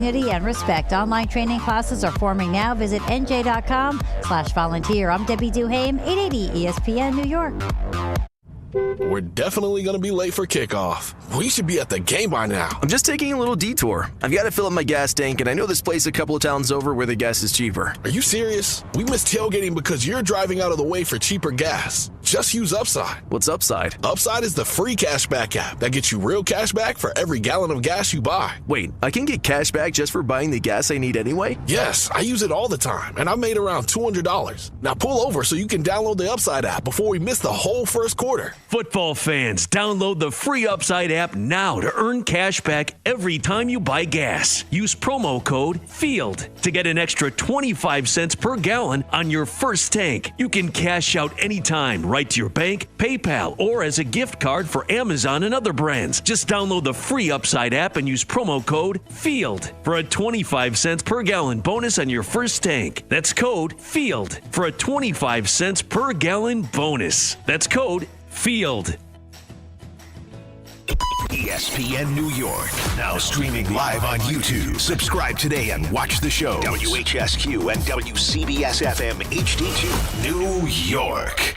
Dignity and respect. Online training classes are forming now. Visit nj.com/volunteer. I'm Debbie Duhame, 880 ESPN New York. We're definitely going to be late for kickoff. We should be at the game by now. I'm just taking a little detour. I've got to fill up my gas tank, and I know this place a couple of towns over where the gas is cheaper. Are you serious? We missed tailgating because you're driving out of the way for cheaper gas. Just use Upside. What's Upside? Upside is the free cashback app that gets you real cash back for every gallon of gas you buy. Wait, I can get cash back just for buying the gas I need anyway? Yes, I use it all the time, and I made around $200. Now pull over so you can download the Upside app before we miss the whole first quarter. Football fans, download the free Upside app now to earn cash back every time you buy gas. Use promo code FIELD to get an extra 25 cents per gallon on your first tank. You can cash out anytime right to your bank, PayPal, or as a gift card for Amazon and other brands. Just download the free Upside app and use promo code FIELD for a 25 cents per gallon bonus on your first tank. That's code FIELD for a 25 cents per gallon bonus. That's code FIELD. ESPN New York, now streaming live on YouTube. Subscribe today and watch the show. WHSQ and WCBS FM HD2, New York.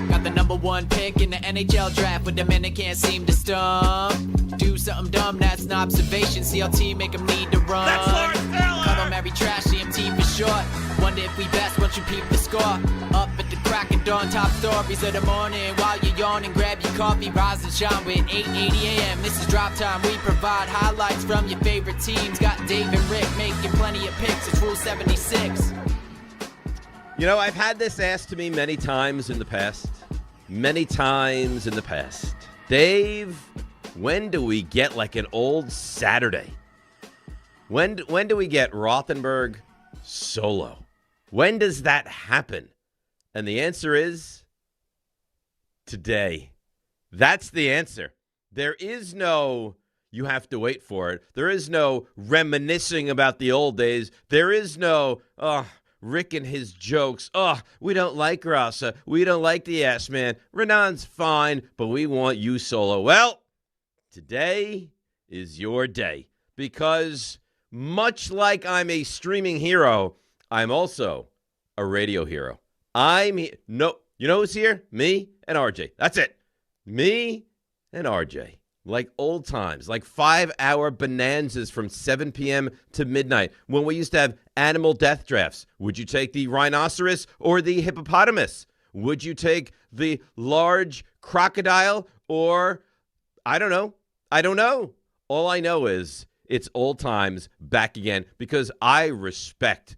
Got the number one pick in the NHL draft, but the men that can't seem to stump. Do something dumb, that's an observation. CLT make them need to run. That's Lawrence Taylor. Cuddle Mary Trash, CMT for short. Wonder if we best once you peep the score. Up at the crack of dawn, top stories of the morning. While you're yawning, grab your coffee, rise and shine with 8:80 a.m. This is Drop Time. We provide highlights from your favorite teams. Got Dave and Rick making plenty of picks. It's Rule 76. You know, I've had this asked to me many times in the past. Many times in the past. Dave, when do we get like an old Saturday? When do we get Rothenberg solo? When does that happen? And the answer is today. That's the answer. There is no, you have to wait for it. There is no reminiscing about the old days. There is no, Rick and his jokes. We don't like Rasa. We don't like the ass man. Renan's fine, but we want you solo. Well, today is your day because much like I'm a streaming hero, I'm also a radio hero. You know who's here? Me and RJ. That's it. Me and RJ. Like old times, like 5-hour bonanzas from 7 p.m. to midnight when we used to have animal death drafts. Would you take the rhinoceros or the hippopotamus? Would you take the large crocodile or, I don't know. All I know is it's old times back again because I respect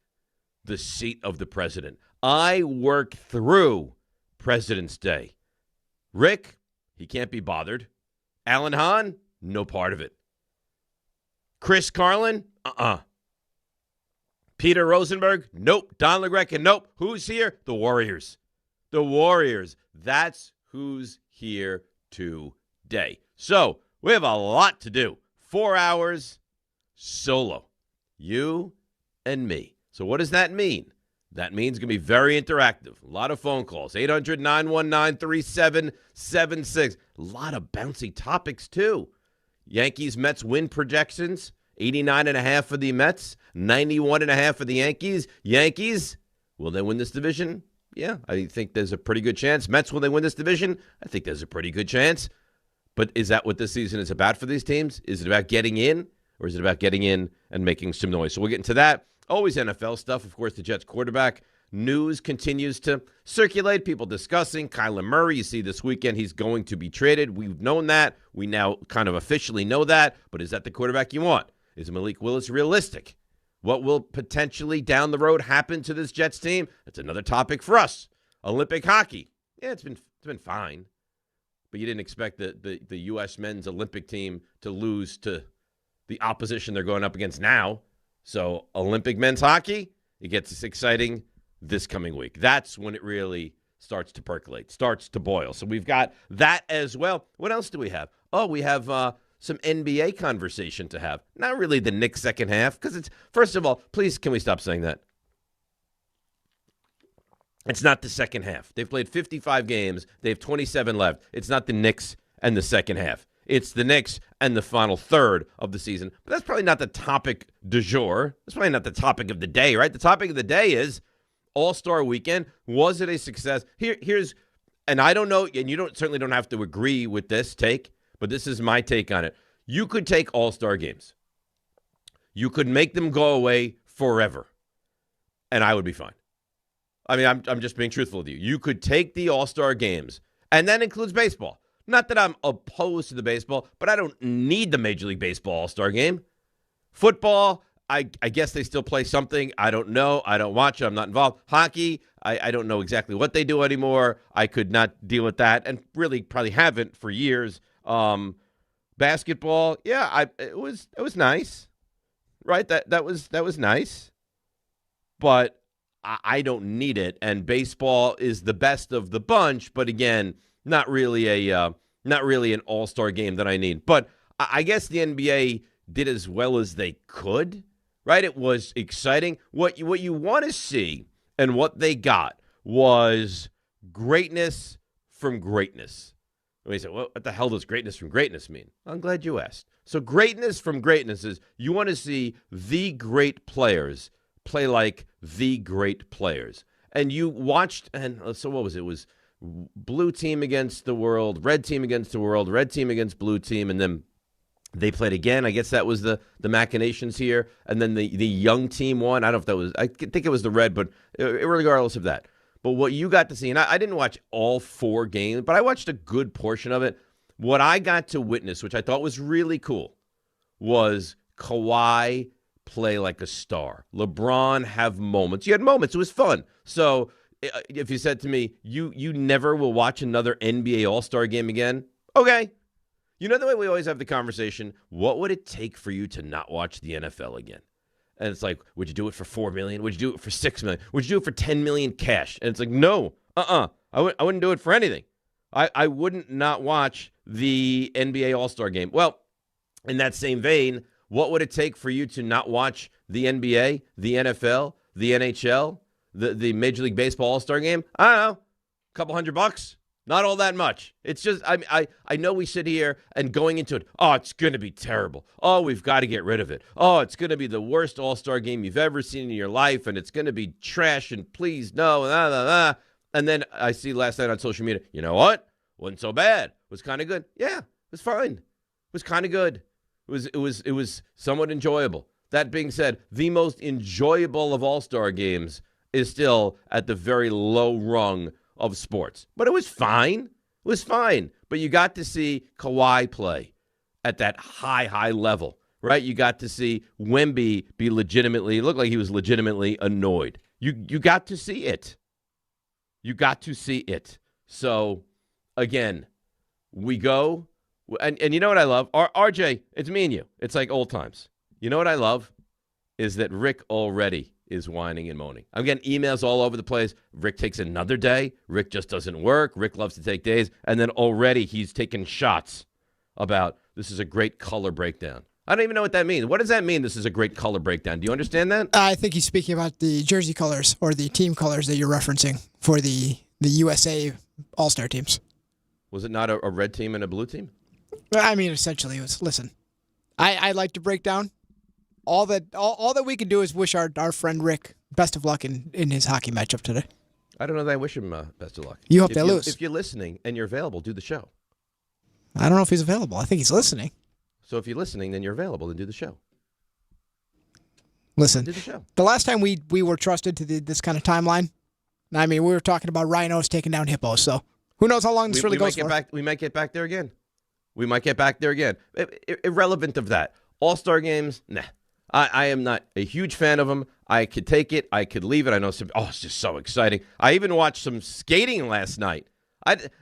the seat of the president. I work through President's Day. Rick, he can't be bothered. Alan Hahn, no part of it. Chris Carlin, Peter Rosenberg, nope. Don LaGreca, nope. Who's here? The Warriors. The Warriors. That's who's here today. So we have a lot to do. 4 hours solo. You and me. So what does that mean? That means it's going to be very interactive. A lot of phone calls. 800-919-3776. A lot of bouncy topics, too. Yankees Mets win projections. 89.5 for the Mets. 91.5 for the Yankees. Yankees, will they win this division? Yeah, I think there's a pretty good chance. Mets, will they win this division? I think there's a pretty good chance. But is that what this season is about for these teams? Is it about getting in, or is it about getting in and making some noise? So we'll get into that. Always NFL stuff. Of course, the Jets quarterback news continues to circulate. People discussing Kyler Murray. You see this weekend he's going to be traded. We've known that. We now kind of officially know that. But is that the quarterback you want? Is Malik Willis realistic? What will potentially down the road happen to this Jets team? That's another topic for us. Olympic hockey. Yeah, it's been fine. But you didn't expect the U.S. men's Olympic team to lose to the opposition they're going up against now. So Olympic men's hockey, it gets exciting this coming week. That's when it really starts to percolate, starts to boil. So we've got that as well. What else do we have? Oh, we have some NBA conversation to have. Not really the Knicks second half, because it's, first of all, please, can we stop saying that? It's not the second half. They've played 55 games. They have 27 left. It's not the Knicks and the second half. It's the Knicks and the final third of the season. But that's probably not the topic du jour. That's probably not the topic of the day, right? The topic of the day is All-Star Weekend. Was it a success? Here's, and I don't know, and you certainly don't have to agree with this take, but this is my take on it. You could take All-Star games. You could make them go away forever, and I would be fine. I mean, I'm just being truthful with you. You could take the All-Star games, and that includes baseball. Not that I'm opposed to the baseball, but I don't need the Major League Baseball All-Star game. Football, I guess they still play something. I don't know. I don't watch it. I'm not involved. Hockey, I don't know exactly what they do anymore. I could not deal with that, and really probably haven't for years. Basketball, yeah, it was nice, right? That was nice, but I don't need it. And baseball is the best of the bunch, but again, not really an all-star game that I need. But I guess the NBA did as well as they could, right? It was exciting. What you want to see and what they got was greatness from greatness. And we say, well, what the hell does greatness from greatness mean? I'm glad you asked. So greatness from greatness is you want to see the great players play like the great players. And you watched, and so what was it? It was blue team against the world, red team against the world, red team against blue team, and then they played again. I guess that was the machinations here. And then the young team won. I don't know if that was, I think it was the red, but regardless of that. But what you got to see, and I didn't watch all 4 games, but I watched a good portion of it. What I got to witness, which I thought was really cool, was Kawhi play like a star. LeBron have moments. You had moments. It was fun. So if you said to me, you never will watch another NBA All-Star game again, okay. You know the way we always have the conversation, what would it take for you to not watch the NFL again? And it's like, would you do it for $4 million? Would you do it for $6 million? Would you do it for $10 million cash? And it's like, no, I wouldn't do it for anything. I wouldn't not watch the NBA All-Star game. Well, in that same vein, what would it take for you to not watch the NBA, the NFL, the NHL, the Major League Baseball All-Star game? I don't know, a couple $100. Not all that much. It's just, I know we sit here and going into it, oh, it's going to be terrible. Oh, we've got to get rid of it. Oh, it's going to be the worst All-Star game you've ever seen in your life, and it's going to be trash, and please, no, blah, blah, blah. And then I see last night on social media, you know what? Wasn't so bad. Was kind of good. Yeah, it was fine. It was kind of good. It was somewhat enjoyable. That being said, the most enjoyable of All-Star games is still at the very low rung of sports. But it was fine. It was fine. But you got to see Kawhi play at that high level, right? You got to see Wemby be legitimately, looked like he was legitimately annoyed. You got to see it. You got to see it. So, again, we go, and you know what I love? RJ, it's me and you. It's like old times. You know what I love? Is that Rick already is whining and moaning. I'm getting emails all over the place. Rick takes another day. Rick just doesn't work. Rick loves to take days. And then already he's taking shots about this is a great color breakdown. I don't even know what that means. What does that mean, this is a great color breakdown? Do you understand that? I think he's speaking about the jersey colors or the team colors that you're referencing for the USA All-Star teams. Was it not a red team and a blue team? I mean, essentially, it was, listen, I like to break down. All that we can do is wish our friend Rick best of luck in his hockey matchup today. I don't know that I wish him best of luck. You hope they lose. If you're listening and you're available, do the show. I don't know if he's available. I think he's listening. So if you're listening, then you're available, then do the show. Listen, do the show. The last time we were trusted to this kind of timeline, I mean, we were talking about rhinos taking down hippos, so who knows how long this really goes for. We might get back there again. Irrelevant of that. All-Star games, nah. I am not a huge fan of them. I could take it. I could leave it. I know some. Oh, it's just so exciting. I even watched some skating last night.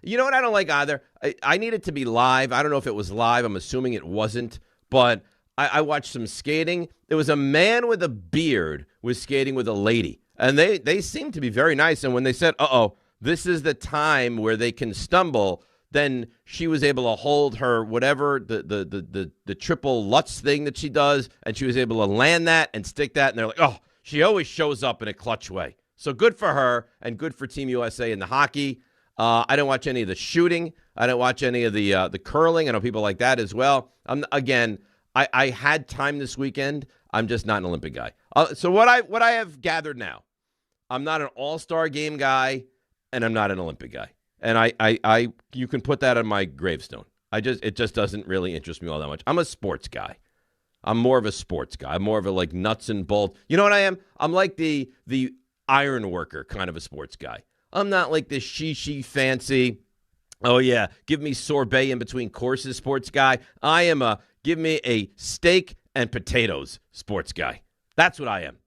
You know what I don't like either? I need it to be live. I don't know if it was live. I'm assuming it wasn't. But I watched some skating. There was a man with a beard was skating with a lady. And they seemed to be very nice. And when they said, this is the time where they can stumble, then she was able to hold her whatever, the triple Lutz thing that she does, and she was able to land that and stick that, and they're like, she always shows up in a clutch way. So good for her, and good for Team USA in the hockey. I didn't watch any of the shooting. I didn't watch any of the curling. I know people like that as well. I had time this weekend. I'm just not an Olympic guy. So what I have gathered now, I'm not an all-star game guy, and I'm not an Olympic guy. And I you can put that on my gravestone. It just doesn't really interest me all that much. I'm a sports guy. I'm more of a sports guy. I'm more of a like nuts and bolts. You know what I am? I'm like the iron worker kind of a sports guy. I'm not like this she fancy, oh yeah, give me sorbet in between courses sports guy. I am give me a steak and potatoes sports guy. That's what I am.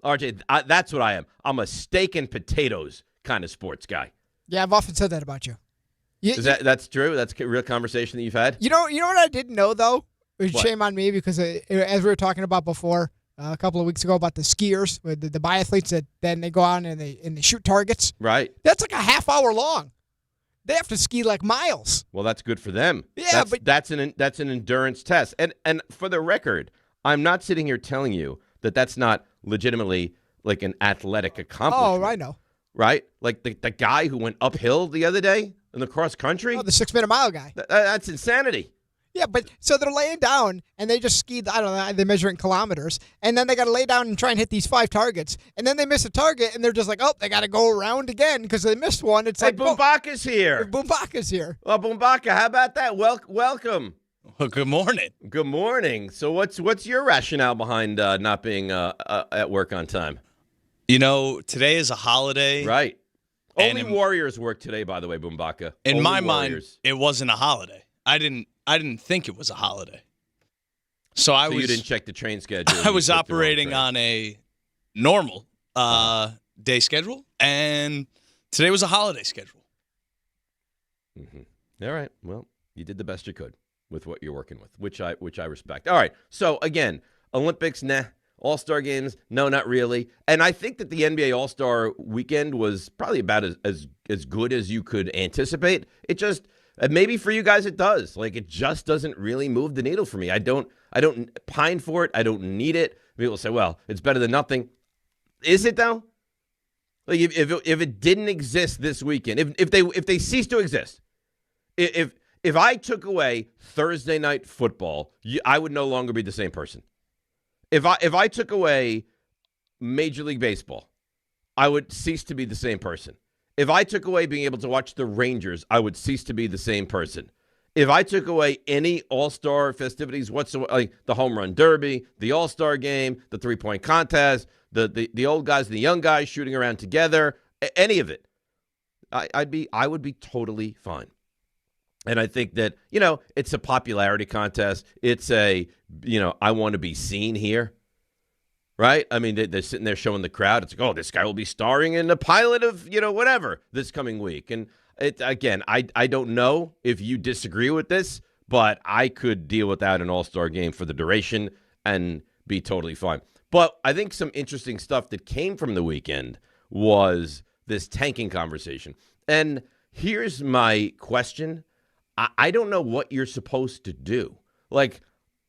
RJ, that's what I am. I'm a steak and potatoes kind of sports guy. Yeah, I've often said that about you. That's true? That's a real conversation that you've had? You know what I didn't know, though? What? Shame on me, because as we were talking about before, a couple of weeks ago about the skiers, the biathletes that then they go on and they shoot targets. Right. That's like a half hour long. They have to ski like miles. Well, that's good for them. Yeah, that's an endurance test. And for the record, I'm not sitting here telling you that that's not legitimately like an athletic accomplishment. Oh, I know. Right? Like the guy who went uphill the other day in the cross country. Oh, the 6-minute mile guy. That's insanity. Yeah, but so they're laying down and they just ski. I don't know. They measure it in kilometers, and then they got to lay down and try and hit these 5 targets, and then they miss a target, and they're just like, oh, they got to go around again because they missed one. It's like Bumbaca's here. Bumbaca's here. Well, Bumbaca, how about that? Welcome. Well, good morning. Good morning. So what's your rationale behind not being at work on time? You know, today is a holiday. Right. Only Warriors work today, by the way, Bumbaca. In Only my Warriors. mind, it wasn't a holiday. I didn't think it was a holiday. So you didn't check the train schedule. I was operating on a normal day schedule, and today was a holiday schedule. Mm-hmm. All right. Well, you did the best you could with what you're working with, which I respect. All right. So again, Olympics, nah. All-Star games, no, not really. And I think that the NBA All-Star weekend was probably about as good as you could anticipate. It just maybe for you guys it does. Like it just doesn't really move the needle for me. I don't pine for it. I don't need it. People say, well, it's better than nothing. Is it though? Like if it didn't exist this weekend, if they ceased to exist, if I took away Thursday night football, I would no longer be the same person. If I took away Major League Baseball, I would cease to be the same person. If I took away being able to watch the Rangers, I would cease to be the same person. If I took away any All-Star festivities whatsoever, like the Home Run Derby, the All-Star Game, the three-point contest, the old guys and the young guys shooting around together, any of it, I would be totally fine. And I think that, it's a popularity contest. It's I want to be seen here, right? I mean, they're sitting there showing the crowd. It's like, oh, this guy will be starring in the pilot of, whatever this coming week. And again, I don't know if you disagree with this, but I could deal without an all-star game for the duration and be totally fine. But I think some interesting stuff that came from the weekend was this tanking conversation. And here's my question. I don't know what you're supposed to do. Like,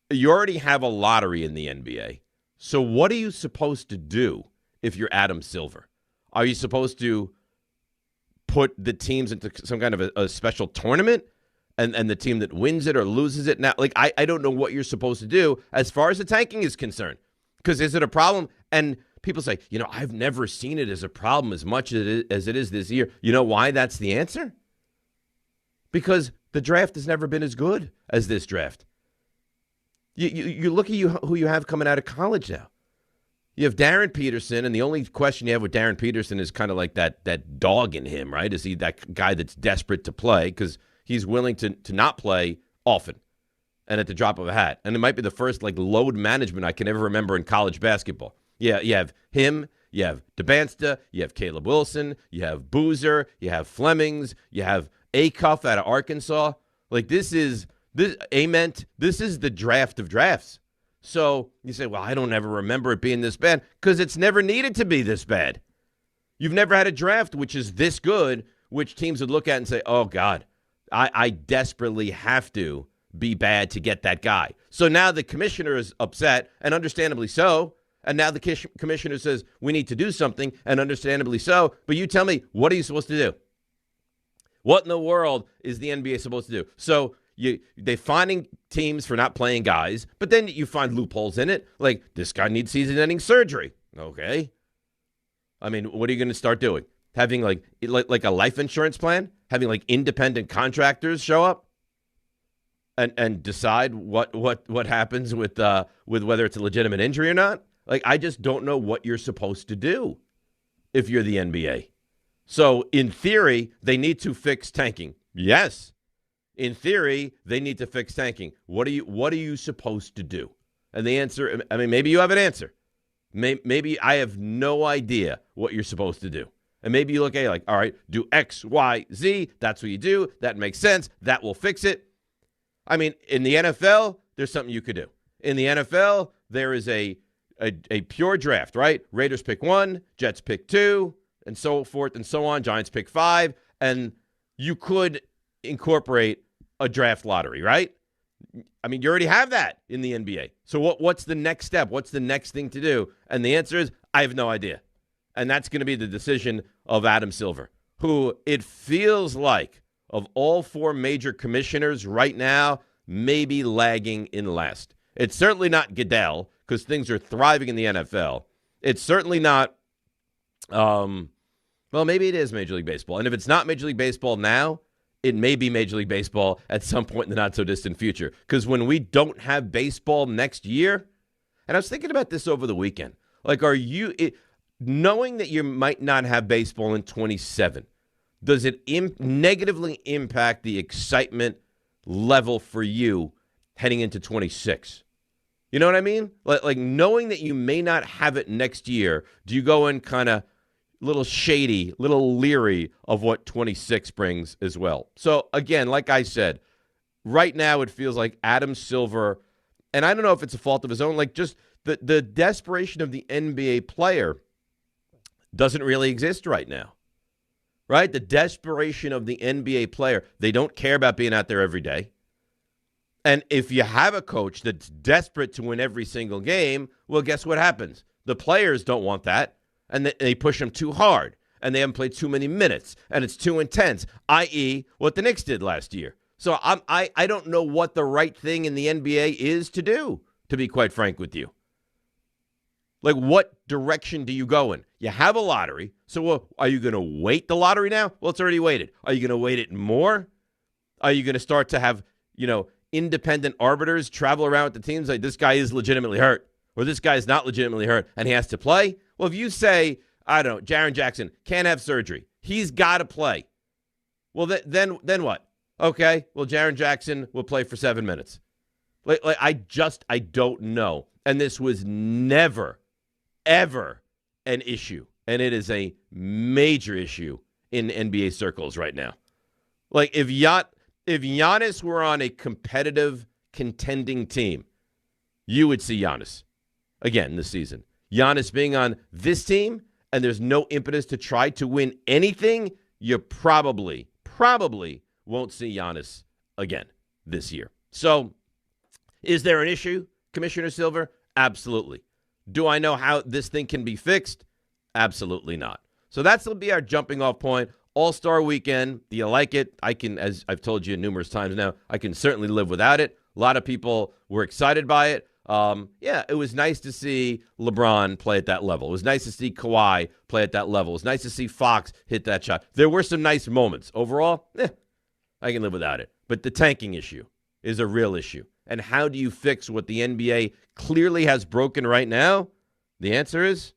you already have a lottery in the NBA. So what are you supposed to do if you're Adam Silver? Are you supposed to put the teams into some kind of a special tournament and the team that wins it or loses it? Now, like, I don't know what you're supposed to do as far as the tanking is concerned. Because is it a problem? And people say, I've never seen it as a problem as much as it is this year. You know why that's the answer? Because the draft has never been as good as this draft. You look at who you have coming out of college now. You have Darren Peterson, and the only question you have with Darren Peterson is kind of like that dog in him, right? Is he that guy that's desperate to play because he's willing to not play often and at the drop of a hat? And it might be the first load management I can ever remember in college basketball. Yeah, you have him, you have DeBansta, you have Caleb Wilson, you have Boozer, you have Flemings, you have Acuff out of Arkansas. This is the draft of drafts. So you say, well, I don't ever remember it being this bad because it's never needed to be this bad. You've never had a draft which is this good, which teams would look at and say, oh, God, I desperately have to be bad to get that guy. So now the commissioner is upset, and understandably so. And now the commissioner says, we need to do something, and understandably so. But you tell me, what are you supposed to do? What in the world is the NBA supposed to do? So they're finding teams for not playing guys, but then you find loopholes in it. Like, this guy needs season-ending surgery. Okay. I mean, what are you going to start doing? Having like a life insurance plan? Having like independent contractors show up and decide what happens with whether it's a legitimate injury or not? Like, I just don't know what you're supposed to do if you're the NBA. So in theory, they need to fix tanking. Yes. In theory, they need to fix tanking. What are you supposed to do? And the answer, I mean, maybe you have an answer. Maybe I have no idea what you're supposed to do. And maybe you look at it like, all right, do X, Y, Z. That's what you do. That makes sense. That will fix it. I mean, in the NFL, there's something you could do. In the NFL, there is a pure draft, right? Raiders pick 1, Jets pick 2, and so forth and so on. Giants pick 5. And you could incorporate a draft lottery, right? I mean, you already have that in the NBA. So what's the next step? What's the next thing to do? And the answer is, I have no idea. And that's going to be the decision of Adam Silver, who it feels like of all 4 major commissioners right now, may be lagging in last. It's certainly not Goodell, because things are thriving in the NFL. It's certainly not, well, maybe it is Major League Baseball. And if it's not Major League Baseball now, it may be Major League Baseball at some point in the not-so-distant future. Because when we don't have baseball next year, and I was thinking about this over the weekend, like, knowing that you might not have baseball in 27, does it negatively impact the excitement level for you heading into 26? You know what I mean? Like knowing that you may not have it next year, do you go in kind of little shady, little leery of what 26 brings as well? So, again, like I said, right now it feels like Adam Silver, and I don't know if it's a fault of his own, like just the desperation of the NBA player doesn't really exist right now, right? The desperation of the NBA player. They don't care about being out there every day. And if you have a coach that's desperate to win every single game, well, guess what happens? The players don't want that, and they push them too hard, and they haven't played too many minutes, and it's too intense, i.e. what the Knicks did last year. So I don't know what the right thing in the NBA is to do, to be quite frank with you. Like, what direction do you go in? You have a lottery, so are you going to wait the lottery now? Well, it's already waited. Are you going to wait it more? Are you going to start to have, independent arbiters travel around with the teams like, this guy is legitimately hurt, or this guy is not legitimately hurt, and he has to play? Well, if you say, I don't know, Jaren Jackson can't have surgery, he's got to play. Well, then what? Okay, well, Jaren Jackson will play for 7 minutes. I don't know. And this was never, ever an issue. And it is a major issue in NBA circles right now. Like, if Giannis were on a competitive, contending team, you would see Giannis again this season. Giannis being on this team, and there's no impetus to try to win anything, you probably won't see Giannis again this year. So, is there an issue, Commissioner Silver? Absolutely. Do I know how this thing can be fixed? Absolutely not. So that'll be our jumping off point. All-Star Weekend. Do you like it? I can, as I've told you numerous times now, I can certainly live without it. A lot of people were excited by it. It was nice to see LeBron play at that level. It was nice to see Kawhi play at that level. It was nice to see Fox hit that shot. There were some nice moments. Overall, I can live without it. But the tanking issue is a real issue. And how do you fix what the NBA clearly has broken right now? The answer is,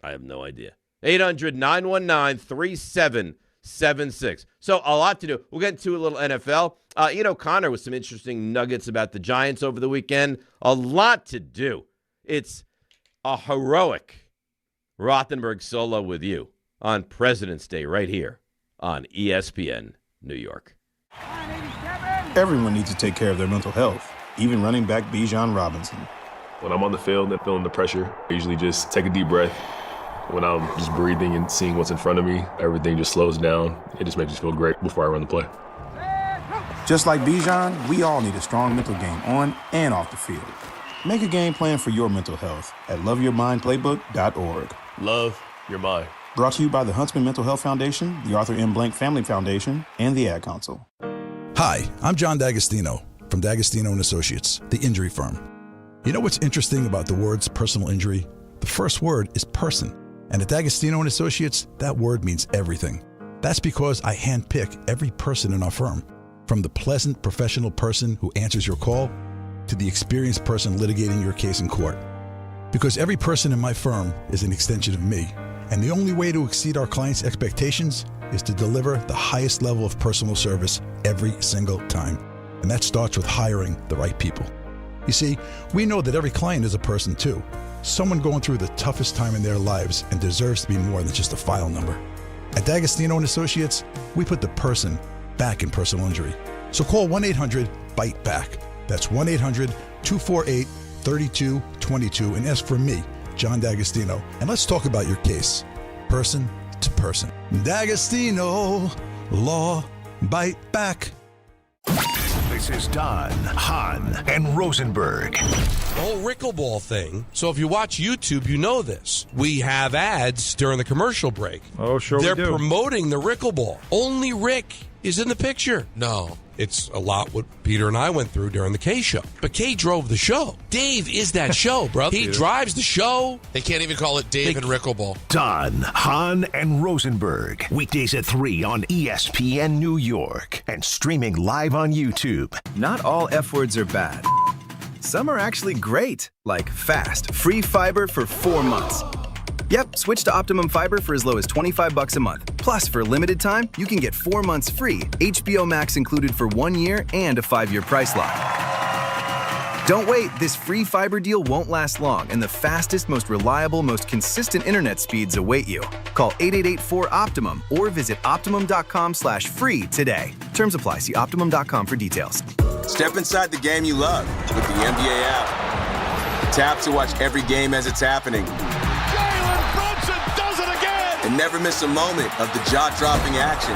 I have no idea. 800-919-3776. So a lot to do. We'll get into a little NFL. Connor with some interesting nuggets about the Giants over the weekend. A lot to do. It's a heroic Rothenberg solo with you on President's Day right here on ESPN New York. Everyone needs to take care of their mental health, even running back Bijan Robinson. When I'm on the field and feeling the pressure, I usually just take a deep breath. When I'm just breathing and seeing what's in front of me, everything just slows down. It just makes me feel great before I run the play. Just like Bijan, we all need a strong mental game on and off the field. Make a game plan for your mental health at loveyourmindplaybook.org. Love your mind. Brought to you by the Huntsman Mental Health Foundation, the Arthur M. Blank Family Foundation, and the Ad Council. Hi, I'm John D'Agostino from D'Agostino & Associates, the injury firm. You know what's interesting about the words personal injury? The first word is person. And at D'Agostino & Associates, that word means everything. That's because I handpick every person in our firm, from the pleasant professional person who answers your call to the experienced person litigating your case in court. Because every person in my firm is an extension of me, and the only way to exceed our clients' expectations is to deliver the highest level of personal service every single time. And that starts with hiring the right people. You see, we know that every client is a person too, someone going through the toughest time in their lives and deserves to be more than just a file number. At D'Agostino & Associates, we put the person back in personal injury. So call 1-800-BITE-BACK. That's 1-800-248-3222 and ask for me, John D'Agostino. And let's talk about your case, person to person. D'Agostino, law, bite back. This is Don, Hahn, and Rosenberg. The whole Rickleball thing. So if you watch YouTube, you know this. We have ads during the commercial break. Oh, sure They're we do. promoting the Rickleball. Only Rick is in the picture. No, it's a lot what Peter and I went through during the K show. But K drove the show. Dave is that show, bro. He drives the show. They can't even call it Dave and Rickleball. Don, Hahn, and Rosenberg. Weekdays at 3 on ESPN New York. And streaming live on YouTube. Not all F words are bad. Some are actually great, like fast, free fiber for 4 months. Yep, switch to Optimum Fiber for as low as $25 a month. Plus, for a limited time, you can get 4 months free, HBO Max included for 1 year, and a 5-year price lock. Don't wait, this free fiber deal won't last long, and the fastest, most reliable, most consistent internet speeds await you. Call 888-4-OPTIMUM or visit Optimum.com/free today. Terms apply. See Optimum.com for details. Step inside the game you love with the NBA app. Tap to watch every game as it's happening. Jalen Brunson does it again! And never miss a moment of the jaw-dropping action.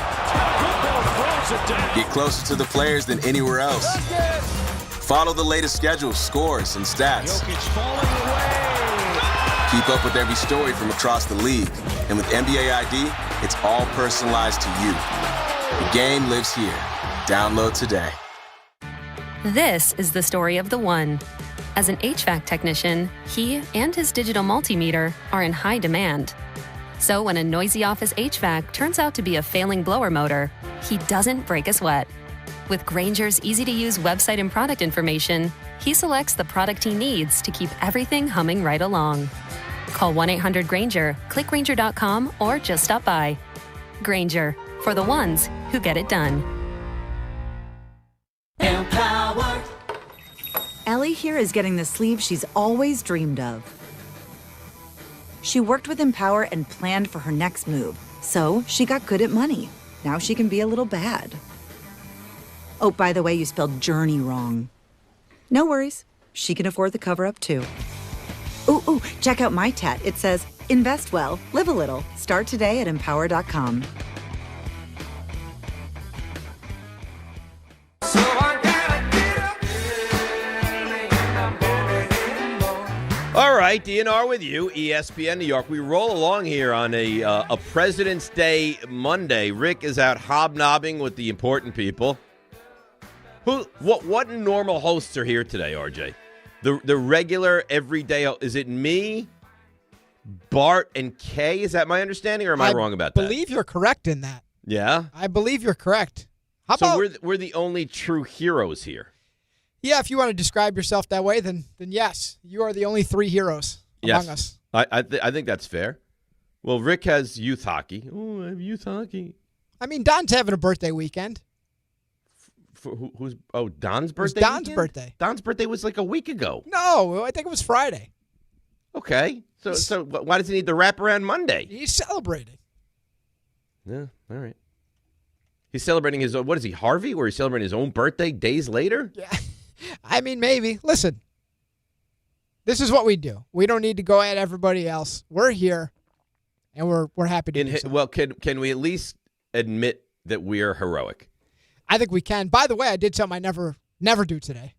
Get closer to the players than anywhere else. Follow the latest schedules, scores, and stats. Keep up with every story from across the league. And with NBA ID, it's all personalized to you. The game lives here. Download today. This is the story of the one. As an HVAC technician, he and his digital multimeter are in high demand. So when a noisy office HVAC turns out to be a failing blower motor, he doesn't break a sweat. With Grainger's easy-to-use website and product information, he selects the product he needs to keep everything humming right along. Call 1-800-GRAINGER, click Grainger.com, or just stop by. Grainger, for the ones who get it done. Empower. Ellie here is getting the sleeve she's always dreamed of. She worked with Empower and planned for her next move, so she got good at money. Now she can be a little bad. Oh, by the way, you spelled journey wrong. No worries. She can afford the cover-up, too. Ooh, check out my tat. It says, invest well, live a little. Start today at empower.com. All right, DNR with you, ESPN New York. We roll along here on a President's Day Monday. Rick is out hobnobbing with the important people. What normal hosts are here today, RJ? The regular, everyday, is it me, Bart, and Kay? Is that my understanding, or am I wrong about that? I believe you're correct in that. Yeah? I believe you're correct. So we're the only true heroes here. Yeah, if you want to describe yourself that way, then yes, you are the only 3 heroes among us. I think that's fair. Well, Rick has youth hockey. Oh, I have youth hockey. I mean, Don's having a birthday weekend. Who's Don's birthday? Don's birthday. Don's birthday was like a week ago. No, I think it was Friday. Okay, so why does he need the wraparound Monday? He's celebrating. Yeah, all right. He's celebrating his own. What is he, Harvey? Where he's celebrating his own birthday days later? Yeah. I mean, maybe. Listen, this is what we do. We don't need to go at everybody else. We're here, and we're happy to do so. Well, can we at least admit that we are heroic? I think we can. By the way, I did something I never do today.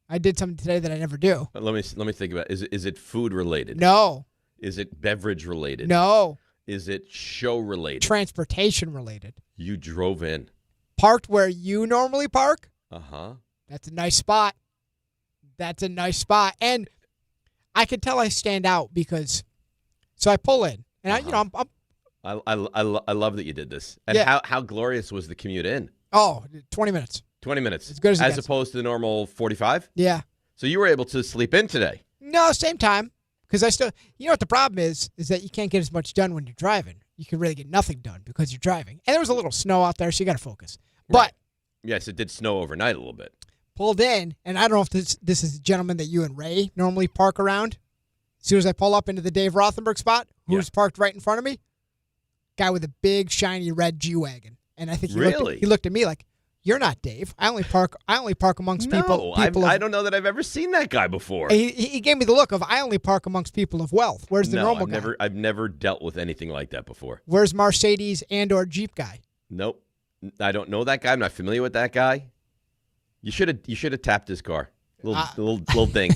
I did something today that I never do. Let me think about it. Is it food related? No. Is it beverage related? No. Is it show related? Transportation related. You drove in. Parked where you normally park? Uh-huh. That's a nice spot. And I can tell I stand out because, so I pull in, and I love that you did this. And how glorious was the commute in? 20 minutes. 20 minutes. As good as it As gets. opposed to the normal 45? Yeah. So you were able to sleep in today? No, same time. Because I still, you know what the problem is that you can't get as much done when you're driving. You can really get nothing done because you're driving. And there was a little snow out there, so you got to focus. But yes, it did snow overnight a little bit. Pulled in, and I don't know if this is a gentleman that you and Ray normally park around. As soon as I pull up into the Dave Rothenberg spot, who's parked right in front of me, guy with a big, shiny red G-Wagon. And I think he looked at me like, "You're not Dave. I only park amongst people. I don't know that I've ever seen that guy before. He gave me the look of, I only park amongst people of wealth. Where's the normal guy? I've never dealt with anything like that before. Where's Mercedes and or Jeep guy? Nope. I don't know that guy. I'm not familiar with that guy. You should have tapped his car. Little ding.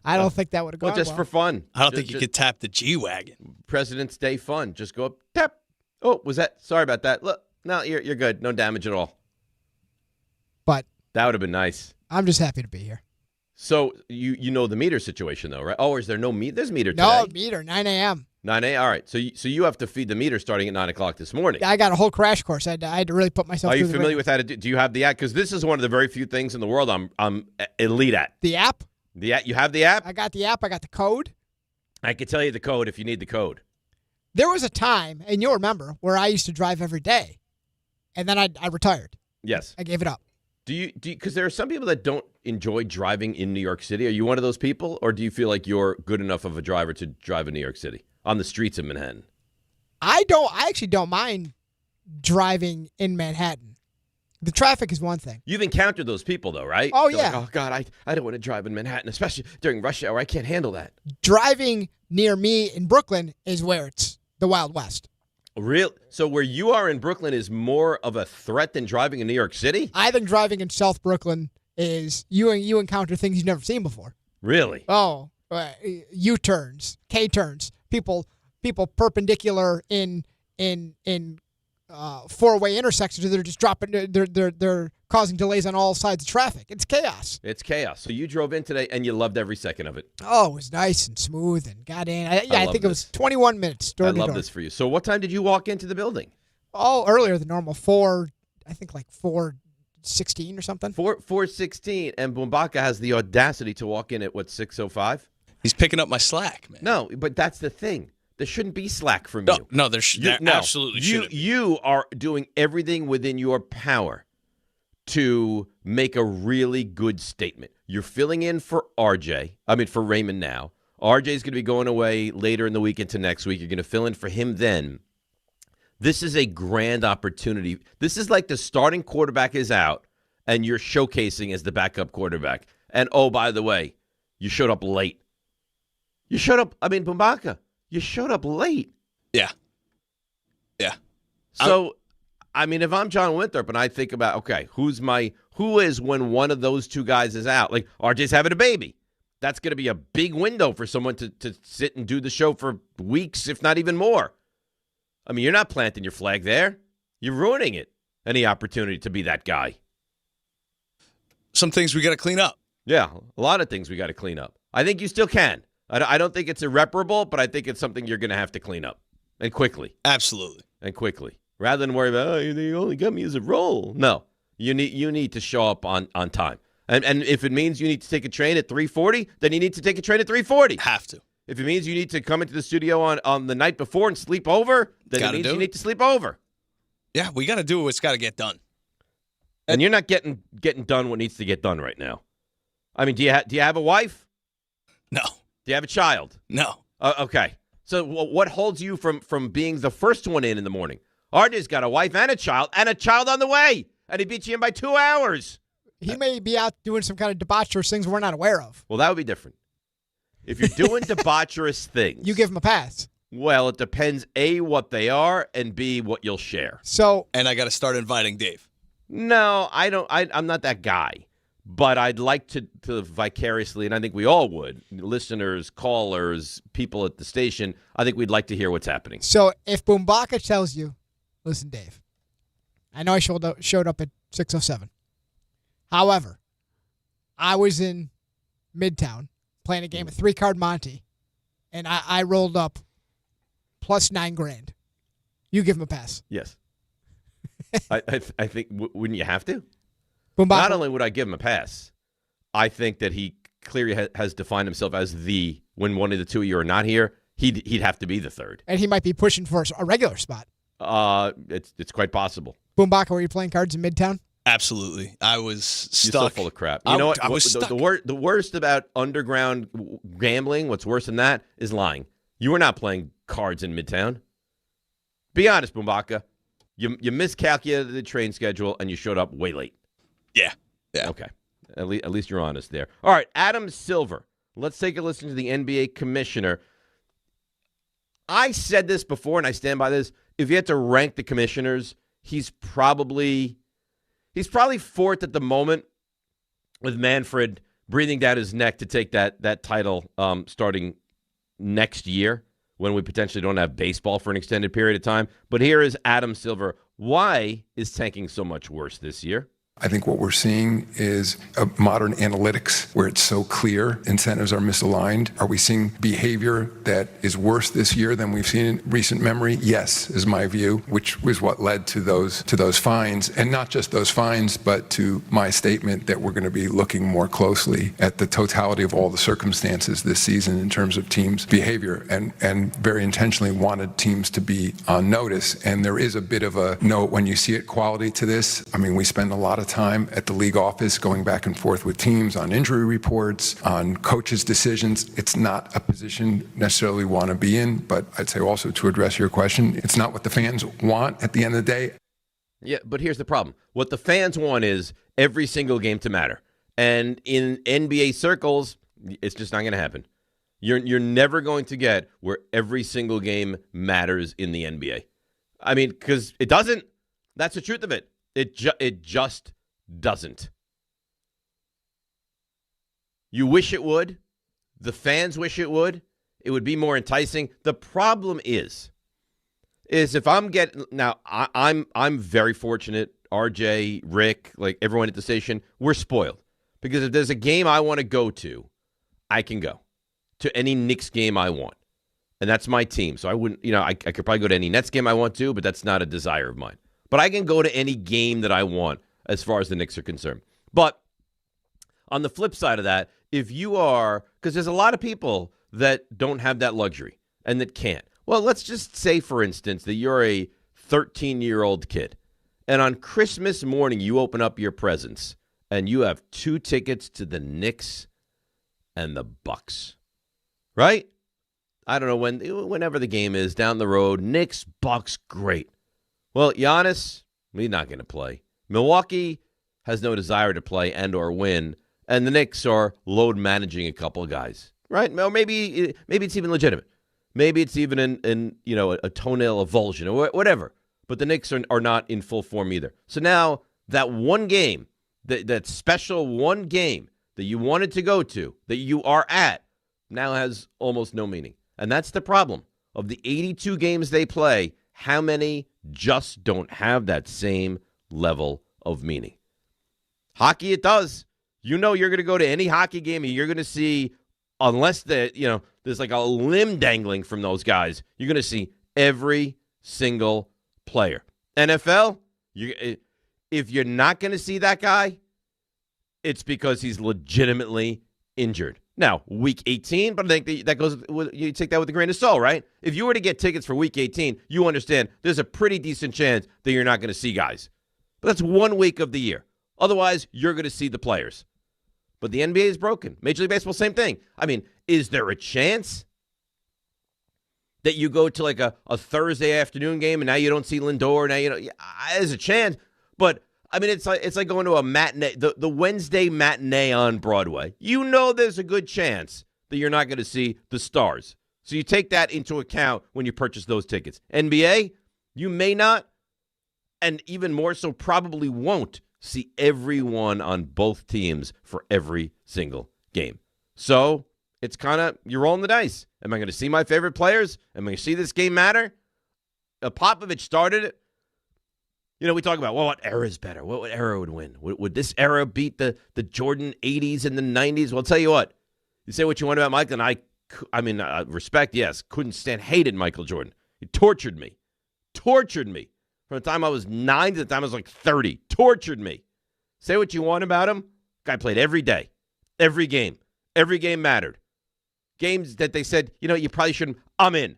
I don't think that would have gone just well. for fun. I don't think you could tap the G-Wagon. President's Day fun. Just go up, tap. Oh, was that? Sorry about that. Look, no, you're good. No damage at all. But that would have been nice. I'm just happy to be here. So you know the meter situation though, right? Oh, is there no meter? There's meter today. No meter. 9 a.m. 9 a.m. All right. So you have to feed the meter starting at 9 o'clock this morning. I got a whole crash course. I had to really put myself. Are you through familiar with how to do? Do you have the app? Because this is one of the very few things in the world I'm elite at. The app? The app. You have the app? I got the app. I got the code. I could tell you the code if you need the code. There was a time, and you'll remember, where I used to drive every day, and then I retired. Yes. I gave it up. Do you? Because there are some people that don't enjoy driving in New York City. Are you one of those people, or do you feel like you're good enough of a driver to drive in New York City on the streets of Manhattan? I actually don't mind driving in Manhattan. The traffic is one thing. You've encountered those people, though, right? Oh, They're yeah. like, oh, God, I don't want to drive in Manhattan, especially during rush hour. I can't handle that. Driving near me in Brooklyn is where it's the Wild West. Real? So where you are in Brooklyn is more of a threat than driving in New York City? I think driving in South Brooklyn is you encounter things you've never seen before. Really? Oh, U-turns, K-turns, people perpendicular in four-way intersections. They're just dropping. They're causing delays on all sides of traffic. It's chaos. It's chaos. So you drove in today and you loved every second of it. Oh, it was nice and smooth and got in. I think it was 21 minutes. I love this for you. So what time did you walk into the building? Oh, earlier than normal. 4:16 or something. 4:16, and Bumbaca has the audacity to walk in at, 6:05? He's picking up my slack, man. No, but that's the thing. There shouldn't be slack from you. No, there absolutely shouldn't. You are doing everything within your power to make a really good statement. You're filling in for for Raymond now. RJ's going to be going away later in the week into next week. You're going to fill in for him then. This is a grand opportunity. This is like the starting quarterback is out, and you're showcasing as the backup quarterback. And, oh, by the way, you showed up late. Bumbaca, you showed up late. Yeah. So, if I'm John Winthrop and I think about, okay, who is when one of those two guys is out? Like, RJ's having a baby. That's going to be a big window for someone to sit and do the show for weeks, if not even more. You're not planting your flag there. You're ruining it. Any opportunity to be that guy. Some things we got to clean up. Yeah, a lot of things we got to clean up. I think you still can. I don't think it's irreparable, but I think it's something you're going to have to clean up. And quickly. Absolutely. And quickly. Rather than worry about, they only got me as a role. No. You need to show up on time. And if it means you need to take a train at 3:40, then you need to take a train at 3:40. Have to. If it means you need to come into the studio on the night before and sleep over, then it means you need to sleep over. Yeah, we got to do what's got to get done. And you're not getting done what needs to get done right now. Do you have a wife? No. Do you have a child? No. Okay. So what holds you from being the first one in the morning? RJ's got a wife and a child on the way, and he beat you in by 2 hours. He may be out doing some kind of debaucherous things we're not aware of. Well, that would be different. If you're doing debaucherous things, you give him a pass. Well, it depends, A, what they are, and B, what you'll share. So, and I got to start inviting Dave. No, I don't. I'm not that guy. But I'd like to vicariously, and I think we all would, listeners, callers, people at the station, I think we'd like to hear what's happening. So if Bumbaca tells you, listen, Dave, I know I showed up at 6:07. However, I was in Midtown playing a game of 3-card Monte, and I rolled up plus $9,000. You give him a pass. Yes. I think, wouldn't you have to? Bumbaca. Not only would I give him a pass, I think that he clearly has defined himself as when one of the two of you are not here, he'd have to be the third. And he might be pushing for a regular spot. It's quite possible. Bumbaca, were you playing cards in Midtown? Absolutely. I was stuck. You're so full of crap. You know what? I was stuck. The worst about underground gambling, what's worse than that, is lying. You were not playing cards in Midtown. Be honest, Bumbaca. You miscalculated the train schedule, and you showed up way late. Yeah. Okay. At least you're honest there. All right, Adam Silver. Let's take a listen to the NBA commissioner. I said this before, and I stand by this. If you had to rank the commissioners, he's probably fourth at the moment, with Manfred breathing down his neck to take that title starting next year when we potentially don't have baseball for an extended period of time. But here is Adam Silver. Why is tanking so much worse this year? I think what we're seeing is a modern analytics where it's so clear incentives are misaligned. Are we seeing behavior that is worse this year than we've seen in recent memory? Yes, is my view, which was what led to those fines. And not just those fines, but to my statement that we're going to be looking more closely at the totality of all the circumstances this season in terms of teams' behavior, and very intentionally wanted teams to be on notice. And there is a bit of a note when you see it quality to this. I mean, we spend a lot of time at the league office going back and forth with teams on injury reports, on coaches' decisions. It's not a position necessarily want to be in, but I'd say also to address your question, it's not what the fans want at the end of the day. Yeah, but here's the problem. What the fans want is every single game to matter. And in NBA circles, it's just not going to happen. You're never going to get where every single game matters in the NBA. I mean, because it doesn't. That's the truth of it. It just doesn't. You wish it would. The fans wish it would. It would be more enticing. The problem is if I'm getting now, I'm very fortunate. RJ, Rick, like everyone at the station, we're spoiled because if there's a game I want to go to, I can go to any Knicks game I want, and that's my team. So I wouldn't, I could probably go to any Nets game I want to, but that's not a desire of mine. But I can go to any game that I want as far as the Knicks are concerned. But on the flip side of that, if you are, because there's a lot of people that don't have that luxury and that can't. Well, let's just say, for instance, that you're a 13-year-old kid, and on Christmas morning you open up your presents and you have 2 tickets to the Knicks and the Bucks, right? I don't know whenever the game is down the road. Knicks, Bucks, great. Well, Giannis, he's not going to play. Milwaukee has no desire to play and or win, and the Knicks are load managing a couple of guys, right? Well, maybe it's even legitimate. Maybe it's even a toenail avulsion or whatever. But the Knicks are not in full form either. So now that one game, that special one game that you wanted to go to, that you are at, now has almost no meaning. And that's the problem. Of the 82 games they play, how many just don't have that same level of meaning? Hockey, it does. You're going to go to any hockey game and you're going to see, unless there's like a limb dangling from those guys, you're going to see every single player. NFL, if you're not going to see that guy, it's because he's legitimately injured. Now, week 18, but I think that goes. You take that with a grain of salt, right? If you were to get tickets for week 18, you understand there's a pretty decent chance that you're not going to see guys. But that's 1 week of the year. Otherwise, you're going to see the players. But the NBA is broken. Major League Baseball, same thing. I mean, is there a chance that you go to like a Thursday afternoon game and now you don't see Lindor? Now there's a chance, but I mean, it's like going to a matinee, the Wednesday matinee on Broadway. There's a good chance that you're not going to see the stars. So you take that into account when you purchase those tickets. NBA, you may not, and even more so probably won't see everyone on both teams for every single game. So it's kind of, you're rolling the dice. Am I going to see my favorite players? Am I going to see this game matter? Popovich started it. We talk about, what era is better? What era would win? Would this era beat the Jordan 80s and the 90s? Well, I'll tell you what. You say what you want about Michael, and I respect, yes, hated Michael Jordan. He tortured me. From the time I was 9 to the time I was like 30. Tortured me. Say what you want about him. Guy played every day. Every game. Every game mattered. Games that they said, you probably shouldn't. I'm in.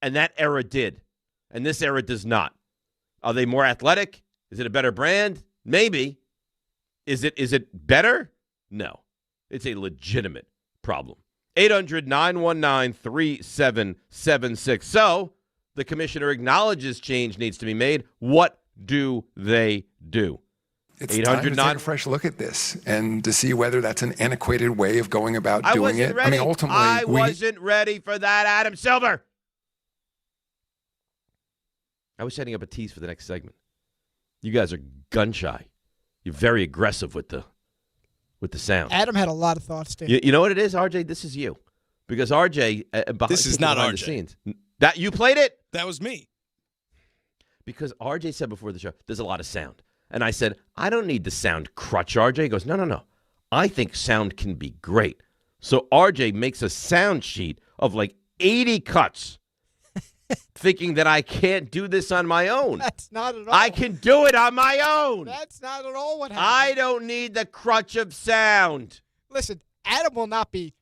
And that era did. And this era does not. Are they more athletic? Is it a better brand? Maybe. Is it better? No. It's a legitimate problem. 800-919-3776. So, the commissioner acknowledges change needs to be made. What do they do? It's time to take a fresh look at this and to see whether that's an antiquated way of going about doing it. Ready. Ultimately, I wasn't ready for that, Adam Silver. I was setting up a tease for the next segment. You guys are gun shy. You're very aggressive with the sound. Adam had a lot of thoughts, too. You know what it is, RJ? This is you. Because RJ, this is not behind RJ. the scenes. That you played it? That was me. Because RJ said before the show, there's a lot of sound. And I said, I don't need the sound crutch, RJ. He goes, no. I think sound can be great. So RJ makes a sound sheet of like 80 cuts. Thinking that I can't do this on my own. That's not at all. I can do it on my own. That's not at all what happened. I don't need the crutch of sound. Listen, Adam will not be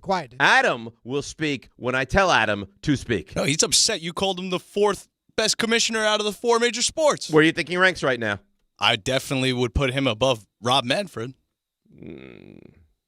quiet. Adam will speak when I tell Adam to speak. No, he's upset you called him the fourth best commissioner out of the 4 major sports. Where do you think he ranks right now? I definitely would put him above Rob Manfred.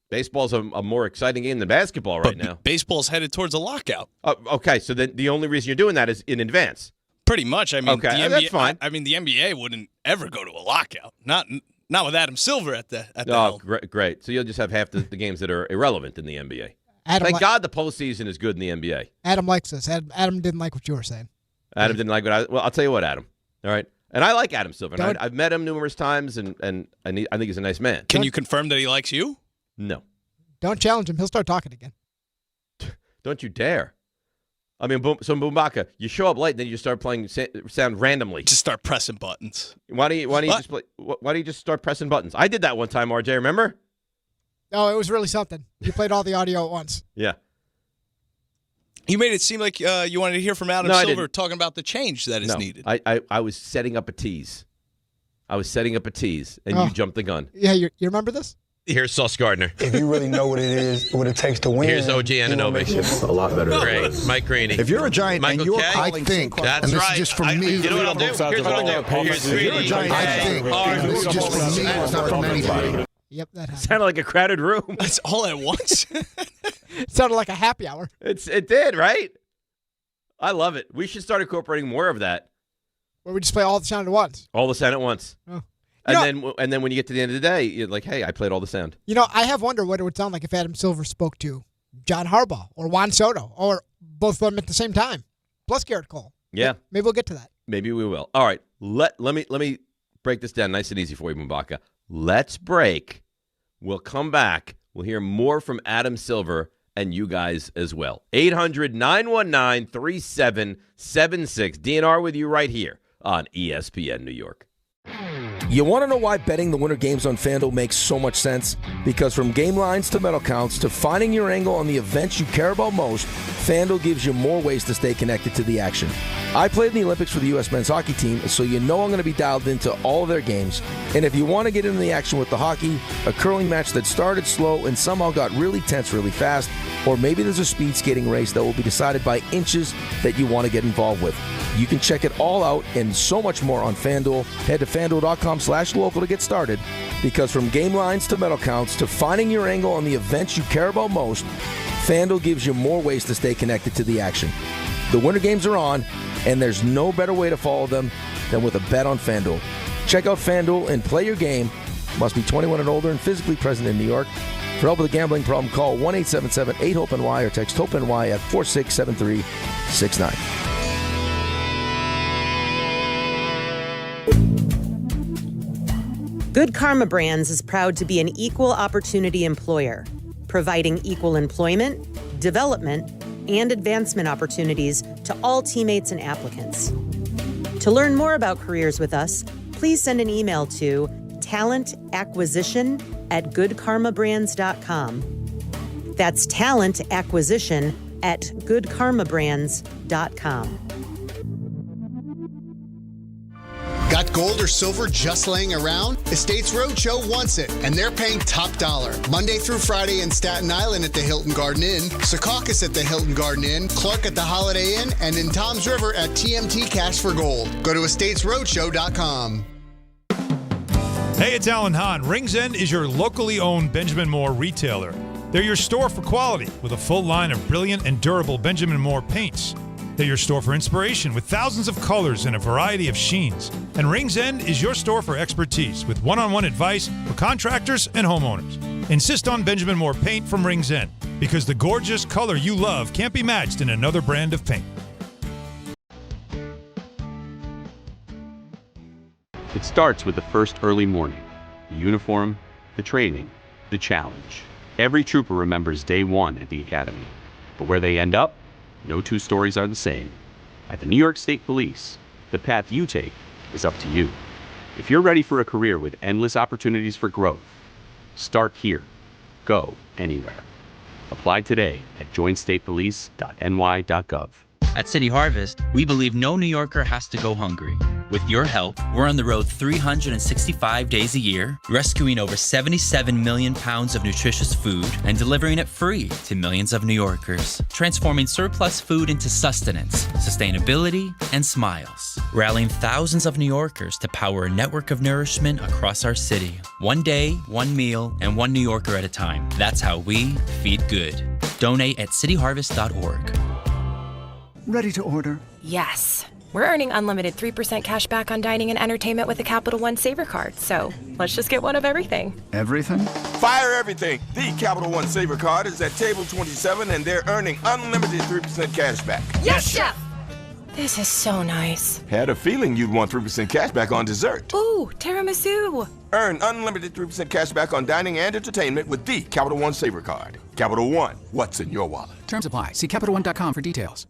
Baseball's a more exciting game than basketball right now. Baseball's headed towards a lockout. Okay, so then the only reason you're doing that is in advance. Pretty much. I mean, okay, the NBA, that's fine. I mean, the NBA wouldn't ever go to a lockout. Not with Adam Silver at the helm. Great. So you'll just have half the games that are irrelevant in the NBA. Thank God the postseason is good in the NBA. Adam likes this. Adam didn't like what you were saying. Adam didn't like what I'll tell you what, Adam. All right? And I like Adam Silver. I've met him numerous times, and I think he's a nice man. Can you confirm that he likes you? No. Don't challenge him. He'll start talking again. Don't you dare. I mean, so Bumbaca, you show up late, then you just start playing sound randomly. Just start pressing buttons. Why do you just start pressing buttons? I did that one time, RJ, remember? Oh, it was really something. You played all the audio at once. Yeah. You made it seem like you wanted to hear from Adam Silver talking about the change that is needed. I was setting up a tease. And you jumped the gun. Yeah, you remember this? Here's Sauce Gardner. If you really know what it is, what it takes to win. Here's OG Anunoby. A lot better. Great. Mike Greeny. If you're a Giant Michael and you're K. I think, that's and this right. is just from me. You know what I'll do? Here's what I'll do. Here's if you're a Giant, I think, and this is just from me. It's not from anybody. Yep, that happened. Sounded like a crowded room. That's all at once. It sounded like a happy hour. It did, right? I love it. We should start incorporating more of that. Where we just play all the sound at once. All the sound at once. Oh. And then when you get to the end of the day, you're like, hey, I played all the sound. I have wondered what it would sound like if Adam Silver spoke to John Harbaugh or Juan Soto or both of them at the same time, plus Gerrit Cole. Yeah. Maybe we'll get to that. Maybe we will. All right. Let me break this down nice and easy for you, Bumbaca. Let's break. We'll come back. We'll hear more from Adam Silver and you guys as well. 800-919-3776. DNR with you right here on ESPN New York. You want to know why betting the Winter Games on FanDuel makes so much sense? Because from game lines to medal counts to finding your angle on the events you care about most, FanDuel gives you more ways to stay connected to the action. I played in the Olympics for the U.S. men's hockey team, so you know I'm going to be dialed into all of their games. And if you want to get into the action with the hockey, a curling match that started slow and somehow got really tense really fast, or maybe there's a speed skating race that will be decided by inches that you want to get involved with. You can check it all out and so much more on FanDuel. Head to FanDuel.com/local to get started, because from game lines to medal counts to finding your angle on the events you care about most, FanDuel gives you more ways to stay connected to the action. The Winter Games are on, and there's no better way to follow them than with a bet on FanDuel. Check out FanDuel and play your game. Must be 21 and older and physically present in New York. For help with a gambling problem, call 1-877-8-HOPE-NY or text HOPE-NY at 467-369. Good Karma Brands is proud to be an equal opportunity employer, providing equal employment, development, and advancement opportunities to all teammates and applicants. To learn more about careers with us, please send an email to talentacquisition@goodkarmabrands.com. That's talentacquisition@goodkarmabrands.com. Got gold or silver just laying around? Estates Roadshow wants it, and they're paying top dollar. Monday through Friday in Staten Island at the Hilton Garden Inn, Secaucus at the Hilton Garden Inn, Clark at the Holiday Inn, and in Toms River at TMT Cash for Gold. Go to estatesroadshow.com. Hey, it's Alan Hahn. Rings End is your locally owned Benjamin Moore retailer. They're your store for quality with a full line of brilliant and durable Benjamin Moore paints. They're your store for inspiration with thousands of colors and a variety of sheens. And Rings End is your store for expertise with one-on-one advice for contractors and homeowners. Insist on Benjamin Moore paint from Rings End because the gorgeous color you love can't be matched in another brand of paint. It starts with the first early morning, the uniform, the training, the challenge. Every trooper remembers day one at the academy. But where they end up, no two stories are the same. At the New York State Police, the path you take is up to you. If you're ready for a career with endless opportunities for growth, start here. Go anywhere. Apply today at joinstatepolice.ny.gov. At City Harvest, we believe no New Yorker has to go hungry. With your help, we're on the road 365 days a year, rescuing over 77 million pounds of nutritious food and delivering it free to millions of New Yorkers, transforming surplus food into sustenance, sustainability, and smiles, rallying thousands of New Yorkers to power a network of nourishment across our city. One day, one meal, and one New Yorker at a time. That's how we feed good. Donate at cityharvest.org. Ready to order? Yes. We're earning unlimited 3% cash back on dining and entertainment with the Capital One Saver Card, so let's just get one of everything. Everything? Fire everything! The Capital One Saver Card is at table 27 and they're earning unlimited 3% cash back. Yes, Chef! This is so nice. Had a feeling you'd want 3% cash back on dessert. Ooh, tiramisu! Earn unlimited 3% cash back on dining and entertainment with the Capital One Saver Card. Capital One, what's in your wallet? Terms apply. See CapitalOne.com for details.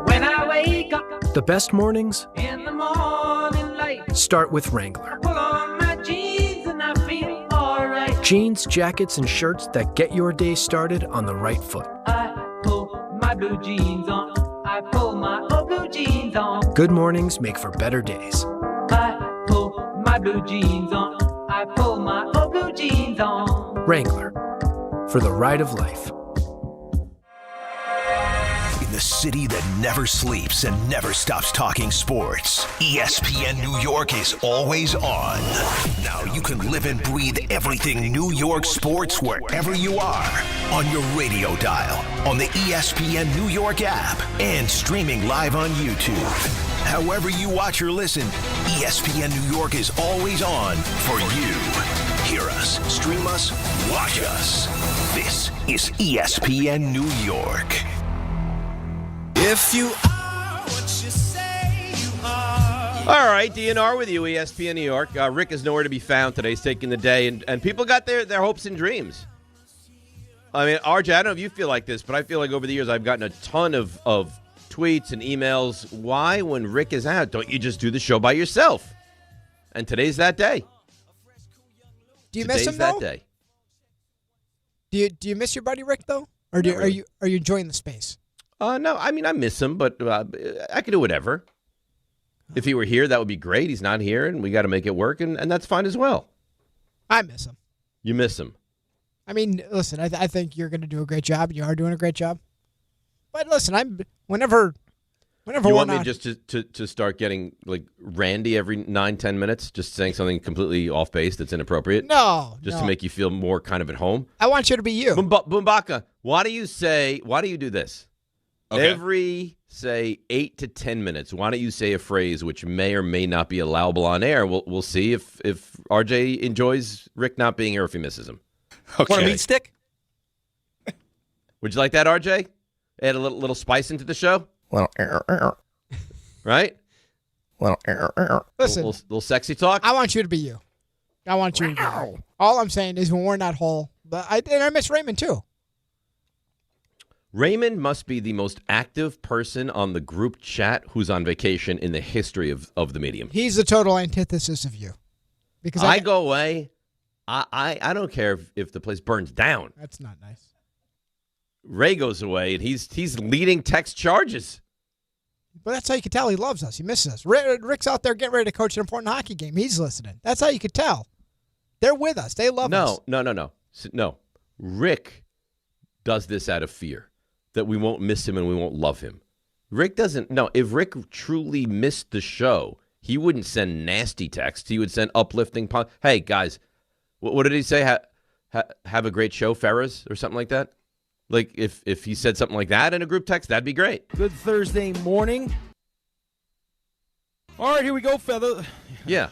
When I wake up the best mornings in the morning light, start with Wrangler. Pull on my jeans and I feel alright. Jeans, jackets, and shirts that get your day started on the right foot. I pull my blue jeans on. I pull my old blue jeans on. Good mornings make for better days. I pull my blue jeans on. I pull my old blue jeans on. Wrangler, for the ride of life. The city that never sleeps and never stops talking sports. ESPN New York is always on. Now you can live and breathe everything New York sports wherever you are. On your radio dial, on the ESPN New York app, and streaming live on YouTube. However you watch or listen, ESPN New York is always on for you. Hear us, stream us, watch us. This is ESPN New York. If you are what you say you are. All right, DNR with you, ESPN New York. Rick is nowhere to be found today. He's taking the day, and people got their hopes and dreams. I mean, RJ, I don't know if you feel like this, but I feel like over the years I've gotten a ton of tweets and emails. Why, when Rick is out, don't you just do the show by yourself? And today's that day. Do you miss him, though? Day. Do you miss your buddy Rick, though? Or are you enjoying the space? No, I mean, I miss him, but I can do whatever. If he were here, that would be great. He's not here, and we got to make it work, and that's fine as well. I miss him. You miss him? I mean, listen, I think you're going to do a great job. You are doing a great job. But listen, whenever you want me just to start getting like Randy every 9-10 minutes, just saying something completely off base that's inappropriate? No, just to make you feel more kind of at home. I want you to be you, Bumbaca. Why do you do this? Okay. Every, say, 8 to 10 minutes, why don't you say a phrase which may or may not be allowable on air? We'll see if RJ enjoys Rick not being here, if he misses him. Okay. Want a meat stick? Would you like that, RJ? Add a little spice into the show? Well, right? Well, Listen, little sexy talk. I want you to be you. I want you to be you. All I'm saying is when we're not whole, and I miss Raymond too. Raymond must be the most active person on the group chat who's on vacation in the history of the medium. He's the total antithesis of you. Because I go away. I don't care if the place burns down. That's not nice. Ray goes away, and he's leading text charges. But that's how you can tell he loves us. He misses us. Rick's out there getting ready to coach an important hockey game. He's listening. That's how you could tell. They're with us. They love us. No. Rick does this out of fear that we won't miss him and we won't love him. Rick doesn't. No, if Rick truly missed the show, he wouldn't send nasty texts. He would send uplifting. Hey, guys, what did he say? Have a great show, Ferris, or something like that? Like, if he said something like that in a group text, that'd be great. Good Thursday morning. All right, here we go, Feather. Yeah.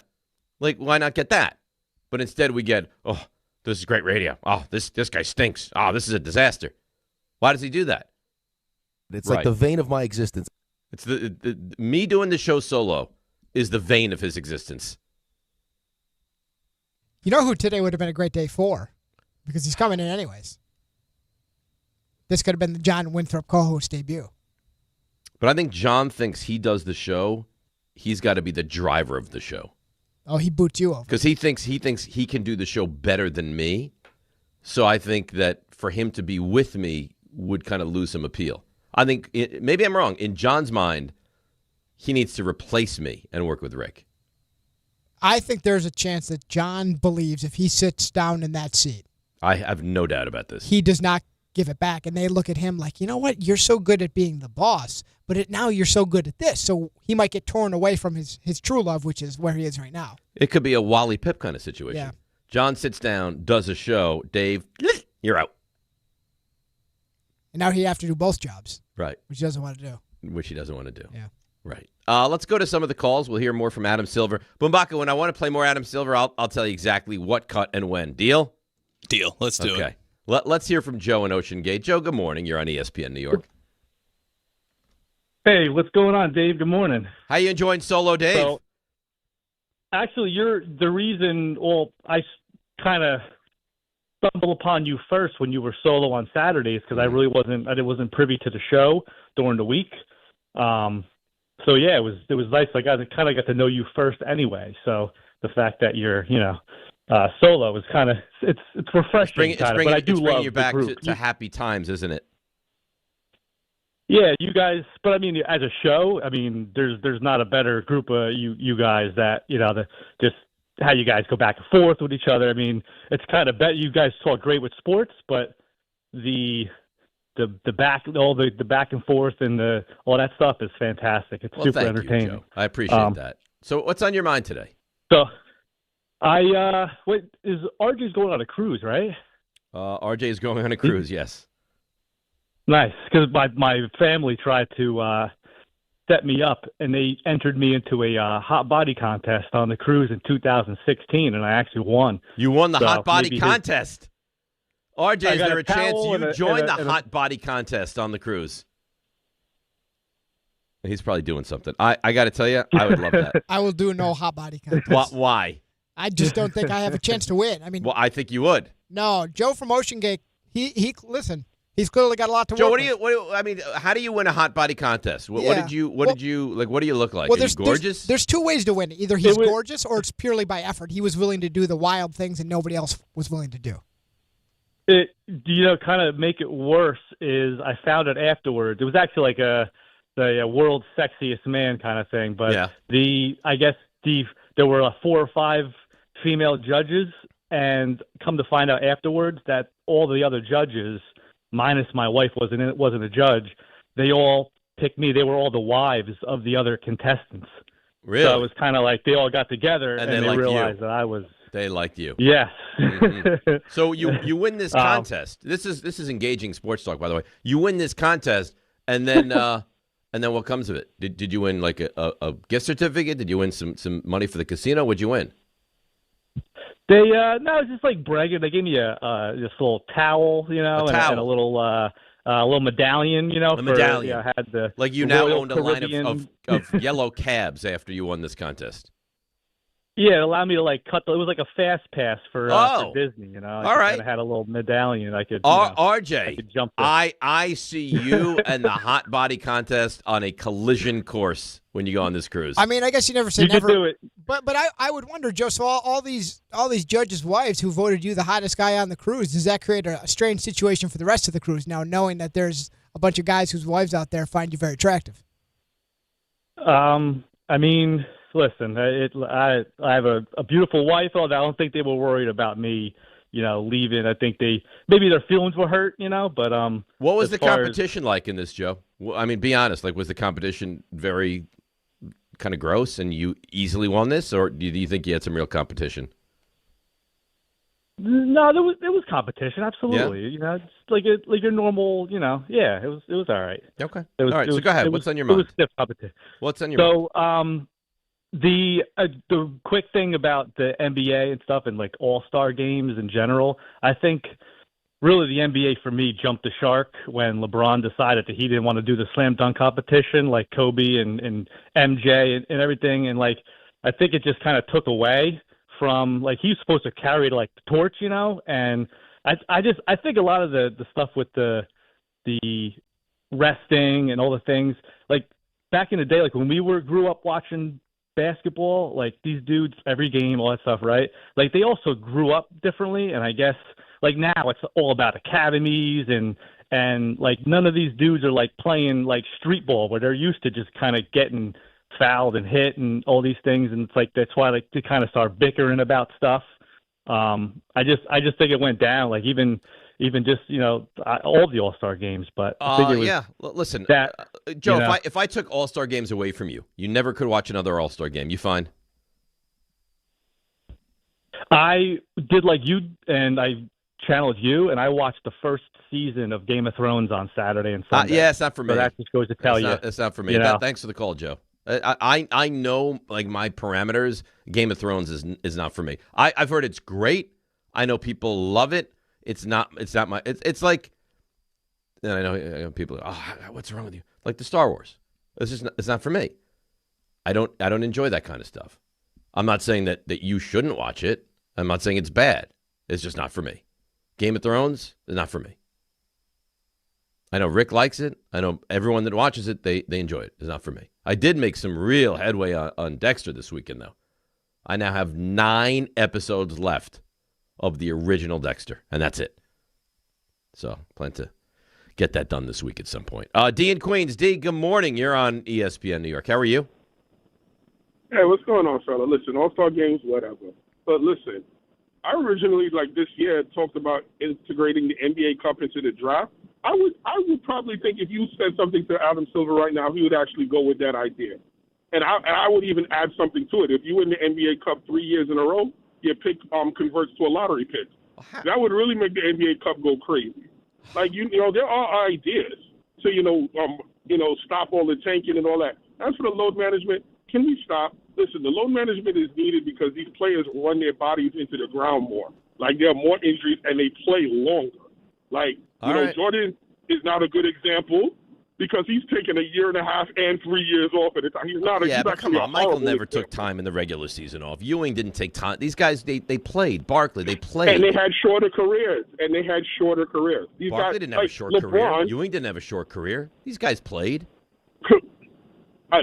Like, why not get that? But instead we get, oh, this is great radio. Oh, this guy stinks. Oh, this is a disaster. Why does he do that? It's like the vein of my existence. It's me doing the show solo is the vein of his existence. You know who today would have been a great day for? Because he's coming in anyways. This could have been the John Winthrop co-host debut. But I think John thinks he does the show. He's got to be the driver of the show. Oh, he boots you over. Because he thinks he can do the show better than me. So I think that for him to be with me would kind of lose some appeal. I think, maybe I'm wrong. In John's mind, he needs to replace me and work with Rick. I think there's a chance that John believes if he sits down in that seat. I have no doubt about this. He does not give it back. And they look at him like, you know what? You're so good at being the boss, but now you're so good at this. So he might get torn away from his true love, which is where he is right now. It could be a Wally Pipp kind of situation. Yeah. John sits down, does a show. Dave, you're out. And now he'd have to do both jobs. Right. Which he doesn't want to do. Which he doesn't want to do. Yeah. Right. Let's go to some of the calls. We'll hear more from Adam Silver. Bumbaca, when I want to play more Adam Silver, I'll tell you exactly what cut and when. Deal? Deal. Let's do it. Okay. Let's hear from Joe in Ocean Gate. Joe, good morning. You're on ESPN New York. Hey, what's going on, Dave? Good morning. How you enjoying Solo Dave? So, actually, you're the reason. Well, I kind of stumbled upon you first when you were solo on Saturdays because I wasn't privy to the show during the week. So yeah, it was nice. I kind of got to know you first anyway. So the fact that you're solo is kind of it's refreshing. But I do love you back the group. to happy times, isn't it? Yeah, you guys. But I mean, as a show, I mean, there's not a better group of you guys that just how you guys go back and forth with each other. I mean, it's kind of you guys talk great with sports, but the back and forth and all that stuff is fantastic. It's super entertaining. You, Joe. I appreciate that. So what's on your mind today? So is RJ's going on a cruise, right? RJ is going on a cruise, yes. Nice, because my family tried to set me up, and they entered me into a hot body contest on the cruise in 2016, and I actually won. You won the hot body contest? RJ, is there a chance you join the hot body contest on the cruise? He's probably doing something. I got to tell you, I would love that. I will do no hot body contest. Why? I just don't think I have a chance to win. I mean, well, I think you would. No, Joe from Ocean Gate. Listen. He's clearly got a lot to Joe, work with. how do you win a hot body contest? What do you look like? Well, Are you gorgeous? There's two ways to win. Either he's gorgeous or it's purely by effort. He was willing to do the wild things and nobody else was willing to do. Kind of make it worse is I found it afterwards. It was actually like the world's sexiest man kind of thing. But there were 4 or 5 female judges, and come to find out afterwards that all the other judges, minus my wife wasn't a judge, they all picked me. They were all the wives of the other contestants. Really? So it was kind of like they all got together and they realized that I was. They liked you. Yes. Mm-hmm. So you win this contest. This is engaging sports talk, by the way. You win this contest, and then what comes of it? Did you win like a gift certificate? Did you win some money for the casino? What'd you win? It was just like bragging. They gave me this little towel, and a little a little medallion, A medallion. had the Like you the now Royal owned a line Caribbean. of yellow cabs after you won this contest. Yeah, it allowed me to like cut. It was like a fast pass for Disney. All right. I had a little medallion. I could. RJ, I could jump. I see you and the hot body contest on a collision course when you go on this cruise. I mean, I guess you never say You never. could do it. But I would wonder, Joe. So all these judges' wives who voted you the hottest guy on the cruise, does that create a strange situation for the rest of the cruise? Now knowing that there's a bunch of guys whose wives out there find you very attractive. I mean, listen, I have a beautiful wife. Although I don't think they were worried about me, leaving. I think maybe their feelings were hurt, But what was as the far competition like in this, Joe? I mean, be honest. Like, was the competition very kind of gross, and you easily won this, or do you think you had some real competition? No, there was competition, absolutely. Yeah? It's like your normal, Yeah, it was all right. Okay. All right. So go ahead. What's on your mind? It was stiff competition. What's on your mind? The quick thing about the NBA and stuff and like all-star games in general, I think really the NBA for me jumped the shark when LeBron decided that he didn't want to do the slam dunk competition like Kobe and MJ and everything, and like I think it just kind of took away from like he's supposed to carry like the torch, and I think a lot of the stuff with the resting and all the things like back in the day, like when we grew up watching basketball, like these dudes every game, all that stuff, right? Like they also grew up differently, and I guess like now it's all about academies and like none of these dudes are like playing like street ball where they're used to just kind of getting fouled and hit and all these things, and it's like that's why like they kind of start bickering about stuff. I just think it went down, like even just all the All-Star games, but I think it was listen, that Joe, if I took All-Star games away from you, you never could watch another All-Star game. You find? I did like you, and I channeled you, and I watched the first season of Game of Thrones on Saturday and Sunday. Yeah, it's not for me. So that just goes to tell you. It's not for me. Thanks for the call, Joe. I know like my parameters. Game of Thrones is not for me. I've heard it's great. I know people love it. It's not my. It's like, and I know people. Oh, what's wrong with you? Like the Star Wars. It's not for me. I don't enjoy that kind of stuff. I'm not saying that you shouldn't watch it. I'm not saying it's bad. It's just not for me. Game of Thrones is not for me. I know Rick likes it. I know everyone that watches it, they enjoy it. It's not for me. I did make some real headway on Dexter this weekend, though. I now have 9 episodes left of the original Dexter, and that's it. So, plan to get that done this week at some point. D in Queens. D, good morning. You're on ESPN New York. How are you? Hey, what's going on, fella? Listen, All-Star games, whatever. But listen, I originally, like this year, talked about integrating the NBA Cup into the draft. I would probably think if you said something to Adam Silver right now, he would actually go with that idea. And I would even add something to it. If you win the NBA Cup 3 years in a row, your pick converts to a lottery pick. That would really make the NBA Cup go crazy. Like there are ideas to stop all the tanking and all that. As for the load management, can we stop? Listen, the load management is needed because these players run their bodies into the ground more. Like there are more injuries and they play longer. Like Jordan is not a good example because he's taken 1.5 years and 3 years off at a time. He's not. But come on, Michael never took time in the regular season off. Ewing didn't take time. These guys, they played. Barkley, they played. And they had shorter careers. These Barkley guys, didn't have a short career. Ewing didn't have a short career. These guys played.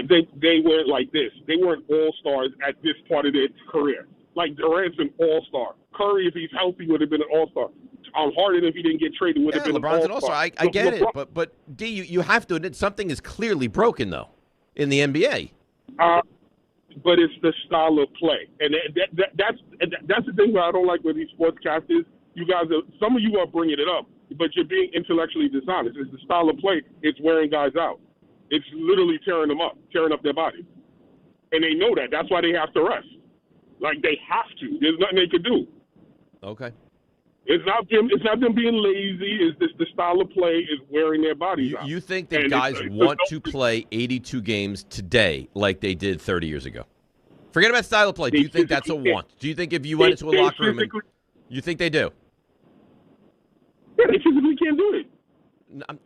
They weren't like this. They weren't all-stars at this part of their career. Like Durant's an all-star. Curry, if he's healthy, would have been an all-star. Harden, if he didn't get traded, would have been LeBron's an all-star. I get it, but D, you have to admit something is clearly broken though in the NBA. But it's the style of play, and that's the thing that I don't like with these sportscasters. You guys, some of you are bringing it up, but you're being intellectually dishonest. It's the style of play. It's wearing guys out. It's literally tearing them up, tearing up their bodies, and they know that. That's why they have to rest. Like they have to. There's nothing they could do. Okay. It's not them being lazy. It's just the style of play is wearing their bodies out. You think that guys want to play 82 games today like they did 30 years ago? Forget about style of play. Do you think that's a want? Do you think if you went into a locker room, you think they do? Yeah, they physically can't do it.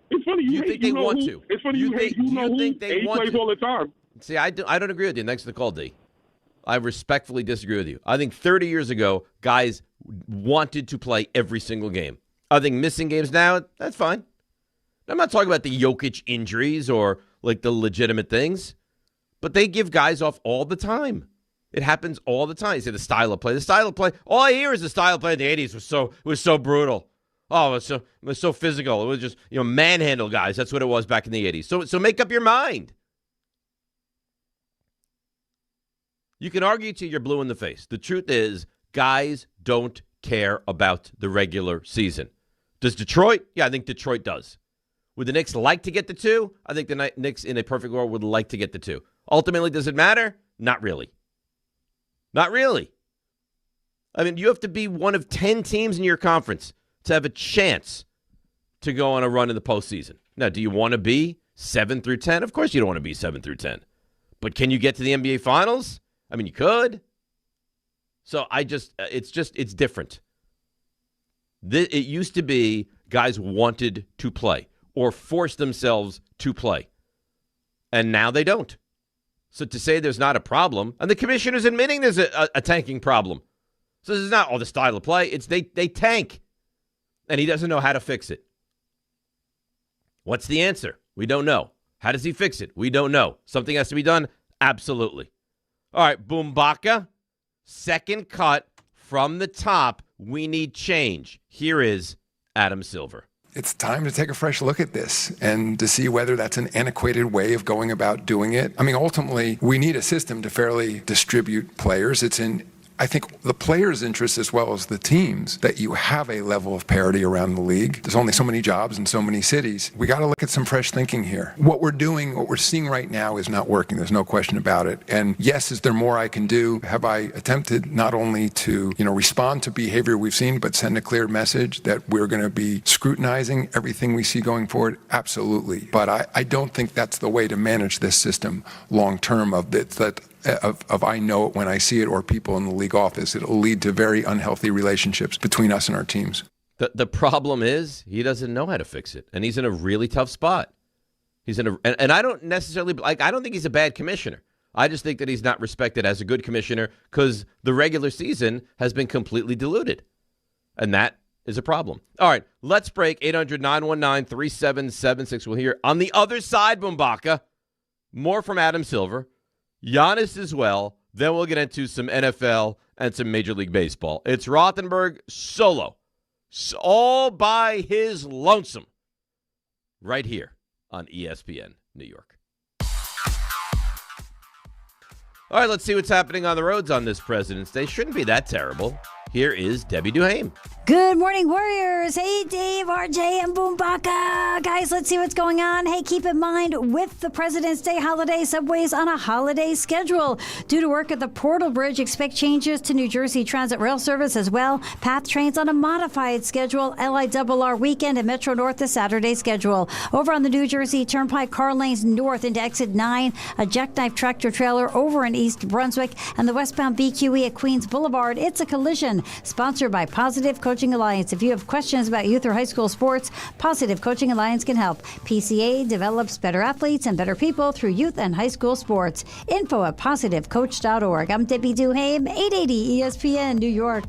It's funny you think they want to? It's funny you hate. You think they want to? All the time. See, I don't agree with you. Thanks for the call, D. I respectfully disagree with you. I think 30 years ago, guys wanted to play every single game. I think missing games now, that's fine. I'm not talking about the Jokic injuries or like the legitimate things, but they give guys off all the time. It happens all the time. You say the style of play. The style of play. All I hear is the style of play in the 80s was so brutal. Oh, it was so physical. It was just, manhandle guys. That's what it was back in the 80s. So make up your mind. You can argue till you're blue in the face. The truth is, guys don't care about the regular season. Does Detroit? Yeah, I think Detroit does. Would the Knicks like to get the 2? I think the Knicks, in a perfect world, would like to get the 2. Ultimately, does it matter? Not really. Not really. I mean, you have to be one of 10 teams in your conference to have a chance to go on a run in the postseason. Now, do you want to be 7 through 10? Of course you don't want to be 7 through 10. But can you get to the NBA Finals? I mean, you could. So it's different. It used to be guys wanted to play or forced themselves to play. And now they don't. So to say there's not a problem, and the commissioner's admitting there's a tanking problem. So this is not the style of play. It's they tank. And he doesn't know how to fix it. What's the answer? We don't know. How does he fix it? We don't know. Something has to be done? Absolutely. All right, Bumbaca, second cut from the top. We need change. Here is Adam Silver. It's time to take a fresh look at this and to see whether that's an antiquated way of going about doing it. I mean, ultimately, we need a system to fairly distribute players. It's in, I think, the players' interest as well as the teams that you have a level of parity around the league. There's only so many jobs in so many cities. We got to look at some fresh thinking here. What we're seeing right now is not working. There's no question about it. And yes, is there more I can do? Have I attempted not only to, respond to behavior we've seen, but send a clear message that we're going to be scrutinizing everything we see going forward? Absolutely. But I don't think that's the way to manage this system long term of I know it when I see it, or people in the league office. It'll lead to very unhealthy relationships between us and our teams. The problem is he doesn't know how to fix it, and he's in a really tough spot. And I don't necessarily I don't think he's a bad commissioner. I just think that he's not respected as a good commissioner because the regular season has been completely diluted, and that is a problem. All right, let's break. 800-919-3776. We'll hear on the other side, Bumbaca, more from Adam Silver. Giannis as well. Then we'll get into some NFL and some Major League Baseball. It's Rothenberg solo, all by his lonesome, right here on ESPN New York. All right, let's see what's happening on the roads on this President's Day. Shouldn't be that terrible. Here is Debbie Duhaime. Good morning, Warriors. Hey, Dave, RJ, and Bumbaca. Guys, let's see what's going on. Hey, keep in mind, with the President's Day holiday, Subway's on a holiday schedule. Due to work at the Portal Bridge, expect changes to New Jersey Transit Rail Service as well. PATH trains on a modified schedule. LIRR weekend and Metro North the Saturday schedule. Over on the New Jersey Turnpike, car lanes north into exit 9. A jackknife tractor trailer over in East Brunswick. And the westbound BQE at Queens Boulevard. It's a collision. Sponsored by Positive Coaching Alliance. If you have questions about youth or high school sports, Positive Coaching Alliance can help. PCA develops better athletes and better people through youth and high school sports. Info at positivecoach.org. I'm Debbie Duhaime, 880 ESPN, New York.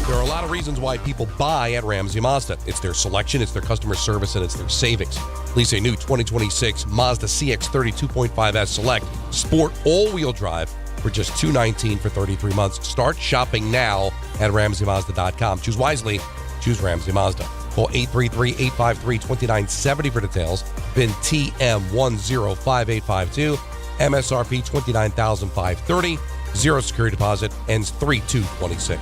There are a lot of reasons why people buy at Ramsey Mazda. It's their selection, it's their customer service, and it's their savings. Lease a new 2026 Mazda CX-30 2.5S Select Sport all-wheel drive for just $219 for 33 months. Start shopping now at RamseyMazda.com. Choose wisely. Choose Ramsey Mazda. Call 833-853-2970 for details. VIN TM105852. MSRP $29,530. Zero security deposit. Ends 3/2/26.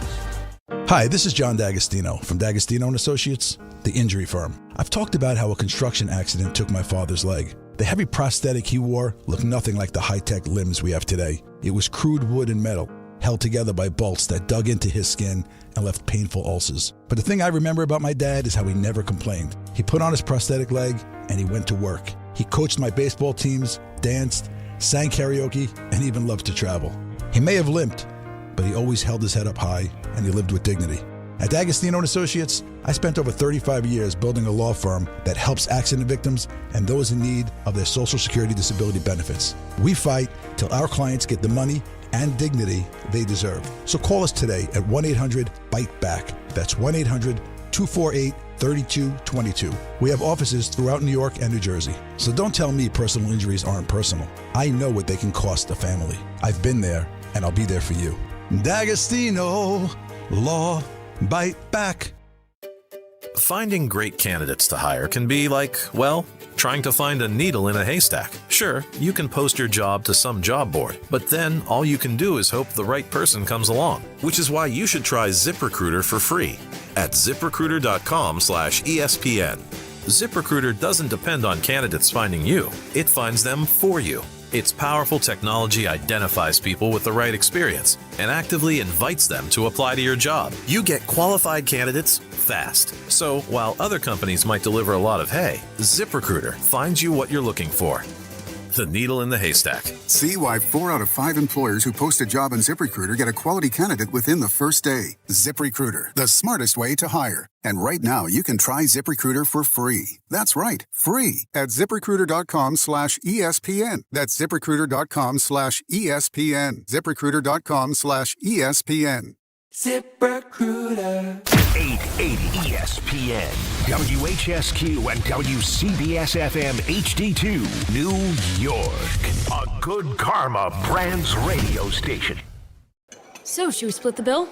Hi, this is John D'Agostino from D'Agostino & Associates, the injury firm. I've talked about how a construction accident took my father's leg. The heavy prosthetic he wore looked nothing like the high-tech limbs we have today. It was crude wood and metal, held together by bolts that dug into his skin and left painful ulcers. But the thing I remember about my dad is how he never complained. He put on his prosthetic leg and he went to work. He coached my baseball teams, danced, sang karaoke, and even loved to travel. He may have limped, but he always held his head up high and he lived with dignity. At D'Agostino & Associates, I spent over 35 years building a law firm that helps accident victims and those in need of their Social Security disability benefits. We fight till our clients get the money and dignity they deserve. So call us today at 1-800-BITE-BACK. That's 1-800-248-3222. We have offices throughout New York and New Jersey. So don't tell me personal injuries aren't personal. I know what they can cost a family. I've been there, and I'll be there for you. D'Agostino Law. Bite back. Finding great candidates to hire can be like, well, trying to find a needle in a haystack. Sure, you can post your job to some job board, but then all you can do is hope the right person comes along, which is why you should try ZipRecruiter for free at ZipRecruiter.com/ESPN. ZipRecruiter doesn't depend on candidates finding you. It finds them for you. Its powerful technology identifies people with the right experience and actively invites them to apply to your job. You get qualified candidates fast. So while other companies might deliver a lot of hay, ZipRecruiter finds you what you're looking for. The needle in the haystack. See why 4 out of 5 employers who post a job on ZipRecruiter get a quality candidate within the first day. ZipRecruiter, the smartest way to hire. And right now, you can try ZipRecruiter for free. That's right, free at ZipRecruiter.com/ESPN. That's ZipRecruiter.com/ESPN. ZipRecruiter.com/ESPN. ZipRecruiter. 880 ESPN, WHSQ, and WCBS-FM HD2, New York. A Good Karma Brands radio station. So, should we split the bill?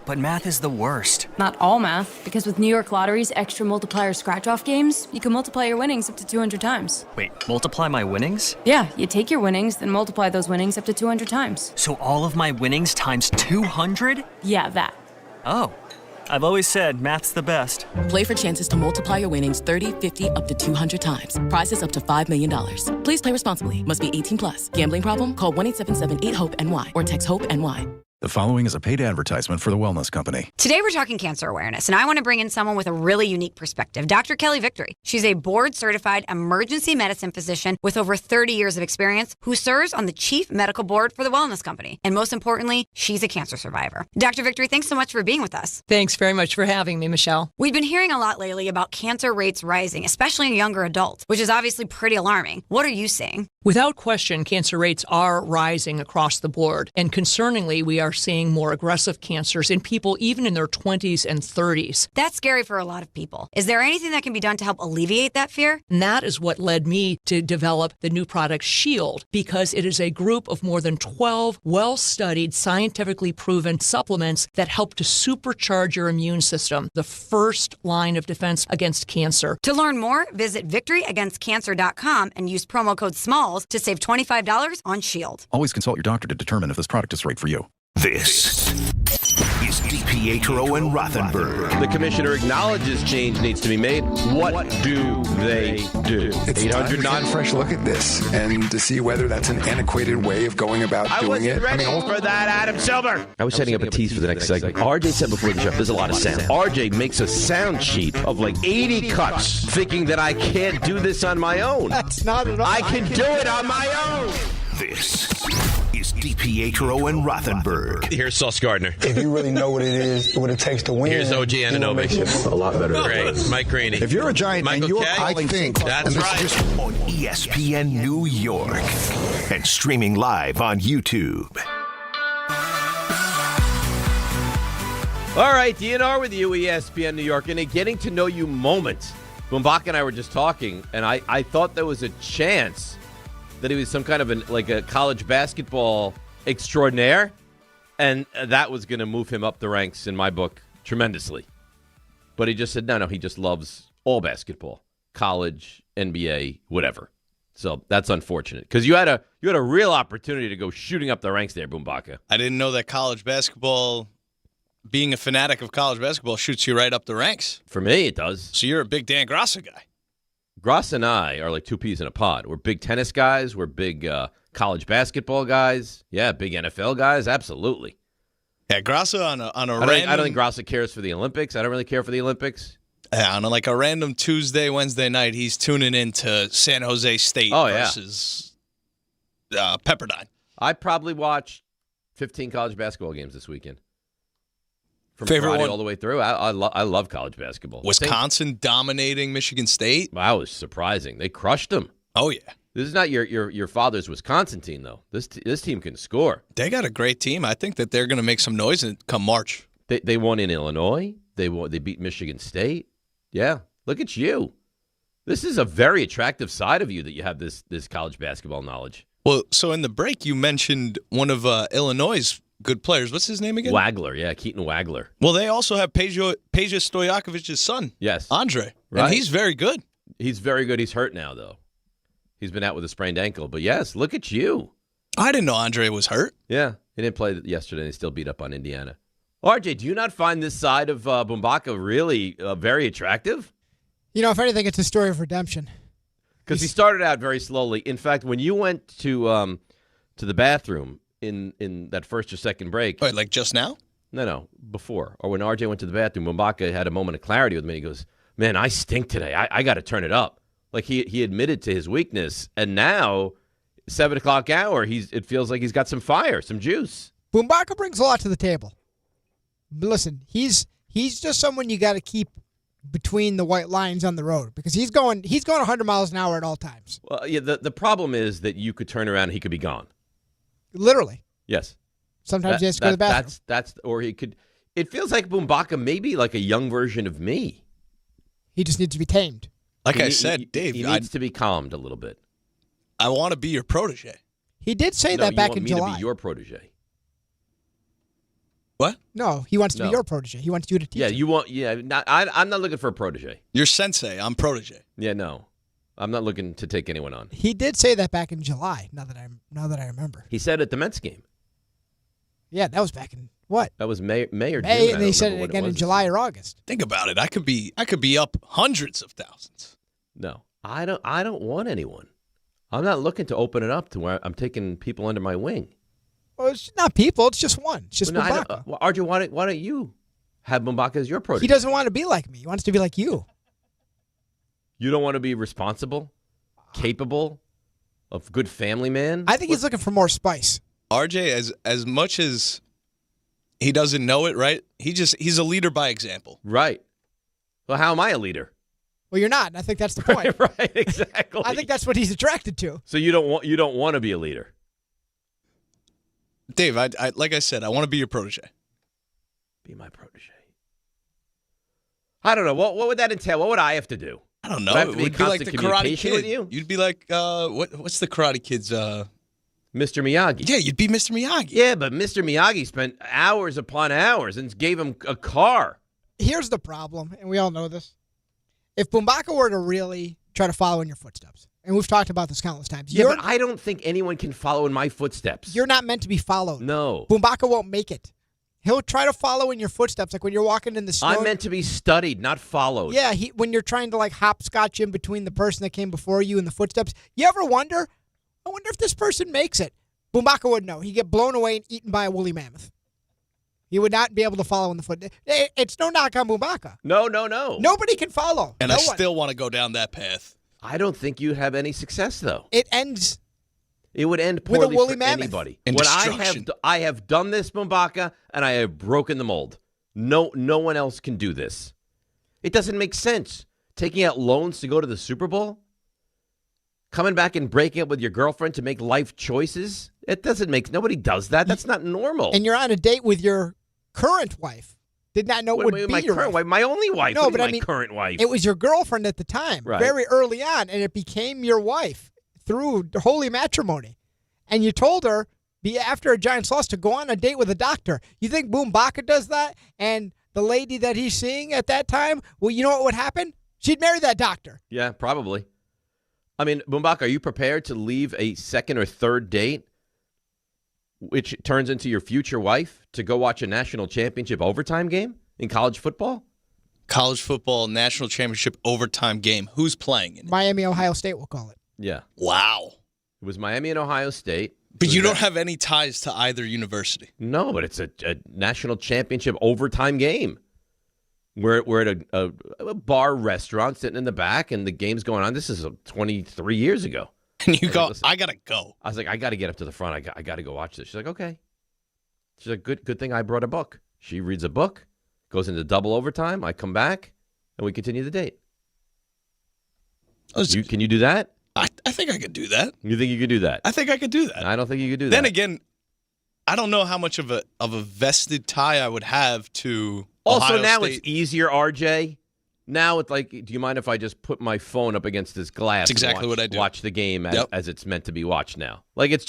But math is the worst. Not all math, because with New York Lottery's extra multiplier scratch-off games, you can multiply your winnings up to 200 times. Wait, multiply my winnings? Yeah, you take your winnings, then multiply those winnings up to 200 times. So all of my winnings times 200? Yeah, that. Oh. I've always said math's the best. Play for chances to multiply your winnings 30, 50, up to 200 times. Prizes up to $5 million. Please play responsibly. Must be 18 plus. Gambling problem? Call 1-877-8-HOPE-NY or text HOPE-NY. The following is a paid advertisement for The Wellness Company. Today we're talking cancer awareness, and I want to bring in someone with a really unique perspective, Dr. Kelly Victory. She's a board-certified emergency medicine physician with over 30 years of experience who serves on the chief medical board for The Wellness Company. And most importantly, she's a cancer survivor. Dr. Victory, thanks so much for being with us. Thanks very much for having me, Michelle. We've been hearing a lot lately about cancer rates rising, especially in younger adults, which is obviously pretty alarming. What are you seeing? Without question, cancer rates are rising across the board. And concerningly, we are seeing more aggressive cancers in people even in their 20s and 30s. That's scary for a lot of people. Is there anything that can be done to help alleviate that fear? And that is what led me to develop the new product Shield, because it is a group of more than 12 well-studied, scientifically proven supplements that help to supercharge your immune system, the first line of defense against cancer. To learn more, visit victoryagainstcancer.com and use promo code SMALLS to save $25 on Shield. Always consult your doctor to determine if this product is right for you. This is DiPietro and Rothenberg. The commissioner acknowledges change needs to be made. What do they do? It's time to get a fresh look at this and to see whether that's an antiquated way of going about doing it. Ready for that, Adam Silver. I was setting up a tease for the next segment. RJ said before the show, there's a lot of sound. RJ makes a sound sheet of like 80 cuts, thinking that I can't do this on my own. That's not at all. I can do it on my own. This is DiPietro and Rothenberg. Here's Sauce Gardner. If you really know what it is, what it takes to win. Here's OG Anunoby. A lot better. Great. Mike Rainey. If you're a Giant Michael and you're Kay. calling, I think that's right. On ESPN New York and streaming live on YouTube. All right, DNR with you, ESPN New York, in a getting to know you moment. Bumbaca and I were just talking, and I thought there was a chance that he was some kind of a college basketball extraordinaire, and that was going to move him up the ranks in my book tremendously. But he just said, no, he just loves all basketball, college, NBA, whatever. So that's unfortunate because you had a real opportunity to go shooting up the ranks there, Bumbaca. I didn't know that college basketball, being a fanatic of college basketball, shoots you right up the ranks. For me, it does. So you're a big Dan Grasso guy. Gross and I are like two peas in a pod. We're big tennis guys. We're big college basketball guys. Yeah, big NFL guys. Absolutely. Yeah, Grasso on a I random... don't think Grasso cares for the Olympics. I don't really care for the Olympics. Yeah, on a random Tuesday, Wednesday night, he's tuning into San Jose State versus Pepperdine. I probably watched 15 college basketball games this weekend. From Favorite Friday one? all the way through. I love college basketball. Wisconsin dominating Michigan State. Wow, it was surprising. They crushed them. Oh, yeah. This is not your father's Wisconsin team, though. This team can score. They got a great team. I think that they're going to make some noise come March. They won in Illinois. They beat Michigan State. Yeah, look at you. This is a very attractive side of you that you have this college basketball knowledge. Well, so in the break, you mentioned one of Illinois' good players. What's his name again? Wagler, yeah, Keaton Wagler. Well, they also have Peja Stojakovic's son. Yes. Andre. Right. And he's very good. He's very good. He's hurt now, though. He's been out with a sprained ankle. But, yes, look at you. I didn't know Andre was hurt. Yeah, he didn't play yesterday, and they still beat up on Indiana. RJ, do you not find this side of Bumbaca really very attractive? You know, if anything, it's a story of redemption. Because he started out very slowly. In fact, when you went to the bathroom in that first or second break. Wait, like just now? No, before. Or when RJ went to the bathroom, Bumbaca had a moment of clarity with me. He goes, man, I stink today. I got to turn it up. Like he admitted to his weakness. And now, 7 o'clock hour, it feels like he's got some fire, some juice. Bumbaca brings a lot to the table. But listen, he's just someone you got to keep between the white lines on the road because he's going 100 miles an hour at all times. Well, yeah, the problem is that you could turn around and he could be gone. Literally. Yes. Sometimes he has to go to the bathroom. Or he could. It feels like Bumbaca may be like a young version of me. He just needs to be tamed. Like I said, Dave, he needs to be calmed a little bit. I want to be your protege. He did say that back in July. You want me to be your protege. What? No, he wants to be your protege. He wants you to teach him. You want. Yeah, I'm not looking for a protege. You're sensei. I'm protege. Yeah, no, I'm not looking to take anyone on. He did say that back in July. Now that I remember. He said at the Mets game. Yeah, that was back in what? That was May or June. May, and they said it again in July or August. Think about it. I could be up hundreds of thousands. No, I don't want anyone. I'm not looking to open it up to where I'm taking people under my wing. Well, it's not people. It's just one. It's just Bumbaca. RJ, why don't you have Bumbaca as your protege? He doesn't want to be like me. He wants to be like you. You don't want to be responsible, capable, a good family man? I think he's looking for more spice. RJ, as much as he doesn't know it, right? He's a leader by example. Right. Well, how am I a leader? Well, you're not. And I think that's the point. Right, exactly. I think that's what he's attracted to. So you don't want to be a leader. Dave, I like I said, I want to be your protege. Be my protege. I don't know. What would that entail? What would I have to do? I don't know. Would I have It to be would be like the Karate Kid. With you? You'd be like, what's the Karate Kid's? Mr. Miyagi. Yeah, you'd be Mr. Miyagi. Yeah, but Mr. Miyagi spent hours upon hours and gave him a car. Here's the problem, and we all know this. If Bumbaca were to really try to follow in your footsteps, and we've talked about this countless times. Yeah, but I don't think anyone can follow in my footsteps. You're not meant to be followed. No. Bumbaca won't make it. He'll try to follow in your footsteps, like when you're walking in the snow. I'm meant to be studied, not followed. Yeah, when you're trying to like hopscotch in between the person that came before you and the footsteps. You ever wonder, I wonder if this person makes it. Bumbaca would know. He'd get blown away and eaten by a woolly mammoth. He would not be able to follow in the foot. It's no knock on Bumbaca. No. Nobody can follow. And I still want to go down that path. I don't think you'd have any success, though. It ends. It would end with poorly a woolly for mammoth. anybody. And destruction. I have done this, Bumbaca, and I have broken the mold. No one else can do this. It doesn't make sense. Taking out loans to go to the Super Bowl? Coming back and breaking up with your girlfriend to make life choices? Nobody does that. That's not normal. And you're on a date with your current wife. Did not know it would be my your current wife. My only wife. No, but I my mean, current wife. It was your girlfriend at the time, right. Very early on, and it became your wife through holy matrimony. And you told her, after a Giants loss, to go on a date with a doctor. You think Bumbaca does that? And the lady that he's seeing at that time, well, you know what would happen? She'd marry that doctor. Yeah, probably. I mean, Bumbaca, are you prepared to leave a second or third date, which turns into your future wife, to go watch a national championship overtime game in college football? College football national championship overtime game. Who's playing in it? Miami, Ohio State, we'll call it. Yeah. Wow. It was Miami and Ohio State. But you don't have any ties to either university. No, but it's a national championship overtime game. We're at a bar restaurant sitting in the back, and the game's going on. This is 23 years ago. And you go, I got to go. I was like, I got to get up to the front. I got to go watch this. She's like, okay. She's like, good thing I brought a book. She reads a book. Goes into double overtime. I come back, and we continue the date. Can you do that? I think I could do that. You think you could do that? I think I could do that. I don't think you could do that. Then again, I don't know how much of a vested tie I would have to Also, Ohio now State. it's easier, RJ. Now it's like, do you mind if I just put my phone up against this glass? That's exactly what I do. Watch the game as it's meant to be watched now. Like it's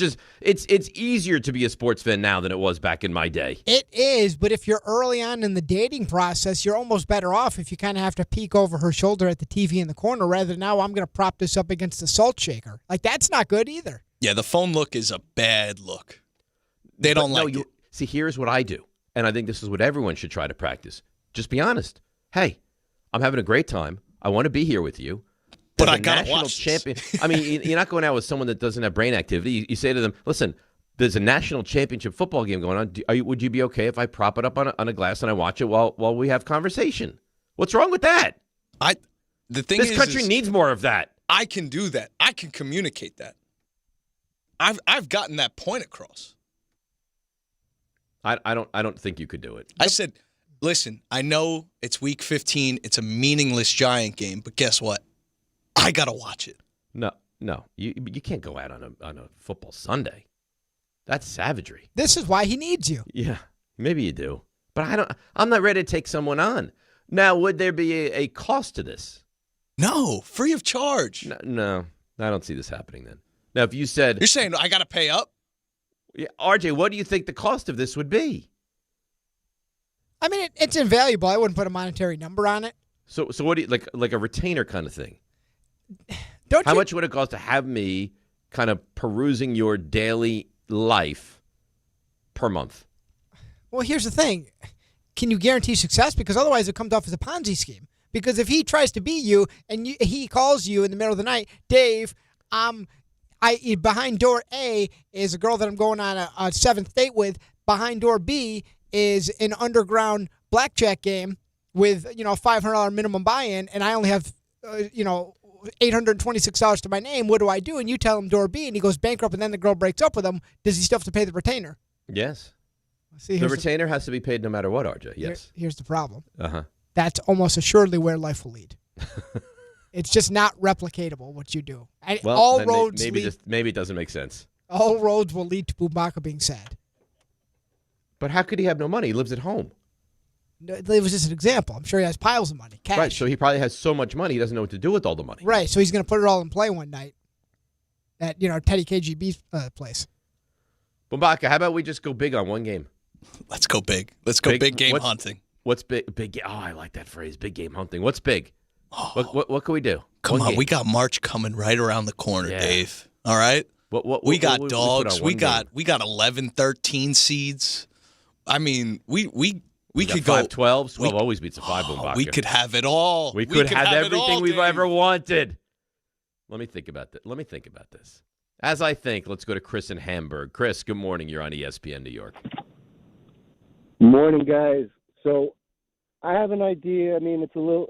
easier to be a sports fan now than it was back in my day. It is, but if you're early on in the dating process, you're almost better off if you kind of have to peek over her shoulder at the TV in the corner rather than now I'm going to prop this up against the salt shaker. Like that's not good either. Yeah, the phone look is a bad look. They don't like it. See, here's what I do, and I think this is what everyone should try to practice. Just be honest. Hey, I'm having a great time. I want to be here with you. But I got to watch champion. I mean, you're not going out with someone that doesn't have brain activity. You say to them, listen, there's a national championship football game going on. Would you be okay if I prop it up on a glass and I watch it while we have conversation? What's wrong with that? This country needs more of that. I can do that. I can communicate that. I've gotten that point across. I don't think you could do it. I said, listen, I know it's week 15. It's a meaningless Giant game, but guess what? I got to watch it. No. You can't go out on a football Sunday. That's savagery. This is why he needs you. Yeah, maybe you do. But I'm not ready to take someone on. Now, would there be a cost to this? No, free of charge. No, I don't see this happening then. Now, if you said... You're saying I got to pay up? Yeah, RJ, what do you think the cost of this would be? I mean, it's invaluable. I wouldn't put a monetary number on it. So what do you like a retainer kind of thing? How much would it cost to have me kind of perusing your daily life per month? Well, here's the thing. Can you guarantee success? Because otherwise it comes off as a Ponzi scheme. Because if he tries to beat you and he calls you in the middle of the night, Dave, behind door A is a girl that I'm going on a seventh date with. Behind door B is an underground blackjack game with $500 minimum buy-in, and I only have $826 to my name. What do I do? And you tell him door B, and he goes bankrupt, and then the girl breaks up with him. Does he still have to pay the retainer? Yes. See, the retainer has to be paid no matter what, RJ. Yes. Here's the problem. Uh-huh. That's almost assuredly where life will lead. It's just not replicatable what you do. Well, all roads maybe it doesn't make sense. All roads will lead to Bumbaca being sad. But how could he have no money? He lives at home. It was just an example. I'm sure he has piles of money, cash. Right, so he probably has so much money he doesn't know what to do with all the money. Right, so he's going to put it all in play one night at Teddy KGB's place. Bumbaca, how about we just go big on one game? Let's go big. Let's go big game hunting. What's big? Oh, I like that phrase, big game hunting. What's big? What can we do? Come on, we got March coming right around the corner, Dave. All right? We got dogs. We got 11, 13 seeds. I mean, we could go 5-12. 12 always beats a 5, Bumbaca. We could have it all. We could have everything we've ever wanted. Let me think about this. As I think, let's go to Chris in Hamburg. Chris, good morning. You're on ESPN New York. Morning, guys. So I have an idea. I mean, it's a little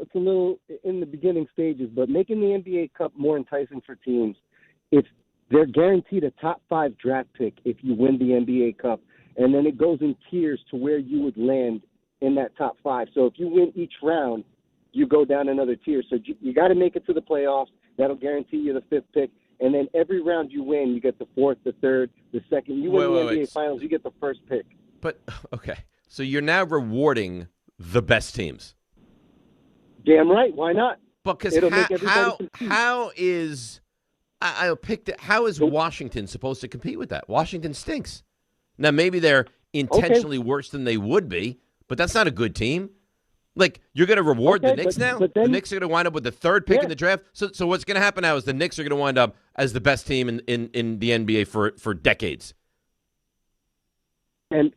in the beginning stages, but making the NBA Cup more enticing for teams. They're guaranteed a top 5 draft pick if you win the NBA Cup, and then it goes in tiers to where you would land in that top 5. So if you win each round, you go down another tier. So you got to make it to the playoffs. That'll guarantee you the 5th pick. And then every round you win, you get the 4th, the 3rd, the 2nd. You win the NBA Finals, you get the 1st pick. But, okay, so you're now rewarding the best teams. Damn right. Why not? Because how is Washington supposed to compete with that? Washington stinks. Now, maybe they're intentionally worse than they would be, but that's not a good team. Like, you're going to reward the Knicks now? But the Knicks are going to wind up with the 3rd pick in the draft? So what's going to happen now is the Knicks are going to wind up as the best team in the NBA for decades. And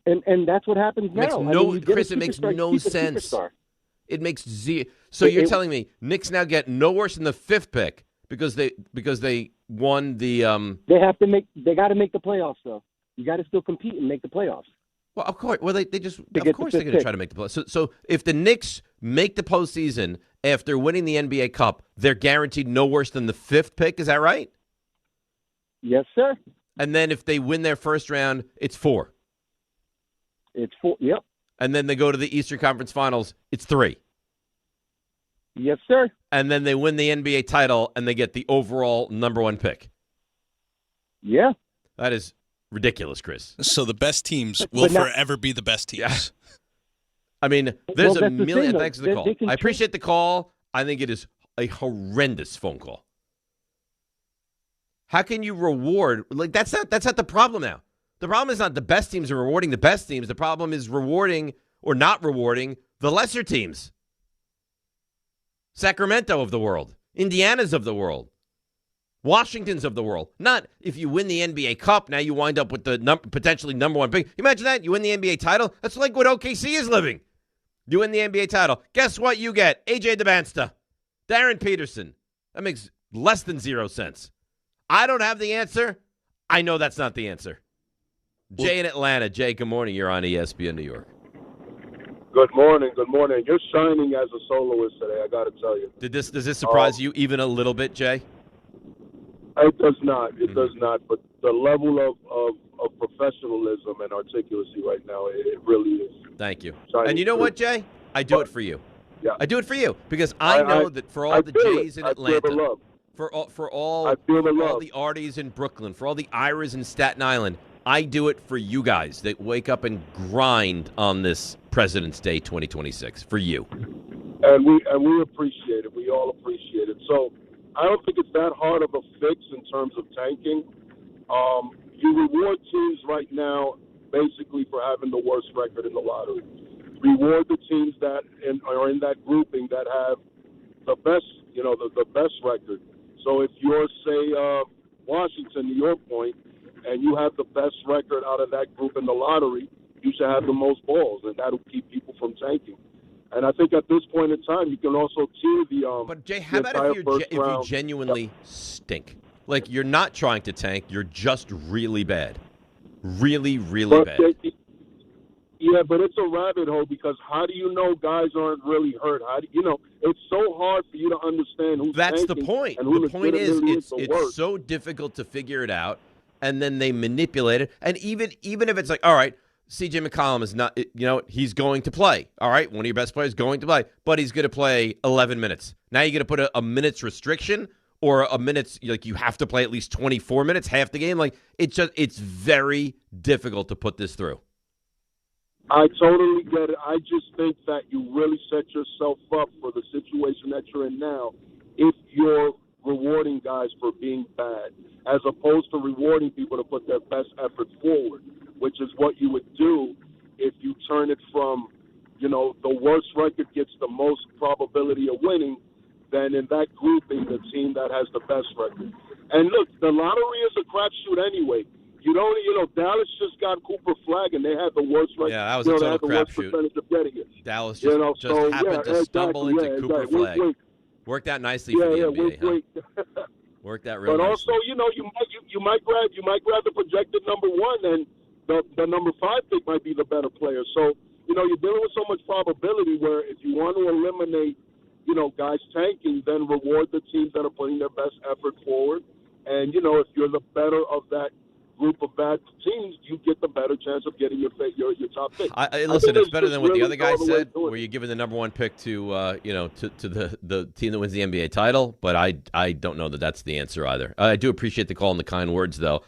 that's what happes now. Chris, it makes no sense. It makes zero. So you're telling me Knicks now get no worse than the 5th pick because they won the. They got to make the playoffs though. You got to still compete and make the playoffs. Well, of course. Well, of course they're going to try to make the playoffs. So if the Knicks make the postseason after winning the NBA Cup, they're guaranteed no worse than the 5th pick. Is that right? Yes, sir. And then if they win their first round, it's 4. It's 4. Yep. And then they go to the Eastern Conference Finals, it's 3. Yes, sir. And then they win the NBA title, and they get the overall number 1 pick. Yeah. That is ridiculous, Chris. So the best teams will forever be the best teams. Yeah. I mean, there's a million. Thanks for the call. I appreciate the call. I think it is a horrendous phone call. How can you reward? Like that's not the problem now. The problem is not the best teams are rewarding the best teams. The problem is rewarding or not rewarding the lesser teams. Sacramento of the world, Indiana's of the world, Washington's of the world. Not if you win the NBA Cup, now you wind up with the potentially number 1 pick. Imagine that. You win the NBA title. That's like what OKC is living. You win the NBA title. Guess what you get? AJ DeBansta, Darren Peterson. That makes less than 0 cents. I don't have the answer. I know that's not the answer. Jay in Atlanta. Jay, good morning. You're on ESPN New York. Good morning. Good morning. You're shining as a soloist today, I got to tell you. Does this surprise you even a little bit, Jay? It does not. It does not. But the level of professionalism and articulacy right now, it really is. Thank you. And you know what, Jay? I do it for you. Yeah. I do it for you because I know that for all the Jays in Atlanta, for all the Arties in Brooklyn, for all the Iras in Staten Island, I do it for you guys that wake up and grind on this President's Day 2026 for you. And we appreciate it. We all appreciate it. So I don't think it's that hard of a fix in terms of tanking. You reward teams right now basically for having the worst record in the lottery. Reward the teams that are in that grouping that have the best, the best record. So if you're, say, Washington, to your point, and you have the best record out of that group in the lottery, you should have the most balls, and that'll keep people from tanking. And I think at this point in time, you can also tier the But Jay, how about if you genuinely stink? Like you're not trying to tank, you're just really bad, really, really bad. Yeah, but it's a rabbit hole because how do you know guys aren't really hurt? How do it's so hard for you to understand who's That's the tanking point. and who The point is legitimately it's so difficult to figure it out, and then they manipulate it. And even if it's like, all right, C.J. McCollum is not, he's going to play. All right, one of your best players going to play, but he's going to play 11 minutes. Now you're going to put a minute's restriction or a minute's, like you have to play at least 24 minutes, half the game. Like it's very difficult to put this through. I totally get it. I just think that you really set yourself up for the situation that you're in now if you're rewarding guys for being bad as opposed to rewarding people to put their best effort forward, which is what you would do if you turn it from, the worst record gets the most probability of winning, then in that grouping, the team that has the best record. And look, the lottery is a crapshoot anyway. Dallas just got Cooper Flag, and they had the worst record. Yeah, that was a total crapshoot. Dallas just happened to stumble into Cooper Flag. Worked out nicely for the NBA. Huh? Worked out really nicely. But also, you might grab the projected number 1, and the number 5 pick might be the better player. So you're dealing with so much probability where if you want to eliminate guys tanking, then reward the teams that are putting their best effort forward. And if you're the better of that group of bad teams, you get the better chance of getting your top pick. Listen, it's better than what the other guy said, where you're giving the number 1 pick to the team that wins the NBA title. But I don't know that that's the answer either. I do appreciate the call and the kind words, though.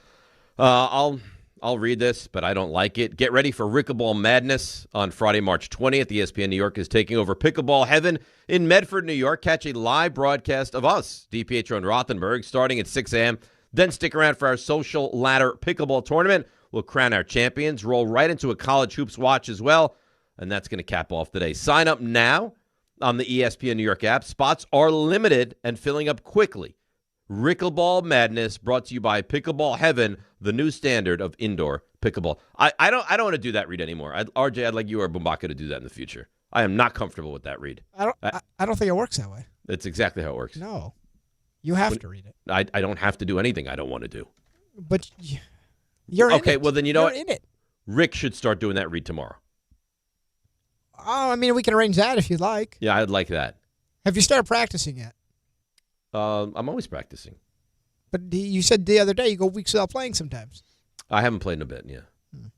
I'll read this, but I don't like it. Get ready for Rickleball Madness on Friday, March 20th. ESPN New York is taking over Pickleball Heaven in Medford, New York. Catch a live broadcast of us, DiPietro and Rothenberg, starting at 6 a.m. Then stick around for our social ladder pickleball tournament. We'll crown our champions, roll right into a college hoops watch as well, and that's going to cap off today. Sign up now on the ESPN New York app. Spots are limited and filling up quickly. Rickleball Madness brought to you by Pickleball Heaven, the new standard of indoor pickleball. I don't want to do that read anymore. RJ, I'd like you or Bumbaca to do that in the future. I am not comfortable with that read. I don't think it works that way. That's exactly how it works. No. You have to read it. I don't have to do anything I don't want to do. But you're in it. Okay, well then you know you're what? In it. Rick should start doing that read tomorrow. Oh, I mean, we can arrange that if you'd like. Yeah, I'd like that. Have you started practicing yet? I'm always practicing. But you said the other day you go weeks without playing sometimes. I haven't played in a bit, yeah.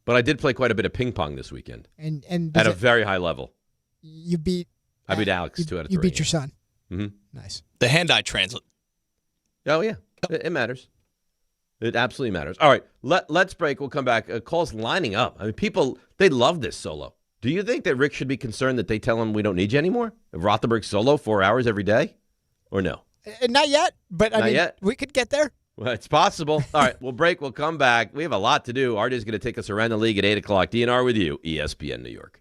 But I did play quite a bit of ping pong this weekend. And at a very high level. You beat. I beat Alex 2 out of 3. You beat your son. Mm-hmm. Nice. The hand-eye translate. Oh yeah, it matters. It absolutely matters. All right, let's break. We'll come back. Calls lining up. I mean, people, they love this solo. Do you think that Rick should be concerned that they tell him we don't need you anymore? Rothenberg solo 4 hours every day? Or no? Not yet, but Not yet. we could get there. Well, it's possible. All right, we'll break. We'll come back. We have a lot to do. Artie's going to take us around the league at 8 o'clock. DNR with you, ESPN New York.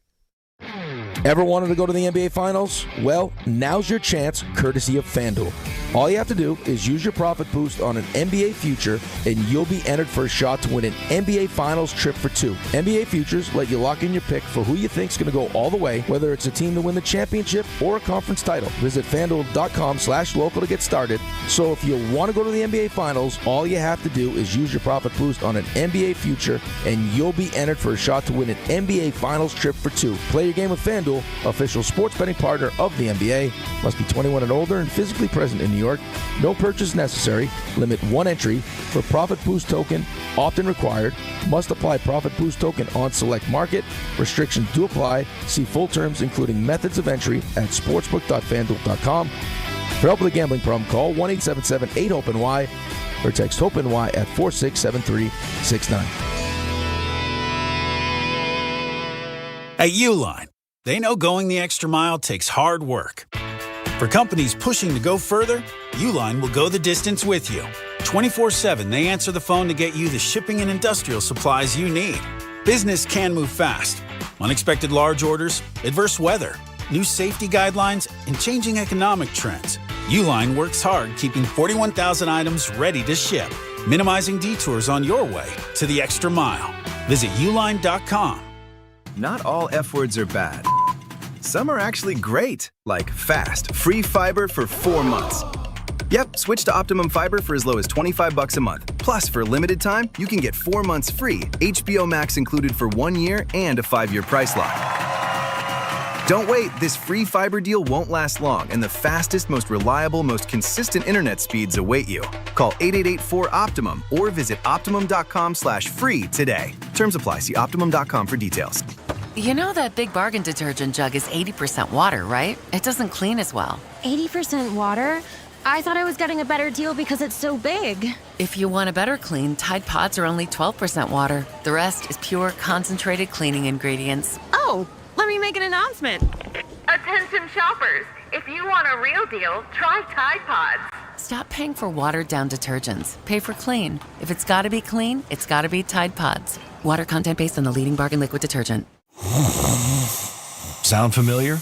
Ever wanted to go to the NBA Finals? Well, now's your chance, courtesy of FanDuel. All you have to do is use your profit boost on an NBA future, and you'll be entered for a shot to win an NBA Finals trip for 2. NBA futures let you lock in your pick for who you think's going to go all the way, whether it's a team to win the championship or a conference title. Visit FanDuel.com/local to get started. So if you want to go to the NBA Finals, all you have to do is use your profit boost on an NBA future, and you'll be entered for a shot to win an NBA Finals trip for 2. Play your game with FanDuel, official sports betting partner of the NBA. Must be 21 and older and physically present in New York. No purchase necessary. Limit 1 entry for Profit Boost token. Often required. Must apply Profit Boost token on select market. Restrictions do apply. See full terms, including methods of entry, at sportsbook.fanduel.com. For help with a gambling problem, call 1-877-8-HOPE-NY or text HOPE-NY at 467369. At Uline, they know going the extra mile takes hard work. For companies pushing to go further, Uline will go the distance with you. 24/7, they answer the phone to get you the shipping and industrial supplies you need. Business can move fast. Unexpected large orders, adverse weather, new safety guidelines, and changing economic trends. Uline works hard keeping 41,000 items ready to ship, minimizing detours on your way to the extra mile. Visit uline.com. Not all F words are bad. Some are actually great, like fast, free fiber for 4 months. Yep, switch to Optimum Fiber for as low as $25 a month. Plus, for a limited time, you can get 4 months free, HBO Max included for 1 year, and a 5-year price lock. Don't wait, this free fiber deal won't last long, and the fastest, most reliable, most consistent internet speeds await you. Call 888-4-OPTIMUM or visit Optimum.com/free today. Terms apply. See Optimum.com for details. You know that Big Bargain detergent jug is 80% water, right? It doesn't clean as well. 80% water? I thought I was getting a better deal because it's so big. If you want a better clean, Tide Pods are only 12% water. The rest is pure, concentrated cleaning ingredients. Oh, let me make an announcement. Attention shoppers, if you want a real deal, try Tide Pods. Stop paying for watered-down detergents. Pay for clean. If it's gotta be clean, it's gotta be Tide Pods. Water content based on the leading bargain liquid detergent. Sound familiar?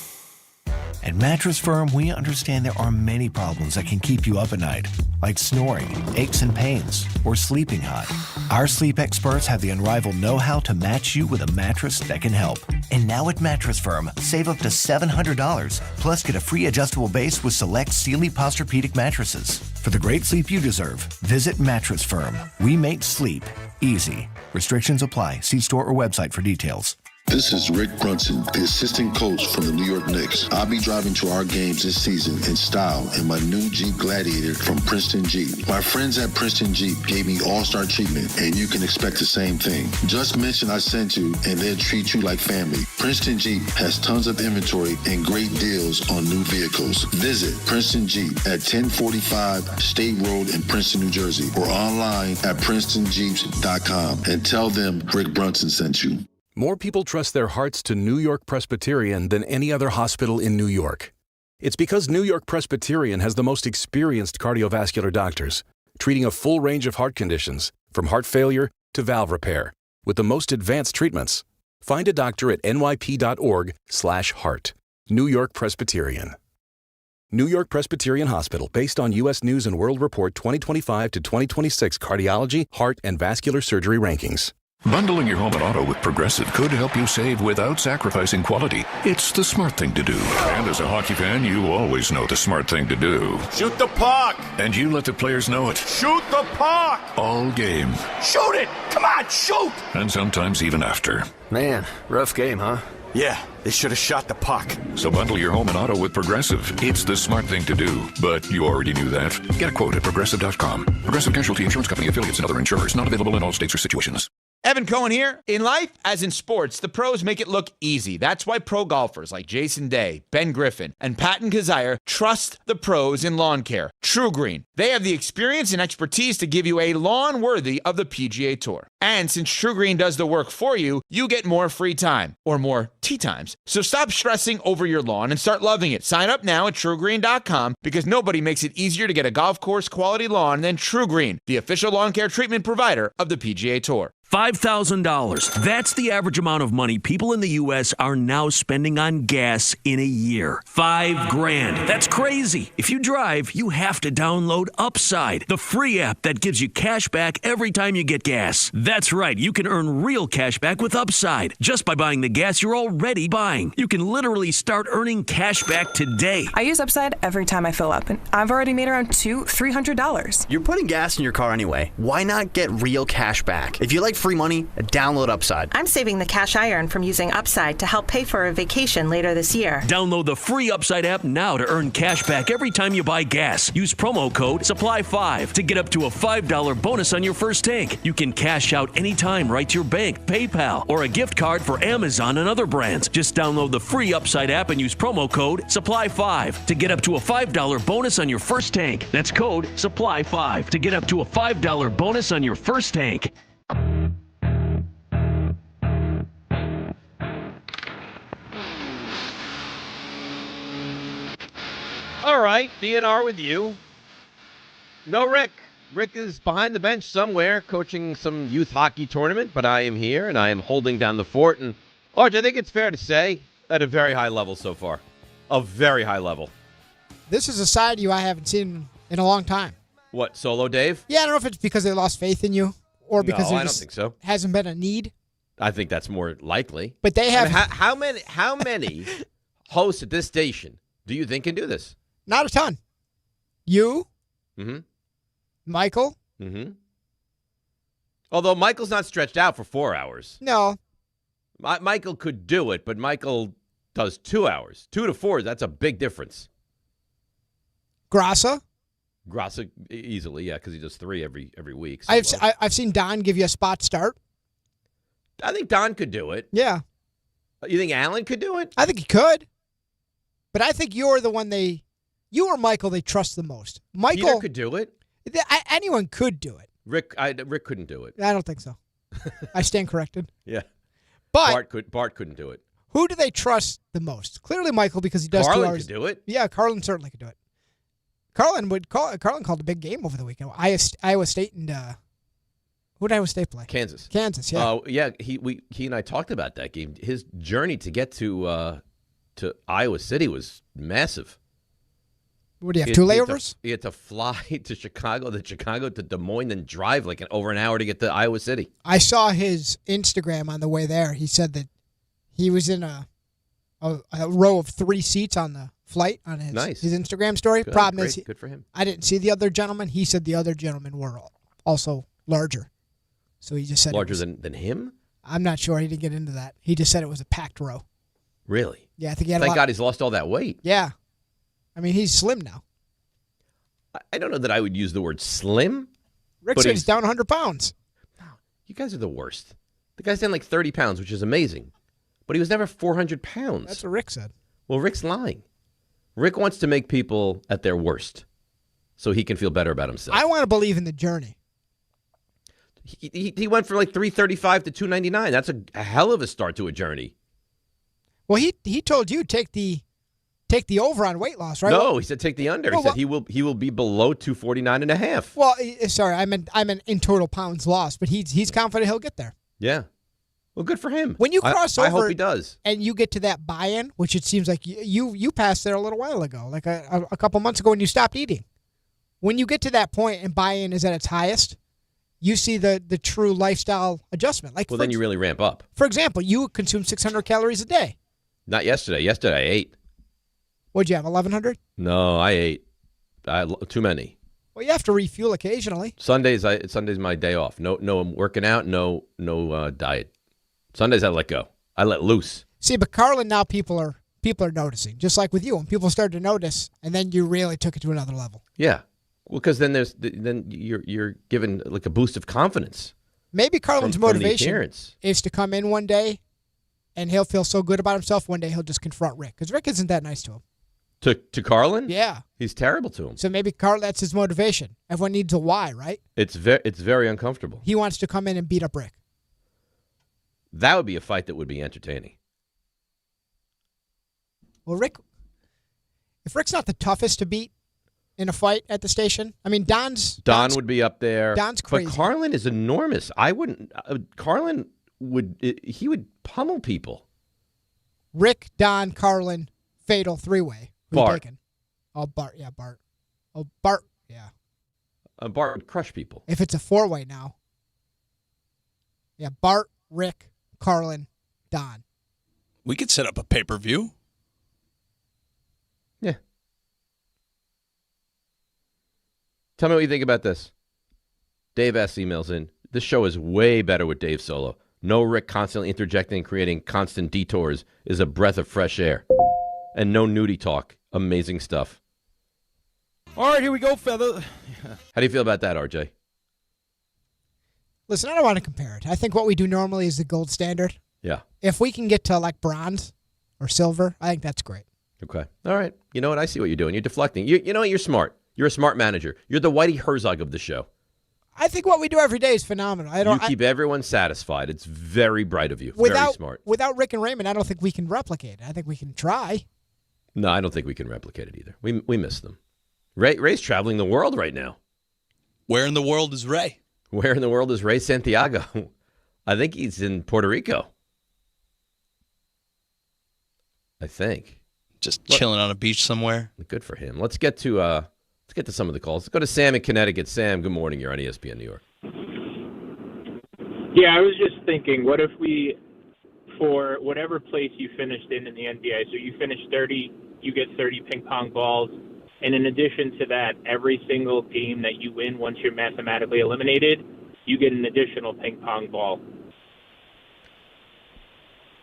At Mattress Firm, we understand there are many problems that can keep you up at night, like snoring, aches and pains, or sleeping hot. Our sleep experts have the unrivaled know-how to match you with a mattress that can help. And now at Mattress Firm, save up to $700, plus get a free adjustable base with select Sealy Posturepedic mattresses. For the great sleep you deserve, visit Mattress Firm. We make sleep easy. Restrictions apply. See store or website for details. This is Rick Brunson, the assistant coach from the New York Knicks. I'll be driving to our games this season in style in my new Jeep Gladiator from Princeton Jeep. My friends at Princeton Jeep gave me all-star treatment, and you can expect the same thing. Just mention I sent you, and they'll treat you like family. Princeton Jeep has tons of inventory and great deals on new vehicles. Visit Princeton Jeep at 1045 State Road in Princeton, New Jersey, or online at PrincetonJeeps.com and tell them Rick Brunson sent you. More people trust their hearts to New York Presbyterian than any other hospital in New York. It's because New York Presbyterian has the most experienced cardiovascular doctors, treating a full range of heart conditions, from heart failure to valve repair, with the most advanced treatments. Find a doctor at nyp.org/heart. New York Presbyterian. New York Presbyterian Hospital, based on U.S. News & World Report 2025 to 2026 cardiology, heart, and vascular surgery rankings. Bundling your home and auto with Progressive could help you save without sacrificing quality. It's the smart thing to do. And as a hockey fan, you always know the smart thing to do. Shoot the puck! And you let the players know it. Shoot the puck! All game. Shoot it! Come on, shoot! And sometimes even after. Man, rough game, huh? Yeah, they should have shot the puck. So bundle your home and auto with Progressive. It's the smart thing to do. But you already knew that. Get a quote at Progressive.com. Progressive Casualty Insurance Company affiliates and other insurers. Not available in all states or situations. Evan Cohen here. In life, as in sports, the pros make it look easy. That's why pro golfers like Jason Day, Ben Griffin, and Patton Kazire trust the pros in lawn care. True Green. They have the experience and expertise to give you a lawn worthy of the PGA Tour. And since True Green does the work for you, you get more free time, or more tee times. So stop stressing over your lawn and start loving it. Sign up now at TrueGreen.com because nobody makes it easier to get a golf course quality lawn than True Green, the official lawn care treatment provider of the PGA Tour. $5,000. That's the average amount of money people in the U.S. are now spending on gas in a year. $5,000. That's crazy. If you drive, you have to download Upside, the free app that gives you cash back every time you get gas. That's right. You can earn real cash back with Upside just by buying the gas you're already buying. You can literally start earning cash back today. I use Upside every time I fill up, and I've already made around $300. You're putting gas in your car anyway. Why not get real cash back? If you like free money, download Upside. I'm saving the cash I earn from using Upside to help pay for a vacation later this year. Download the free Upside app now to earn cash back every time you buy gas. Use promo code SUPPLY5 to get up to a $5 bonus on your first tank. You can cash out anytime right to your bank, PayPal, or a gift card for Amazon and other brands. Just download the free Upside app and use promo code SUPPLY5 to get up to a $5 bonus on your first tank. That's code SUPPLY5 to get up to a $5 bonus on your first tank. All right, DNR with you. No Rick. Rick is behind the bench somewhere coaching some youth hockey tournament, but I am here and I am holding down the fort. And, Arch, I think it's fair to say at a very high level so far. A very high level. This is a side of you I haven't seen in a long time. What, Solo Dave? Yeah, I don't know if it's because they lost faith in you or because I don't think so. Hasn't been a need. I think that's more likely. But they have... I mean, how many hosts at this station do you think can do this? Not a ton. You, Michael. Although Michael's not stretched out for 4 hours. No. Michael could do it, but Michael does 2 hours. 2 to 4, that's a big difference. Grassa easily, yeah, because he does 3 every week. So I've seen Don give you a spot start. I think Don could do it. Yeah. You think Allen could do it? I think he could. But I think you're the one you or Michael they trust the most. Michael Peter could do it. Anyone could do it. Rick couldn't do it. I don't think so. I stand corrected. Yeah. But Bart couldn't do it. Who do they trust the most? Clearly Michael because he does Carlin 2 hours. Could do it. Yeah, Carlin certainly could do it. Carlin called a big game over the weekend. Iowa State and who did Iowa State play? Kansas, yeah. Oh, yeah, he and I talked about that game. His journey to get to Iowa City was massive. What do you have, 2 layovers? He had to fly to Chicago, then Chicago to Des Moines, then drive like over an hour to get to Iowa City. I saw his Instagram on the way there. He said that he was in a row of 3 seats on the flight on his Instagram story. Good, Problem great, is, good for him. I didn't see the other gentleman. He said the other gentlemen were also larger. So he just said larger than him? I'm not sure. He didn't get into that. He just said it was a packed row. Really? Yeah, I think he had Thank God he's lost all that weight. Yeah. I mean, he's slim now. I don't know that I would use the word slim. Rick said he's down 100 pounds. You guys are the worst. The guy's down like 30 pounds, which is amazing. But he was never 400 pounds. That's what Rick said. Well, Rick's lying. Rick wants to make people at their worst so he can feel better about himself. I want to believe in the journey. He went from like 335 to 299. That's a hell of a start to a journey. Well, he told you take the over on weight loss, right? No, he said take the under. He said he will be below 249.5. Well, sorry, I meant in total pounds lost, but he's confident he'll get there. Yeah. Well, good for him. When you cross over, I hope he does. And you get to that buy-in, which it seems like you passed there a little while ago, like a couple months ago when you stopped eating. When you get to that point and buy-in is at its highest, you see the true lifestyle adjustment. Like, then you really ramp up. For example, you consume 600 calories a day. Not yesterday. Yesterday I ate. What'd you have, 1,100? No, I ate. Too many. Well, you have to refuel occasionally. Sunday's my day off. No working out. No diet. Sundays I let go. I let loose. See, but Carlin, now people are noticing, just like with you. When people started to notice, and then you really took it to another level. Yeah. Well, because then you're given like a boost of confidence. Maybe Carlin's from the motivation appearance. is to come in one day and he'll feel so good about himself. One day he'll just confront Rick because Rick isn't that nice to him. To Carlin? Yeah. He's terrible to him. So maybe that's his motivation. Everyone needs a why, right? It's very uncomfortable. He wants to come in and beat up Rick. That would be a fight that would be entertaining. Well, if Rick's not the toughest to beat in a fight at the station, I mean, Don would be up there. Don's crazy. But Carlin is enormous. I wouldn't. Carlin he would pummel people. Rick, Don, Carlin, fatal three-way. Bart. Oh, Bart. Yeah, Bart. Oh, Bart. Yeah. Bart would crush people. If it's a four-way now. Yeah, Bart, Rick, Carlin, Don. We could set up a pay-per-view. Yeah. Tell me what you think about this. Dave S. emails in. This show is way better with Dave solo. No Rick constantly interjecting and creating constant detours is a breath of fresh air. And no nudie talk. Amazing stuff. All right, here we go, fella. How do you feel about that, RJ? Listen, I don't want to compare it. I think what we do normally is the gold standard. Yeah. If we can get to like bronze or silver, I think that's great. Okay. All right. You know what? I see what you're doing. You're deflecting. You know what? You're smart. You're a smart manager. You're the Whitey Herzog of the show. I think what we do every day is phenomenal. You keep everyone satisfied. It's very bright of you. Very smart. Without Rick and Raymond, I don't think we can replicate it. I think we can try. No, I don't think we can replicate it either. We miss them. Ray's traveling the world right now. Where in the world is Ray? Where in the world is Ray Santiago? I think he's in Puerto Rico. I think. Just chilling on a beach somewhere. Good for him. Let's get to some of the calls. Let's go to Sam in Connecticut. Sam, good morning. You're on ESPN New York. Yeah, I was just thinking, what if we, for whatever place you finished in the NBA, so you finished 30, you get 30 ping pong balls, and in addition to that, every single game that you win once you're mathematically eliminated, you get an additional ping pong ball.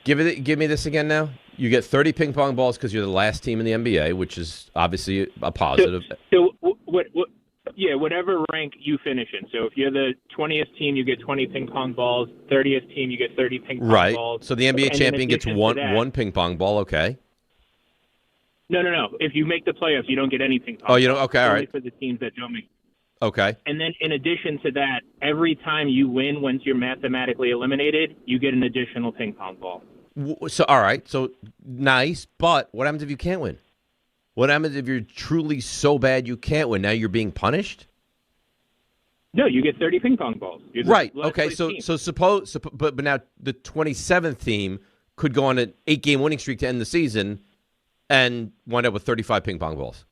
Give me this again now. You get 30 ping pong balls because you're the last team in the NBA, which is obviously a positive. So whatever rank you finish in. So if you're the 20th team, you get 20 ping pong balls. 30th team, you get 30 ping pong balls. Right. So the NBA champion gets one ping pong ball. Okay. No. If you make the playoffs, you don't get any ping pong. Oh, you don't. Okay, all right. For the teams that don't make. Okay. And then in addition to that, every time you win, once you're mathematically eliminated, you get an additional ping pong ball. So, all right. So, nice. But what happens if you can't win? What happens if you're truly so bad you can't win? Now you're being punished? No, you get 30 ping pong balls. Right. Okay. So suppose, but now the 27th team could go on an 8-game winning streak to end the season and wind up with 35 ping pong balls.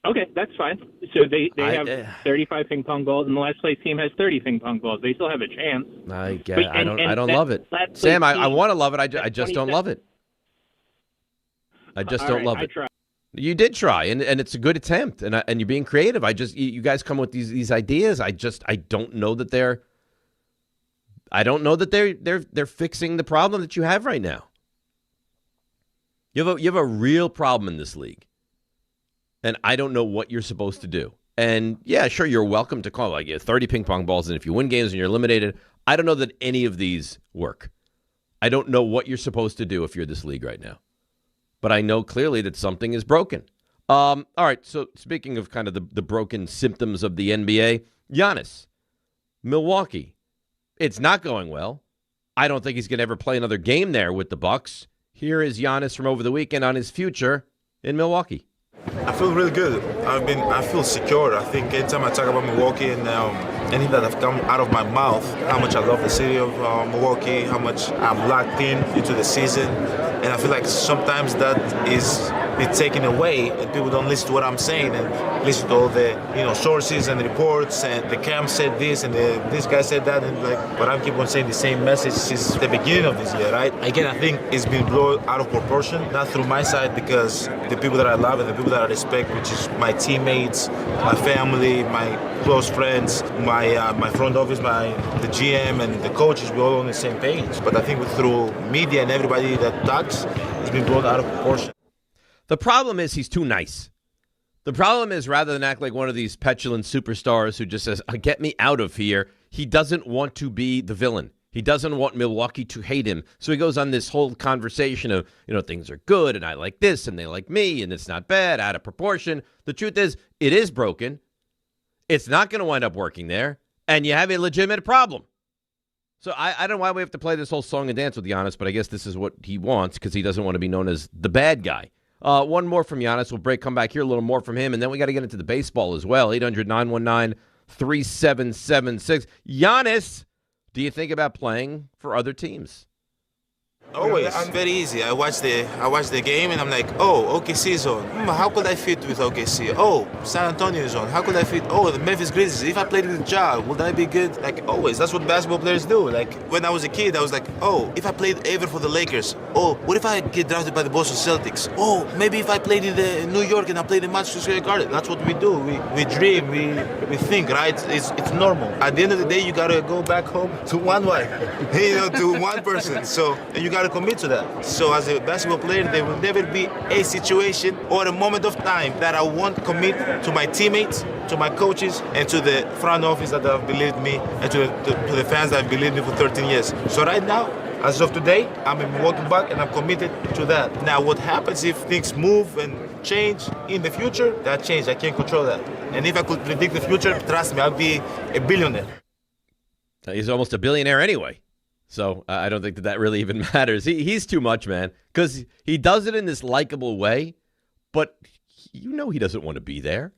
Okay, that's fine. So they have 35 ping pong balls, and the last place team has 30 ping pong balls. They still have a chance. I get. I don't love it, Sam. I want to love it. I just don't love it. I just don't love it. I tried. You did try, and it's a good attempt, and you're being creative. You guys come with these ideas. I don't know that they're. I don't know that they're fixing the problem that you have right now. You have a real problem in this league. And I don't know what you're supposed to do. And, yeah, sure, you're welcome to call. Like, you have 30 ping pong balls, and if you win games and you're eliminated, I don't know that any of these work. I don't know what you're supposed to do if you're this league right now. But I know clearly that something is broken. All right, so speaking of kind of the broken symptoms of the NBA, Giannis, Milwaukee, it's not going well. I don't think he's going to ever play another game there with the Bucks. Here is Giannis from over the weekend on his future in Milwaukee. I feel really good. I feel secure. I think anytime I talk about Milwaukee and anything that have come out of my mouth, how much I love the city of Milwaukee, how much I'm locked into the season, and I feel like sometimes that is taken away, and people don't listen to what I'm saying and listen to all the sources and the reports, and the camp said this and this guy said that, and but I keep on saying the same message since the beginning of this year, right? Again, I think it's been blown out of proportion, not through my side, because the people that I love and the people that I respect, which is my teammates, my family, my close friends, my front office, the GM and the coaches, we're all on the same page. But I think through media and everybody that talks, it's been blown out of proportion. The problem is he's too nice. The problem is rather than act like one of these petulant superstars who just says, get me out of here, he doesn't want to be the villain. He doesn't want Milwaukee to hate him. So he goes on this whole conversation of, things are good and I like this and they like me and it's not bad, out of proportion. The truth is, it is broken. It's not going to wind up working there. And you have a legitimate problem. So I don't know why we have to play this whole song and dance with Giannis, but I guess this is what he wants because he doesn't want to be known as the bad guy. One more from Giannis. We'll come back here, a little more from him, and then we got to get into the baseball as well. 800-919-3776. Giannis, do you think about playing for other teams? Always. It's very easy. I watch the game and I'm like, oh, OKC zone. How could I fit with OKC? Oh, San Antonio zone. How could I fit? Oh, the Memphis Grizzlies. If I played with Ja, would I be good? Like always. That's what basketball players do. Like when I was a kid, I was like, oh, if I played ever for the Lakers. Oh, what if I get drafted by the Boston Celtics? Oh, maybe if I played in New York and I played in Madison Square Garden. That's what we do. We dream. We think, right? It's normal. At the end of the day, you gotta go back home to one wife, to one person. So you gotta commit to that. So as a basketball player, there will never be a situation or a moment of time that I won't commit to my teammates, to my coaches, and to the front office that have believed me, and to the fans that have believed me for 13 years. So right now, as of today, I'm in Milwaukee Bucks and I'm committed to that. Now, what happens if things move and change in the future? That change, I can't control that. And if I could predict the future, trust me, I'd be a billionaire. He's almost a billionaire anyway. So I don't think that really even matters. He's too much, man, because he does it in this likable way, but he doesn't want to be there,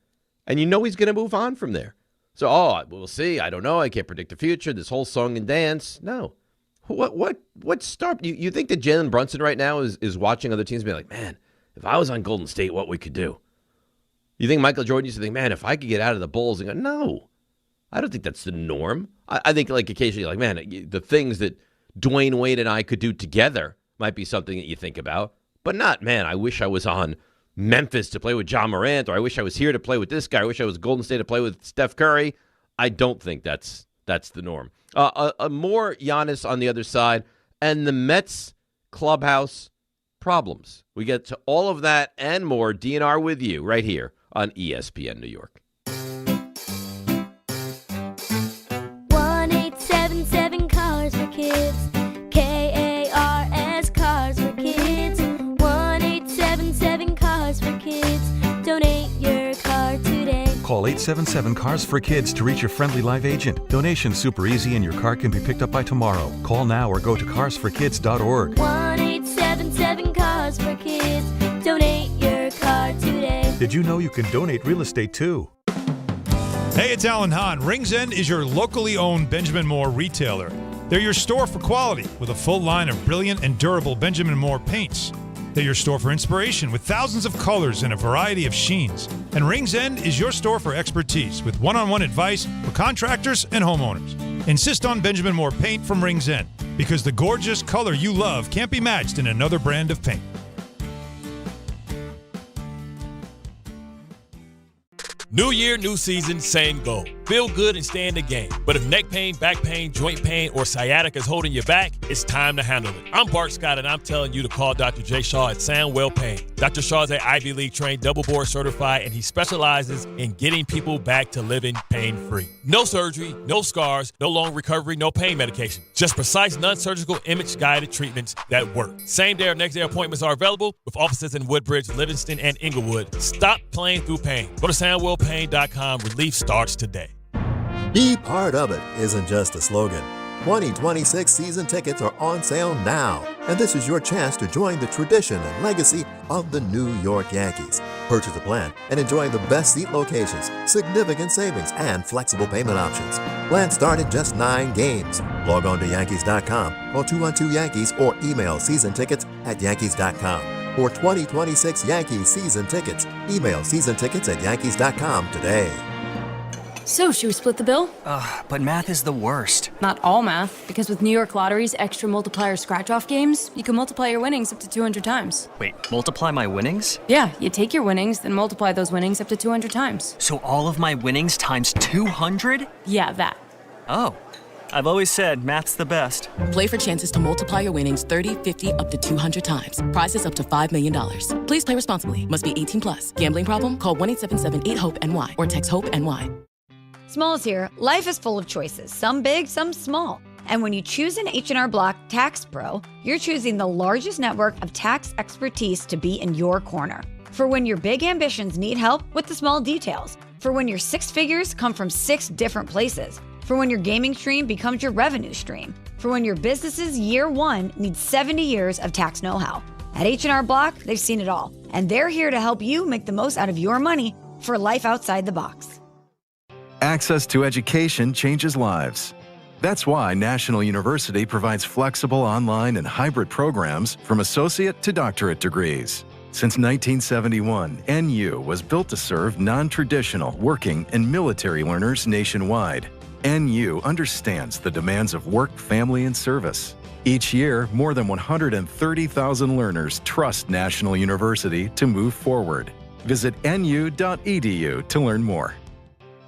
and he's going to move on from there. So, we'll see. I don't know. I can't predict the future. This whole song and dance. No. What start? You think that Jalen Brunson right now is watching other teams and be like, man, if I was on Golden State, what we could do? You think Michael Jordan used to think, man, if I could get out of the Bulls and go, no. I don't think that's the norm. I think like occasionally, like, man, the things that Dwayne Wade and I could do together might be something that you think about, but not, man, I wish I was on Memphis to play with John Morant, or I wish I was here to play with this guy. I wish I was Golden State to play with Steph Curry. I don't think that's the norm. More Giannis on the other side, and the Mets clubhouse problems. We get to all of that and more. DNR with you right here on ESPN New York. 1-877 Cars for Kids. KARS Cars for Kids. 1-877 Cars for Kids. Donate your car today. Call 877 Cars for Kids to reach your friendly live agent. Donation's super easy and your car can be picked up by tomorrow. Call now or go to carsforkids.org. 1-877 Cars for Kids. Donate your car today. Did you know you can donate real estate too? Hey, it's Alan Hahn. Rings End is your locally owned Benjamin Moore retailer. They're your store for quality with a full line of brilliant and durable Benjamin Moore paints. They're your store for inspiration with thousands of colors and a variety of sheens. And Rings End is your store for expertise with one-on-one advice for contractors and homeowners. Insist on Benjamin Moore paint from Rings End because the gorgeous color you love can't be matched in another brand of paint. New year, new season, same goal. Feel good and stay in the game. But if neck pain, back pain, joint pain, or sciatica is holding you back, it's time to handle it. I'm Bart Scott, and I'm telling you to call Dr. Jay Shaw at Soundwell Pain. Dr. Shaw is an Ivy League trained, double board certified, and he specializes in getting people back to living pain-free. No surgery, no scars, no long recovery, no pain medication. Just precise, non-surgical, image-guided treatments that work. Same day or next day appointments are available with offices in Woodbridge, Livingston, and Inglewood. Stop playing through pain. Go to SoundwellPain.com. Relief starts today. Be part of it isn't just a slogan. 2026 season tickets are on sale now, and this is your chance to join the tradition and legacy of the New York Yankees. Purchase a plan and enjoy the best seat locations, significant savings, and flexible payment options. Plans start at just 9 games. Log on to Yankees.com, call 212-YANKEES, or email seasontickets@Yankees.com. For 2026 Yankees season tickets, email seasontickets@Yankees.com today. So, should we split the bill? But math is the worst. Not all math, because with New York Lottery's extra multiplier scratch-off games, you can multiply your winnings up to 200 times. Wait, multiply my winnings? Yeah, you take your winnings, then multiply those winnings up to 200 times. So all of my winnings times 200? Yeah, that. Oh. I've always said math's the best. Play for chances to multiply your winnings 30, 50, up to 200 times. Prizes up to $5 million. Please play responsibly. Must be 18 plus. Gambling problem? Call 1-877-8-HOPE-NY or text HOPE-NY. Small's here. Life is full of choices, some big, some small. And when you choose an H&R Block Tax Pro, you're choosing the largest network of tax expertise to be in your corner. For when your big ambitions need help with the small details. For when your six figures come from 6 different places. For when your gaming stream becomes your revenue stream. For when your business's year one needs 70 years of tax know-how. At H&R Block, they've seen it all. And they're here to help you make the most out of your money for life outside the box. Access to education changes lives. That's why National University provides flexible online and hybrid programs from associate to doctorate degrees. Since 1971, NU was built to serve non-traditional working and military learners nationwide. NU understands the demands of work, family, and service. Each year, more than 130,000 learners trust National University to move forward. Visit nu.edu to learn more.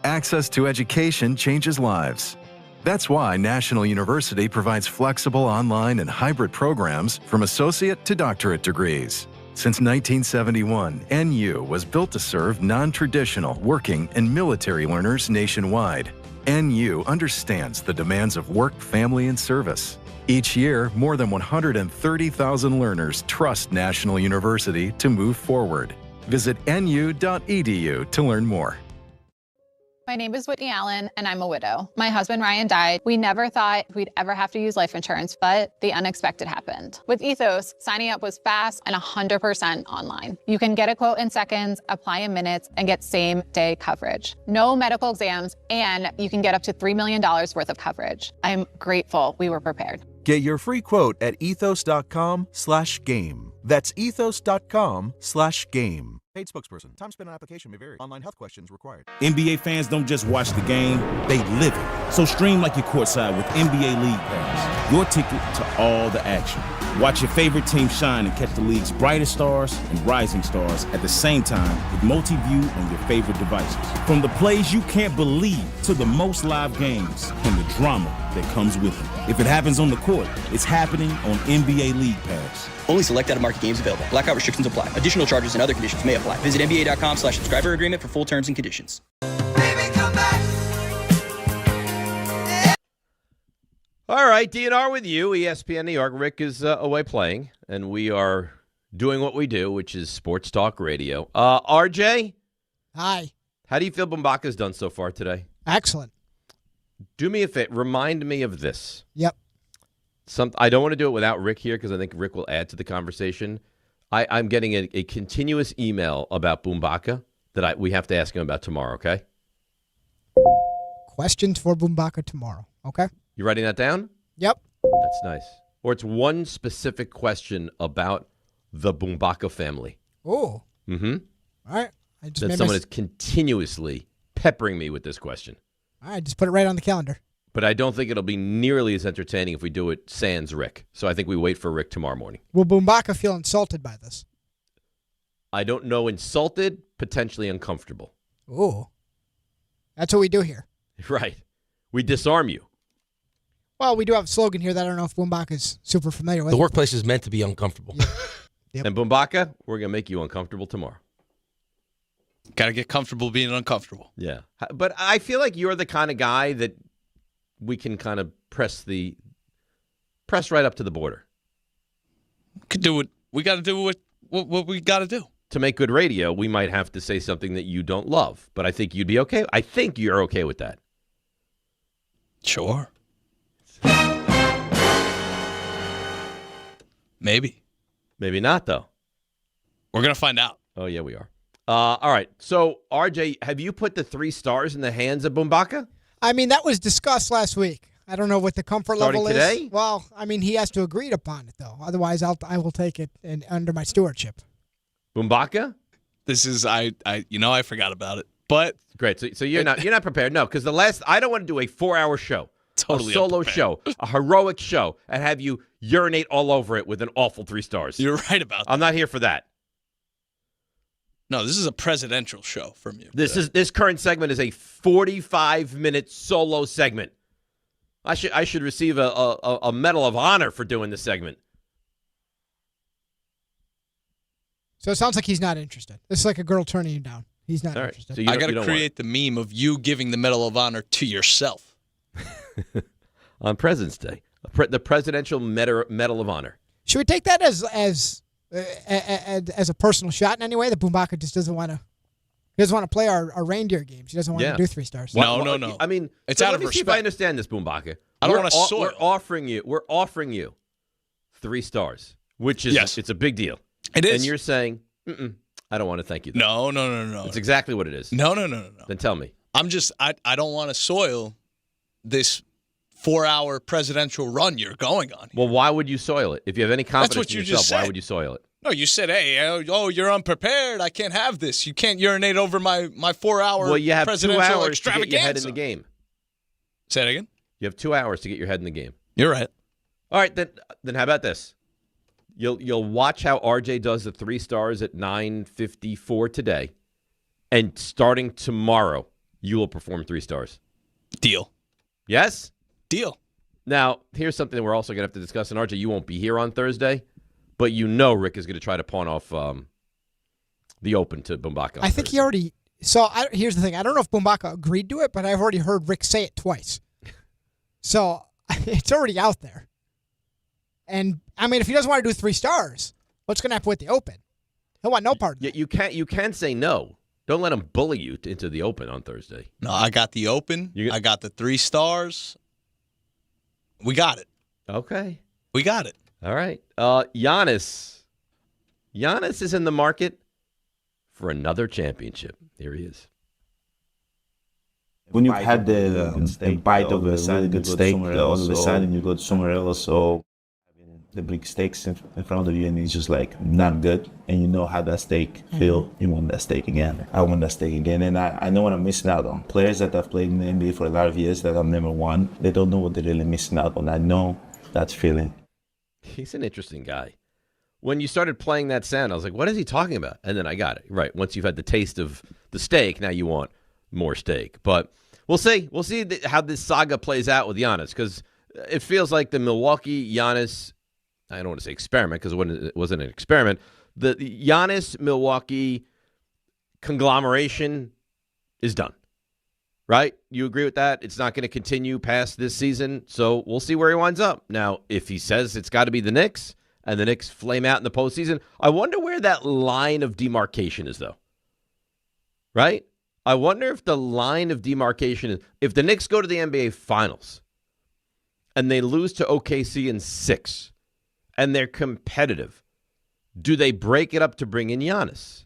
Access to education changes lives. That's why National University provides flexible online and hybrid programs from associate to doctorate degrees. Since 1971, NU was built to serve non-traditional working and military learners nationwide. NU understands the demands of work, family, and service. Each year, more than 130,000 learners trust National University to move forward. Visit nu.edu to learn more. My name is Whitney Allen, and I'm a widow. My husband, Ryan, died. We never thought we'd ever have to use life insurance, but the unexpected happened. With Ethos, signing up was fast and 100% online. You can get a quote in seconds, apply in minutes, and get same-day coverage. No medical exams, and you can get up to $3 million worth of coverage. I'm grateful we were prepared. Get your free quote at ethos.com/game. That's ethos.com/game. Paid spokesperson. Time spent on application may vary. Online health questions required. NBA fans don't just watch the game, they live it. So stream like you're courtside with NBA League Pass. Your ticket to all the action. Watch your favorite team shine and catch the league's brightest stars and rising stars at the same time with multi-view on your favorite devices. From the plays you can't believe to the most live games and the drama that comes with it. If it happens on the court, it's happening on NBA League Pass. Only select out-of-market games available. Blackout restrictions apply. Additional charges and other conditions may apply. Visit NBA.com/subscriber agreement for full terms and conditions. All right, DNR with you, ESPN New York. Rick is away playing, and we are doing what we do, which is sports talk radio. RJ? Hi. How do you feel Bumbaca's done so far today? Excellent. Do me a favor. Remind me of this. Yep. I don't want to do it without Rick here because I think Rick will add to the conversation. I'm getting a continuous email about Bumbaca that we have to ask him about tomorrow, okay? Questions for Bumbaca tomorrow, okay? You writing that down? Yep. That's nice. Or it's one specific question about the Bumbaca family. Oh. Mm-hmm. All right. That someone is continuously peppering me with this question. All right, just put it right on the calendar. But I don't think it'll be nearly as entertaining if we do it sans Rick. So I think we wait for Rick tomorrow morning. Will Bumbaca feel insulted by this? I don't know. Insulted, potentially uncomfortable. Ooh. That's what we do here. Right. We disarm you. Well, we do have a slogan here that I don't know if Bumbaca's super familiar with. The workplace is meant to be uncomfortable. Yep. And Bumbaca, we're going to make you uncomfortable tomorrow. Got to get comfortable being uncomfortable. Yeah. But I feel like you're the kind of guy that we can kind of press right up to the border. Could do it. We got to do what we got to do. To make good radio, we might have to say something that you don't love. But I think you'd be okay. I think you're okay with that. Sure. Maybe. Maybe not, though. We're going to find out. Oh, yeah, we are. All right. So, RJ, have you put the 3 stars in the hands of Bumbaca? I mean, that was discussed last week. I don't know what the comfort level is. Starting today? Well, I mean, he has to agree upon it, though. Otherwise, I will take it under my stewardship. Bumbaca? This is I forgot about it. But great. So you're not prepared. No, because I don't want to do a 4-hour show. Totally a solo unprepared. show, a heroic show, and have you urinate all over it with an awful 3 stars. You're right about that. I'm not here for that. No, this is a presidential show from you. This current segment is a 45-minute solo segment. I should receive a Medal of Honor for doing this segment. So it sounds like he's not interested. This is like a girl turning you down. He's not All right. interested. So you I don't- got you to don't want create the meme of you giving the Medal of Honor to yourself. on President's Day, the Presidential Medal of Honor. Should we take that as a personal shot in any way? That Bumbaca just doesn't want to. He doesn't want to play our reindeer games. He doesn't want to do 3 stars. No. I mean, it's so out let of me respect. see if I understand this, Bumbaca. I don't want to soil. We're offering you 3 stars, which is it's a big deal. It is. And you're saying, I don't want to thank you. No. That's exactly what it is. No. Then tell me. I don't want to soil this 4-hour presidential run you're going on. Well, why would you soil it? If you have any confidence what in you yourself, just why said. would you soil it? No, you said, hey, you're unprepared. I can't have this. You can't urinate over my 4-hour Well, you have 2 presidential hours to get your head in extravaganza. the game. Say it again? You have 2 hours to get your head in the game. You're right. All right, then how about this? You'll watch how RJ does the 3 stars at 9:54 today, and starting tomorrow, you will perform 3 stars. Deal. Yes? Deal. Now, here's something that we're also going to have to discuss. And RJ, you won't be here on Thursday, but you know Rick is going to try to pawn off the Open to Bumbaca. I think he already. So here's the thing. I don't know if Bumbaca agreed to it, but I've already heard Rick say it twice. So it's already out there. And I mean, if he doesn't want to do 3 stars, what's going to happen with the Open? He'll want no part of it. Yeah, you can say no. Don't let him bully you into the Open on Thursday. No, I got the Open. I got the 3 stars. We got it. Okay. We got it. All right. Giannis is in the market for another championship. Here he is. When you've had the bite of a really good steak, all of a sudden you go somewhere else, so the big steaks in front of you, and it's just like not good. And you know how that steak feel. You want that steak again. I want that steak again, and I know what I'm missing out on. Players that have played in the NBA for a lot of years that I've never won, they don't know what they're really missing out on. I know that feeling. He's an interesting guy. When you started playing that sound, I was like, what is he talking about? And then I got it. Right. Once you've had the taste of the steak, now you want more steak. But we'll see. We'll see how this saga plays out with Giannis, because it feels like the Milwaukee Giannis, I don't want to say experiment because it wasn't an experiment. The Giannis-Milwaukee conglomeration is done. Right? You agree with that? It's not going to continue past this season, so we'll see where he winds up. Now, if he says it's got to be the Knicks, and the Knicks flame out in the postseason, I wonder where that line of demarcation is, though. Right? I wonder if the line of demarcation is, if the Knicks go to the NBA Finals, and they lose to OKC in 6, and they're competitive, do they break it up to bring in Giannis?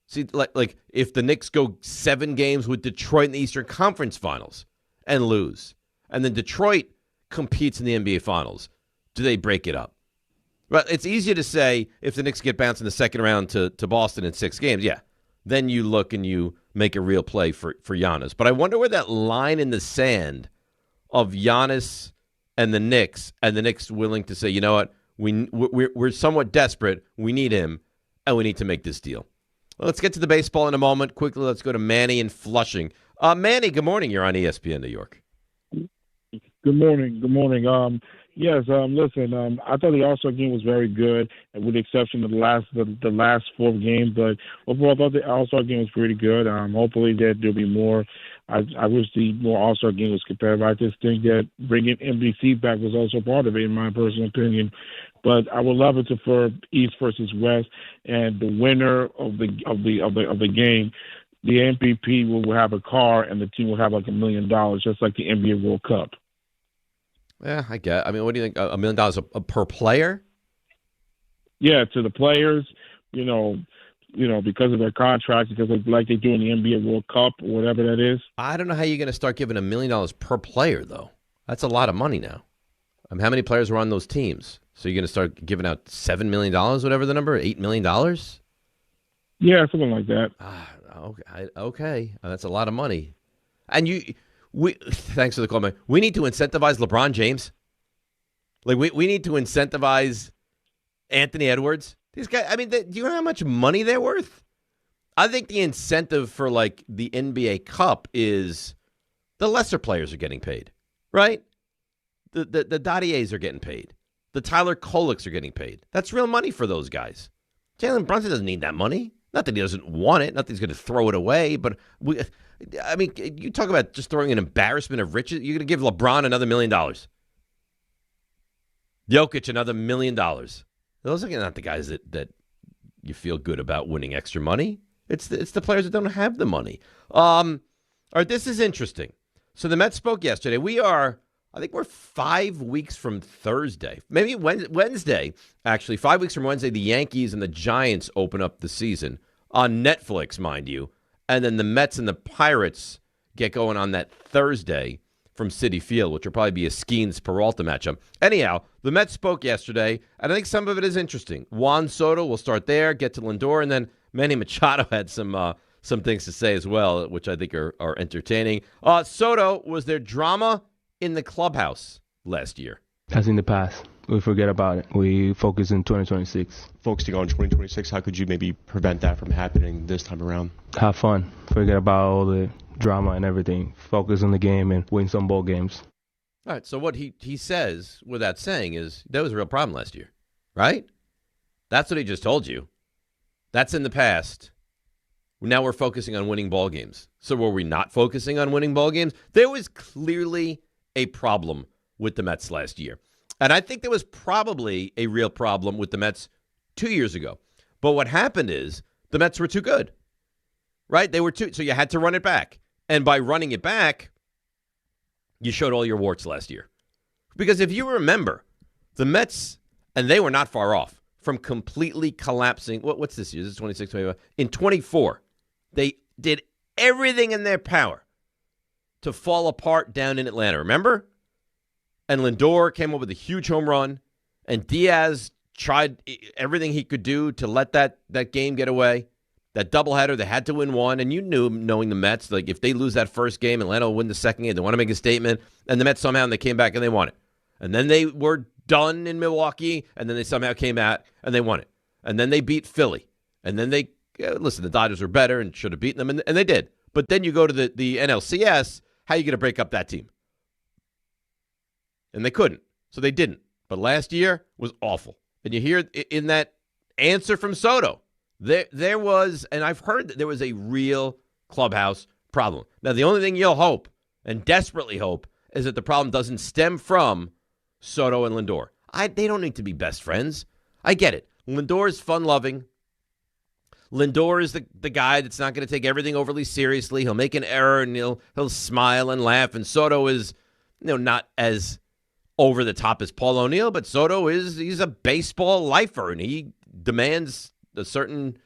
See, like if the Knicks go 7 games with Detroit in the Eastern Conference Finals and lose, and then Detroit competes in the NBA Finals, do they break it up? But it's easier to say if the Knicks get bounced in the second round to Boston in 6 games, yeah. Then you look and you make a real play for Giannis. But I wonder where that line in the sand of Giannis and the Knicks willing to say, you know what, we're somewhat desperate. We need him, and we need to make this deal. Well, let's get to the baseball in a moment. Quickly, let's go to Manny in Flushing. Manny, good morning. You're on ESPN New York. Good morning. Good morning. Yes. Listen. I thought the All-Star game was very good, with the exception of the last 4 games. But overall, I thought the All-Star game was pretty good. Hopefully there'll be more. I wish the more All-Star game was competitive. I just think that bringing NBC back was also part of it, in my personal opinion. But I would love it for East versus West, and the winner of the game, the MVP will have a car, and the team will have like $1 million, just like the NBA World Cup. Yeah, I get. I mean, what do you think? $1 million per player? Yeah, to the players, because of their contracts, because like they do in the NBA World Cup or whatever that is. I don't know how you're going to start giving $1 million per player, though. That's a lot of money now. How many players were on those teams? So you're going to start giving out $7 million, whatever the number, $8 million? Yeah, something like that. Okay. That's a lot of money. And thanks for the call, man. We need to incentivize LeBron James. Like we need to incentivize Anthony Edwards. These guys. I mean, do you know how much money they're worth? I think the incentive for like the NBA Cup is the lesser players are getting paid, right? The Dottiers are getting paid. The Tyler Koleks are getting paid. That's real money for those guys. Jalen Brunson doesn't need that money. Not that he doesn't want it. Not that he's going to throw it away. But, you talk about just throwing an embarrassment of riches. You're going to give LeBron another $1 million. Jokic another $1 million. Those are not the guys that you feel good about winning extra money. It's the players that don't have the money. All right, this is interesting. So the Mets spoke yesterday. I think we're 5 weeks from Thursday. Maybe Wednesday, actually. 5 weeks from Wednesday, the Yankees and the Giants open up the season on Netflix, mind you. And then the Mets and the Pirates get going on that Thursday from Citi Field, which will probably be a Skeens-Peralta matchup. Anyhow, the Mets spoke yesterday, and I think some of it is interesting. Juan Soto will start there, get to Lindor, and then Manny Machado had some things to say as well, which I think are entertaining. Soto, was there drama in the clubhouse last year? As in the past. We forget about it. We focus in 2026. Focusing on 2026, how could you maybe prevent that from happening this time around? Have fun. Forget about all the drama and everything. Focus on the game and win some ball games. All right, so what he says with that saying is that was a real problem last year, right? That's what he just told you. That's in the past. Now we're focusing on winning ball games. So were we not focusing on winning ball games? There was clearly a problem with the Mets last year. And I think there was probably a real problem with the Mets 2 years ago. But what happened is the Mets were too good, right? They were so you had to run it back. And by running it back, you showed all your warts last year. Because if you remember, the Mets, and they were not far off from completely collapsing. What's this year? This is 26, 25. In 24, they did everything in their power to fall apart down in Atlanta. Remember? And Lindor came up with a huge home run, and Diaz tried everything he could do to let that game get away. That doubleheader, they had to win one, and you knew, knowing the Mets, like if they lose that first game, Atlanta will win the second game. They want to make a statement, and the Mets somehow, and they came back and they won it. And then they were done in Milwaukee, and then they somehow came out and they won it. And then they beat Philly. And then the Dodgers were better and should have beaten them, and they did. But then you go to the NLCS, how are you going to break up that team? And they couldn't, so they didn't. But last year was awful. And you hear in that answer from Soto, there was, and I've heard that there was a real clubhouse problem. Now, the only thing you'll hope, and desperately hope, is that the problem doesn't stem from Soto and Lindor. They don't need to be best friends. I get it. Lindor is fun-loving. Lindor is the guy that's not going to take everything overly seriously. He'll make an error, and he'll smile and laugh. And Soto is, not as over the top as Paul O'Neill, but Soto he's a baseball lifer, and he demands a certain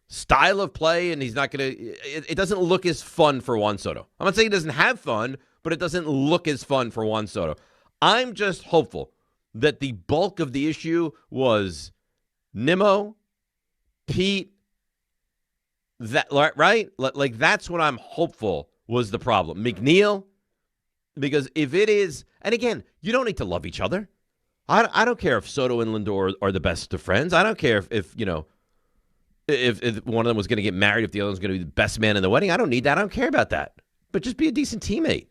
style of play, and he's not going to, it doesn't look as fun for Juan Soto. I'm not saying he doesn't have fun, but it doesn't look as fun for Juan Soto. I'm just hopeful that the bulk of the issue was Nimmo, Pete, that right? Like that's what I'm hopeful was the problem. McNeil, because if it is, and again, you don't need to love each other. I don't care if Soto and Lindor are the best of friends. I don't care if one of them was going to get married, if the other was going to be the best man in the wedding. I don't need that. I don't care about that. But just be a decent teammate.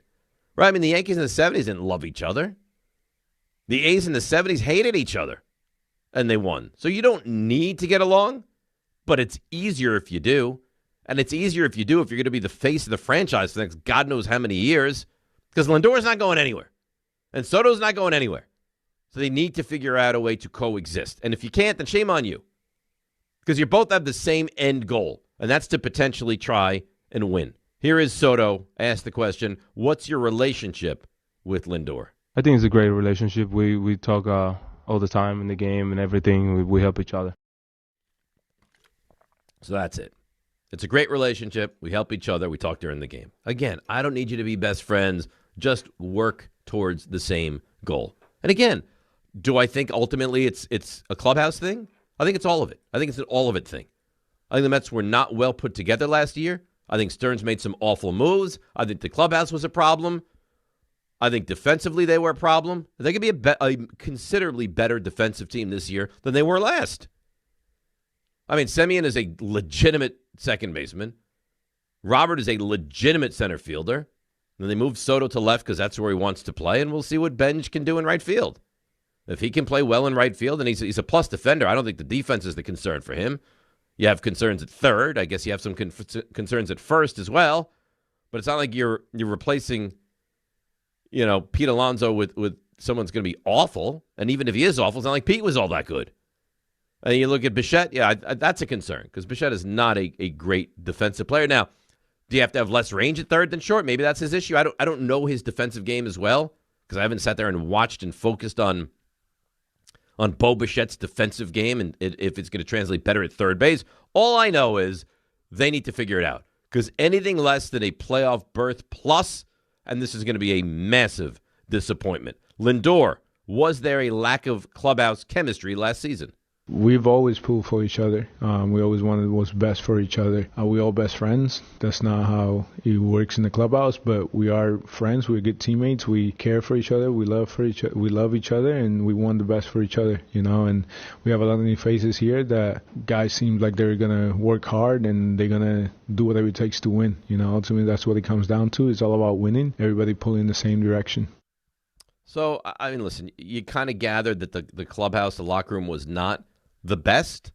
Right? I mean, the Yankees in the 70s didn't love each other. The A's in the 70s hated each other, and they won. So you don't need to get along, but it's easier if you do. And it's easier if you do if you're going to be the face of the franchise for the next God knows how many years, because Lindor's not going anywhere, and Soto's not going anywhere. So they need to figure out a way to coexist. And if you can't, then shame on you, because you both have the same end goal, and that's to potentially try and win. Here is Soto asked the question, what's your relationship with Lindor? I think it's a great relationship. We talk all the time in the game and everything. We help each other. So that's it. It's a great relationship. We help each other. We talk during the game. Again, I don't need you to be best friends. Just work towards the same goal. And again, do I think ultimately it's a clubhouse thing? I think it's all of it. I think it's an all of it thing. I think the Mets were not well put together last year. I think Stearns made some awful moves. I think the clubhouse was a problem. I think defensively they were a problem. They could be a considerably better defensive team this year than they were last. I mean, Semien is a legitimate second baseman. Robert is a legitimate center fielder. And they moved Soto to left because that's where he wants to play, and we'll see what Benj can do in right field. If he can play well in right field, and he's a plus defender, I don't think the defense is the concern for him. You have concerns at third. I guess you have some concerns at first as well. But it's not like you're replacing, Pete Alonso with someone's going to be awful. And even if he is awful, it's not like Pete was all that good. And you look at Bichette, that's a concern because Bichette is not a great defensive player. Now, do you have to have less range at third than short? Maybe that's his issue. I don't know his defensive game as well because I haven't sat there and watched and focused on Bo Bichette's defensive game and if it's going to translate better at third base. All I know is they need to figure it out because anything less than a playoff berth plus, and this is going to be a massive disappointment. Lindor, was there a lack of clubhouse chemistry last season? We've always pulled for each other. We always wanted what's best for each other. We all best friends. That's not how it works in the clubhouse, but we are friends. We're good teammates. We care for each other. We love each other, and we want the best for each other. And we have a lot of new faces here that guys seem like they're gonna work hard and they're gonna do whatever it takes to win. Ultimately that's what it comes down to. It's all about winning. Everybody pulling in the same direction. So listen, you kind of gathered that the clubhouse, the locker room was not the best,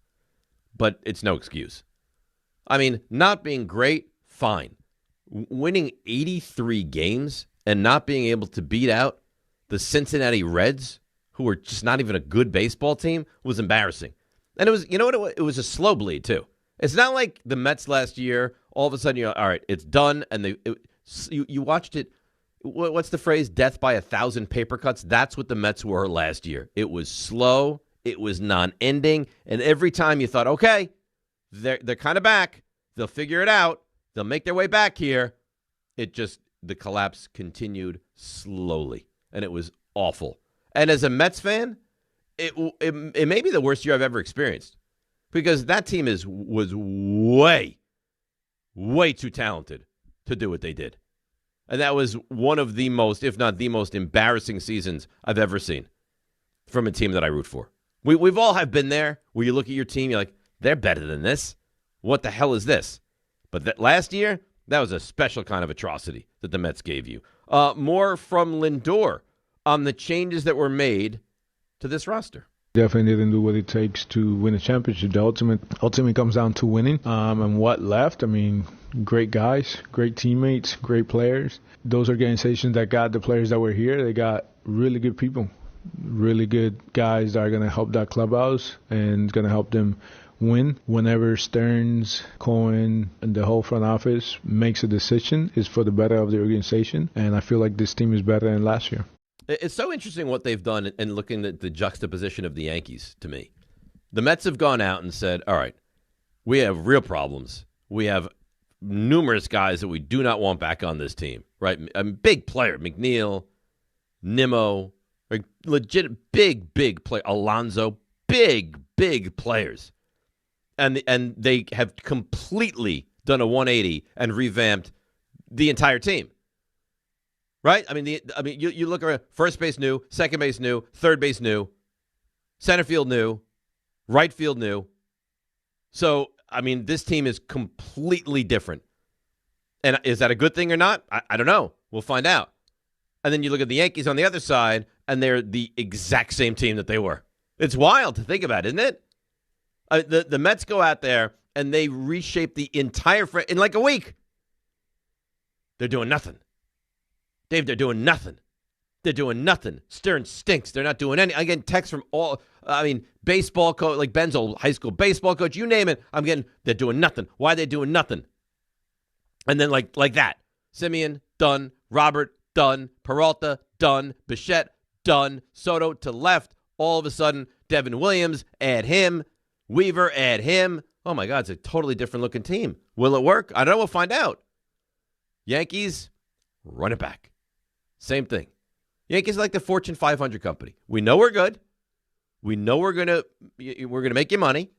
but it's no excuse. Not being great, fine. Winning 83 games and not being able to beat out the Cincinnati Reds, who were just not even a good baseball team, was embarrassing. And it was, it was a slow bleed, too. It's not like the Mets last year, all of a sudden, all right, it's done, and you watched it. What's the phrase? Death by 1,000 paper cuts? That's what the Mets were last year. It was slow. It was non-ending, and every time you thought, okay, they're kind of back. They'll figure it out. They'll make their way back here. The collapse continued slowly, and it was awful. And as a Mets fan, it may be the worst year I've ever experienced because that team was way, way too talented to do what they did. And that was one of the most, if not the most embarrassing seasons I've ever seen from a team that I root for. We've all have been there where you look at your team, you're like, they're better than this. What the hell is this? But that last year, that was a special kind of atrocity that the Mets gave you. More from Lindor on the changes that were made to this roster. Definitely didn't do what it takes to win a championship. The ultimate comes down to winning. And what left? Great guys, great teammates, great players. Those organizations that got the players that were here, they got really good people. Really good guys that are going to help that clubhouse and going to help them win. Whenever Stearns, Cohen, and the whole front office makes a decision, it's for the better of the organization. And I feel like this team is better than last year. It's so interesting what they've done and looking at the juxtaposition of the Yankees to me. The Mets have gone out and said, all right, we have real problems. We have numerous guys that we do not want back on this team, right? A big player, McNeil, Nimmo, legit big player, Alonso, big players, and they have completely done a 180 and revamped the entire team, right? You look around, first base new, second base new, third base new, center field new, right field new. So this team is completely different, and is that a good thing or not? I don't know. We'll find out. And then you look at the Yankees on the other side, and they're the exact same team that they were. It's wild to think about, isn't it? The Mets go out there, and they reshape the entire in like a week. They're doing nothing. Dave, they're doing nothing. They're doing nothing. Stearns stinks. They're not doing anything. I'm getting texts from baseball coach, like Ben's old high school baseball coach, you name it. They're doing nothing. Why are they doing nothing? And then like that. Simeon, done. Robert, done. Peralta, done. Bichette, done. Soto to left. All of a sudden, Devin Williams, add him. Weaver, add him. Oh, my God, it's a totally different looking team. Will it work? I don't know. We'll find out. Yankees, run it back. Same thing. Yankees are like the Fortune 500 company. We know we're good. We know we're gonna make you money.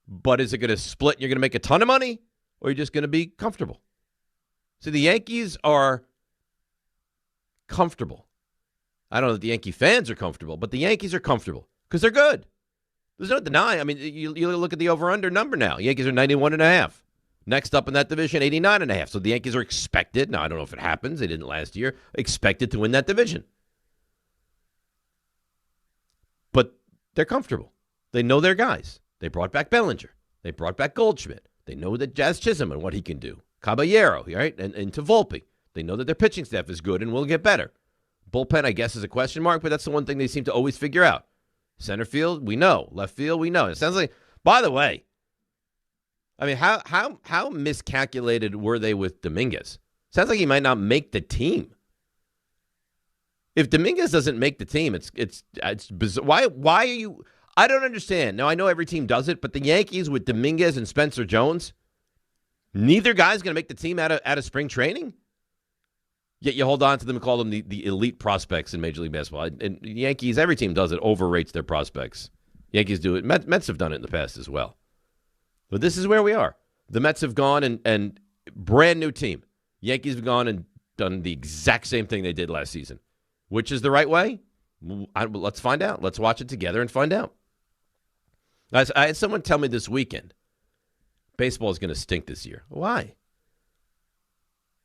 But is it going to split and you're going to make a ton of money? Or are you just going to be comfortable? So the Yankees are comfortable. I don't know that the Yankee fans are comfortable, but the Yankees are comfortable because they're good. There's no denying. You look at the over-under number now. Yankees are 91.5. Next up in that division, 89.5. So the Yankees are expected. Now, I don't know if it happens. They didn't last year. Expected to win that division. But they're comfortable. They know their guys. They brought back Bellinger. They brought back Goldschmidt. They know that Jazz Chisholm and what he can do. Caballero, right? And to Volpe. They know that their pitching staff is good and will get better. Bullpen, I guess, is a question mark, but that's the one thing they seem to always figure out. Center field, we know. Left field, we know. It sounds like, by the way, I mean, how miscalculated were they with Dominguez? Sounds like he might not make the team. If Dominguez doesn't make the team, it's bizarre. Why are you? I don't understand. Now, I know every team does it, but the Yankees with Dominguez and Spencer Jones, neither guy's going to make the team out of spring training. Yet you hold on to them and call them the elite prospects in Major League Baseball. And the Yankees, every team does it, overrates their prospects. Yankees do it. Mets have done it in the past as well. But this is where we are. The Mets have gone and brand new team. Yankees have gone and done the exact same thing they did last season. Which is the right way? Let's find out. Let's watch it together and find out. I had someone tell me this weekend, baseball is going to stink this year. Why?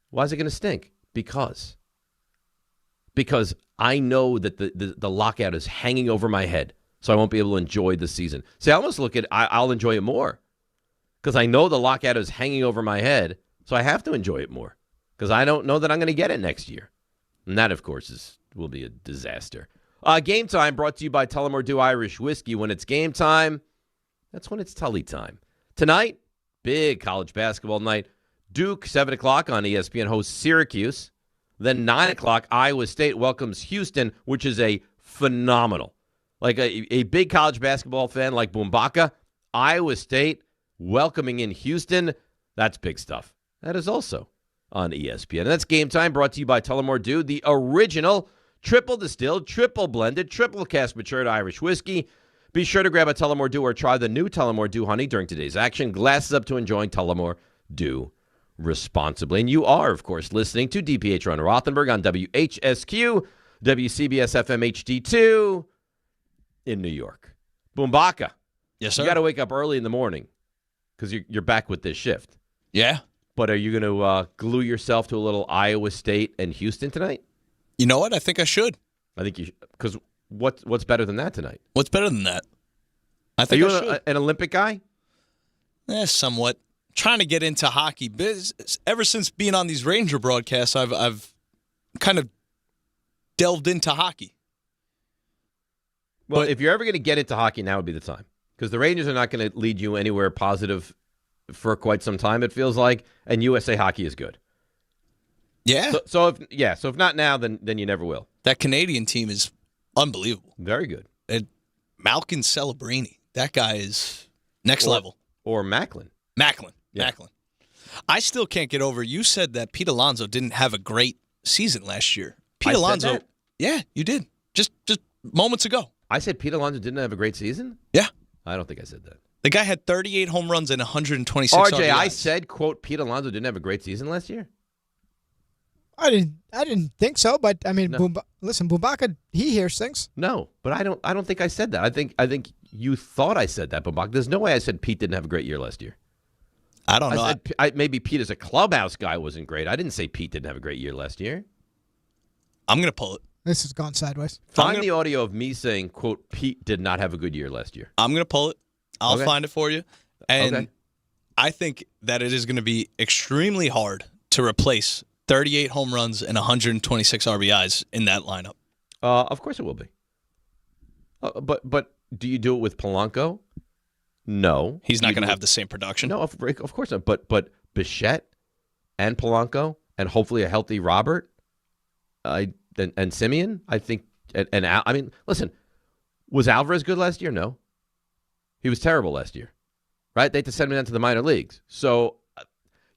Why is it going to stink? Because I know that the lockout is hanging over my head, so I won't be able to enjoy the season. See, I almost look at I'll enjoy it more because I know the lockout is hanging over my head, so I have to enjoy it more because I don't know that I'm going to get it next year. And that, of course, will be a disaster. Game time brought to you by Tullamore Dew Irish Whiskey. When it's game time, that's when it's Tully time. Tonight, big college basketball night. Duke, 7 o'clock on ESPN, hosts Syracuse. Then 9 o'clock, Iowa State welcomes Houston, which is a phenomenal. Like a big college basketball fan like Bumbaca, Iowa State welcoming in Houston, that's big stuff. That is also on ESPN. And that's Game Time brought to you by Tullamore Dew, the original triple distilled, triple blended, triple cask matured Irish whiskey. Be sure to grab a Tullamore Dew or try the new Tullamore Dew Honey during today's action. Glasses up to enjoying Tullamore Dew responsibly. And you are, of course, listening to DiPietro and Rothenberg on WHSQ, WCBS FM HD2 in New York. Bumbaca. Yes, sir. You got to wake up early in the morning because you're back with this shift. Yeah. But are you going to glue yourself to a little Iowa State and Houston tonight? You know what? I think I should. I think you should. Because what's better than that tonight? What's better than that? I think Are you I should. an Olympic guy? Somewhat. Trying to get into hockey. Ever since being on these Ranger broadcasts, I've kind of delved into hockey. Well, if you're ever going to get into hockey, now would be the time. Because the Rangers are not going to lead you anywhere positive for quite some time, it feels like, and USA Hockey is good. Yeah. So if not now, then you never will. That Canadian team is unbelievable. Very good. And Malkin Celebrini, that guy is next level. Or Macklin. Yeah. Macklin. I still can't get over, you said that Pete Alonso didn't have a great season last year. Pete Alonso. Yeah, you did. Just moments ago. I said Pete Alonso didn't have a great season? Yeah. I don't think I said that. The guy had 38 home runs and 126 RJ, RBIs. I said, quote, Pete Alonso didn't have a great season last year? I didn't think so, but I mean, no. Listen, Bumbaca, he hears things. No, but I don't think I said that. I think you thought I said that, Bumbaca. There's no way I said Pete didn't have a great year last year. I don't know. Maybe Pete as a clubhouse guy wasn't great. I didn't say Pete didn't have a great year last year. I'm going to pull it. This has gone sideways. Find the audio of me saying, quote, Pete did not have a good year last year. I'm going to pull it. I'll find it for you. And I think that it is going to be extremely hard to replace 38 home runs and 126 RBIs in that lineup. Of course it will be. But do you do it with Polanco? No. He's not going to have the same production. No, of course not. But Bichette and Polanco and hopefully a healthy Robert and Simeon, I think. And I mean, listen, was Alvarez good last year? No. He was terrible last year, right? They had to send him down to the minor leagues. So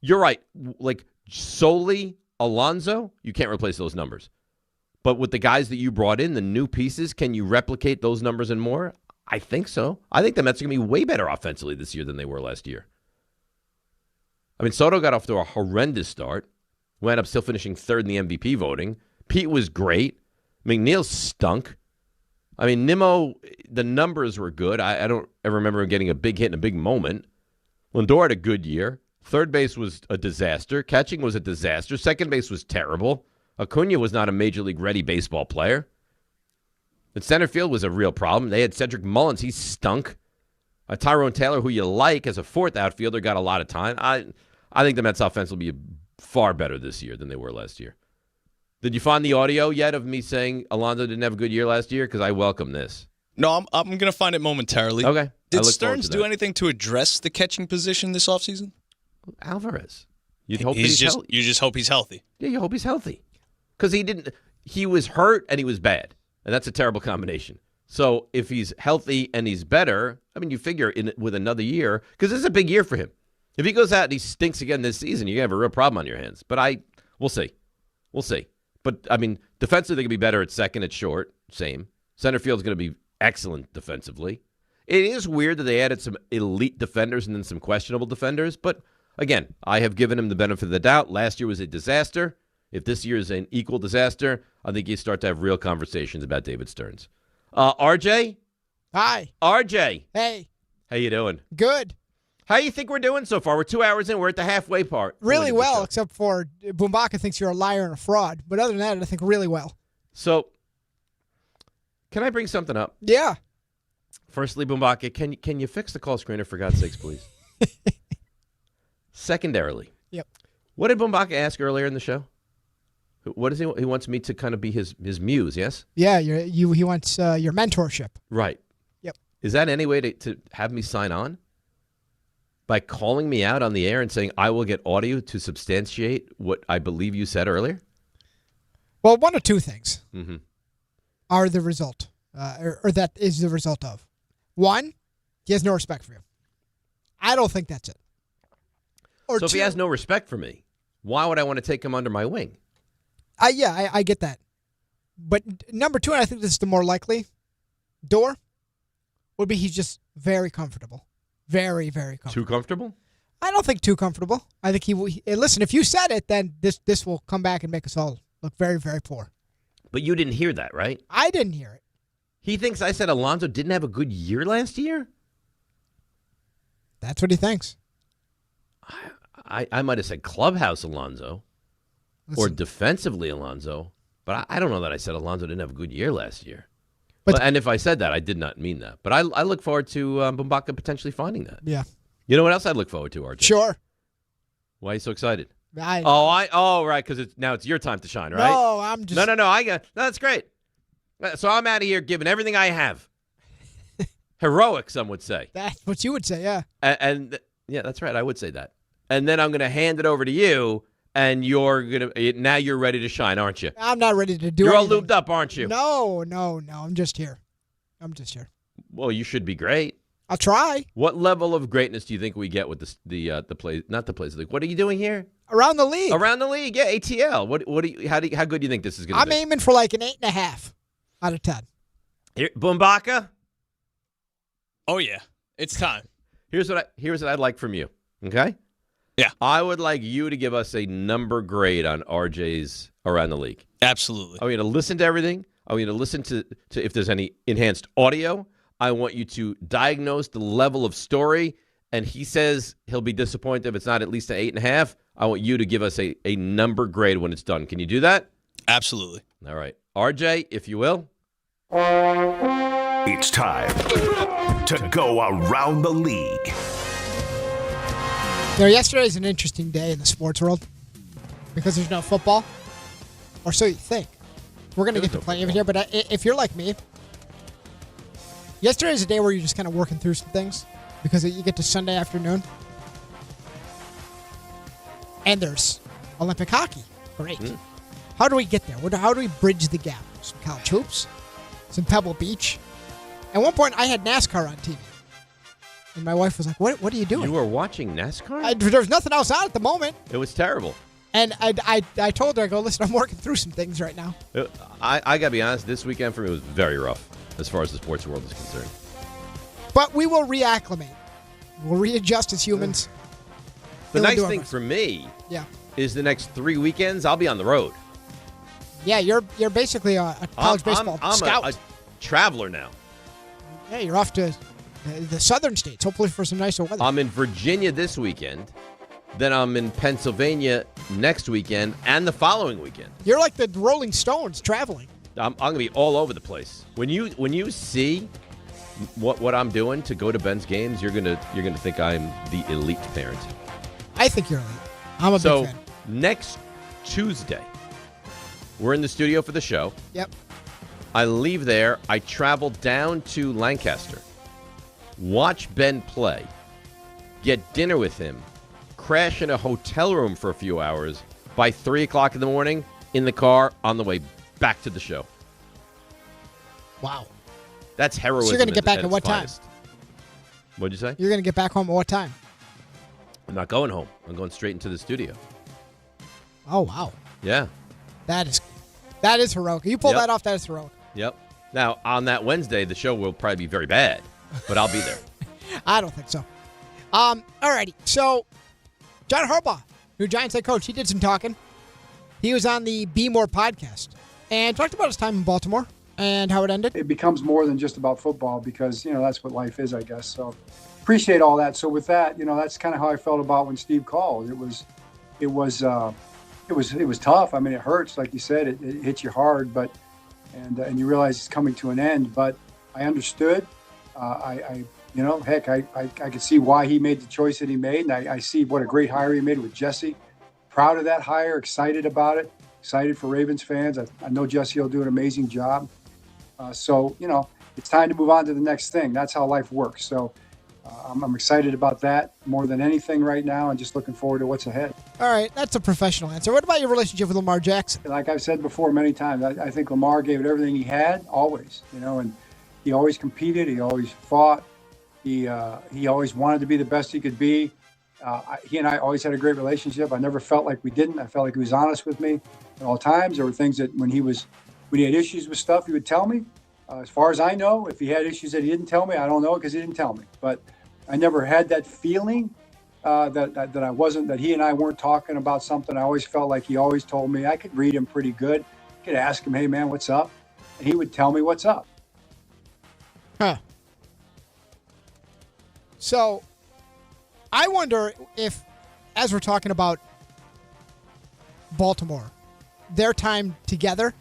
you're right. Like solely Alonso, you can't replace those numbers. But with the guys that you brought in, the new pieces, can you replicate those numbers and more? I think so. I think the Mets are going to be way better offensively this year than they were last year. I mean, Soto got off to a horrendous start. Wound up still finishing third in the MVP voting. Pete was great. McNeil stunk. I mean, Nimmo, the numbers were good. I don't ever remember him getting a big hit in a big moment. Lindor had a good year. Third base was a disaster. Catching was a disaster. Second base was terrible. Acuna was not a major league ready baseball player. The center field was a real problem. They had Cedric Mullins. He stunk. Tyrone Taylor, who you like as a fourth outfielder, got a lot of time. I think the Mets offense will be far better this year than they were last year. Did you find the audio yet of me saying Alonso didn't have a good year last year? Because I welcome this. No, I'm going to find it momentarily. Okay. Did Stearns do anything to address the catching position this offseason? Alvarez. You just hope he's healthy. Yeah, you hope he's healthy. Because he was hurt and he was bad. And that's a terrible combination. So if he's healthy and he's better, I mean, you figure with another year, because this is a big year for him. If he goes out and he stinks again this season, you're going to have a real problem on your hands. But we'll see. We'll see. But, I mean, defensively, they can be better at second, at short, same. Center field's going to be excellent defensively. It is weird that they added some elite defenders and then some questionable defenders. But, again, I have given him the benefit of the doubt. Last year was a disaster. If this year is an equal disaster, I think you start to have real conversations about David Stearns. RJ? Hi. RJ. Hey. How you doing? Good. How you think we're doing so far? We're 2 hours in. We're at the halfway part. Really well, except for Bumbaca thinks you're a liar and a fraud. But other than that, I think really well. So, can I bring something up? Yeah. Firstly, Bumbaca, can you fix the call screener, for God's sakes, please? Secondarily. Yep. What did Bumbaca ask earlier in the show? What is he wants me to kind of be his muse, yes? Yeah, he wants your mentorship. Right. Yep. Is that any way to have me sign on? By calling me out on the air and saying I will get audio to substantiate what I believe you said earlier? Well, one of two things mm-hmm. are the result, or that is the result of. One, he has no respect for you. I don't think that's it. Or so if he has no respect for me, why would I want to take him under my wing? I get that. But number two, and I think this is the more likely door, would be he's just very comfortable. Very, very comfortable. Too comfortable? I don't think too comfortable. I think listen, if you said it, then this will come back and make us all look very, very poor. But you didn't hear that, right? I didn't hear it. He thinks I said Alonso didn't have a good year last year? That's what he thinks. I might have said clubhouse Alonso or defensively Alonso, but I don't know that I said Alonso didn't have a good year last year. And if I said that, I did not mean that. But I look forward to Bumbaca potentially finding that. Yeah. You know what else I'd look forward to, RJ? Sure. Why are you so excited? Right, because now it's your time to shine, right? No, I'm just... No, that's great. So I'm out of here giving everything I have. Heroic, some would say. That's what you would say, yeah. And yeah, that's right. I would say that. And then I'm going to hand it over to you, and now you're ready to shine, aren't you? I'm not ready to do it. You're all lubed up, aren't you? No. I'm just here. Well, you should be great. I'll try. What level of greatness do you think we get with the play? Not the plays league. What are you doing here? Around the league. Around the league, yeah. ATL. How good do you think this is going to be? I'm aiming for like an 8.5 out of 10. Here, Bumbaca. Oh yeah, it's time. Here's what I'd like from you. Okay. Yeah. I would like you to give us a number grade on RJ's Around the League. Absolutely. I want you to listen to everything. I want you to listen to if there's any enhanced audio. I want you to diagnose the level of story. And he says he'll be disappointed if it's not at least an 8.5. I want you to give us a number grade when it's done. Can you do that? Absolutely. All right. RJ, if you will. It's time to go around the league. Yesterday's an interesting day in the sports world because there's no football, or so you think. We're going to get to plenty of it here, but if you're like me, yesterday's a day where you're just kind of working through some things because you get to Sunday afternoon, and there's Olympic hockey. Great. How do we get there? How do we bridge the gap? Some college hoops, some Pebble Beach. At one point, I had NASCAR on TV. And my wife was like, what are you doing? You were watching NASCAR? There's nothing else on at the moment. It was terrible. And I told her, I go, listen, I'm working through some things right now. I got to be honest, this weekend for me was very rough as far as the sports world is concerned. But we will reacclimate. We'll readjust as humans. The nice thing for me is the next 3 weekends, I'll be on the road. Yeah, you're basically a college baseball scout. I'm a traveler now. Yeah, you're off to the southern states, hopefully for some nicer weather. I'm in Virginia this weekend. Then I'm in Pennsylvania next weekend and the following weekend. You're like the Rolling Stones traveling. I'm going to be all over the place. When you see what I'm doing to go to Ben's games, you're gonna think I'm the elite parent. I think you're elite. I'm a big fan. Next Tuesday, we're in the studio for the show. Yep. I leave there. I travel down to Lancaster, watch Ben play, get dinner with him, crash in a hotel room for a few hours. By 3 o'clock in the morning, in the car, on the way back to the show. Wow. That's heroism. So you're going to get back at what time? What'd you say? You're going to get back home at what time? I'm not going home. I'm going straight into the studio. Oh, wow. Yeah. That is heroic. You pull that off, that is heroic. Yep. Now, on that Wednesday, the show will probably be very bad, but I'll be there. I don't think so. All righty. So, John Harbaugh, new Giants head coach, he did some talking. He was on the Be More podcast and talked about his time in Baltimore and how it ended. It becomes more than just about football because, that's what life is, I guess. So appreciate all that. So with that, that's kind of how I felt about when Steve called. It was tough. I mean, it hurts. Like you said, it hits you hard, and you realize it's coming to an end, but I understood. I could see why he made the choice that he made, and I see what a great hire he made with Jesse. Proud of that hire, excited about it, excited for Ravens fans. I know Jesse will do an amazing job. So it's time to move on to the next thing. That's how life works. So I'm excited about that more than anything right now, and just looking forward to what's ahead. All right, that's a professional answer. What about your relationship with Lamar Jackson? Like I've said before many times, I think Lamar gave it everything he had, always, and he always competed. He always fought. He always wanted to be the best he could be. He and I always had a great relationship. I never felt like we didn't. I felt like he was honest with me at all times. There were things that when he had issues with stuff, he would tell me. As far as I know, if he had issues that he didn't tell me, I don't know because he didn't tell me. But I never had that feeling that he and I weren't talking about something. I always felt like he always told me. I could read him pretty good. I could ask him, hey, man, what's up? And he would tell me what's up. Huh. So I wonder if, as we're talking about Baltimore, their time together,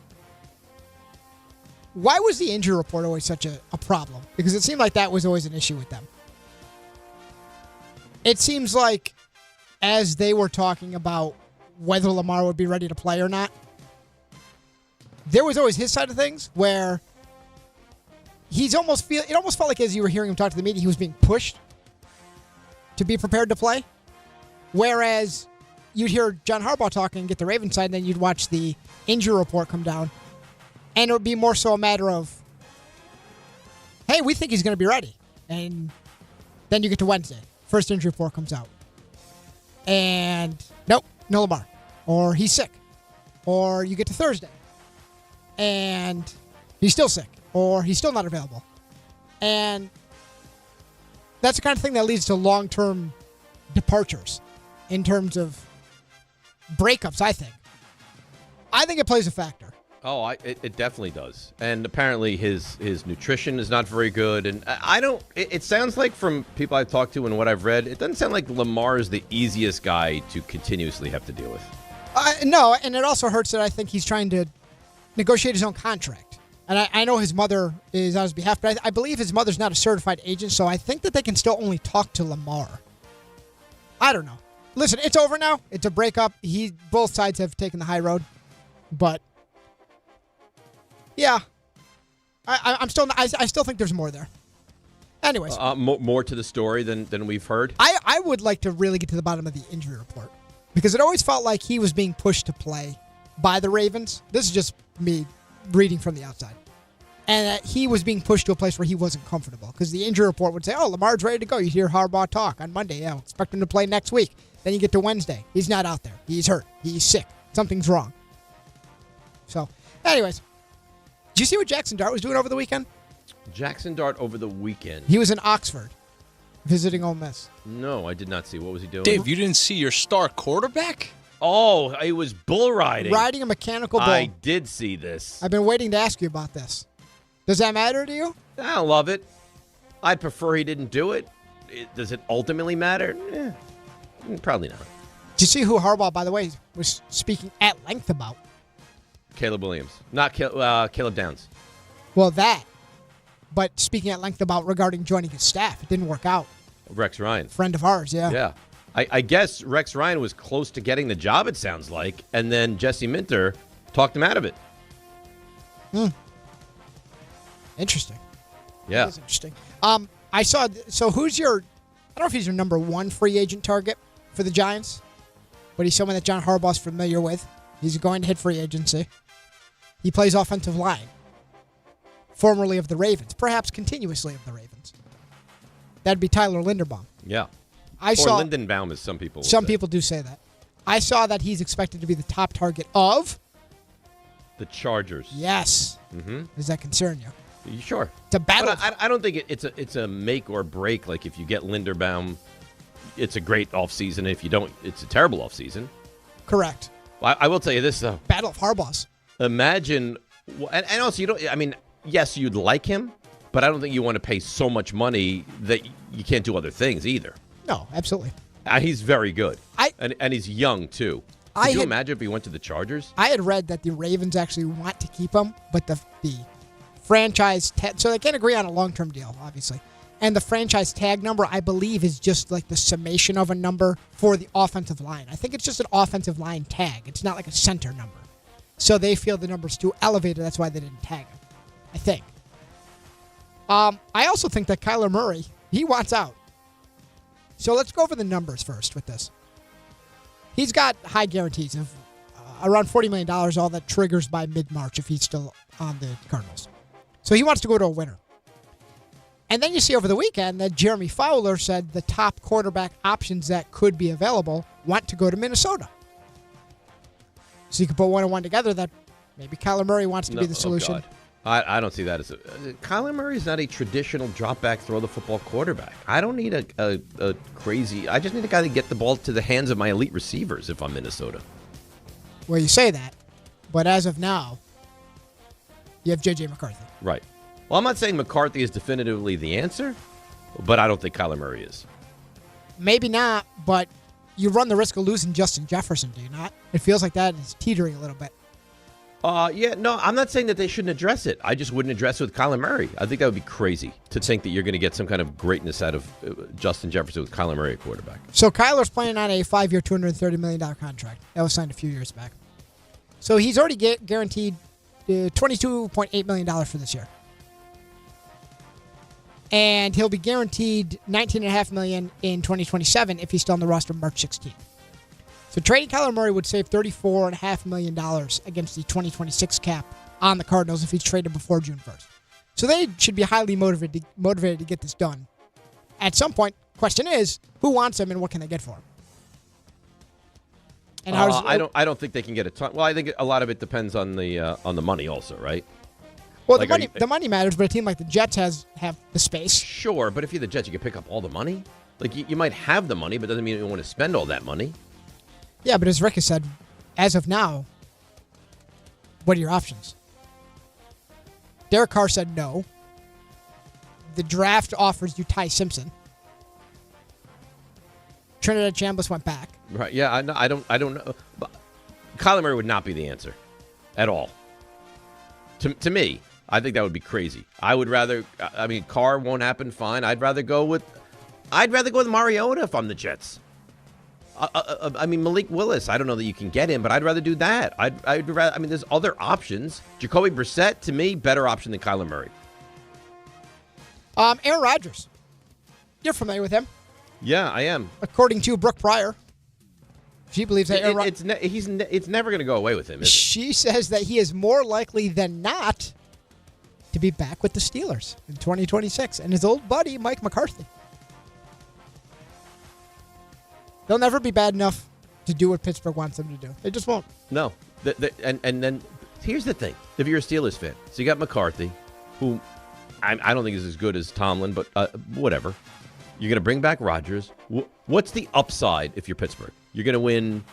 why was the injury report always such a problem? Because it seemed like that was always an issue with them. It seems like as they were talking about whether Lamar would be ready to play or not, there was always his side of things where it almost felt like as you were hearing him talk to the media, he was being pushed to be prepared to play. Whereas you'd hear John Harbaugh talking and get the Ravens side, and then you'd watch the injury report come down. And it would be more so a matter of, hey, we think he's going to be ready. And then you get to Wednesday. First injury report comes out. And nope, no Lamar. Or he's sick. Or you get to Thursday. And he's still sick. Or he's still not available. And that's the kind of thing that leads to long-term departures in terms of breakups, I think. I think it plays a factor. Oh, it definitely does. And apparently his nutrition is not very good. And it sounds like from people I've talked to and what I've read, it doesn't sound like Lamar is the easiest guy to continuously have to deal with. No, and it also hurts that I think he's trying to negotiate his own contract. And I know his mother is on his behalf, but I believe his mother's not a certified agent, so I think that they can still only talk to Lamar. I don't know. Listen, it's over now. It's a breakup. Both sides have taken the high road. But yeah, I still think there's more there. Anyways, more to the story than we've heard. I would like to really get to the bottom of the injury report because it always felt like he was being pushed to play by the Ravens. This is just me reading from the outside, and that he was being pushed to a place where he wasn't comfortable because the injury report would say, "Oh, Lamar's ready to go." You hear Harbaugh talk on Monday. Yeah, we'll expect him to play next week. Then you get to Wednesday. He's not out there. He's hurt. He's sick. Something's wrong. So, anyways. Did you see what Jackson Dart was doing over the weekend? Jackson Dart over the weekend. He was in Oxford visiting Ole Miss. No, I did not see. What was he doing? Dave, you didn't see your star quarterback? Oh, he was bull riding. Riding a mechanical bull. I did see this. I've been waiting to ask you about this. Does that matter to you? I don't love it. I'd prefer he didn't do it. Does it ultimately matter? Probably not. Did you see who Harbaugh, by the way, was speaking at length about? Caleb Williams. Not Caleb Downs. Well, that. but speaking at length about regarding joining his staff. It didn't work out. Rex Ryan. Friend of ours, yeah. Yeah. I guess Rex Ryan was close to getting the job, it sounds like, and then Jesse Minter talked him out of it. Interesting. Yeah. That is interesting. I saw, so who's your, I don't know if he's your number one free agent target for the Giants, but he's someone that John Harbaugh's familiar with. He's going to hit free agency. He plays offensive line, formerly of the Ravens, perhaps continuously of the Ravens. That'd be Tyler Linderbaum. Yeah. Or Lindenbaum, as some people will Some say. people do say that. I saw that he's expected to be the top target of the Chargers. Yes. Mm-hmm. Does that concern you? Sure. It's a battle. But I don't think it's a make or break. Like if you get Linderbaum, it's a great offseason. If you don't, it's a terrible offseason. Correct. I will tell you this though. Battle of Harbaughs. Imagine, and also you don't. I mean, yes, you'd like him, but I don't think you want to pay so much money that you can't do other things either. No, absolutely. He's very good. And he's young too. Could you imagine if he went to the Chargers? I had read that the Ravens actually want to keep him, but the franchise tag, so they can't agree on a long-term deal, obviously. And the franchise tag number, I believe, is just like the summation of a number for the offensive line. I think it's just an offensive line tag. It's not like a center number. So they feel the number's too elevated. That's why they didn't tag him, I think. I also think that Kyler Murray, he wants out. So let's go over the numbers first with this. He's got high guarantees of around $40 million, all that triggers by mid-March if he's still on the Cardinals. So he wants to go to a winner. And then you see over the weekend that Jeremy Fowler said the top quarterback options that could be available want to go to Minnesota. So you can put one and one together that maybe Kyler Murray wants to be the solution. Oh God. I don't see that as Kyler Murray is not a traditional drop back, throw the football quarterback. I don't need a crazy. I just need a guy to get the ball to the hands of my elite receivers if I'm Minnesota. Well, you say that, but as of now, you have J.J. McCarthy. Right. Well, I'm not saying McCarthy is definitively the answer, but I don't think Kyler Murray is. Maybe not, but you run the risk of losing Justin Jefferson, do you not? It feels like that is teetering a little bit. No, I'm not saying that they shouldn't address it. I just wouldn't address it with Kyler Murray. I think that would be crazy to think that you're going to get some kind of greatness out of Justin Jefferson with Kyler Murray at quarterback. So Kyler's playing on a 5-year, $230 million contract. That was signed a few years back. So he's already guaranteed $22.8 million for this year. And he'll be guaranteed $19.5 million in 2027 if he's still on the roster March 16th. So trading Kyler Murray would save $34.5 million against the 2026 cap on the Cardinals if he's traded before June 1st. So they should be highly motivated to get this done. At some point, question is, who wants him and what can they get for him? And I don't think they can get a ton. Well, I think a lot of it depends on the money also, right? Well, like the money matters, but a team like the Jets have the space. Sure, but if you're the Jets, you can pick up all the money. Like you might have the money, but doesn't mean you want to spend all that money. Yeah, but as Rick has said, as of now, what are your options? Derek Carr said no. The draft offers you Ty Simpson. Trinidad Chambliss went back. Right? Yeah, I don't know. But Kyler Murray would not be the answer, at all. To me, I think that would be crazy. I would rather. I mean, Carr won't happen. Fine. I'd rather go with Mariota if I'm the Jets. I mean, Malik Willis, I don't know that you can get him, but I'd rather do that. I'd rather. I mean, there's other options. Jacoby Brissett, to me, better option than Kyler Murray. Aaron Rodgers. You're familiar with him? Yeah, I am. According to Brooke Pryor, she believes that Aaron it's never going to go away with him. She says that he is more likely than not to be back with the Steelers in 2026, and his old buddy Mike McCarthy. They'll never be bad enough to do what Pittsburgh wants them to do. They just won't. No. And then here's the thing. If you're a Steelers fan, so you got McCarthy, who I don't think is as good as Tomlin, but whatever. You're going to bring back Rodgers. What's the upside if you're Pittsburgh? You're going to win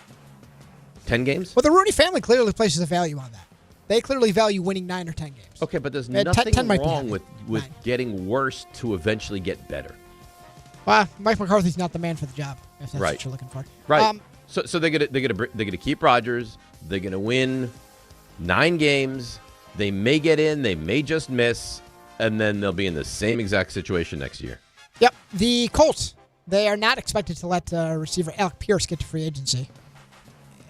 10 games? Well, the Rooney family clearly places a value on that. They clearly value winning 9 or 10 games. Okay, but there's nothing wrong with getting worse to eventually get better. Well, Mike McCarthy's not the man for the job, if that's what you're looking for. Right. So they're gonna keep Rodgers. They're gonna win 9 games. They may get in. They may just miss. and then they'll be in the same exact situation next year. Yep. The Colts, they are not expected to let receiver Alec Pierce get to free agency.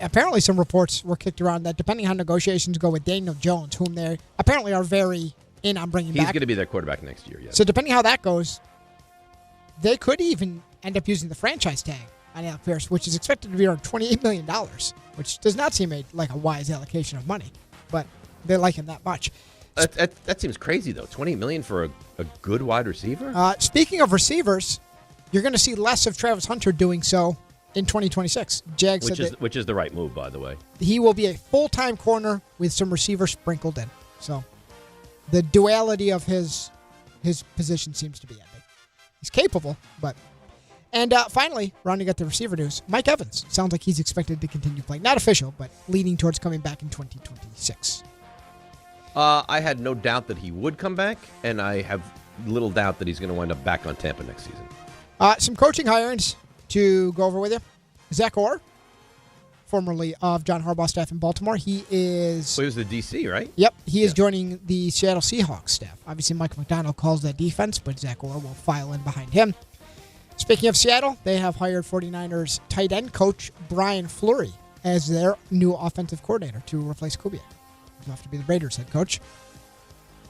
Apparently some reports were kicked around that depending on how negotiations go with Daniel Jones, whom they apparently are very in on bringing back. He's going to be their quarterback next year, yes. So depending how that goes, they could even end up using the franchise tag on Alec Pierce, which is expected to be around $28 million, which does not seem like a wise allocation of money, but they like him that much. That seems crazy, though. $28 million for a good wide receiver? Speaking of receivers, you're going to see less of Travis Hunter doing so in 2026. Jags which is the right move, by the way. He will be a full-time corner with some receivers sprinkled in. So the duality of his position seems to be ending. He's capable, but... And finally, rounding out the receiver news, Mike Evans. Sounds like he's expected to continue playing. Not official, but leaning towards coming back in 2026. I had no doubt that he would come back, and I have little doubt that he's going to wind up back on Tampa next season. Some coaching hirings to go over with you. Zach Orr, formerly of John Harbaugh's staff in Baltimore. He is... Well, he was the DC, right? Yep. He is joining the Seattle Seahawks staff. Obviously, Mike McDonald calls that defense, but Zach Orr will file in behind him. Speaking of Seattle, they have hired 49ers tight end coach Brian Fleury as their new offensive coordinator to replace Kubiak. He's off to be the Raiders head coach.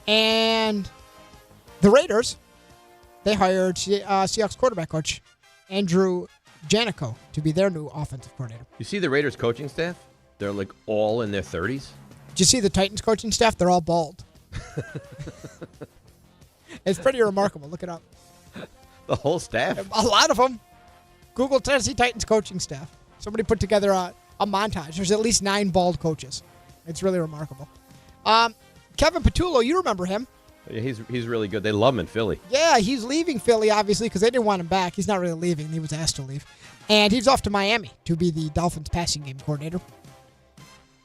And the Raiders, they hired Seahawks quarterback coach Andrew Janico to be their new offensive coordinator. You see the Raiders coaching staff? They're like all in their 30s. Did you see the Titans coaching staff? They're all bald. It's pretty remarkable. Look it up. The whole staff? A lot of them. Google Tennessee Titans coaching staff. Somebody put together a montage. There's at least 9 bald coaches. It's really remarkable. Kevin Patullo, you remember him. Yeah, he's really good. They love him in Philly. Yeah, he's leaving Philly, obviously, because they didn't want him back. He's not really leaving. He was asked to leave. And he's off to Miami to be the Dolphins passing game coordinator.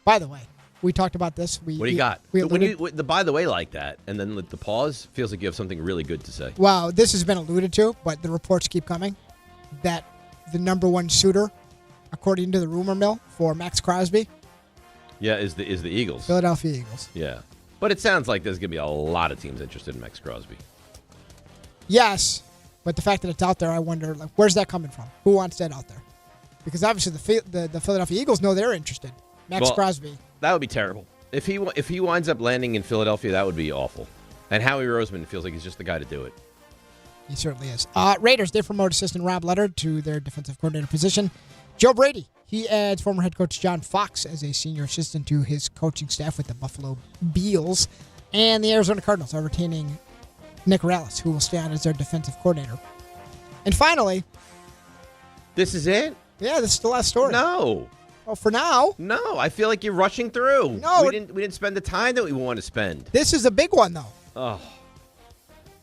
By the way, we talked about this. What do you got? The by the way like that, and then the pause, feels like you have something really good to say. Wow, this has been alluded to, but the reports keep coming that the number one suitor, according to the rumor mill, for Max Crosby. Yeah, is the Eagles. Philadelphia Eagles. Yeah. But it sounds like there's going to be a lot of teams interested in Max Crosby. Yes, but the fact that it's out there, I wonder, like, where's that coming from? Who wants that out there? Because obviously the Philadelphia Eagles know they're interested. Max Crosby. That would be terrible. If he winds up landing in Philadelphia, that would be awful. And Howie Roseman feels like he's just the guy to do it. He certainly is. Raiders, they promote assistant Rob Leonard to their defensive coordinator position. Joe Brady, he adds former head coach John Fox as a senior assistant to his coaching staff with the Buffalo Bills. And the Arizona Cardinals are retaining Nick Rallis, who will stay on as their defensive coordinator. And finally... This is it? Yeah, this is the last story. No. Well, for now. No, I feel like you're rushing through. No. We didn't spend the time that we want to spend. This is a big one, though. Oh.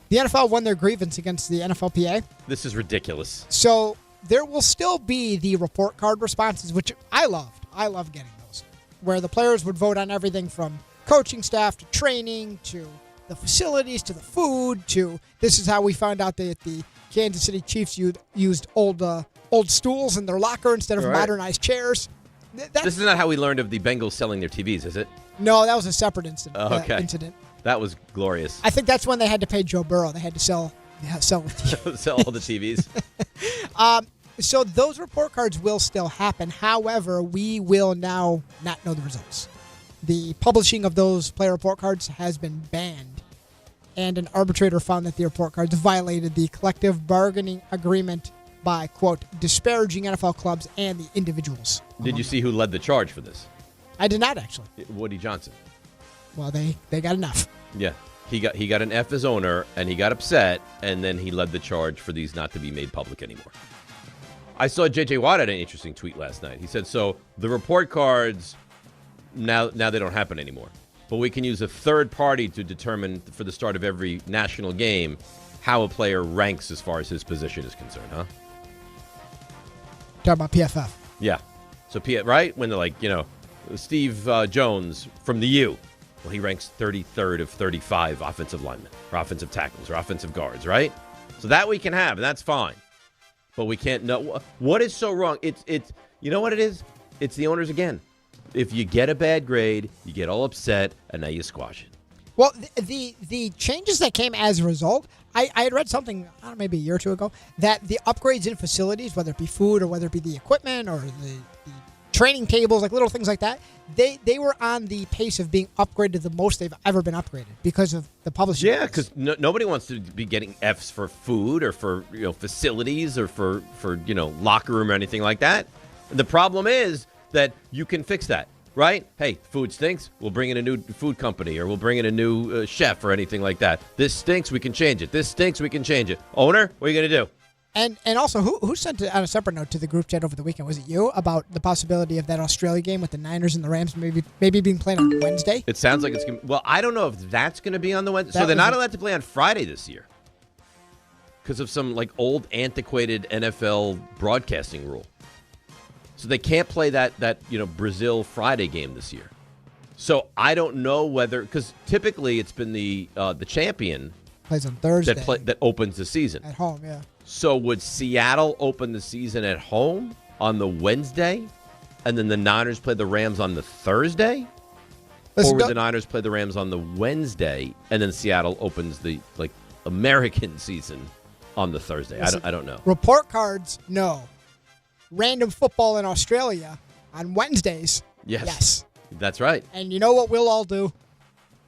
The NFL won their grievance against the NFLPA. This is ridiculous. So there will still be the report card responses, which I loved. I love getting those, where the players would vote on everything from coaching staff to training to the facilities to the food to this is how we found out that the Kansas City Chiefs used old stools in their locker instead of modernized chairs. This is not how we learned of the Bengals selling their TVs, is it? No, that was a separate incident. Incident. That was glorious. I think that's when they had to pay Joe Burrow. They had to sell sell all the TVs. So those report cards will still happen. However, we will now not know the results. The publishing of those player report cards has been banned, and an arbitrator found that the report cards violated the collective bargaining agreement by, quote, disparaging NFL clubs and the individuals. Did you see who led the charge for this? I did not, actually. Woody Johnson. Well, they got enough. Yeah. He got an F as owner, and he got upset, and then he led the charge for these not to be made public anymore. I saw J.J. Watt had an interesting tweet last night. He said, so the report cards, now they don't happen anymore. But we can use a third party to determine for the start of every national game how a player ranks as far as his position is concerned, huh? Talking about PFF. Yeah. So, right? When they're like, Steve Jones from the U. Well, he ranks 33rd of 35 offensive linemen, or offensive tackles, or offensive guards, right? So that we can have, and that's fine. But we can't know. What is so wrong? It's you know what it is? It's the owners again. If you get a bad grade, you get all upset, and now you squash it. Well, the changes that came as a result, I had read something, I don't know, maybe a year or two ago, that the upgrades in facilities, whether it be food or whether it be the equipment or the training tables, like little things like that, they were on the pace of being upgraded the most they've ever been upgraded because of the publishing. Yeah, because nobody wants to be getting Fs for food or for facilities or for locker room or anything like that. The problem is that you can fix that, right? Hey, food stinks. We'll bring in a new food company, or we'll bring in a new chef or anything like that. This stinks. We can change it. This stinks. We can change it. Owner, what are you going to do? And also, who sent it on a separate note to the group chat over the weekend? Was it you about the possibility of that Australia game with the Niners and the Rams maybe being played on Wednesday? It sounds like it's going to. Well, I don't know if that's going to be on the Wednesday. So they're not allowed to play on Friday this year because of some old antiquated NFL broadcasting rule. So they can't play that Brazil Friday game this year. So I don't know whether, because typically it's been the champion plays on Thursday that opens the season at home. Yeah. So would Seattle open the season at home on the Wednesday, and then the Niners play the Rams on the Thursday? Or would the Niners play the Rams on the Wednesday, and then Seattle opens the American season on the Thursday? I don't know. Report cards, no. Random football in Australia on Wednesdays. Yes. That's right. And you know what we'll all do?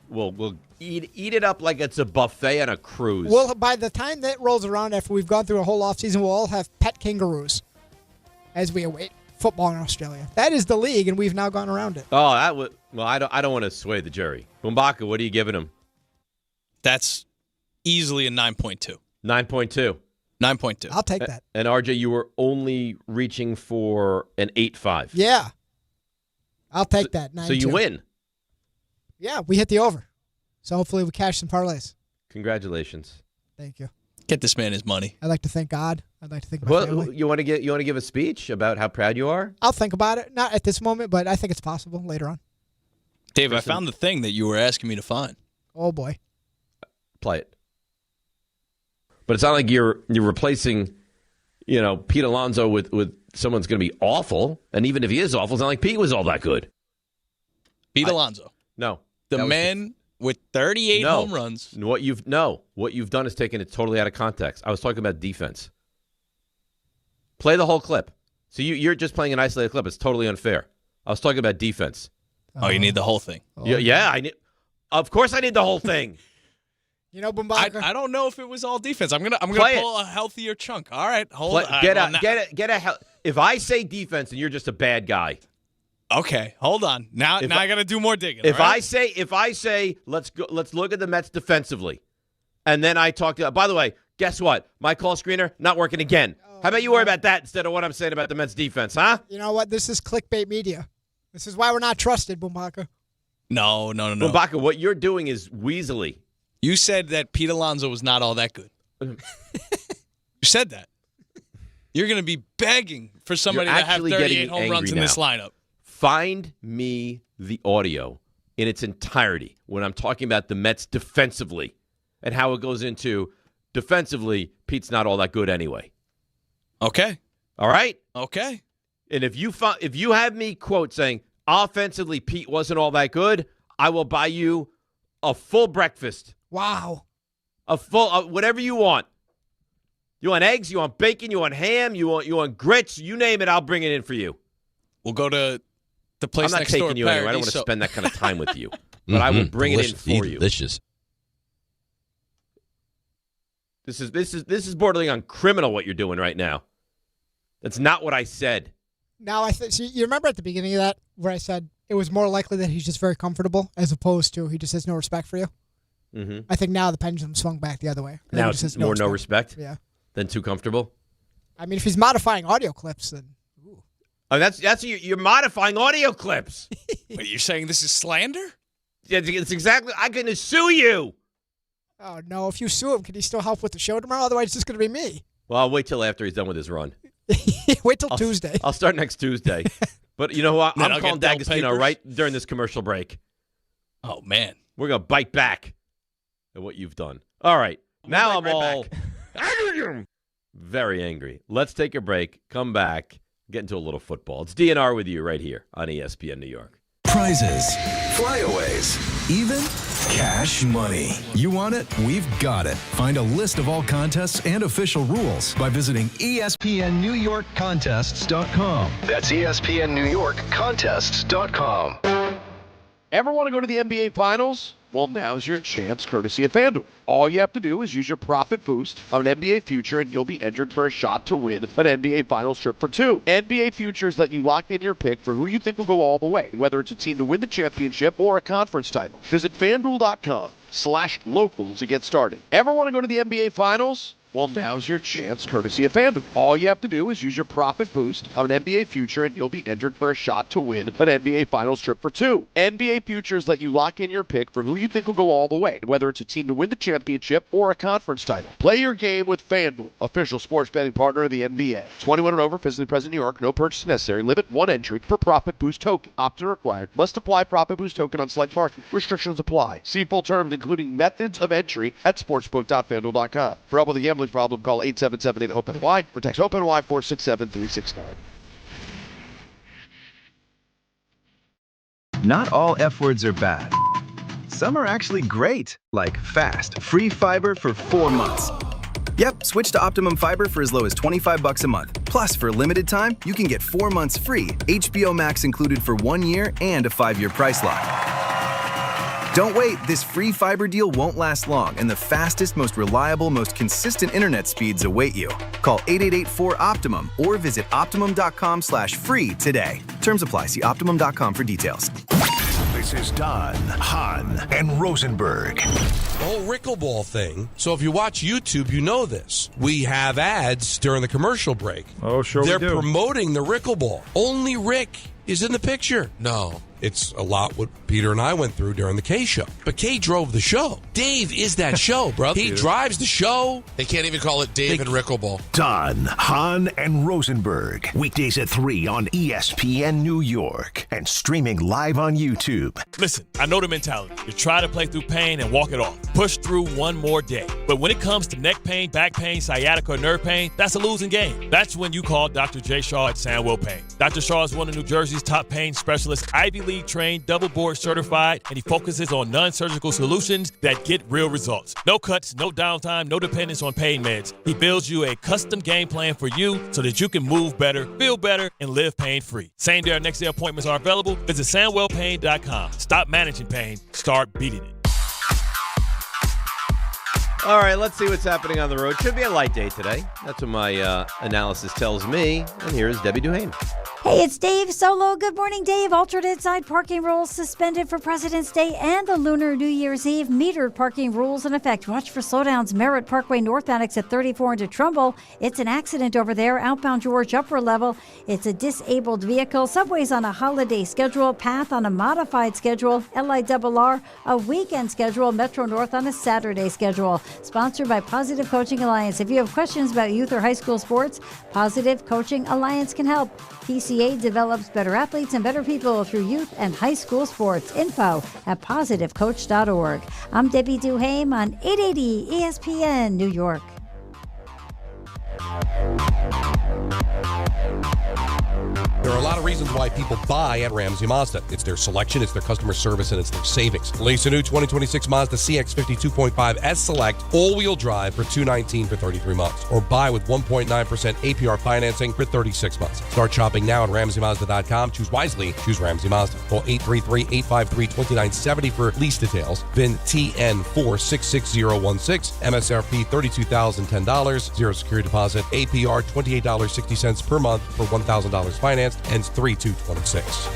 We'll eat it up like it's a buffet on a cruise. Well, by the time that rolls around, after we've gone through a whole offseason, we'll all have pet kangaroos as we await football in Australia. That is the league, and we've now gone around it. Oh, that would. Well, I don't want to sway the jury. Bumbaca, what are you giving him? That's easily a 9.2. 9.2. 9.2. I'll take that. And RJ, you were only reaching for an 8.5. Yeah. I'll take that. 9.2. So you win. Yeah, we hit the over. So hopefully we cash some parlays. Congratulations. Thank you. Get this man his money. I'd like to thank God. I'd like to thank my family. You want to give a speech about how proud you are? I'll think about it. Not at this moment, but I think it's possible later on. Dave, I found the thing that you were asking me to find. Oh boy. Play it. But it's not like you're replacing, Pete Alonso with someone's going to be awful. And even if he is awful, it's not like Pete was all that good. Pete Alonso. No. The man with 38 home runs. What you've done is taken it totally out of context. I was talking about defense. Play the whole clip. So you're just playing an isolated clip. It's totally unfair. I was talking about defense. Oh, you need the whole thing. Yeah, I need. Of course, I need the whole thing. Bumbaca. I don't know if it was all defense. I'm gonna pull a healthier chunk. All right, hold on. If I say defense and you're just a bad guy. Okay, hold on. Now I got to do more digging. If I say let's look at the Mets defensively, and then I talk to. By the way, guess what? My call screener not working again. How about you worry about that instead of what I'm saying about the Mets defense, huh? You know what? This is clickbait media. This is why we're not trusted, Bumbaca. No. Bumbaca, what you're doing is weaselly. You said that Pete Alonso was not all that good. You said that. You're going to be begging for somebody to have 38 home runs in this lineup. Find me the audio in its entirety when I'm talking about the Mets defensively and how it goes into defensively, Pete's not all that good anyway. Okay. All right? Okay. And if you have me quote saying offensively Pete wasn't all that good, I will buy you a full breakfast. Wow. A full whatever you want. You want eggs, you want bacon, you want ham, you want grits, you name it, I'll bring it in for you. We'll go to the place next door. I'm not taking you anywhere. I don't want to spend that kind of time with you. But I will bring it in for you. Delicious. This is bordering on criminal what you're doing right now. That's not what I said. Now so you remember at the beginning of that where I said it was more likely that he's just very comfortable as opposed to he just has no respect for you? Mm-hmm. I think now the pendulum swung back the other way. Now it's more no respect? Yeah. Than too comfortable? I mean, if he's modifying audio clips, then... Ooh. Oh, that's you're modifying audio clips. Wait, you're saying this is slander? Yeah, it's exactly... I'm going to sue you. Oh, no. If you sue him, can he still help with the show tomorrow? Otherwise, it's just going to be me. Well, I'll wait till after he's done with his run. Wait till Tuesday. I'll start next Tuesday. But you know what? I'm calling D'Agostino right during this commercial break. Oh, man. We're going to bite back at what you've done. All right. Now I'm all very angry. Let's take a break, come back, get into a little football. It's DNR with you right here on ESPN New York. Prizes, flyaways, even Cash money. You want it? We've got it. Find a list of all contests and official rules by visiting ESPNNewYorkContests.com. That's ESPNNewYorkContests.com. Ever want to go to the NBA Finals? Well, now's your chance, courtesy of FanDuel. All you have to do is use your profit boost on an NBA future, and you'll be entered for a shot to win an NBA Finals trip for two. NBA futures let you lock in your pick for who you think will go all the way, whether it's a team to win the championship or a conference title. Visit FanDuel.com/locals to get started. Ever want to go to the NBA Finals? Well, now's your chance, courtesy of FanDuel. All you have to do is use your profit boost on an NBA future, and you'll be entered for a shot to win an NBA Finals trip for two. NBA futures let you lock in your pick for who you think will go all the way, whether it's a team to win the championship or a conference title. Play your game with FanDuel, official sports betting partner of the NBA. 21 and over, physically present in New York. No purchase necessary. Limit one entry per profit boost token. Opt-in required. Must apply profit boost token on select market. Restrictions apply. See full terms, including methods of entry, at sportsbook.fanduel.com. For help with a gambling problem, call 877-8-OPEN-Y or text OPEN-Y 467-369. Not all F words are bad. Some are actually great, like fast, free fiber for 4 months. Yep, switch to Optimum Fiber for as low as $25 a month. Plus, for a limited time, you can get 4 months free, HBO Max included for 1 year, and a 5-year price lock. Don't wait, this free fiber deal won't last long, and the fastest, most reliable, most consistent internet speeds await you. Call 888-4-OPTIMUM or visit Optimum.com/free today. Terms apply. See Optimum.com for details. This is Don, Hahn, and Rosenberg. The whole Rickleball thing. So if you watch YouTube, you know this. We have ads during the commercial break. Oh, sure we do. They're promoting the Rickleball. Only Rick is in the picture. No. It's a lot what Peter and I went through during the K show. But K drove the show. Dave is that show, brother. He drives the show. They can't even call it Dave and Rickleball. Don, Hahn, and Rosenberg. Weekdays at 3 on ESPN New York. And streaming live on YouTube. Listen, I know the mentality. You try to play through pain and walk it off. Push through one more day. But when it comes to neck pain, back pain, sciatica, or nerve pain, that's a losing game. That's when you call Dr. J. Shaw at Sandwell Pain. Dr. Shaw is one of New Jersey's top pain specialists, Ivy League trained, double board certified, and he focuses on non-surgical solutions that get real results. No cuts, no downtime, no dependence on pain meds. He builds you a custom game plan for you so that you can move better, feel better, and live pain-free. Same day or next day appointments are available. Visit SandwellPain.com. Stop managing pain. Start beating it. All right, let's see what's happening on the road. Should be a light day today. That's what my analysis tells me. And here's Debbie Duhane. Hey, it's Dave Solo. Good morning, Dave. Alternate side parking rules suspended for President's Day and the Lunar New Year's Eve. Metered parking rules in effect. Watch for slowdowns. Merritt Parkway northbound exit 34 into Trumbull. It's an accident over there. Outbound George upper level. It's a disabled vehicle. Subway's on a holiday schedule. Path on a modified schedule. LIRR a weekend schedule. Metro North on a Saturday schedule. Sponsored by Positive Coaching Alliance. If you have questions about youth or high school sports, Positive Coaching Alliance can help. PCA develops better athletes and better people through youth and high school sports. Info at positivecoach.org. I'm Debbie Duhame on 880 ESPN New York. There are a lot of reasons why people buy at Ramsey Mazda. It's their selection, it's their customer service, and it's their savings. Lease a new 2026 Mazda CX-50 2.5 S Select all-wheel drive for $219 for 33 months. Or buy with 1.9% APR financing for 36 months. Start shopping now at RamseyMazda.com. Choose wisely. Choose Ramsey Mazda. Call 833-853-2970 for lease details. VIN TN466016. MSRP $32,010. Zero security deposit. APR $28.60 per month for $1,000 financed. Ends 3/2/26.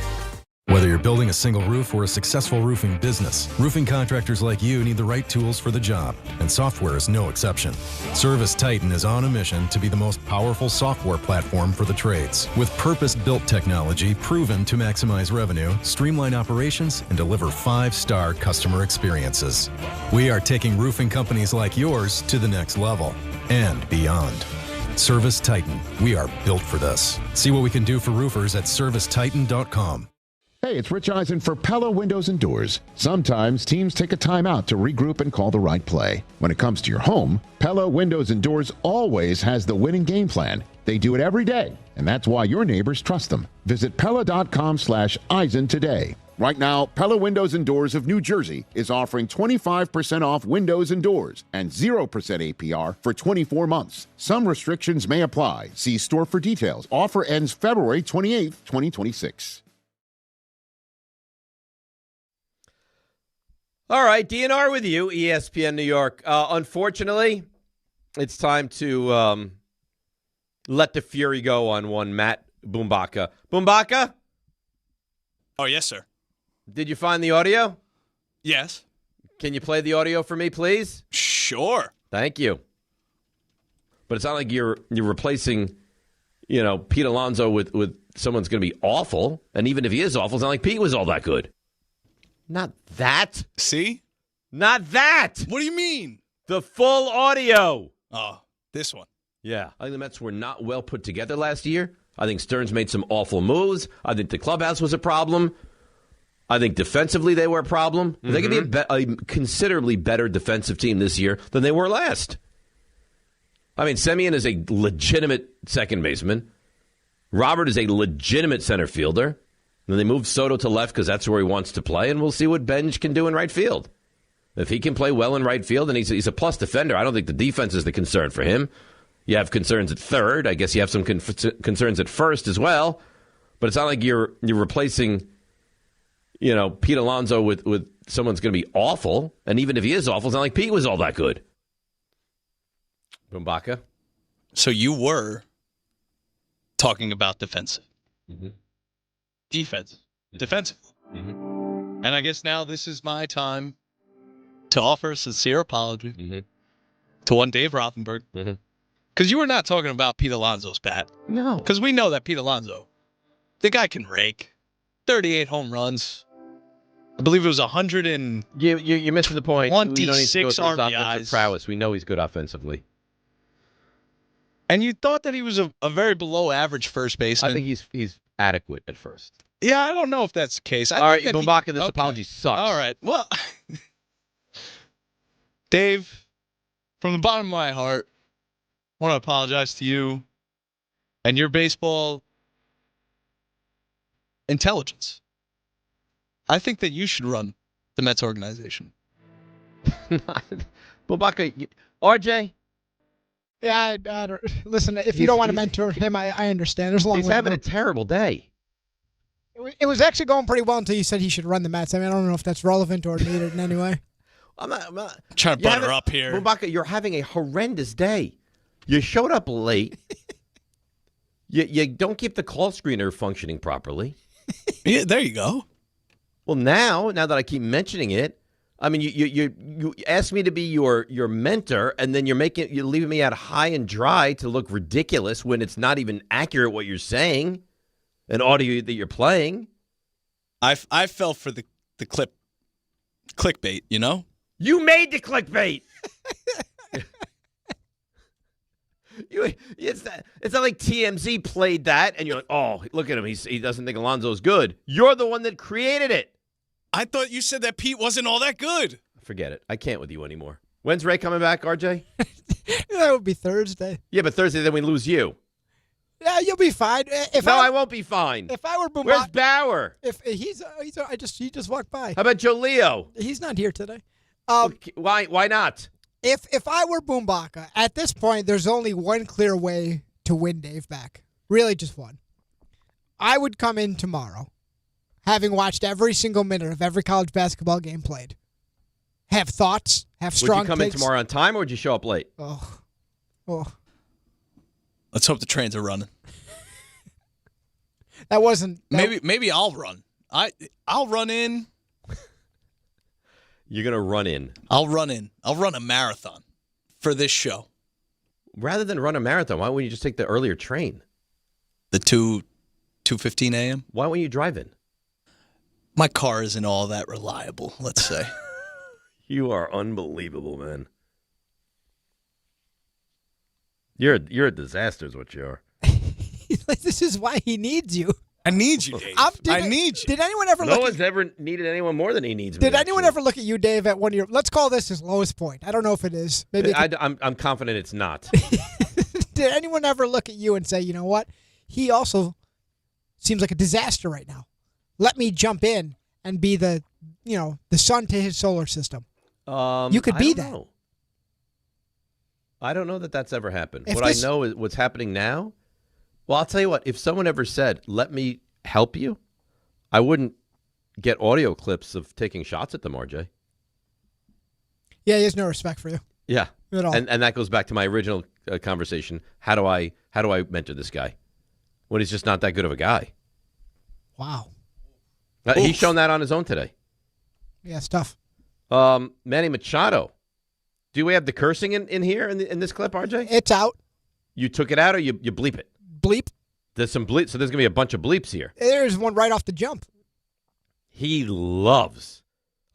Whether you're building a single roof or a successful roofing business, roofing contractors like you need the right tools for the job, and software is no exception. Service Titan is on a mission to be the most powerful software platform for the trades, with purpose-built technology proven to maximize revenue, streamline operations, and deliver 5-star customer experiences. We are taking roofing companies like yours to the next level and beyond. Service Titan. We are built for this. See what we can do for roofers at servicetitan.com. Hey, it's Rich Eisen for Pella Windows and Doors. Sometimes teams take a time out to regroup and call the right play. When it comes to your home, Pella Windows and Doors always has the winning game plan. They do it every day, and that's why your neighbors trust them. Visit Pella.com/Eisen today. Right now, Pella Windows and Doors of New Jersey is offering 25% off windows and doors and 0% APR for 24 months. Some restrictions may apply. See store for details. Offer ends February 28th, 2026. All right, DNR with you, ESPN New York. Unfortunately, it's time to let the fury go on one Matt Bumbaca. Bumbaca? Oh, yes, sir. Did you find the audio? Yes. Can you play the audio for me, please? Sure. Thank you. But it's not like you're replacing, Pete Alonso with someone's going to be awful. And even if he is awful, it's not like Pete was all that good. Not that. See? Not that. What do you mean? The full audio. Oh, this one. Yeah. I think the Mets were not well put together last year. I think Stearns made some awful moves. I think the clubhouse was a problem. I think defensively they were a problem. Mm-hmm. They could be a considerably better defensive team this year than they were last. I mean, Semien is a legitimate second baseman. Robert is a legitimate center fielder. And they moved Soto to left because that's where he wants to play, and we'll see what Benj can do in right field. If he can play well in right field, and he's a plus defender, I don't think the defense is the concern for him. You have concerns at third. I guess you have some concerns at first as well. But it's not like you're replacing, Pete Alonso with someone's going to be awful. And even if he is awful, it's not like Pete was all that good. Bumbaca? So you were talking about defensive. Mm-hmm. Defense. Defensive. Mm-hmm. And I guess now this is my time to offer a sincere apology to one Dave Rothenberg. Because you were not talking about Pete Alonso's bat. No. Because we know that Pete Alonso, the guy can rake. 38 home runs. I believe it was 100 and... You're missing the point. 26 RBIs. Prowess. We know he's good offensively. And you thought that he was a very below average first baseman. I think he's adequate at first. Yeah, I don't know if that's the case. All right, Bumbaca, this apology sucks. All right, well, Dave, from the bottom of my heart, I want to apologize to you and your baseball intelligence. I think that you should run the Mets organization. Bumbaca, RJ? Yeah, I don't, listen, if you don't want to mentor him, I understand. There's a long way. He's having a terrible day. It was actually going pretty well until you said he should run the Mets. I mean, I don't know if that's relevant or needed in any way. I'm not trying to butter up here. Bumbaca, you're having a horrendous day. You showed up late. you don't keep the call screener functioning properly. Yeah, there you go. Well, now that I keep mentioning it, I mean, you asked me to be your mentor, and then you're leaving me out high and dry to look ridiculous when it's not even accurate what you're saying, an audio that you're playing. I fell for the clickbait, You made the clickbait. It's not like TMZ played that, and you're like, oh, look at him. He doesn't think Alonso's good. You're the one that created it. I thought you said that Pete wasn't all that good. Forget it. I can't with you anymore. When's Ray coming back, RJ? That would be Thursday. Yeah, but Thursday, then we lose you. Yeah, you'll be fine. I won't be fine. If I were Bumbaca, where's Bauer? If he just walked by. How about Joe Leo? He's not here today. Why not? If I were Bumbaca, at this point, there's only one clear way to win Dave back. Really, just one. I would come in tomorrow, having watched every single minute of every college basketball game played. Have thoughts, have strong Would you come takes. in tomorrow on time, or would you show up late? Oh. Let's hope the trains are running. That wasn't... Maybe I'll run. I'll run in. You're going to run in. I'll run in. I'll run a marathon for this show. Rather than run a marathon, why wouldn't you just take the earlier train? The 2:15 a.m.? Why wouldn't you drive in? My car isn't all that reliable, let's say. You are unbelievable, man. You're a disaster is what you are. This is why he needs you. I need you, Dave. I need you. Did anyone ever No one's ever needed anyone more than he needs me. Did anyone ever look at you, Dave, at one of your... Let's call this his lowest point. I don't know if it is. Maybe I'm confident it's not. Did anyone ever look at you and say, you know what? He also seems like a disaster right now. Let me jump in and be the sun to his solar system. You could be that. Know. I don't know that that's ever happened. If what I know is what's happening now. Well, I'll tell you what. If someone ever said, "Let me help you," I wouldn't get audio clips of taking shots at them, RJ. Yeah, he has no respect for you. Yeah, at all. And that goes back to my original conversation. How do I mentor this guy when he's just not that good of a guy? Wow. He's shown that on his own today. Yeah, it's tough. Manny Machado. Do we have the cursing in here in this clip, RJ? It's out. You took it out or you bleep it? Bleep. There's some bleep. So there's going to be a bunch of bleeps here. There's one right off the jump. He loves,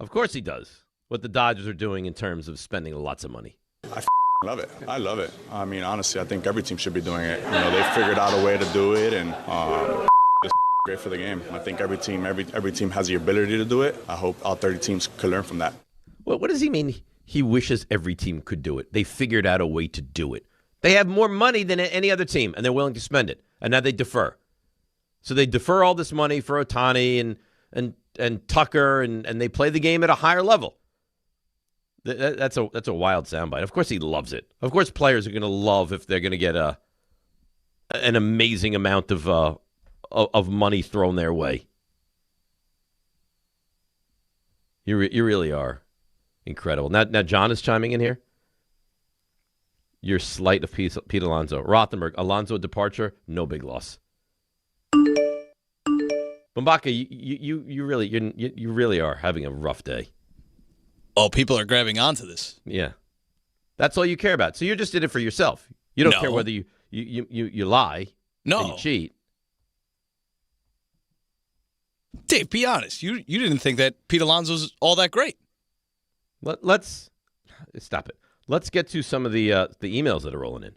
of course he does, what the Dodgers are doing in terms of spending lots of money. I love it. I love it. I mean, honestly, I think every team should be doing it. They figured out a way to do it, and it's great for the game. I think every team has the ability to do it. I hope all 30 teams could learn from that. What does he mean? He wishes every team could do it. They figured out a way to do it. They have more money than any other team, and they're willing to spend it. And now they defer. So they defer all this money for Ohtani and Tucker, and they play the game at a higher level. That's a wild soundbite. Of course he loves it. Of course players are going to love if they're going to get an amazing amount of money thrown their way. You really are incredible. Now John is chiming in here. Your slight of Pete Alonso. Rothenberg, Alonso departure, no big loss. Bumbaca, you really are having a rough day. Oh, people are grabbing onto this. Yeah. That's all you care about. So you're just in it for yourself. You don't care whether you lie and you cheat. Dave, be honest. You didn't think that Pete Alonso's all that great. Let's stop it. Let's get to some of the emails that are rolling in.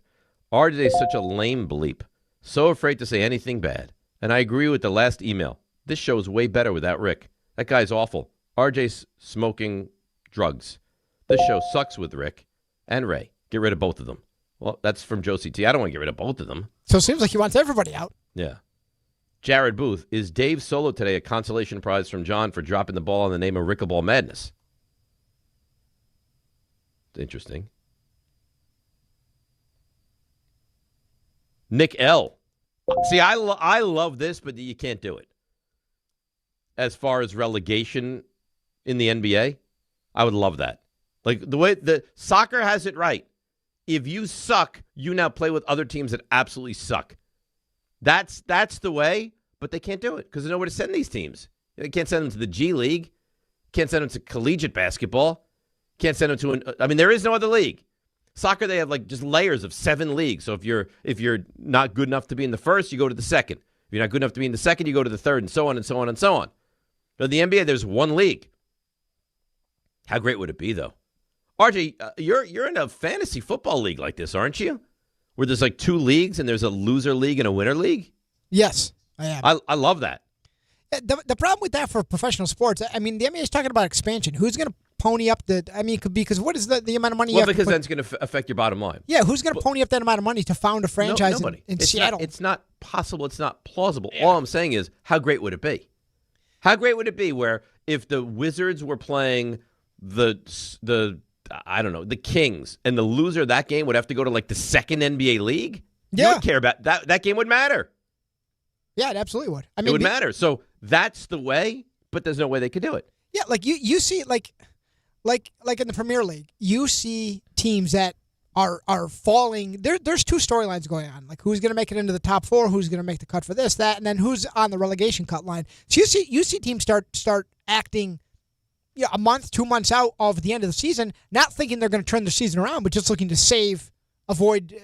RJ is such a lame bleep. So afraid to say anything bad. And I agree with the last email. This show is way better without Rick. That guy's awful. RJ's smoking drugs. This show sucks with Rick and Ray. Get rid of both of them. Well, that's from Josie T. I don't want to get rid of both of them. So it seems like he wants everybody out. Yeah. Jared Booth, is Dave solo today a consolation prize from John for dropping the ball in the name of Rickleball Madness? Interesting. Nick L. See, I love this, but you can't do it. As far as relegation in the NBA, I would love that. Like the way the soccer has it right. If you suck, you now play with other teams that absolutely suck. That's the way, but they can't do it because there's nowhere to send these teams. They can't send them to the G League. Can't send them to collegiate basketball. Can't send them to there is no other league. Soccer, they have like just layers of 7 leagues. So if you're not good enough to be in the first, you go to the second. If you're not good enough to be in the second, you go to the third, and so on and so on and so on. But in the NBA, there's one league. How great would it be, though? RJ, you're in a fantasy football league like this, aren't you? Where there's like 2 leagues, and there's a loser league and a winner league? Yes, I am. I love that. The problem with that for professional sports, the NBA is talking about expansion. Who's going to pony up because what is the amount of money you have because to put? that's going to affect your bottom line. Yeah, who's going to pony up that amount of money to found a franchise in Seattle? It's not possible. It's not plausible. Yeah. All I'm saying is, how great would it be? How great would it be where if the Wizards were playing the Kings, and the loser of that game would have to go to like the second NBA league? Yeah. You would care about that. That game would matter. Yeah, it absolutely would. It would matter. So that's the way, but there's no way they could do it. Yeah, like you see like in the Premier League, you see teams that are falling. There's 2 storylines going on. Like who's going to make it into the top 4, who's going to make the cut for this, that, and then who's on the relegation cut line. So you see teams start acting a month, 2 months out of the end of the season, not thinking they're going to turn their season around, but just looking to avoid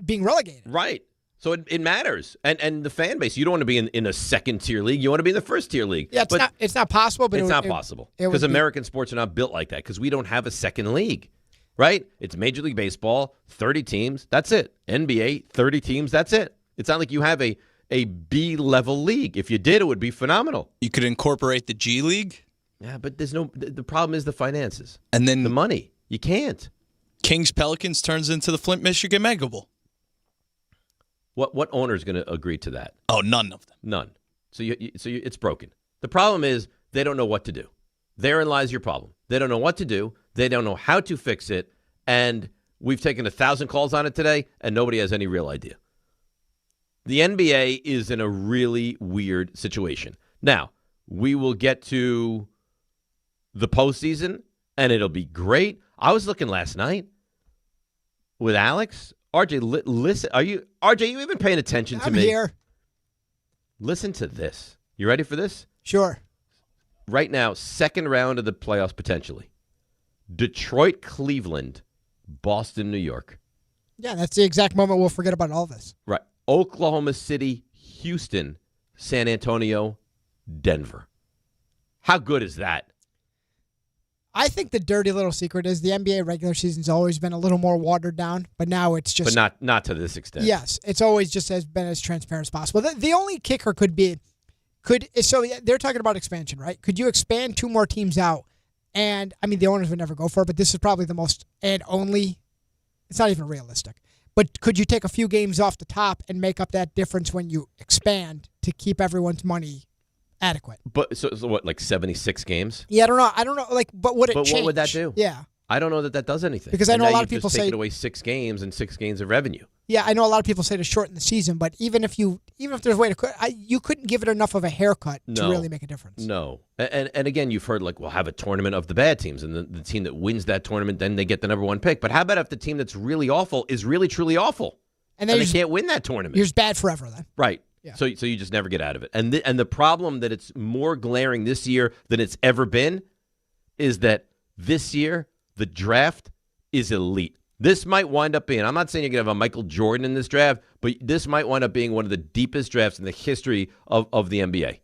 being relegated. Right. So it matters. And the fan base, you don't want to be in a second-tier league. You want to be in the first-tier league. Yeah, it's not possible. But it's not possible. Because American sports are not built like that because we don't have a second league, right? It's Major League Baseball, 30 teams, that's it. NBA, 30 teams, that's it. It's not like you have a B-level league. If you did, it would be phenomenal. You could incorporate the G League. Yeah, but the problem is the finances. And then the money. You can't. Kings Pelicans turns into the Flint, Michigan Mega Bowl. What owner is going to agree to that? Oh, none of them. None. So it's broken. The problem is they don't know what to do. Therein lies your problem. They don't know what to do. They don't know how to fix it. And we've taken 1,000 calls on it today, and nobody has any real idea. The NBA is in a really weird situation. Now, we will get to the postseason, and it'll be great. I was looking last night with Alex. RJ, listen. You even paying attention to me? I'm here. Listen to this. You ready for this? Sure. Right now, second round of the playoffs potentially. Detroit, Cleveland, Boston, New York. Yeah, that's the exact moment we'll forget about all this. Right. Oklahoma City, Houston, San Antonio, Denver. How good is that? I think the dirty little secret is the NBA regular season's always been a little more watered down, but now it's just... But not to this extent. Yes, it's always just been as transparent as possible. The only kicker could be... So they're talking about expansion, right? Could you expand 2 more teams out? And, I mean, the owners would never go for it, but this is probably the most and only... It's not even realistic. But could you take a few games off the top and make up that difference when you expand to keep everyone's money adequate? But so what, like 76 games? Yeah, I don't know. Like, but would it change? But what would that do? Yeah. I don't know that does anything. Because I know a lot of people say... taken away 6 games and 6 games of revenue. Yeah, I know a lot of people say to shorten the season, but even if there's a way to... you couldn't give it enough of a haircut to really make a difference. No. And again, you've heard, like, we'll have a tournament of the bad teams, and the team that wins that tournament, then they get the number 1 pick. But how about if the team that's really awful is really, truly awful? And they can't win that tournament. You're just bad forever then. Right. Yeah. So you just never get out of it. And the problem that it's more glaring this year than it's ever been is that this year, the draft is elite. This might wind up being, I'm not saying you're going to have a Michael Jordan in this draft, but this might wind up being one of the deepest drafts in the history of the NBA.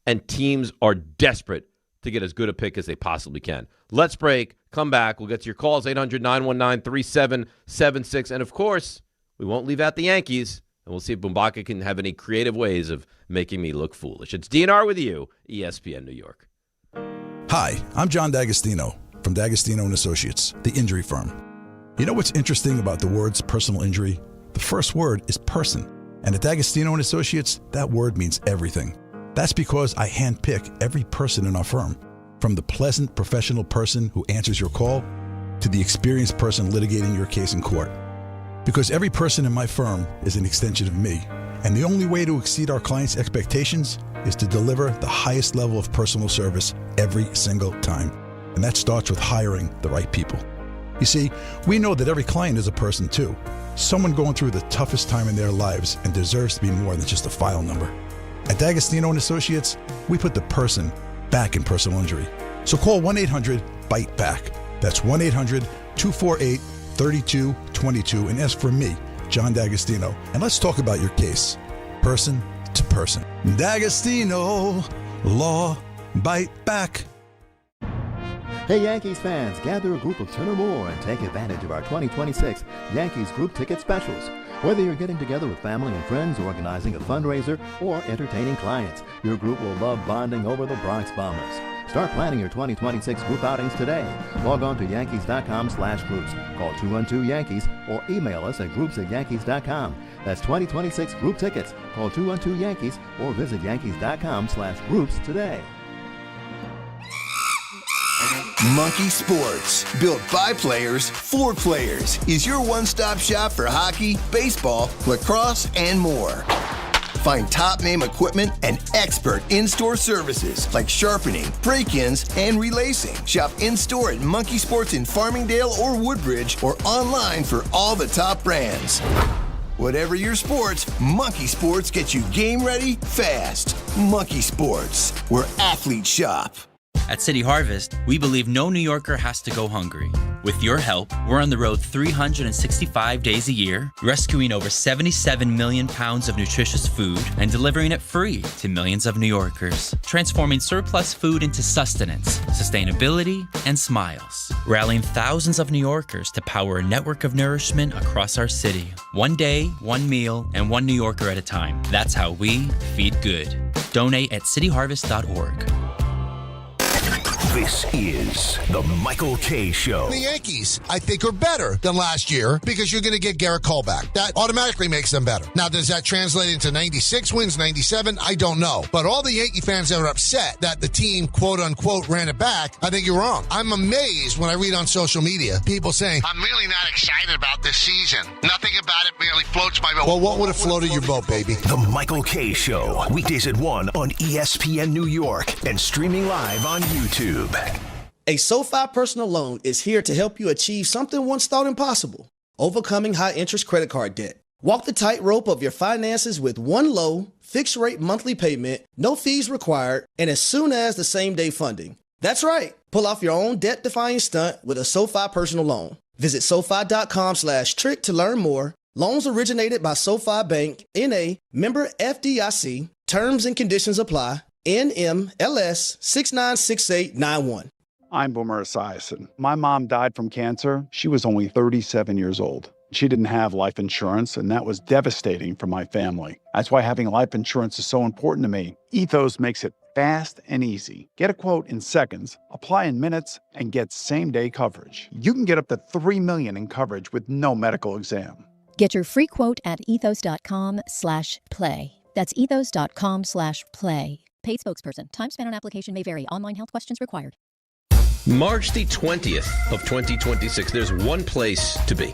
And teams are desperate to get as good a pick as they possibly can. Let's break, come back. We'll get to your calls, 800-919-3776. And, of course, we won't leave out the Yankees. And we'll see if Bumbaca can have any creative ways of making me look foolish. It's DNR with you, ESPN New York. Hi, I'm John D'Agostino from D'Agostino & Associates, the injury firm. You know what's interesting about the words personal injury? The first word is person. And at D'Agostino & Associates, that word means everything. That's because I handpick every person in our firm, from the pleasant professional person who answers your call to the experienced person litigating your case in court. Because every person in my firm is an extension of me, and the only way to exceed our clients' expectations is to deliver the highest level of personal service every single time. And that starts with hiring the right people. You see, we know that every client is a person too, someone going through the toughest time in their lives and deserves to be more than just a file number. At D'Agostino & Associates, we put the person back in personal injury. So call 1-800-BITE-BACK. That's 1-800-248-3222 and ask for me, John D'Agostino. And let's talk about your case, person to person. D'Agostino, law, bite back. Hey Yankees fans, gather a group of 10 or more and take advantage of our 2026 Yankees group ticket specials. Whether you're getting together with family and friends, organizing a fundraiser, or entertaining clients, your group will love bonding over the Bronx Bombers. Start planning your 2026 group outings today. Log on to Yankees.com/groups. Call 212-YANKEES or email us at groups@Yankees.com. That's 2026 group tickets. Call 212-YANKEES or visit Yankees.com/groups today. Monkey Sports, built by players for players, is your one-stop shop for hockey, baseball, lacrosse, and more. Find top-name equipment and expert in-store services like sharpening, break-ins, and relacing. Shop in-store at Monkey Sports in Farmingdale or Woodbridge or online for all the top brands. Whatever your sports, Monkey Sports gets you game ready fast. Monkey Sports, where athletes shop. At City Harvest, we believe no New Yorker has to go hungry. With your help, we're on the road 365 days a year, rescuing over 77 million pounds of nutritious food and delivering it free to millions of New Yorkers, transforming surplus food into sustenance, sustainability, and smiles, rallying thousands of New Yorkers to power a network of nourishment across our city. One day, one meal, and one New Yorker at a time. That's how we feed good. Donate at cityharvest.org. This is the Michael K. Show. The Yankees, I think, are better than last year because you're going to get Gerrit Cole back. That automatically makes them better. Now, does that translate into 96 wins, 97? I don't know. But all the Yankee fans that are upset that the team, quote unquote, ran it back, I think you're wrong. I'm amazed when I read on social media people saying, I'm really not excited about this season. Nothing about it really floats my boat. Well, what would have floated your boat, baby? The Michael K. Show. Weekdays at 1 on ESPN New York and streaming live on YouTube. A SoFi personal loan is here to help you achieve something once thought impossible: overcoming high-interest credit card debt. Walk the tightrope of your finances with one low, fixed-rate monthly payment, no fees required, and as soon as the same-day funding. That's right. Pull off your own debt-defying stunt with a SoFi personal loan. Visit SoFi.com/trick to learn more. Loans originated by SoFi Bank, N.A., member FDIC. Terms and conditions apply. NMLS 696891. I'm Boomer Esiason. My mom died from cancer. She was only 37 years old. She didn't have life insurance, and that was devastating for my family. That's why having life insurance is so important to me. Ethos makes it fast and easy. Get a quote in seconds, apply in minutes, and get same-day coverage. You can get up to $3 million in coverage with no medical exam. Get your free quote at ethos.com/play. That's ethos.com/play. Paid spokesperson. Time spent on application may vary. Online health questions required. March the 20th of 2026, there's one place to be.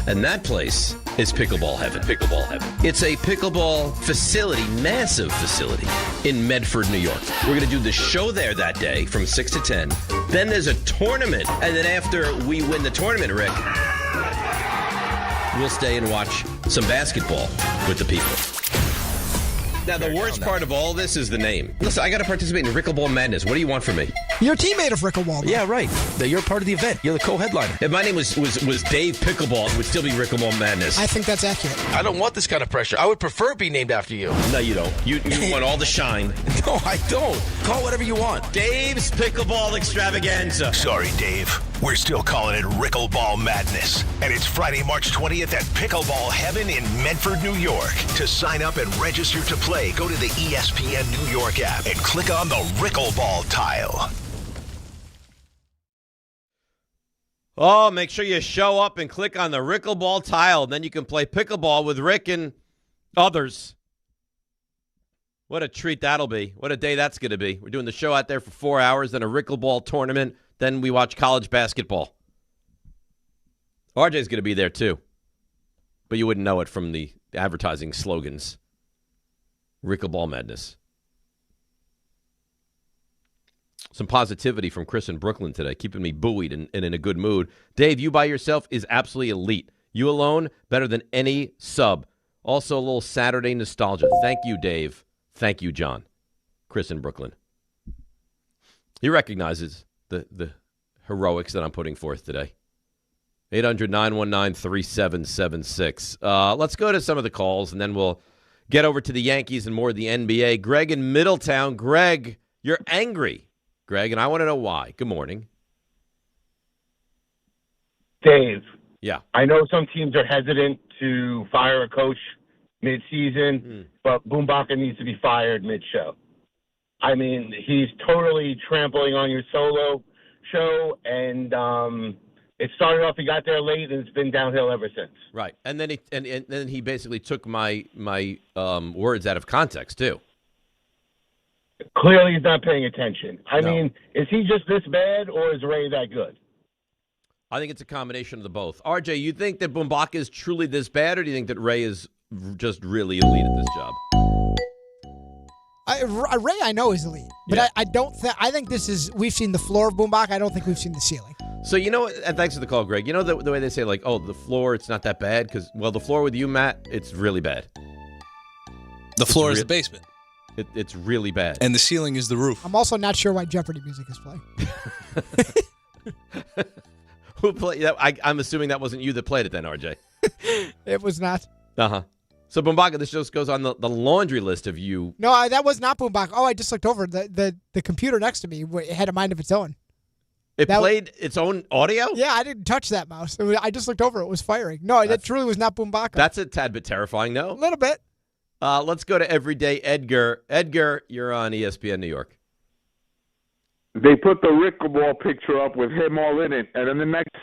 And that place is Pickleball Heaven. Pickleball Heaven. It's a pickleball facility, massive facility in Medford, New York. We're going to do the show there that day from 6 to 10. Then there's a tournament. And then after we win the tournament, Rick, we'll stay and watch some basketball with the people. Now, the worst part of all this is the name. Listen, I got to participate in Rickleball Madness. What do you want from me? You're a teammate of Rickleball. Yeah, right. You're part of the event. You're the co-headliner. If my name was Dave Pickleball, it would still be Rickleball Madness. I think that's accurate. I don't want this kind of pressure. I would prefer it be named after you. No, you don't. You want all the shine. No, I don't. Call whatever you want. Dave's Pickleball Extravaganza. Sorry, Dave. We're still calling it Rickleball Madness. And it's Friday, March 20th at Pickleball Heaven in Medford, New York. To sign up and register to play, go to the ESPN New York app and click on the Rickleball tile. Oh, make sure you show up and click on the Rickleball tile. Then you can play pickleball with Rick and others. What a treat that'll be. What a day that's going to be. We're doing the show out there for 4 hours, then a Rickleball tournament. Then we watch college basketball. RJ's going to be there too. But you wouldn't know it from the advertising slogans. Rickleball Madness. Some positivity from Chris in Brooklyn today, keeping me buoyed and in a good mood. Dave, you by yourself is absolutely elite. You alone, better than any sub. Also a little Saturday nostalgia. Thank you, Dave. Thank you, John. Chris in Brooklyn. He recognizes the heroics that I'm putting forth today. 800-919-3776. Let's go to some of the calls, and then we'll get over to the Yankees and more of the NBA. Greg in Middletown. Greg, you're angry. Greg, and I want to know why. Good morning. Dave. Yeah. I know some teams are hesitant to fire a coach mid-season, but Bumbaca needs to be fired mid-show. I mean, he's totally trampling on your solo show, and it started off, he got there late, and it's been downhill ever since. Right, and then he basically took my words out of context too. Clearly, he's not paying attention. I mean, is he just this bad, or is Ray that good? I think it's a combination of the both. RJ, you think that Bumbaca is truly this bad, or do you think that Ray is just really elite at this job? Ray, I know is elite, but I don't think. I think this is. We've seen the floor of Bumbaca. I don't think we've seen the ceiling. So you know, and thanks for the call, Greg. You know the way they say like, oh, the floor, it's not that bad because the floor with you, Matt, it's really bad. The floor is the basement. It's really bad, and the ceiling is the roof. I'm also not sure why Jeopardy music is playing. Who played that? I'm assuming that wasn't you that played it then, RJ. It was not. Uh-huh. So, Bumbaca, this just goes on the laundry list of you. No, that was not Bumbaca. Oh, I just looked over. The computer next to me had a mind of its own. It played its own audio? Yeah, I didn't touch that mouse. I just looked over. It was firing. No, that truly was not Bumbaca. That's a tad bit terrifying, no? A little bit. Let's go to Everyday Edgar. Edgar, you're on ESPN New York. they put the Rickleball picture up with him all in it, and then the next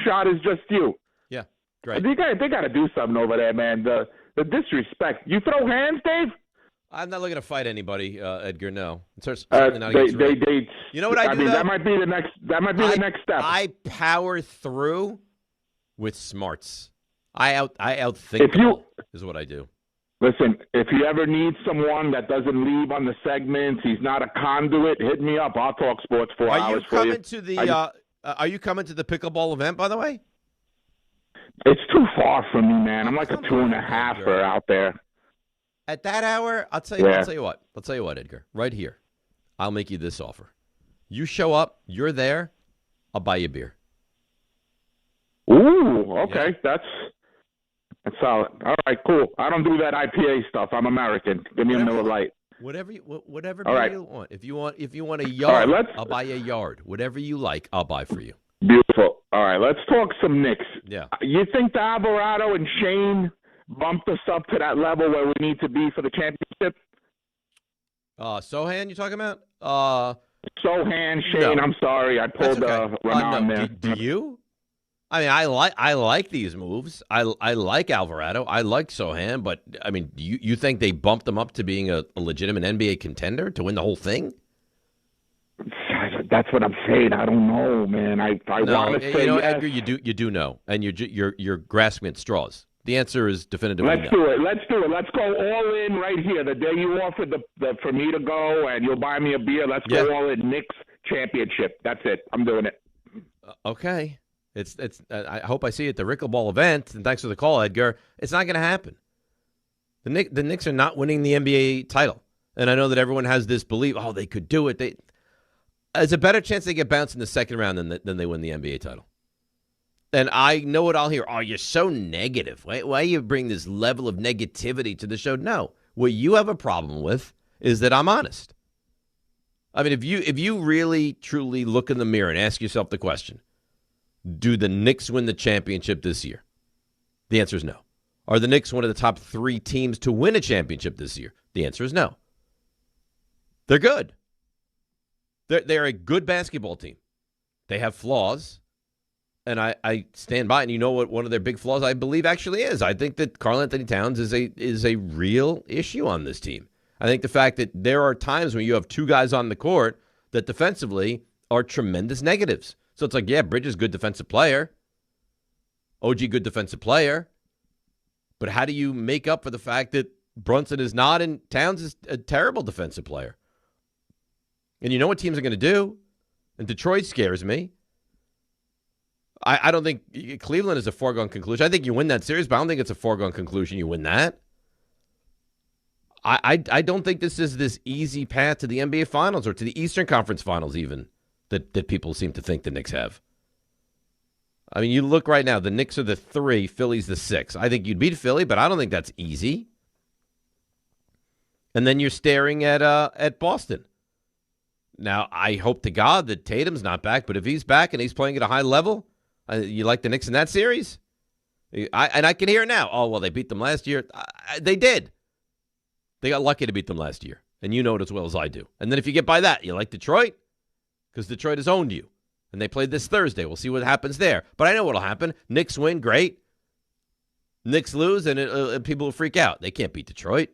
shot is just you. Yeah, great. They got to do something over there, man. The disrespect. You throw hands, Dave? I'm not looking to fight anybody, Edgar. No, certainly not against they. You know what I do? That might be the next. That might be the next step. I power through with smarts. I outthink them is what I do. Listen, if you ever need someone that doesn't leave on the segments, he's not a conduit, hit me up. I'll talk sports 4 hours for you. Are you coming to the pickleball event, by the way? It's too far from me, man. I'm like a 2.5er out there. At that hour, I'll tell you what. I'll tell you what, Edgar. Right here, I'll make you this offer. You show up, you're there, I'll buy you a beer. Ooh, okay, yeah. That's solid. All right, cool. I don't do that IPA stuff. I'm American. Give me a Miller Lite. Whatever you want. If you want a All yard, right, I'll buy you a yard. Whatever you like, I'll buy for you. Beautiful. All right, let's talk some Knicks. Yeah. You think the Alvarado and Shane bumped us up to that level where we need to be for the championship? Sohan, you talking about? Sohan, Shane. No. I'm sorry, I pulled Renan there. Do you? I mean, I like these moves. I like Alvarado. I like Sohan, but I mean, you think they bumped them up to being a legitimate NBA contender to win the whole thing? That's what I'm saying. I don't know, man. I want to say yes. Edgar, you do know, and you're grasping at straws. The answer is definitively Let's do it. Let's go all in right here. The day you offered for me to go and you'll buy me a beer, let's go all in. Knicks championship. That's it. I'm doing it. Okay. It's. I hope I see you at the Rickleball event. And thanks for the call, Edgar. It's not going to happen. The Knicks are not winning the NBA title, and I know that everyone has this belief. Oh, they could do it. There's a better chance they get bounced in the second round than they win the NBA title. And I know what I'll hear. Oh, you're so negative. Why you bring this level of negativity to the show? No. What you have a problem with is that I'm honest. I mean, if you really, truly look in the mirror and ask yourself the question, do the Knicks win the championship this year? The answer is no. Are the Knicks one of the top 3 teams to win a championship this year? The answer is no. They're good. They're a good basketball team. They have flaws. And I stand by, and you know what one of their big flaws I believe actually is. I think that Karl-Anthony Towns is a real issue on this team. I think the fact that there are times when you have 2 guys on the court that defensively are tremendous negatives. So it's like, yeah, Bridges, good defensive player. OG, good defensive player. But how do you make up for the fact that Brunson is not and Towns is a terrible defensive player? And you know what teams are going to do? And Detroit scares me. I don't think Cleveland is a foregone conclusion. I think you win that series, but I don't think it's a foregone conclusion you win that. I don't think this is this easy path to the NBA Finals or to the Eastern Conference Finals even that people seem to think the Knicks have. I mean, you look right now, the Knicks are the 3, Philly's the 6. I think you'd beat Philly, but I don't think that's easy. And then you're staring at Boston. Now, I hope to God that Tatum's not back, but if he's back and he's playing at a high level, you like the Knicks in that series? I can hear it now. Oh, well, they beat them last year. They did. They got lucky to beat them last year, and you know it as well as I do. And then if you get by that, you like Detroit? Because Detroit has owned you, and they played this Thursday. We'll see what happens there. But I know what will happen. Knicks win, great. Knicks lose, and people will freak out. They can't beat Detroit.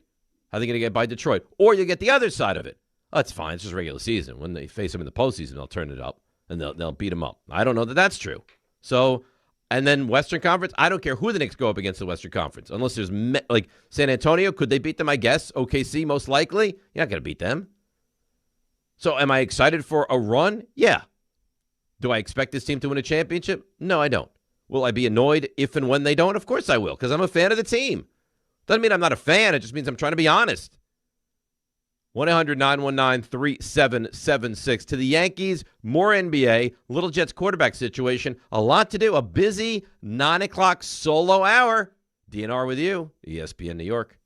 How are they going to get by Detroit? Or you get the other side of it. Oh, that's fine. It's just regular season. When they face them in the postseason, they'll turn it up, and they'll beat them up. I don't know that that's true. So, and then Western Conference, I don't care who the Knicks go up against the Western Conference. Unless there's, like, San Antonio, could they beat them, I guess? OKC, most likely. You're not going to beat them. So, am I excited for a run? Yeah. Do I expect this team to win a championship? No, I don't. Will I be annoyed if and when they don't? Of course I will, because I'm a fan of the team. Doesn't mean I'm not a fan. It just means I'm trying to be honest. 1-800-919-3776. To the Yankees, more NBA, Little Jets quarterback situation. A lot to do. A busy 9 o'clock solo hour. DNR with you, ESPN New York.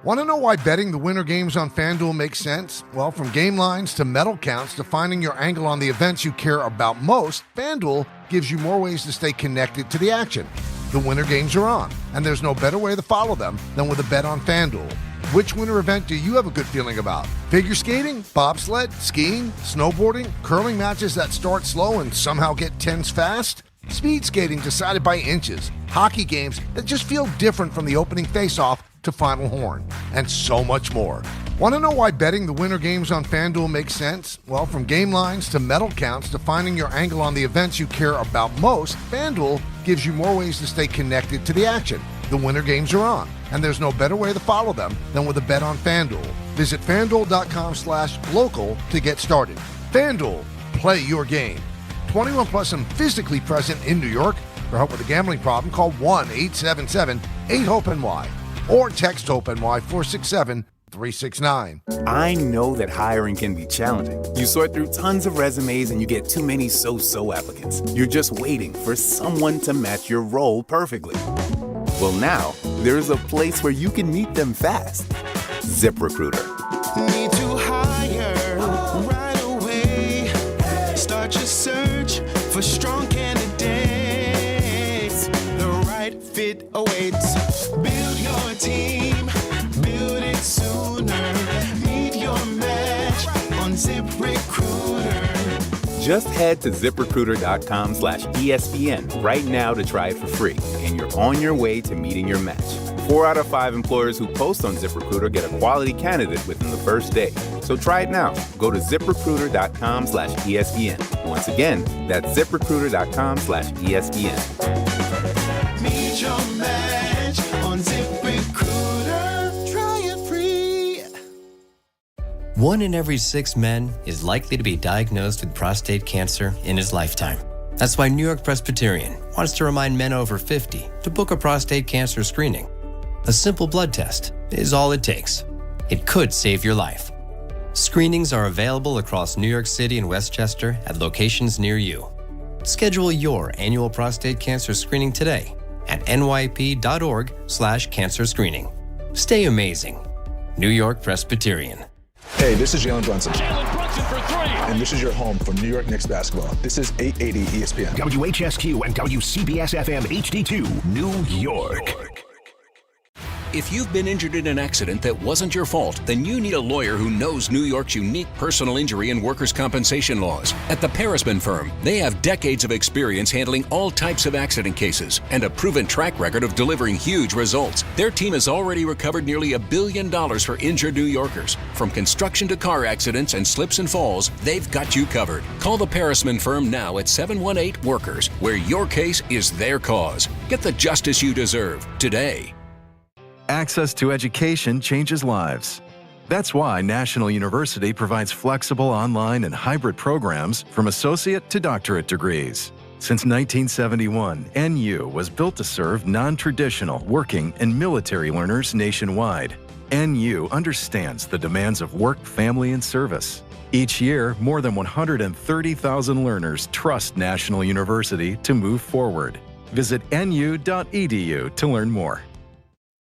Want to know why betting the winter games on FanDuel makes sense? Well, from game lines to medal counts to finding your angle on the events you care about most, FanDuel gives you more ways to stay connected to the action. The winter games are on, and there's no better way to follow them than with a bet on FanDuel. Which winter event do you have a good feeling about? Figure skating, bobsled, skiing, snowboarding, curling matches that start slow and somehow get tense fast? Speed skating decided by inches, hockey games that just feel different from the opening face-off to final horn, and so much more. Want to know why betting the winter games on FanDuel makes sense? Well, from game lines to medal counts to finding your angle on the events you care about most, FanDuel gives you more ways to stay connected to the action. The winter games are on, and there's no better way to follow them than with a bet on FanDuel. Visit FanDuel.com/local to get started. FanDuel, play your game. 21 plus and physically present in New York. For help with a gambling problem, call 1-877-8-HOPE-NY or text HOPE-NY 467-369. I know that hiring can be challenging. You sort through tons of resumes and you get too many so-so applicants. You're just waiting for someone to match your role perfectly. Well, now, there's a place where you can meet them fast. ZipRecruiter. Need to hire right away. Start your search for strong candidates. The right fit awaits. Build your team. Build it sooner. Meet your match on ZipRecruiter. Just head to ZipRecruiter.com/ESPN right now to try it for free, and you're on your way to meeting your match. 4 out of 5 employers who post on ZipRecruiter get a quality candidate within the first day. So try it now. Go to ZipRecruiter.com/ESPN. Once again, that's ZipRecruiter.com/ESPN. Meet your match on ZipRecruiter. Try it free. 1 in every 6 men is likely to be diagnosed with prostate cancer in his lifetime. That's why New York Presbyterian wants to remind men over 50 to book a prostate cancer screening. A simple blood test is all it takes. It could save your life. Screenings are available across New York City and Westchester at locations near you. Schedule your annual prostate cancer screening today at nyp.org/cancer screening. Stay amazing. New York Presbyterian. Hey, this is Jalen Brunson. Jalen Brunson for 3. And this is your home for New York Knicks basketball. This is 880 ESPN. WHSQ and WCBS-FM HD2, New York. If you've been injured in an accident that wasn't your fault, then you need a lawyer who knows New York's unique personal injury and workers' compensation laws. At the Parisman Firm, they have decades of experience handling all types of accident cases and a proven track record of delivering huge results. Their team has already recovered nearly $1 billion for injured New Yorkers. From construction to car accidents and slips and falls, they've got you covered. Call the Parisman Firm now at 718-WORKERS, where your case is their cause. Get the justice you deserve today. Access to education changes lives. That's why National University provides flexible online and hybrid programs from associate to doctorate degrees. Since 1971, NU was built to serve non-traditional working and military learners nationwide. NU understands the demands of work, family, and service. Each year, more than 130,000 learners trust National University to move forward. Visit nu.edu to learn more.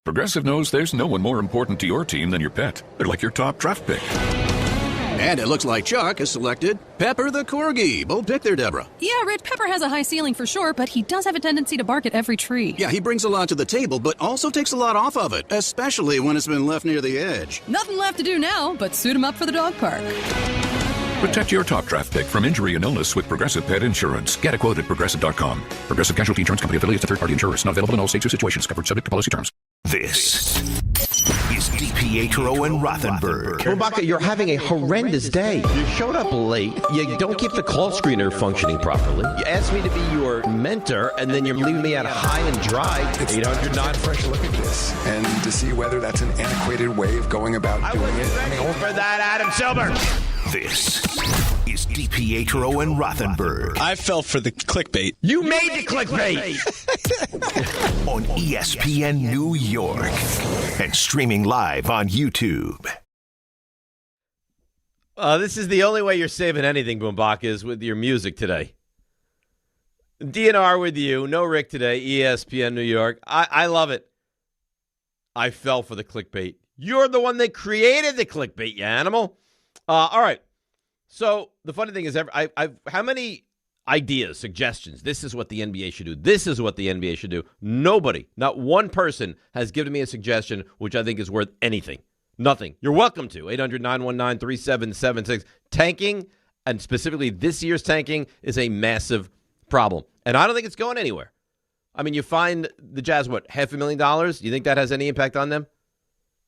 Progressive knows there's no one more important to your team than your pet. They're like your top draft pick. And it looks like Chuck has selected Pepper the Corgi. Bold pick there, Deborah. Yeah, Rich, Pepper has a high ceiling for sure, but he does have a tendency to bark at every tree. Yeah, he brings a lot to the table, but also takes a lot off of it, especially when it's been left near the edge. Nothing left to do now but suit him up for the dog park. Protect your top draft pick from injury and illness with Progressive Pet Insurance. Get a quote at Progressive.com. Progressive Casualty Insurance Company affiliates and third-party insurers. Not available in all states or situations. Covered subject to policy terms. This is DiPietro and Rothenberg. Bumbaca, you're having a horrendous day. You showed up late. You don't keep the call screener functioning properly. You asked me to be your mentor, and then you're leaving me out high and dry. 800 non-fresh. Look at this. And to see whether that's an antiquated way of going about doing it. For that, Adam Silver. This is DiPietro and Rothenberg. I fell for the clickbait. You made the clickbait! On ESPN New York. And streaming live on YouTube. This is the only way you're saving anything, Bumbaca, is with your music today. DNR with you. No Rick today. ESPN New York. I love it. I fell for the clickbait. You're the one that created the clickbait, you animal. All right. So the funny thing is, I've how many ideas, suggestions? This is what the NBA should do. This is what the NBA should do. Nobody, not one person, has given me a suggestion which I think is worth anything. Nothing. You're welcome to. 800-919-3776. Tanking, and specifically this year's tanking, is a massive problem. And I don't think it's going anywhere. I mean, you find the Jazz, what, $500,000? You think that has any impact on them?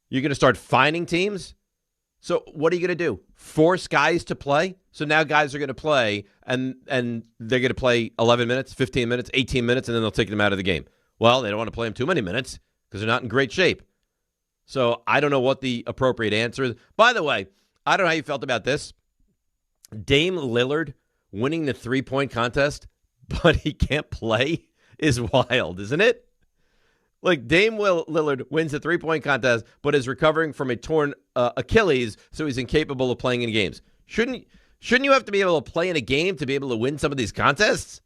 You're going to start fining teams? So what are you going to do? Force guys to play? So now guys are going to play, and they're going to play 11 minutes, 15 minutes, 18 minutes, and then they'll take them out of the game. Well, they don't want to play them too many minutes because they're not in great shape. So I don't know what the appropriate answer is. By the way, I don't know how you felt about this. Dame Lillard winning the three-point contest, but he can't play, is wild, isn't it? Like, Dame Lillard wins the three-point contest, but is recovering from a torn Achilles, so he's incapable of playing in games. Shouldn't you have to be able to play in a game to be able to win some of these contests?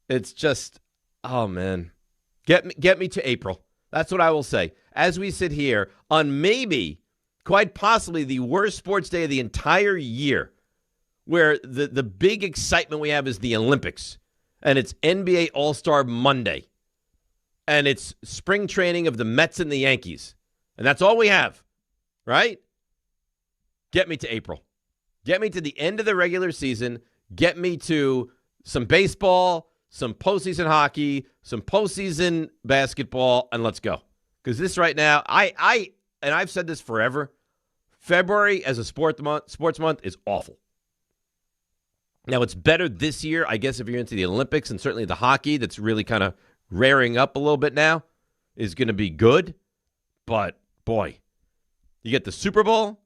It's just, oh, man. Get me to April. That's what I will say. As we sit here on maybe, quite possibly, the worst sports day of the entire year, where the big excitement we have is the Olympics, and it's NBA All-Star Monday, and it's spring training of the Mets and the Yankees, and that's all we have, right? Get me to April. Get me to the end of the regular season. Get me to some baseball, some postseason hockey, some postseason basketball, and let's go. Because this right now, I've said this forever, February as a sports month is awful. Now, it's better this year, I guess, if you're into the Olympics, and certainly the hockey that's really kind of raring up a little bit now is going to be good. But, boy, you get the Super Bowl,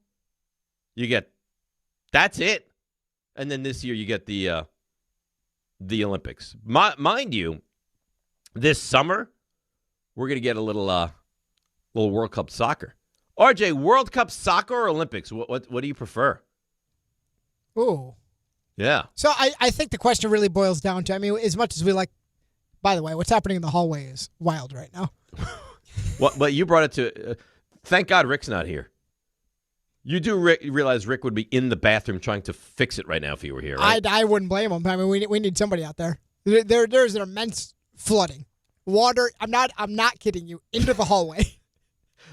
that's it. And then this year you get the Olympics. Mind you, this summer, we're going to get a little World Cup soccer. RJ, World Cup soccer or Olympics? What do you prefer? Ooh. Yeah. So I think the question really boils down to, I mean, as much as we like, by the way, what's happening in the hallway is wild right now. But you brought it to, thank God Rick's not here. You do realize Rick would be in the bathroom trying to fix it right now if he were here, right? I wouldn't blame him. I mean, we need somebody out there. There's an immense flooding. Water, I'm not kidding you, into the hallway.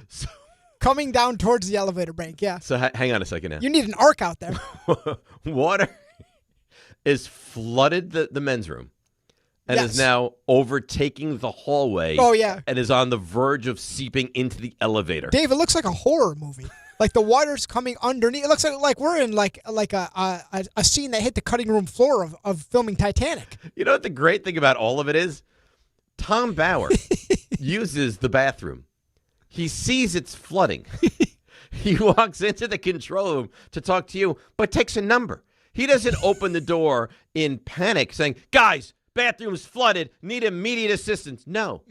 So, coming down towards the elevator bank, yeah. So hang on a second now. You need an arc out there. Water is flooded the men's room and Yes. is now overtaking the hallway. Oh, yeah. And is on the verge of seeping into the elevator. Dave, it looks like a horror movie. Like the water's coming underneath. It looks like we're in like a scene that hit the cutting room floor of filming Titanic. You know what the great thing about all of it is? Tom Bauer uses the bathroom. He sees it's flooding. He walks into the control room to talk to you, but takes a number. He doesn't open the door in panic saying, guys, bathroom's flooded, need immediate assistance. No,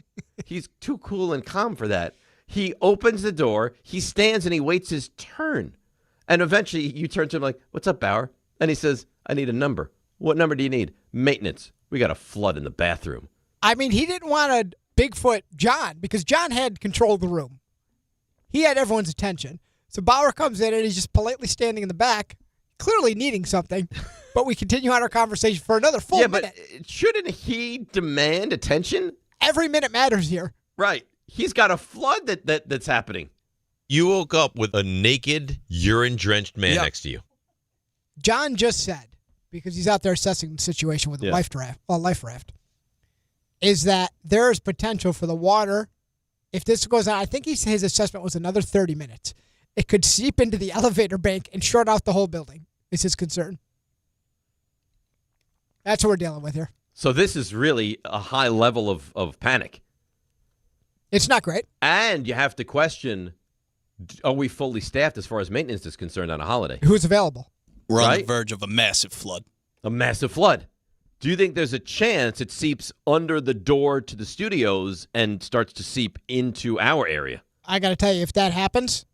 he's too cool and calm for that. He opens the door, he stands, and he waits his turn. And eventually you turn to him like, what's up, Bauer? And he says, I need a number. What number do you need? Maintenance. We got a flood in the bathroom. I mean, he didn't want to Bigfoot John because John had control of the room. He had everyone's attention. So Bauer comes in and he's just politely standing in the back, clearly needing something. But we continue on our conversation for another full minute. But shouldn't he demand attention? Every minute matters here. Right. He's got a flood that's happening. You woke up with a naked, urine-drenched man next to you. John just said, because he's out there assessing the situation with a life raft, is that there is potential for the water. If this goes on, I think his assessment was another 30 minutes. It could seep into the elevator bank and short out the whole building, is his concern. That's what we're dealing with here. So this is really a high level of panic. It's not great. And you have to question, are we fully staffed as far as maintenance is concerned on a holiday? Who's available? We're on the verge of a massive flood. A massive flood. Do you think there's a chance it seeps under the door to the studios and starts to seep into our area? I got to tell you, if that happens,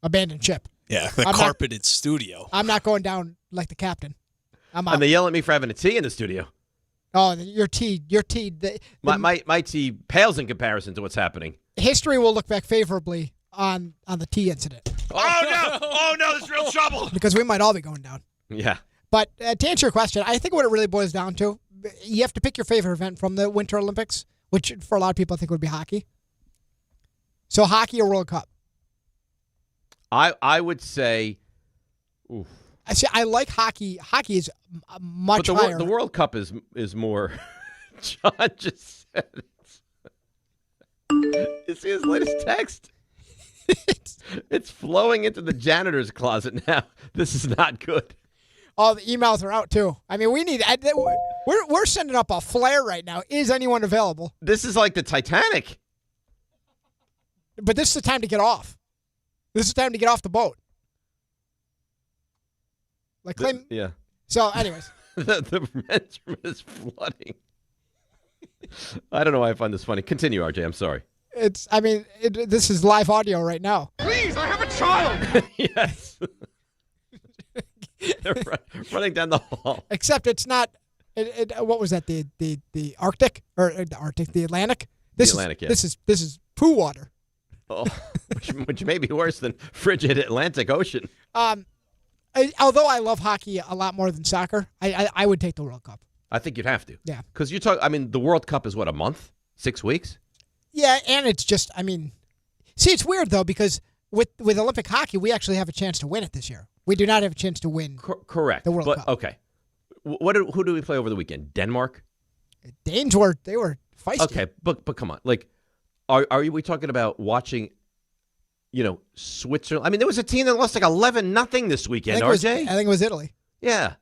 abandon ship. Yeah, the carpeted studio. I'm not going down like the captain. I'm out. And they yell at me for having a tea in the studio. Oh, your tea. My tea pales in comparison to what's happening. History will look back favorably on the tea incident. Oh no, there's real trouble. Because we might all be going down. Yeah. But to answer your question, I think what it really boils down to, you have to pick your favorite event from the Winter Olympics, which for a lot of people I think would be hockey. So hockey or World Cup? I would say. Oof. I like hockey. Hockey is much higher. The World Cup is more. John just said it. You see his latest text? It's flowing into the janitor's closet now. This is not good. Oh, the emails are out too. I mean, we're sending up a flare right now. Is anyone available? This is like the Titanic. But this is the time to get off. This is the time to get off the boat. Like claim. Yeah. So, anyways, the men's room is flooding. I don't know why I find this funny. Continue, RJ. I'm sorry. This is live audio right now. Please, I have a child. Yes. They're running down the hall. Except it's not. What was that? The Arctic or the Arctic? The Atlantic. Atlantic. Yeah. This is poo water. Oh, which may be worse than frigid Atlantic Ocean. Although I love hockey a lot more than soccer, I would take the World Cup. I think you'd have to. Yeah. Because the World Cup is what, a month? 6 weeks? Yeah, and it's just, it's weird though because with Olympic hockey, we actually have a chance to win it this year. We do not have a chance to win. Correct. The World Cup. Okay. Who do we play over the weekend? Denmark? Danes were feisty. Okay, but come on. Like, are we talking about watching, Switzerland? There was a team that lost like 11-0 this weekend, RJ? I think it was Italy. Yeah.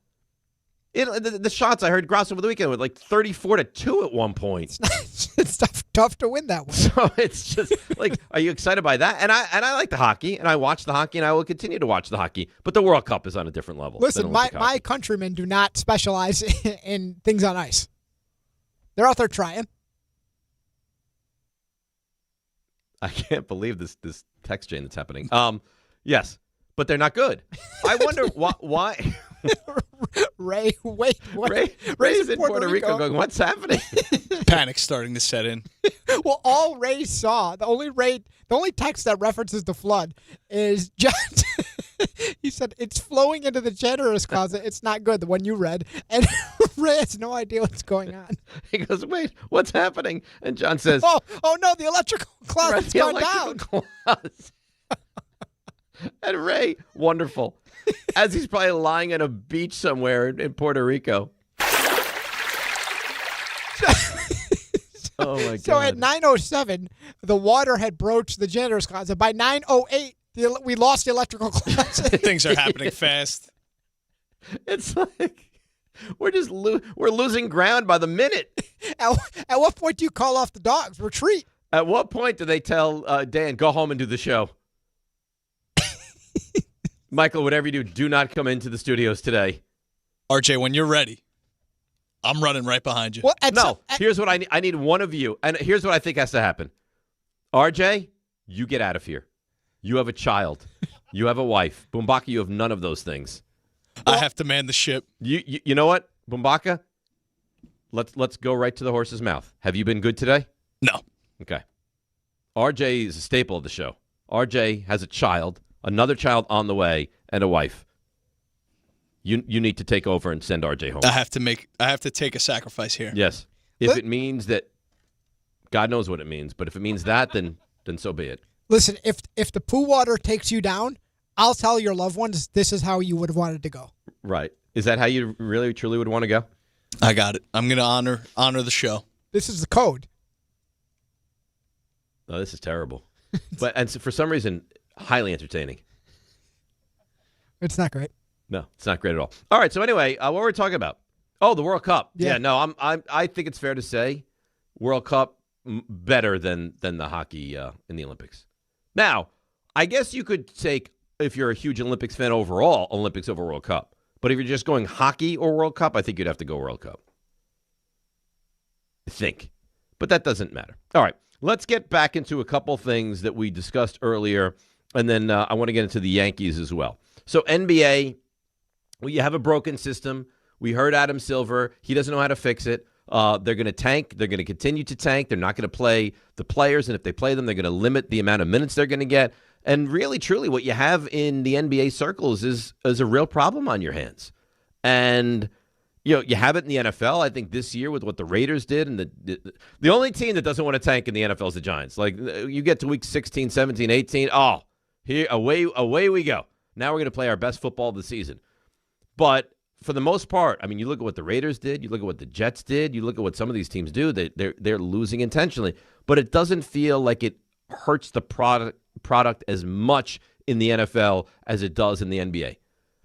The shots I heard Gross over the weekend were like 34-2 at one point. It's tough to win that one. So it's just like, are you excited by that? And I like the hockey, and I watch the hockey, and I will continue to watch the hockey. But the World Cup is on a different level. Listen, my countrymen do not specialize in things on ice. They're out there trying. I can't believe this text chain that's happening. Yes, but they're not good. I wonder why. Ray, wait. What? Ray's in Puerto Rico going, what's happening? Panic starting to set in. Well, all Ray saw, the only text that references the flood is John. He said, it's flowing into the janitor's closet. It's not good, the one you read. And Ray has no idea what's going on. He goes, wait, what's happening? And John says, oh no, the electrical closet's gone down. And Ray, wonderful. As he's probably lying on a beach somewhere in Puerto Rico. Oh, my God. So at 9:07, the water had broached the janitor's closet. By 9:08, we lost the electrical closet. Things are happening fast. It's like we're just we're losing ground by the minute. At what point do you call off the dogs? Retreat. At what point do they tell Dan, go home and do the show? Michael, whatever you do not come into the studios today. RJ, when you're ready, I'm running right behind you. Well, here's what I need. I need one of you. And here's what I think has to happen. RJ, you get out of here. You have a child. You have a wife. Bumbaca, you have none of those things. I have to man the ship. You know what, Bumbaca? Let's go right to the horse's mouth. Have you been good today? No. Okay. RJ is a staple of the show. RJ has a child. Another child on the way, and a wife. You need to take over and send RJ home. I have to take a sacrifice here. Yes. If it means that, God knows what it means, but if it means that, then so be it. Listen, if the poo water takes you down, I'll tell your loved ones this is how you would have wanted to go. Right. Is that how you really, truly would want to go? I got it. I'm going to honor the show. This is the code. Oh, this is terrible. And so for some reason, highly entertaining. It's not great. No, it's not great at all. All right, so anyway, what were we talking about? Oh, the World Cup. Yeah, no, I think it's fair to say World Cup better than the hockey in the Olympics. Now, I guess you could take, if you're a huge Olympics fan overall, Olympics over World Cup. But if you're just going hockey or World Cup, I think you'd have to go World Cup. I think. But that doesn't matter. All right, let's get back into a couple things that we discussed earlier, and then I want to get into the Yankees as well. So NBA, you have a broken system. We heard Adam Silver. He doesn't know how to fix it. They're going to tank. They're going to continue to tank. They're not going to play the players, and if they play them, they're going to limit the amount of minutes they're going to get. And really, truly, what you have in the NBA circles is a real problem on your hands. And you have it in the NFL. I think this year with what the Raiders did, and the only team that doesn't want to tank in the NFL is the Giants. Like, you get to week 16, 17, 18, Here, away we go. Now we're going to play our best football of the season. But for the most part, I mean, you look at what the Raiders did, you look at what the Jets did, you look at what some of these teams do, they're losing intentionally. But it doesn't feel like it hurts the product as much in the NFL as it does in the NBA.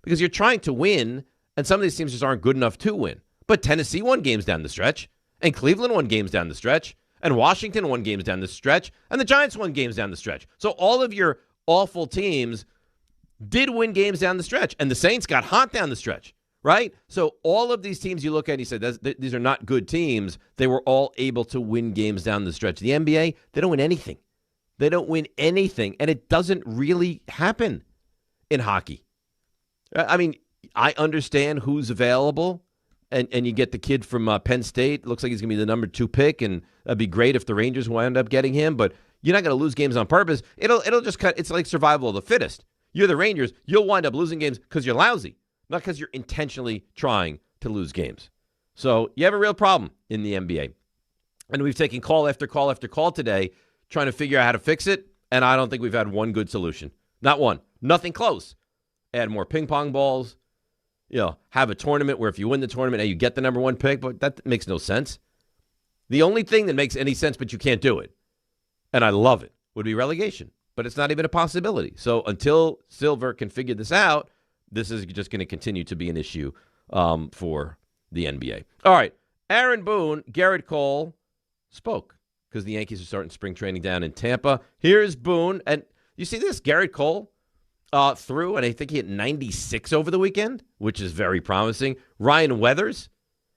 Because you're trying to win, and some of these teams just aren't good enough to win. But Tennessee won games down the stretch, and Cleveland won games down the stretch, and Washington won games down the stretch, and the Giants won games down the stretch. So all of your awful teams did win games down the stretch, and the Saints got hot down the stretch, right? So all of these teams you look at and you say, these are not good teams. They were all able to win games down the stretch. The NBA, they don't win anything. They don't win anything, and it doesn't really happen in hockey. I mean, I understand who's available, and you get the kid from Penn State. Looks like he's going to be the number 2 pick, and that'd be great if the Rangers wind up getting him, but you're not going to lose games on purpose. It'll just cut. It's like survival of the fittest. You're the Rangers. You'll wind up losing games because you're lousy, not because you're intentionally trying to lose games. So you have a real problem in the NBA. And we've taken call after call after call today trying to figure out how to fix it, and I don't think we've had one good solution. Not one. Nothing close. Add more ping pong balls. Have a tournament where if you win the tournament, you get the number 1 pick, but that makes no sense. The only thing that makes any sense, but you can't do it, and I love it, would be relegation. But it's not even a possibility. So until Silver can figure this out, this is just going to continue to be an issue for the NBA. All right, Aaron Boone, Gerrit Cole spoke because the Yankees are starting spring training down in Tampa. Here's Boone, and you see this, Gerrit Cole threw, and I think he hit 96 over the weekend, which is very promising. Ryan Weathers,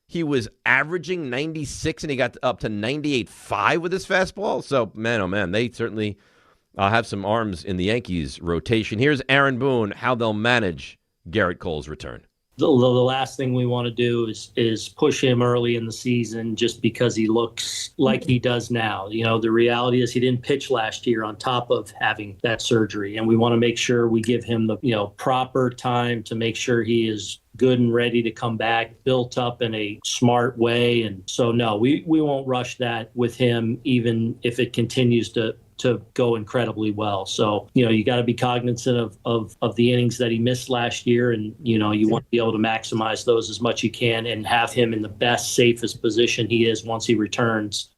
he was averaging 96, and he got up to 98.5 with his fastball. So, man, oh, man, they certainly have some arms in the Yankees rotation. Here's Aaron Boone, how they'll manage Gerrit Cole's return. The last thing we want to do is push him early in the season just because he looks like he does now. The reality is he didn't pitch last year on top of having that surgery, and we want to make sure we give him the proper time to make sure he is good and ready to come back, built up in a smart way. And so, no, we won't rush that with him, even if it continues to go incredibly well. So, you got to be cognizant of the innings that he missed last year. And, you want to be able to maximize those as much as you can and have him in the best, safest position he is once he returns.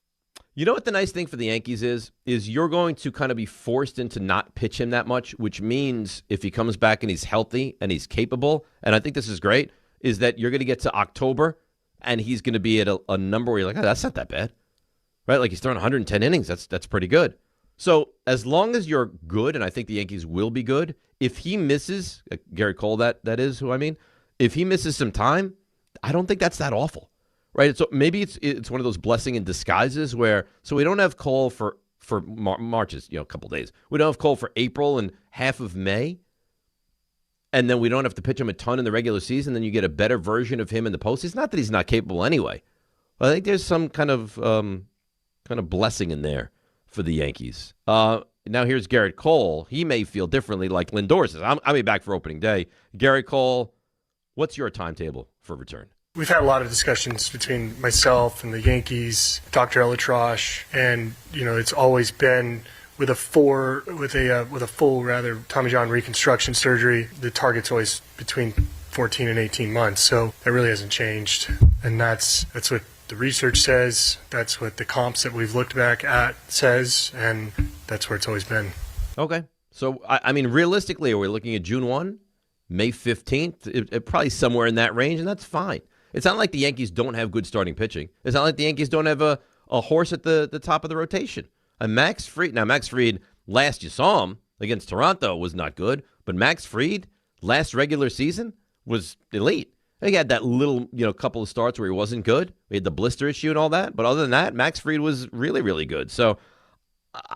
You know what the nice thing for the Yankees is you're going to kind of be forced into not pitch him that much, which means if he comes back and he's healthy and he's capable, and I think this is great, is that you're going to get to October and he's going to be at a number where you're like, oh, that's not that bad, right? Like he's throwing 110 innings. That's pretty good. So as long as you're good, and I think the Yankees will be good, if he misses, Gerrit Cole, that is who I mean, if he misses some time, I don't think that's that awful, right? So maybe it's one of those blessing in disguises where, so we don't have Cole for March's, a couple days. We don't have Cole for April and half of May, and then we don't have to pitch him a ton in the regular season, then you get a better version of him in the postseason. It's not that he's not capable anyway, but I think there's some kind of blessing in there for the Yankees. Now here's Gerrit Cole. He may feel differently like Lindor says. I'll be back for opening day. Gerrit Cole, what's your timetable for return? We've had a lot of discussions between myself and the Yankees, Dr. Elatrosh, and it's always been with a full Tommy John reconstruction surgery. The target's always between 14 and 18 months, so that really hasn't changed, and that's what the research says, that's what the comps that we've looked back at says, and that's where it's always been. Okay. So, I mean, realistically, are we looking at June 1, May 15th? It probably somewhere in that range, and that's fine. It's not like the Yankees don't have good starting pitching. It's not like the Yankees don't have a horse at the top of the rotation. And Max Fried, last you saw him against Toronto was not good, but Max Fried, last regular season, was elite. He had that little, couple of starts where he wasn't good. We had the blister issue and all that. But other than that, Max Fried was really, really good. So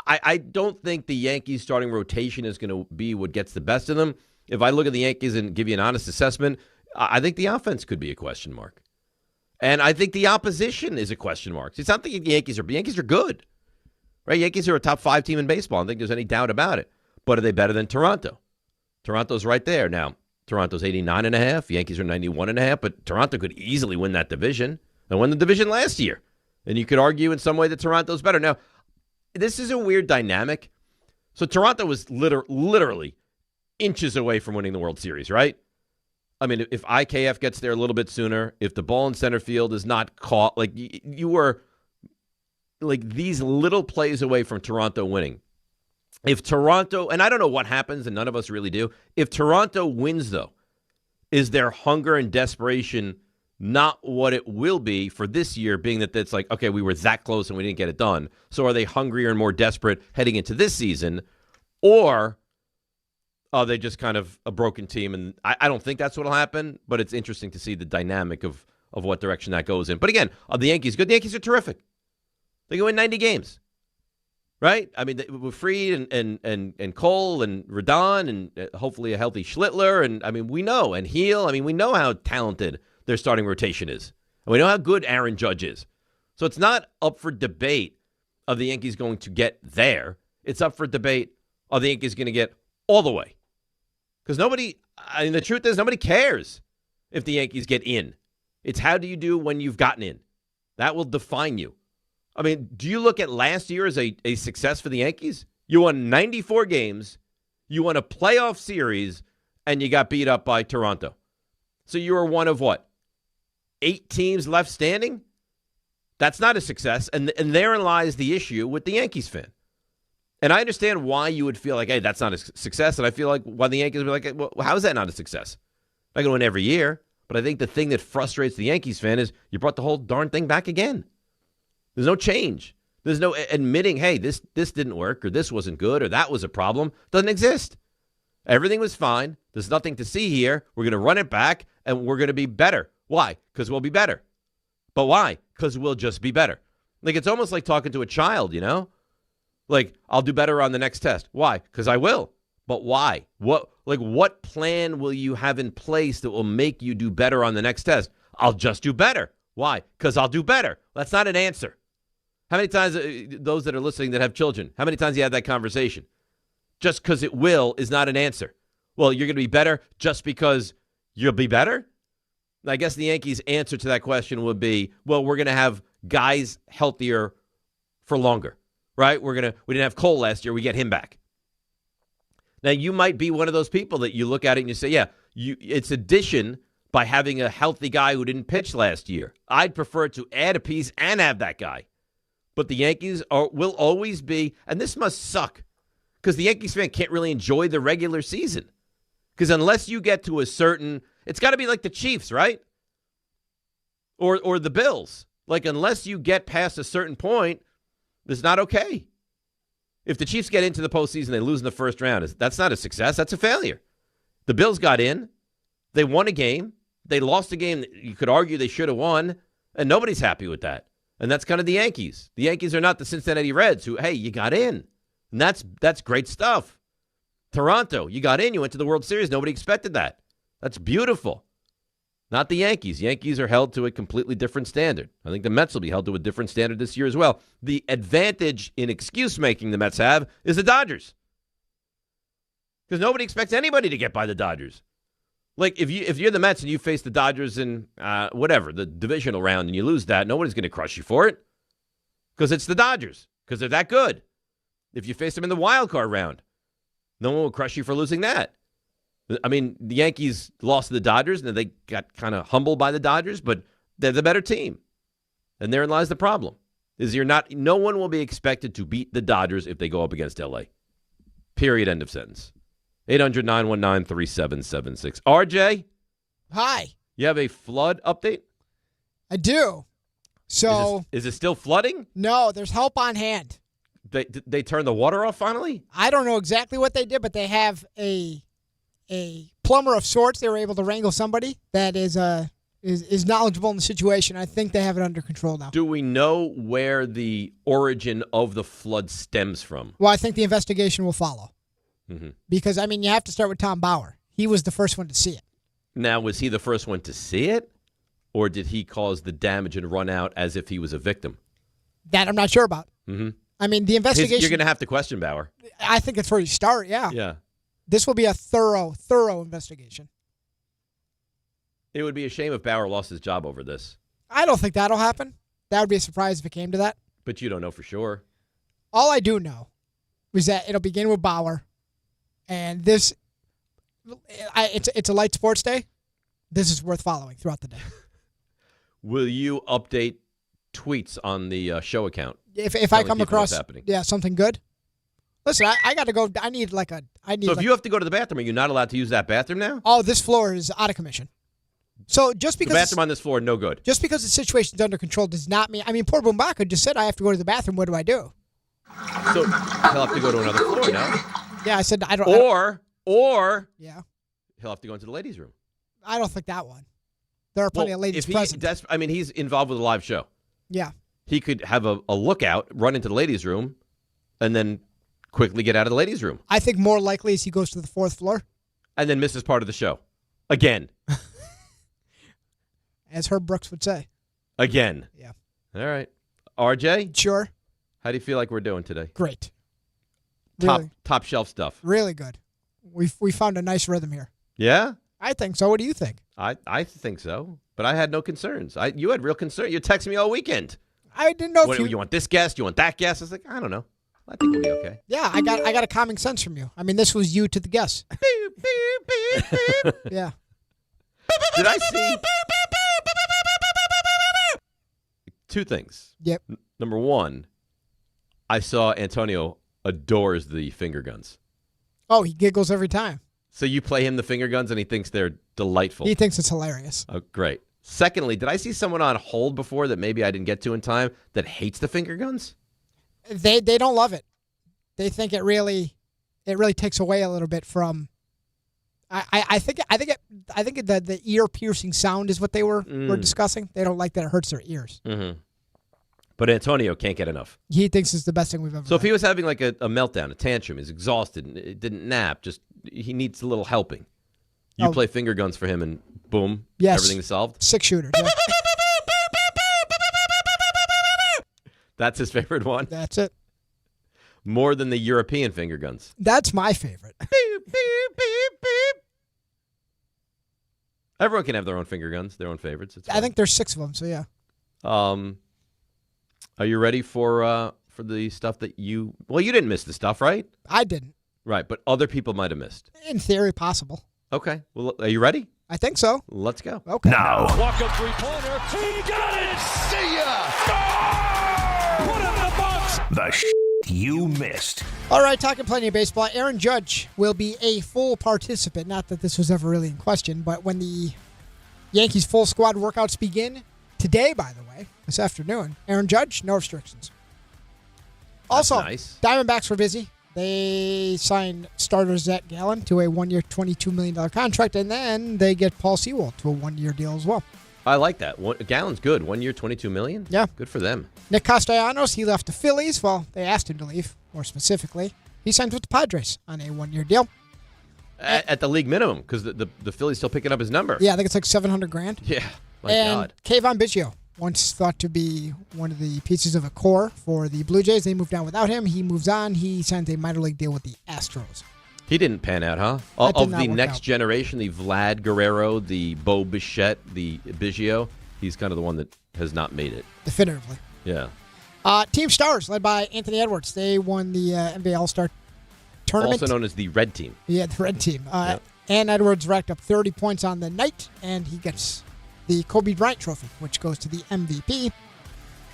I don't think the Yankees starting rotation is going to be what gets the best of them. If I look at the Yankees and give you an honest assessment, I think the offense could be a question mark. And I think the opposition is a question mark. It's not that the Yankees are good. Right? Yankees are a top 5 team in baseball. I don't think there's any doubt about it. But are they better than Toronto? Toronto's right there. Now, Toronto's 89.5. Yankees are 91.5. But Toronto could easily win that division. And won the division last year. And you could argue in some way that Toronto's better. Now, this is a weird dynamic So Toronto was literally inches away from winning the World Series, right? I mean, if IKF gets there a little bit sooner, if the ball in center field is not caught, like you were like these little plays away from Toronto winning. If Toronto, and I don't know what happens, and none of us really do, if Toronto wins, though, is their hunger and desperation not what it will be for this year, being that it's like, okay, we were that close and we didn't get it done. So are they hungrier and more desperate heading into this season? Or are they just kind of a broken team? And I don't think that's what will happen, but it's interesting to see the dynamic of what direction that goes in. But again, are the Yankees good? The Yankees are terrific. They can win 90 games. Right? I mean, with Fried and Cole and Rodon and hopefully a healthy Schlittler. And, I mean, we know. And Heel. I mean, we know how talented their starting rotation is. And we know how good Aaron Judge is. So it's not up for debate of the Yankees going to get there. It's up for debate of the Yankees going to get all the way. Because the truth is, nobody cares if the Yankees get in. It's how do you do when you've gotten in. That will define you. I mean, do you look at last year as a success for the Yankees? You won 94 games, you won a playoff series, and you got beat up by Toronto. So you were one of what? 8 teams left standing? That's not a success, and therein lies the issue with the Yankees fan. And I understand why you would feel like, hey, that's not a success, and I feel like why the Yankees would be like, well, how is that not a success? I'm not going to win every year, but I think the thing that frustrates the Yankees fan is you brought the whole darn thing back again. There's no change. There's no admitting, hey, this didn't work or this wasn't good or that was a problem. Doesn't exist. Everything was fine. There's nothing to see here. We're going to run it back and we're going to be better. Why? Because we'll be better. But why? Because we'll just be better. Like it's almost like talking to a child, you know? Like, I'll do better on the next test. Why? Because I will. But why? What plan will you have in place that will make you do better on the next test? I'll just do better. Why? Because I'll do better. That's not an answer. How many times, those that are listening that have children, how many times you had that conversation? Just because it will is not an answer. Well, you're going to be better just because you'll be better? I guess the Yankees' answer to that question would be, well, we're going to have guys healthier for longer, right? We didn't have Cole last year. We get him back. Now, you might be one of those people that you look at it and you say, yeah, it's addition by having a healthy guy who didn't pitch last year. I'd prefer to add a piece and have that guy. But the Yankees will always be, and this must suck, because the Yankees fan can't really enjoy the regular season. Because unless you get to a certain, it's got to be like the Chiefs, right? Or the Bills. Like, unless you get past a certain point, it's not okay. If the Chiefs get into the postseason, they lose in the first round. That's not a success. That's a failure. The Bills got in. They won a game. They lost a game that you could argue they should have won, and nobody's happy with that. And that's kind of the Yankees. The Yankees are not the Cincinnati Reds who, hey, you got in. And that's great stuff. Toronto, you got in. You went to the World Series. Nobody expected that. That's beautiful. Not the Yankees. Yankees are held to a completely different standard. I think the Mets will be held to a different standard this year as well. The advantage in excuse-making the Mets have is the Dodgers. Because nobody expects anybody to get by the Dodgers. Like, if you're the Mets and you face the Dodgers in, the divisional round, and you lose that, nobody's going to crush you for it. Because it's the Dodgers. Because they're that good. If you face them in the wild card round, no one will crush you for losing that. I mean, the Yankees lost to the Dodgers, and they got kind of humbled by the Dodgers, but they're the better team. And therein lies the problem. No one will be expected to beat the Dodgers if they go up against L.A. Period. End of sentence. 800-919-3776. RJ? Hi. You have a flood update? I do. So Is it still flooding? No, there's help on hand. They turned the water off finally? I don't know exactly what they did, but they have a plumber of sorts. They were able to wrangle somebody that is knowledgeable in the situation. I think they have it under control now. Do we know where the origin of the flood stems from? Well, I think the investigation will follow. Mm-hmm. Because, I mean, you have to start with Tom Bauer. He was the first one to see it. Now, was he the first one to see it? Or did he cause the damage and run out as if he was a victim? That I'm not sure about. Mm-hmm. I mean, the investigation... You're going to have to question Bauer. I think it's where you start, yeah. Yeah. This will be a thorough investigation. It would be a shame if Bauer lost his job over this. I don't think that'll happen. That would be a surprise if it came to that. But you don't know for sure. All I do know, was that it'll begin with Bauer, and this, it's a light sports day. This is worth following throughout the day. Will you update tweets on the show account? If I come across something good. Listen, I got to go. I need. So if you have to go to the bathroom, are you not allowed to use that bathroom now? Oh, this floor is out of commission. So just because the bathroom on this floor, no good. Just because the situation's under control does not mean. I mean, poor Bumbaca just said I have to go to the bathroom. What do I do? So he'll have to go to another floor now. Yeah, I said I don't. Or yeah, he'll have to go into the ladies' room. I don't think that one. There are plenty of ladies present. He's involved with a live show. Yeah, he could have a lookout, run into the ladies' room, and then quickly get out of the ladies' room. I think more likely is he goes to the 4th floor. And then misses part of the show. Again. As Herb Brooks would say. Again. Yeah. All right. RJ? Sure. How do you feel like we're doing today? Great. Top shelf stuff. Really good. We found a nice rhythm here. Yeah? I think so. What do you think? I think so. But I had no concerns. You had real concern. You texted me all weekend. I didn't know if you want this guest, you want that guest. I was like, I don't know. I think we'll be okay. Yeah, I got a calming sense from you. I mean, this was you to the guess. Yeah. Did I see two things? Yep. Number one, I saw Antonio adores the finger guns. Oh, he giggles every time. So you play him the finger guns and he thinks they're delightful. He thinks it's hilarious. Oh, great. Secondly, did I see someone on hold before that maybe I didn't get to in time that hates the finger guns? They don't love it. They think it really takes away a little bit from. I think the ear piercing sound is what they were discussing. They don't like that it hurts their ears. Mm-hmm. But Antonio can't get enough. He thinks it's the best thing we've ever. So if he was having like a meltdown, a tantrum, he's exhausted, didn't nap, he needs a little helping. You play finger guns for him, and boom, everything's solved. 6-shooter. Yeah. That's his favorite one? That's it. More than the European finger guns. That's my favorite. Beep, beep, beep, beep. Everyone can have their own finger guns, their own favorites. I think there's 6 of them, so yeah. Are you ready for the stuff that you... Well, you didn't miss the stuff, right? I didn't. Right, but other people might have missed. In theory, possible. Okay. Well, are you ready? I think so. Let's go. Okay. Now. Walk-up three-pointer. He got it! See ya! Score! Put in the box! The you missed. All right, talking plenty of baseball. Aaron Judge will be a full participant. Not that this was ever really in question, but when the Yankees full squad workouts begin today, by the way, this afternoon, Aaron Judge, no restrictions. That's also, nice. Diamondbacks were busy. They signed starter Zach Gallen to a 1-year, $22 million contract, and then they get Paul Sewell to a 1-year deal as well. I like that. Gallen's good. 1 year, $22 million? Yeah. Good for them. Nick Castellanos, he left the Phillies. Well, they asked him to leave, more specifically. He signed with the Padres on a 1-year deal. At the league minimum, because the Phillies still picking up his number. Yeah, I think it's like $700,000. Yeah, my and God. Kayvon Biggio, once thought to be one of the pieces of a core for the Blue Jays. They moved on without him. He moves on. He signs a minor league deal with the Astros. He didn't pan out, huh? Of the next generation, the Vlad Guerrero, the Bo Bichette, the Biggio, he's kind of the one that has not made it. Definitively. Yeah. Team Stars, led by Anthony Edwards. They won the NBA All-Star Tournament. Also known as the Red Team. Yeah, the Red Team. And Edwards racked up 30 points on the night, and he gets the Kobe Bryant Trophy, which goes to the MVP.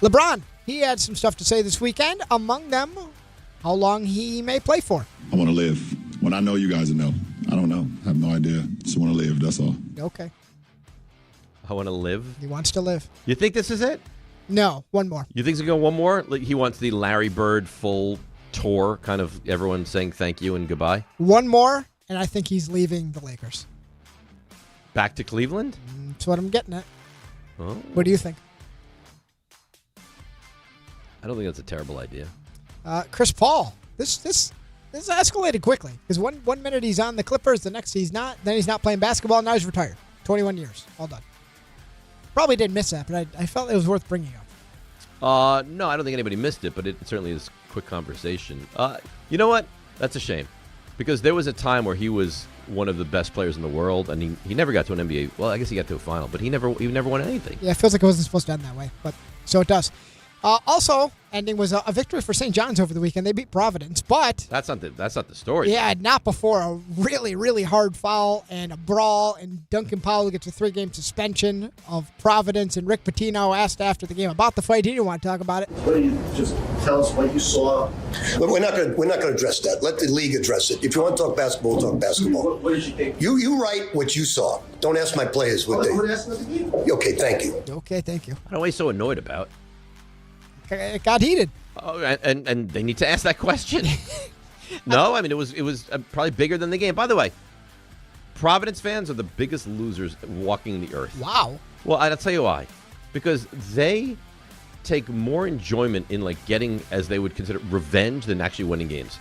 LeBron, he had some stuff to say this weekend. Among them, how long he may play for. I want to live. When I know, you guys will know. I don't know. I have no idea. Just want to live. That's all. Okay. I want to live? He wants to live. You think this is it? No, one more. You think he's going to go one more? Like he wants the Larry Bird full tour, kind of everyone saying thank you and goodbye? One more, and I think he's leaving the Lakers. Back to Cleveland? That's what I'm getting at. Oh. What do you think? I don't think that's a terrible idea. Chris Paul. This escalated quickly because one minute he's on the Clippers, the next he's not. Then he's not playing basketball. Now he's retired. 21 years, all done. Probably didn't miss that, but I felt it was worth bringing up. No, I don't think anybody missed it, but it certainly is quick conversation. You know what? That's a shame because there was a time where he was one of the best players in the world, and he never got to an NBA. Well, I guess he got to a final, but he never won anything. Yeah, it feels like it wasn't supposed to end that way, but so it does. Also, ending was a victory for St. John's over the weekend. They beat Providence, but That's not the story. yeah, not before a really, really hard foul and a brawl, and Duncan Powell gets a 3-game suspension of Providence, and Rick Pitino asked after the game about the fight. He didn't want to talk about it. What do you just tell us what you saw? We're not going to address that. Let the league address it. If you want to talk basketball, talk basketball. What did you think? You write what you saw. Don't ask my players what they. Okay, thank you. Okay, thank you. What are we so annoyed about? It got heated. Oh, and they need to ask that question. No, I mean, it was probably bigger than the game. By the way, Providence fans are the biggest losers walking the earth. Wow. Well, I'll tell you why. Because they take more enjoyment in like getting, as they would consider, revenge than actually winning games.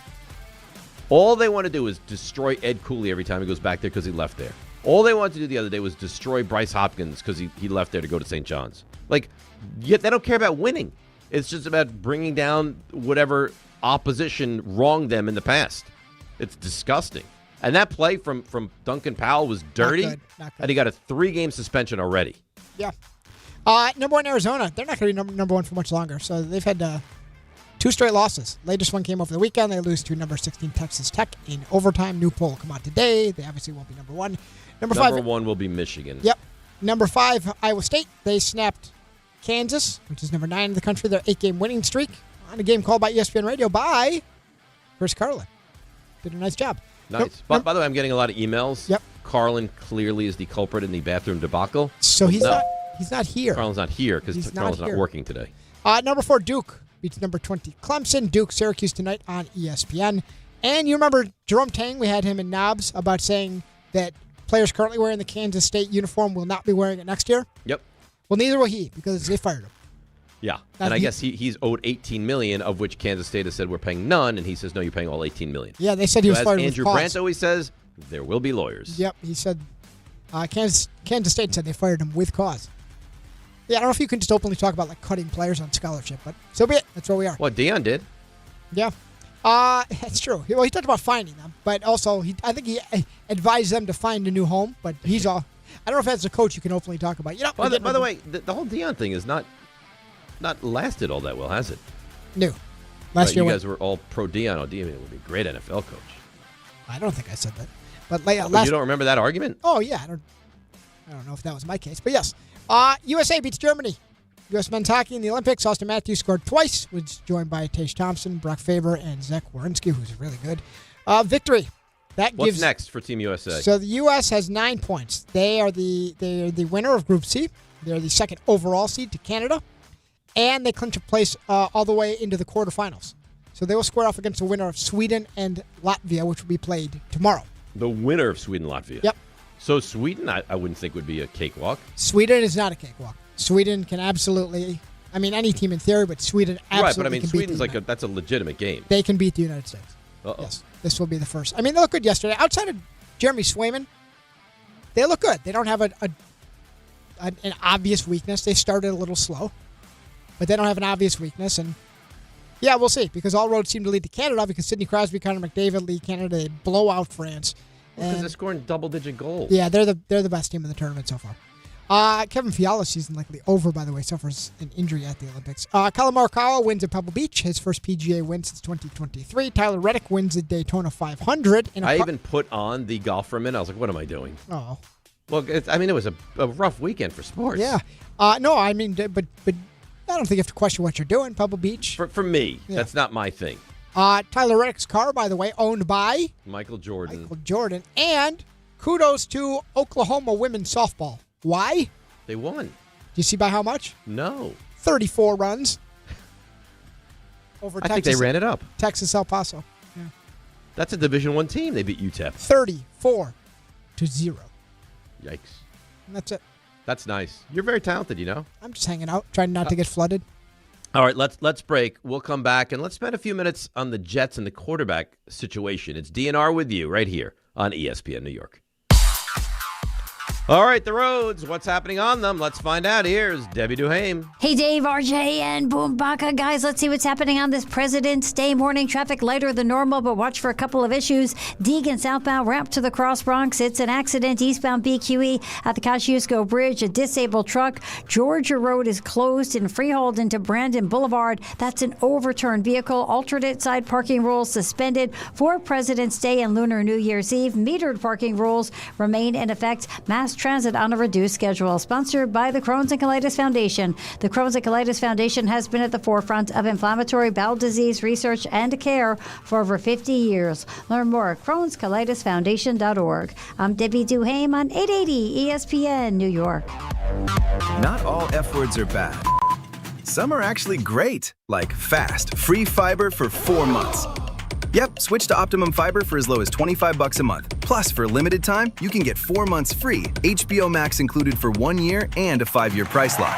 All they want to do is destroy Ed Cooley every time he goes back there because he left there. All they wanted to do the other day was destroy Bryce Hopkins because he left there to go to St. John's. Like, yet they don't care about winning. It's just about bringing down whatever opposition wronged them in the past. It's disgusting. And that play from Duncan Powell was dirty, Not good. and he got a 3-game suspension already. Yeah. Number one, Arizona. They're not going to be number one for much longer. So they've had 2 straight losses. Latest one came over the weekend. They lose to number 16 Texas Tech in overtime. New poll come out today. They obviously won't be number one. Number 1 will be Michigan. Yep. Number 5, Iowa State. They snapped Kansas, which is number 9 in the country. Their 8-game winning streak on a game called by ESPN Radio by Chris Carlin. Did a nice job. Nice. By the way, I'm getting a lot of emails. Yep. Carlin clearly is the culprit in the bathroom debacle. So he's not here. Carlin's not here because Carlin's not working today. Number 4, Duke beats number 20 Clemson. Duke, Syracuse tonight on ESPN. And you remember Jerome Tang? We had him in Knobs about saying that players currently wearing the Kansas State uniform will not be wearing it next year. Yep. Well, neither will he because they fired him. Yeah, and I guess he's owed $18 million, of which Kansas State has said we're paying none, and he says no, you're paying all $18 million. Yeah, they said he was fired with Andrew cause. Brandt always says there will be lawyers. Yep, he said Kansas State said they fired him with cause. Yeah, I don't know if you can just openly talk about like cutting players on scholarship, but so be it. That's where we are. Well, Deion did. Yeah, that's true. Well, he talked about finding them, but also I think he advised them to find a new home. But he's all. I don't know if as a coach you can openly talk about. By the way, the whole Deion thing is not lasted all that well, has it? No. Last year you guys were all pro Deion. Oh, Deion would be a great NFL coach. I don't think I said that. But you don't remember that argument? Oh yeah, I don't know if that was my case, but yes. USA beats Germany. U.S. men's hockey in the Olympics. Austin Matthews scored twice. Was joined by Tage Thompson, Brock Faber, and Zach Werenski, who's really good. Victory. What's next for Team USA? So the U.S. has 9 points. They're the winner of Group C. They're the second overall seed to Canada. And they clinch a place all the way into the quarterfinals. So they will square off against the winner of Sweden and Latvia, which will be played tomorrow. The winner of Sweden-Latvia? Yep. So Sweden, I wouldn't think would be a cakewalk. Sweden is not a cakewalk. Sweden can absolutely, I mean, any team in theory, but Sweden absolutely right, but I mean, can Sweden's beat that's a legitimate game. They can beat the United States. Uh-oh. Yes, this will be the first. I mean, they look good yesterday. Outside of Jeremy Swayman, they look good. They don't have an obvious weakness. They started a little slow, but they don't have an obvious weakness. And yeah, we'll see, because all roads seem to lead to Canada, because Sidney Crosby, Connor McDavid lead Canada. They blow out France. Because they're scoring double-digit goals. Yeah, they're the best team in the tournament so far. Kevin Fiala's season likely over, by the way, suffers an injury at the Olympics. Colin Morikawa wins at Pebble Beach, his first PGA win since 2023. Tyler Reddick wins the Daytona 500. I even put on the golf for a minute. I was like, what am I doing? Oh. Well, it was a rough weekend for sports. Yeah. No, I mean, but I don't think you have to question what you're doing, Pebble Beach. For me, that's not my thing. Tyler Reddick's car, by the way, owned by Michael Jordan. And kudos to Oklahoma women's softball. Why? They won. Do you see by how much? No. 34 runs. Over Texas. I think they ran it up. Texas El Paso. Yeah. That's a Division I team. They beat UTEP. 34-0. Yikes. And that's it. That's nice. You're very talented, you know. I'm just hanging out, trying not to get flooded. All right, let's break. We'll come back, and let's spend a few minutes on the Jets and the quarterback situation. It's DNR with you right here on ESPN New York. All right, the roads. What's happening on them? Let's find out. Here's Debbie Duhame. Hey, Dave, RJ, and Bumbaca. Guys, let's see what's happening on this President's Day morning. Traffic lighter than normal, but watch for a couple of issues. Deegan southbound ramp to the Cross Bronx. It's an accident eastbound BQE at the Kosciuszko Bridge. A disabled truck. Georgia Road is closed in Freehold into Brandon Boulevard. That's an overturned vehicle. Alternate side parking rules suspended for President's Day and Lunar New Year's Eve. Metered parking rules remain in effect. Mass transit on a reduced schedule. Sponsored by the Crohn's and Colitis Foundation. The Crohn's and Colitis Foundation has been at the forefront of inflammatory bowel disease research and care for over 50 years. Learn more at Crohn'sColitisFoundation.org. I'm Debbie Duhame on 880 ESPN New York. Not all F words are bad. Some are actually great, like fast, free fiber for 4 months. Yep, switch to Optimum Fiber for as low as $25 a month. Plus, for a limited time, you can get 4 months free, HBO Max included for 1 year, and a 5-year price lock.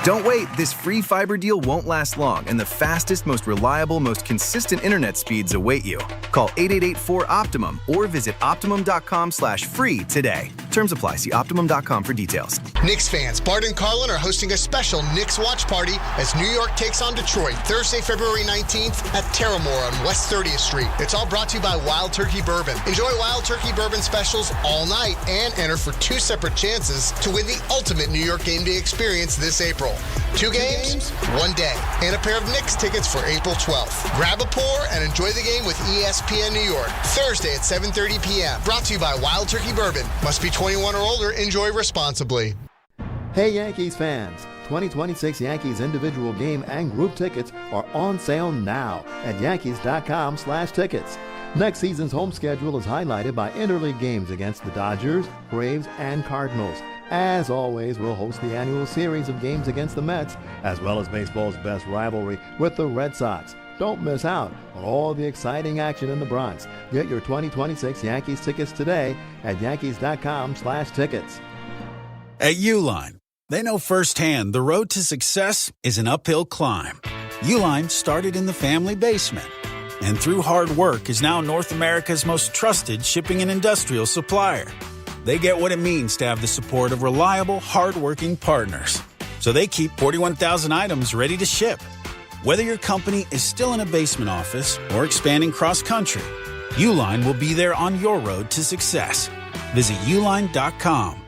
Don't wait, this free fiber deal won't last long, and the fastest, most reliable, most consistent internet speeds await you. Call 888-4-OPTIMUM or visit Optimum.com/free today. Terms apply. See Optimum.com for details. Knicks fans, Bart and Carlin are hosting a special Knicks watch party as New York takes on Detroit Thursday, February 19th at Terramore on West 30th Street. It's all brought to you by Wild Turkey Bourbon. Enjoy Wild Turkey Bourbon specials all night and enter for 2 separate chances to win the ultimate New York game day experience this April. 2 games, 1 day, and a pair of Knicks tickets for April 12th. Grab a pour and enjoy the game with ESPN New York. Thursday at 7:30 p.m. Brought to you by Wild Turkey Bourbon. Must be 21 or older. Enjoy responsibly. Hey Yankees fans, 2026 Yankees individual game and group tickets are on sale now at Yankees.com/tickets. Next season's home schedule is highlighted by interleague games against the Dodgers, Braves, and Cardinals. As always, we'll host the annual series of games against the Mets, as well as baseball's best rivalry with the Red Sox. Don't miss out on all the exciting action in the Bronx. Get your 2026 Yankees tickets today at Yankees.com/tickets. At Uline, they know firsthand the road to success is an uphill climb. Uline started in the family basement, and through hard work is now North America's most trusted shipping and industrial supplier. They get what it means to have the support of reliable, hardworking partners. So they keep 41,000 items ready to ship. Whether your company is still in a basement office or expanding cross-country, Uline will be there on your road to success. Visit uline.com.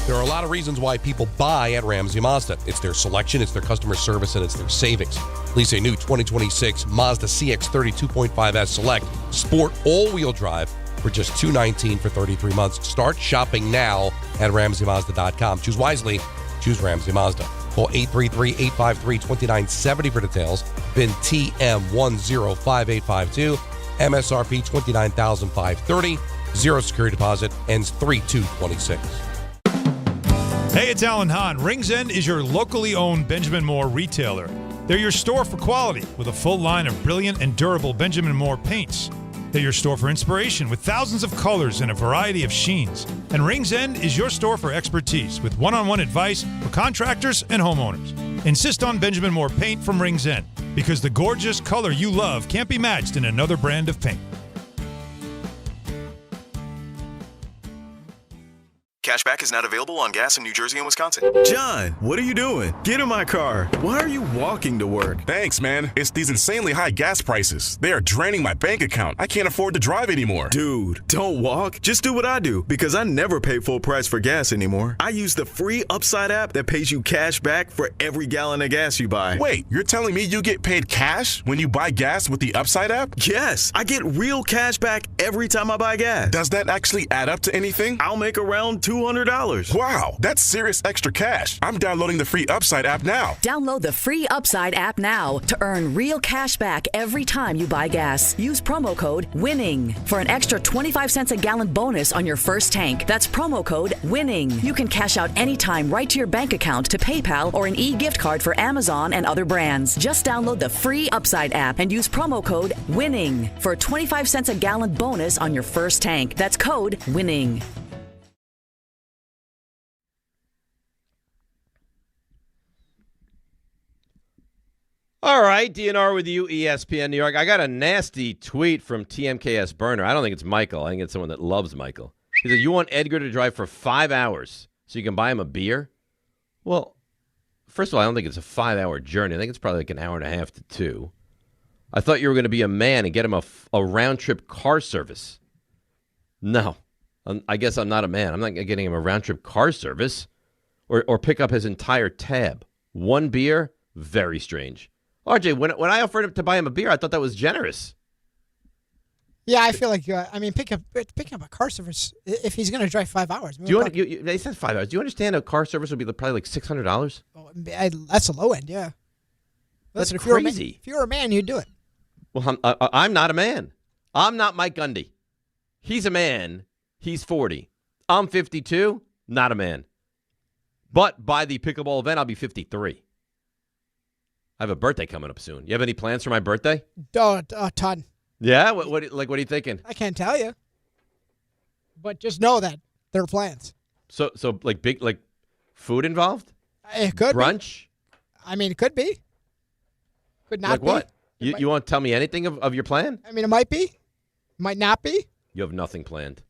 There are a lot of reasons why people buy at Ramsey Mazda. It's their selection, it's their customer service, and it's their savings. Lease a new 2026 Mazda CX-30 2.5S Select Sport all-wheel drive for just $219 for 33 months. Start shopping now at RamseyMazda.com. Choose wisely. Choose Ramsey Mazda. Call 833-853-2970 for details. VIN TM105852. MSRP $29,530. Zero security deposit. Ends 3/2/26. Hey, it's Alan Hahn. Rings End is your locally owned Benjamin Moore retailer. They're your store for quality with a full line of brilliant and durable Benjamin Moore paints. They're your store for inspiration with thousands of colors and a variety of sheens. And Rings End is your store for expertise with one-on-one advice for contractors and homeowners. Insist on Benjamin Moore paint from Rings End because the gorgeous color you love can't be matched in another brand of paint. Cashback is not available on gas in New Jersey and Wisconsin. John, what are you doing? Get in my car. Why are you walking to work? Thanks, man. It's these insanely high gas prices. They are draining my bank account. I can't afford to drive anymore. Dude, don't walk. Just do what I do because I never pay full price for gas anymore. I use the free Upside app that pays you cash back for every gallon of gas you buy. Wait, you're telling me you get paid cash when you buy gas with the Upside app? Yes, I get real cash back every time I buy gas. Does that actually add up to anything? I'll make around $200. Wow, that's serious extra cash. I'm downloading the free Upside app now. Download the free Upside app now to earn real cash back every time you buy gas. Use promo code WINNING for an extra 25 cents a gallon bonus on your first tank. That's promo code WINNING. You can cash out anytime right to your bank account, to PayPal, or an e-gift card for Amazon and other brands. Just download the free Upside app and use promo code WINNING for a 25 cents a gallon bonus on your first tank. That's code WINNING. All right, DNR with you, ESPN New York. I got a nasty tweet from TMKS Burner. I don't think it's Michael. I think it's someone that loves Michael. He said, you want Edgar to drive for 5 hours so you can buy him a beer? Well, first of all, I don't think it's a 5-hour journey. I think it's probably like an hour and a half to 2. I thought you were going to be a man and get him a round-trip car service. No. I guess I'm not a man. I'm not getting him a round-trip car service or pick up his entire tab. 1 beer? Very strange. RJ, when I offered him to buy him a beer, I thought that was generous. Yeah, I feel like picking up a car service if he's going to drive 5 hours. Do you they said 5 hours. Do you understand a car service would be probably like $600? Oh, that's the low end, yeah. That's Listen, crazy. If you're a man, you'd do it. Well, I'm not a man. I'm not Mike Gundy. He's a man. He's 40. I'm 52. Not a man. But by the pickleball event, I'll be 53. I have a birthday coming up soon. You have any plans for my birthday? A ton. Yeah? What are you thinking? I can't tell you. But just know that there are plans. So like big, like food involved? It could Brunch? be. I mean, it could be. Could not like be. What? You want to tell me anything of your plan? I mean, it might be. Might not be. You have nothing planned.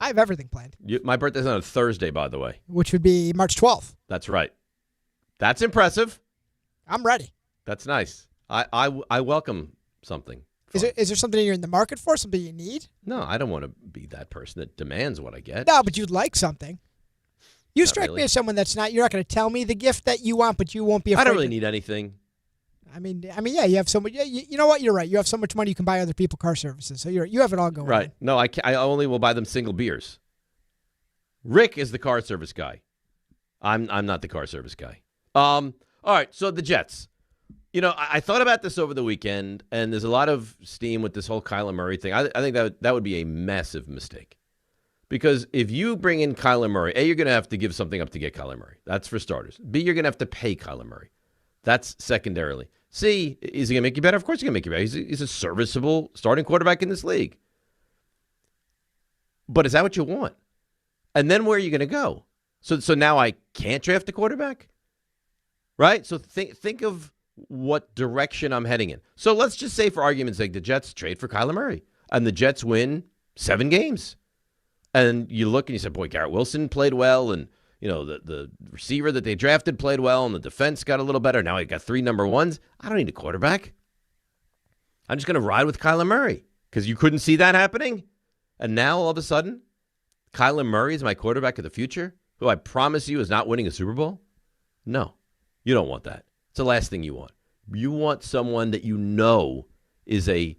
I have everything planned. My birthday's on a Thursday, by the way. Which would be March 12th. That's right. That's impressive. I'm ready. That's nice. I welcome something. Is there something you're in the market for? Something you need? No, I don't want to be that person that demands what I get. No, but you'd like something. You Not strike really. me as someone that's not. You're not going to tell me the gift that you want, but you won't be afraid. I don't really need anything. I mean, yeah, you have so much. Yeah, you know what? You're right. You have so much money, you can buy other people car services. So you have it all going. Right. On. No, I only will buy them single beers. Rick is the car service guy. I'm not the car service guy. All right. So the Jets. You know, I thought about this over the weekend, and there's a lot of steam with this whole Kyler Murray thing. I think that would be a massive mistake. Because if you bring in Kyler Murray, A, you're going to have to give something up to get Kyler Murray. That's for starters. B, you're going to have to pay Kyler Murray. That's secondarily. C, is he going to make you better? Of course he's going to make you better. He's a serviceable starting quarterback in this league. But is that what you want? And then where are you going to go? So now I can't draft a quarterback? Right? So think of what direction I'm heading in. So let's just say, for argument's sake, the Jets trade for Kyler Murray, and the Jets win 7 games. And you look and you say, boy, Garrett Wilson played well, and you know the receiver that they drafted played well, and the defense got a little better. Now I got 3 number ones. I don't need a quarterback. I'm just going to ride with Kyler Murray because you couldn't see that happening. And now all of a sudden, Kyler Murray is my quarterback of the future, who I promise you is not winning a Super Bowl? No, you don't want that. It's the last thing you want. You want someone that you know is a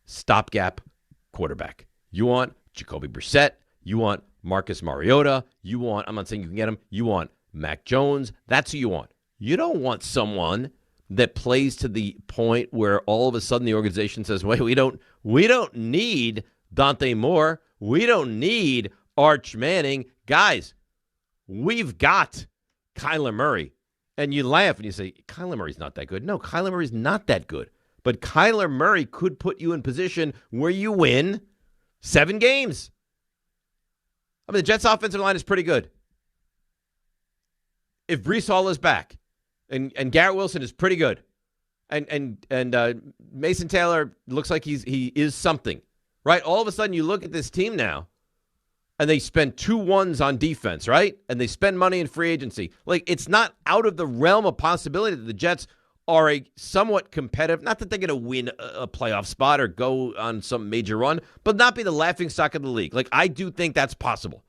stopgap quarterback. You want Jacoby Brissett. You want Marcus Mariota. You want, I'm not saying you can get him, you want Mac Jones. That's who you want. You don't want someone that plays to the point where all of a sudden the organization says, wait, we don't need Dante Moore. We don't need Arch Manning. Guys, we've got Kyler Murray. And you laugh and you say, Kyler Murray's not that good. No, Kyler Murray's not that good. But Kyler Murray could put you in position where you win 7 games. I mean, the Jets' offensive line is pretty good. If Breece Hall is back, and Garrett Wilson is pretty good, and Mason Taylor looks like he is something, right? All of a sudden, you look at this team now, and they spend 2 ones on defense, right? And they spend money in free agency. Like, it's not out of the realm of possibility that the Jets are a somewhat competitive, not that they're going to win a playoff spot or go on some major run, but not be the laughingstock of the league. Like, I do think that's possible.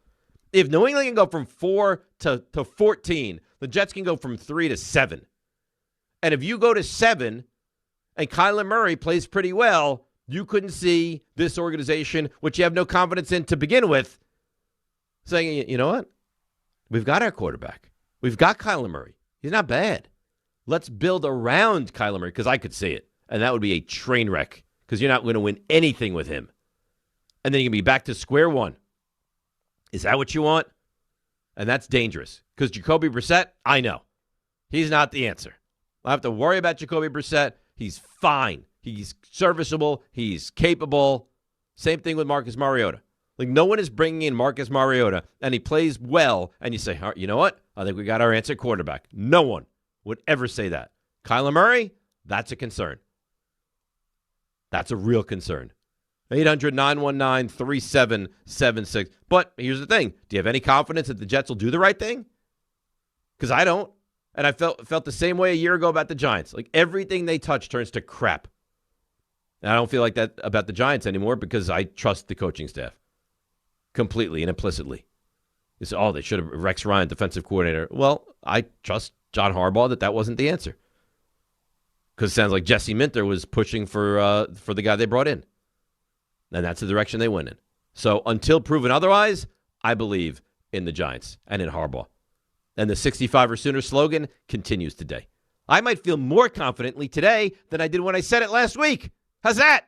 If New England can go from 4 to 14, the Jets can go from 3 to 7. And if you go to 7 and Kyler Murray plays pretty well, you couldn't see this organization, which you have no confidence in to begin with, saying, you know what? We've got our quarterback. We've got Kyler Murray. He's not bad. Let's build around Kyler Murray, because I could see it. And that would be a train wreck, because you're not going to win anything with him. And then you can be back to square one. Is that what you want? And that's dangerous, because Jacoby Brissett, I know. He's not the answer. I have to worry about Jacoby Brissett. He's fine. He's serviceable. He's capable. Same thing with Marcus Mariota. Like, no one is bringing in Marcus Mariota, and he plays well, and you say, you know what? I think we got our answer quarterback. No one would ever say that. Kyler Murray, that's a concern. That's a real concern. 800-919-3776. But here's the thing. Do you have any confidence that the Jets will do the right thing? Because I don't. And I felt the same way a year ago about the Giants. Like, everything they touch turns to crap. And I don't feel like that about the Giants anymore because I trust the coaching staff completely and implicitly. They should have Rex Ryan, defensive coordinator. Well, I trust John Harbaugh that wasn't the answer. Because it sounds like Jesse Minter was pushing for the guy they brought in. And that's the direction they went in. So until proven otherwise, I believe in the Giants and in Harbaugh. And the 65er Sooner slogan continues today. I might feel more confidently today than I did when I said it last week. How's that?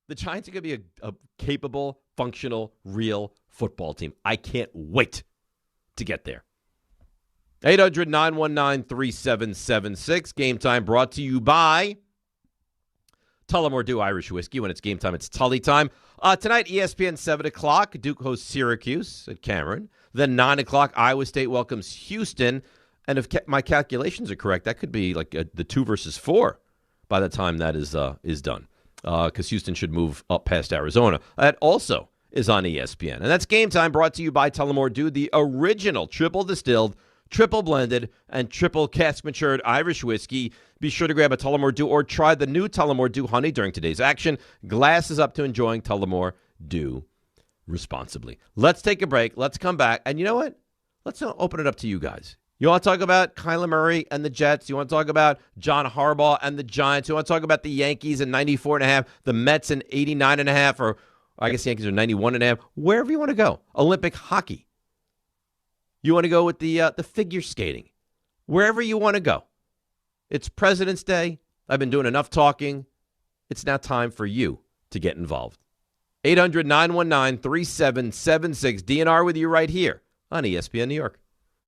The Giants are going to be a capable, functional, real football team. I can't wait to get there. 800-919-3776. Game Time brought to you by Tullamore Dew Irish Whiskey. When it's game time, it's Tully time. Tonight, ESPN 7 o'clock. Duke hosts Syracuse at Cameron. Then 9 o'clock, Iowa State welcomes Houston. And if my calculations are correct, that could be like the 2 versus 4 by the time that is done. Because Houston should move up past Arizona. That also is on ESPN. And that's Game Time brought to you by Tullamore Dew, the original triple distilled, triple blended, and triple cask matured Irish whiskey. Be sure to grab a Tullamore Dew or try the new Tullamore Dew Honey during today's action. Glasses up to enjoying Tullamore Dew responsibly. Let's take a break. Let's come back. And you know what? Let's open it up to you guys. You want to talk about Kyler Murray and the Jets? You want to talk about John Harbaugh and the Giants? You want to talk about the Yankees at 94.5, the Mets at 89.5, or I guess the Yankees are 91.5? Wherever you want to go. Olympic hockey. You want to go with the figure skating. Wherever you want to go. It's President's Day. I've been doing enough talking. It's now time for you to get involved. 800-919-3776. DNR with you right here on ESPN New York.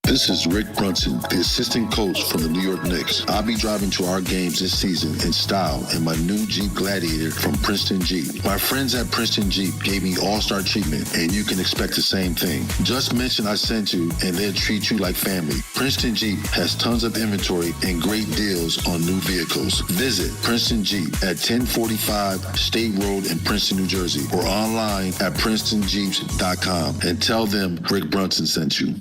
This is Rick Brunson, the assistant coach from the New York Knicks. I'll be driving to our games this season in style in my new Jeep Gladiator from Princeton Jeep. My friends at Princeton Jeep gave me all-star treatment, and you can expect the same thing. Just mention I sent you, and they'll treat you like family. Princeton Jeep has tons of inventory and great deals on new vehicles. Visit Princeton Jeep at 1045 State Road in Princeton, New Jersey, or online at PrincetonJeeps.com and tell them Rick Brunson sent you.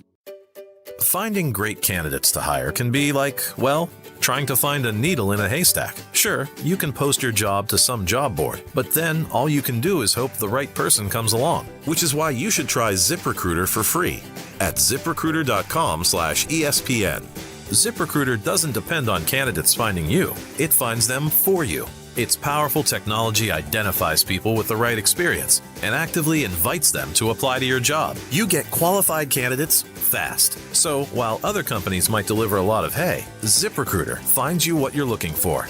Finding great candidates to hire can be like, well, trying to find a needle in a haystack. Sure, you can post your job to some job board, but then all you can do is hope the right person comes along, which is why you should try ZipRecruiter for free at ZipRecruiter.com/ESPN. ZipRecruiter doesn't depend on candidates finding you. It finds them for you. Its powerful technology identifies people with the right experience and actively invites them to apply to your job. You get qualified candidates fast. So while other companies might deliver a lot of hay, ZipRecruiter finds you what you're looking for.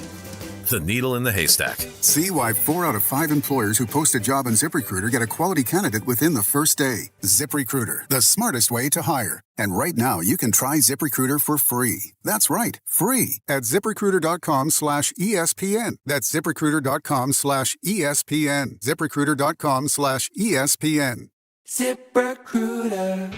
The needle in the haystack. See why 4 out of 5 employers who post a job on ZipRecruiter get a quality candidate within the first day. ZipRecruiter, the smartest way to hire. And right now, you can try ZipRecruiter for free. That's right, free at ZipRecruiter.com/ESPN. That's ZipRecruiter.com/ESPN. ZipRecruiter.com/ESPN. ZipRecruiter.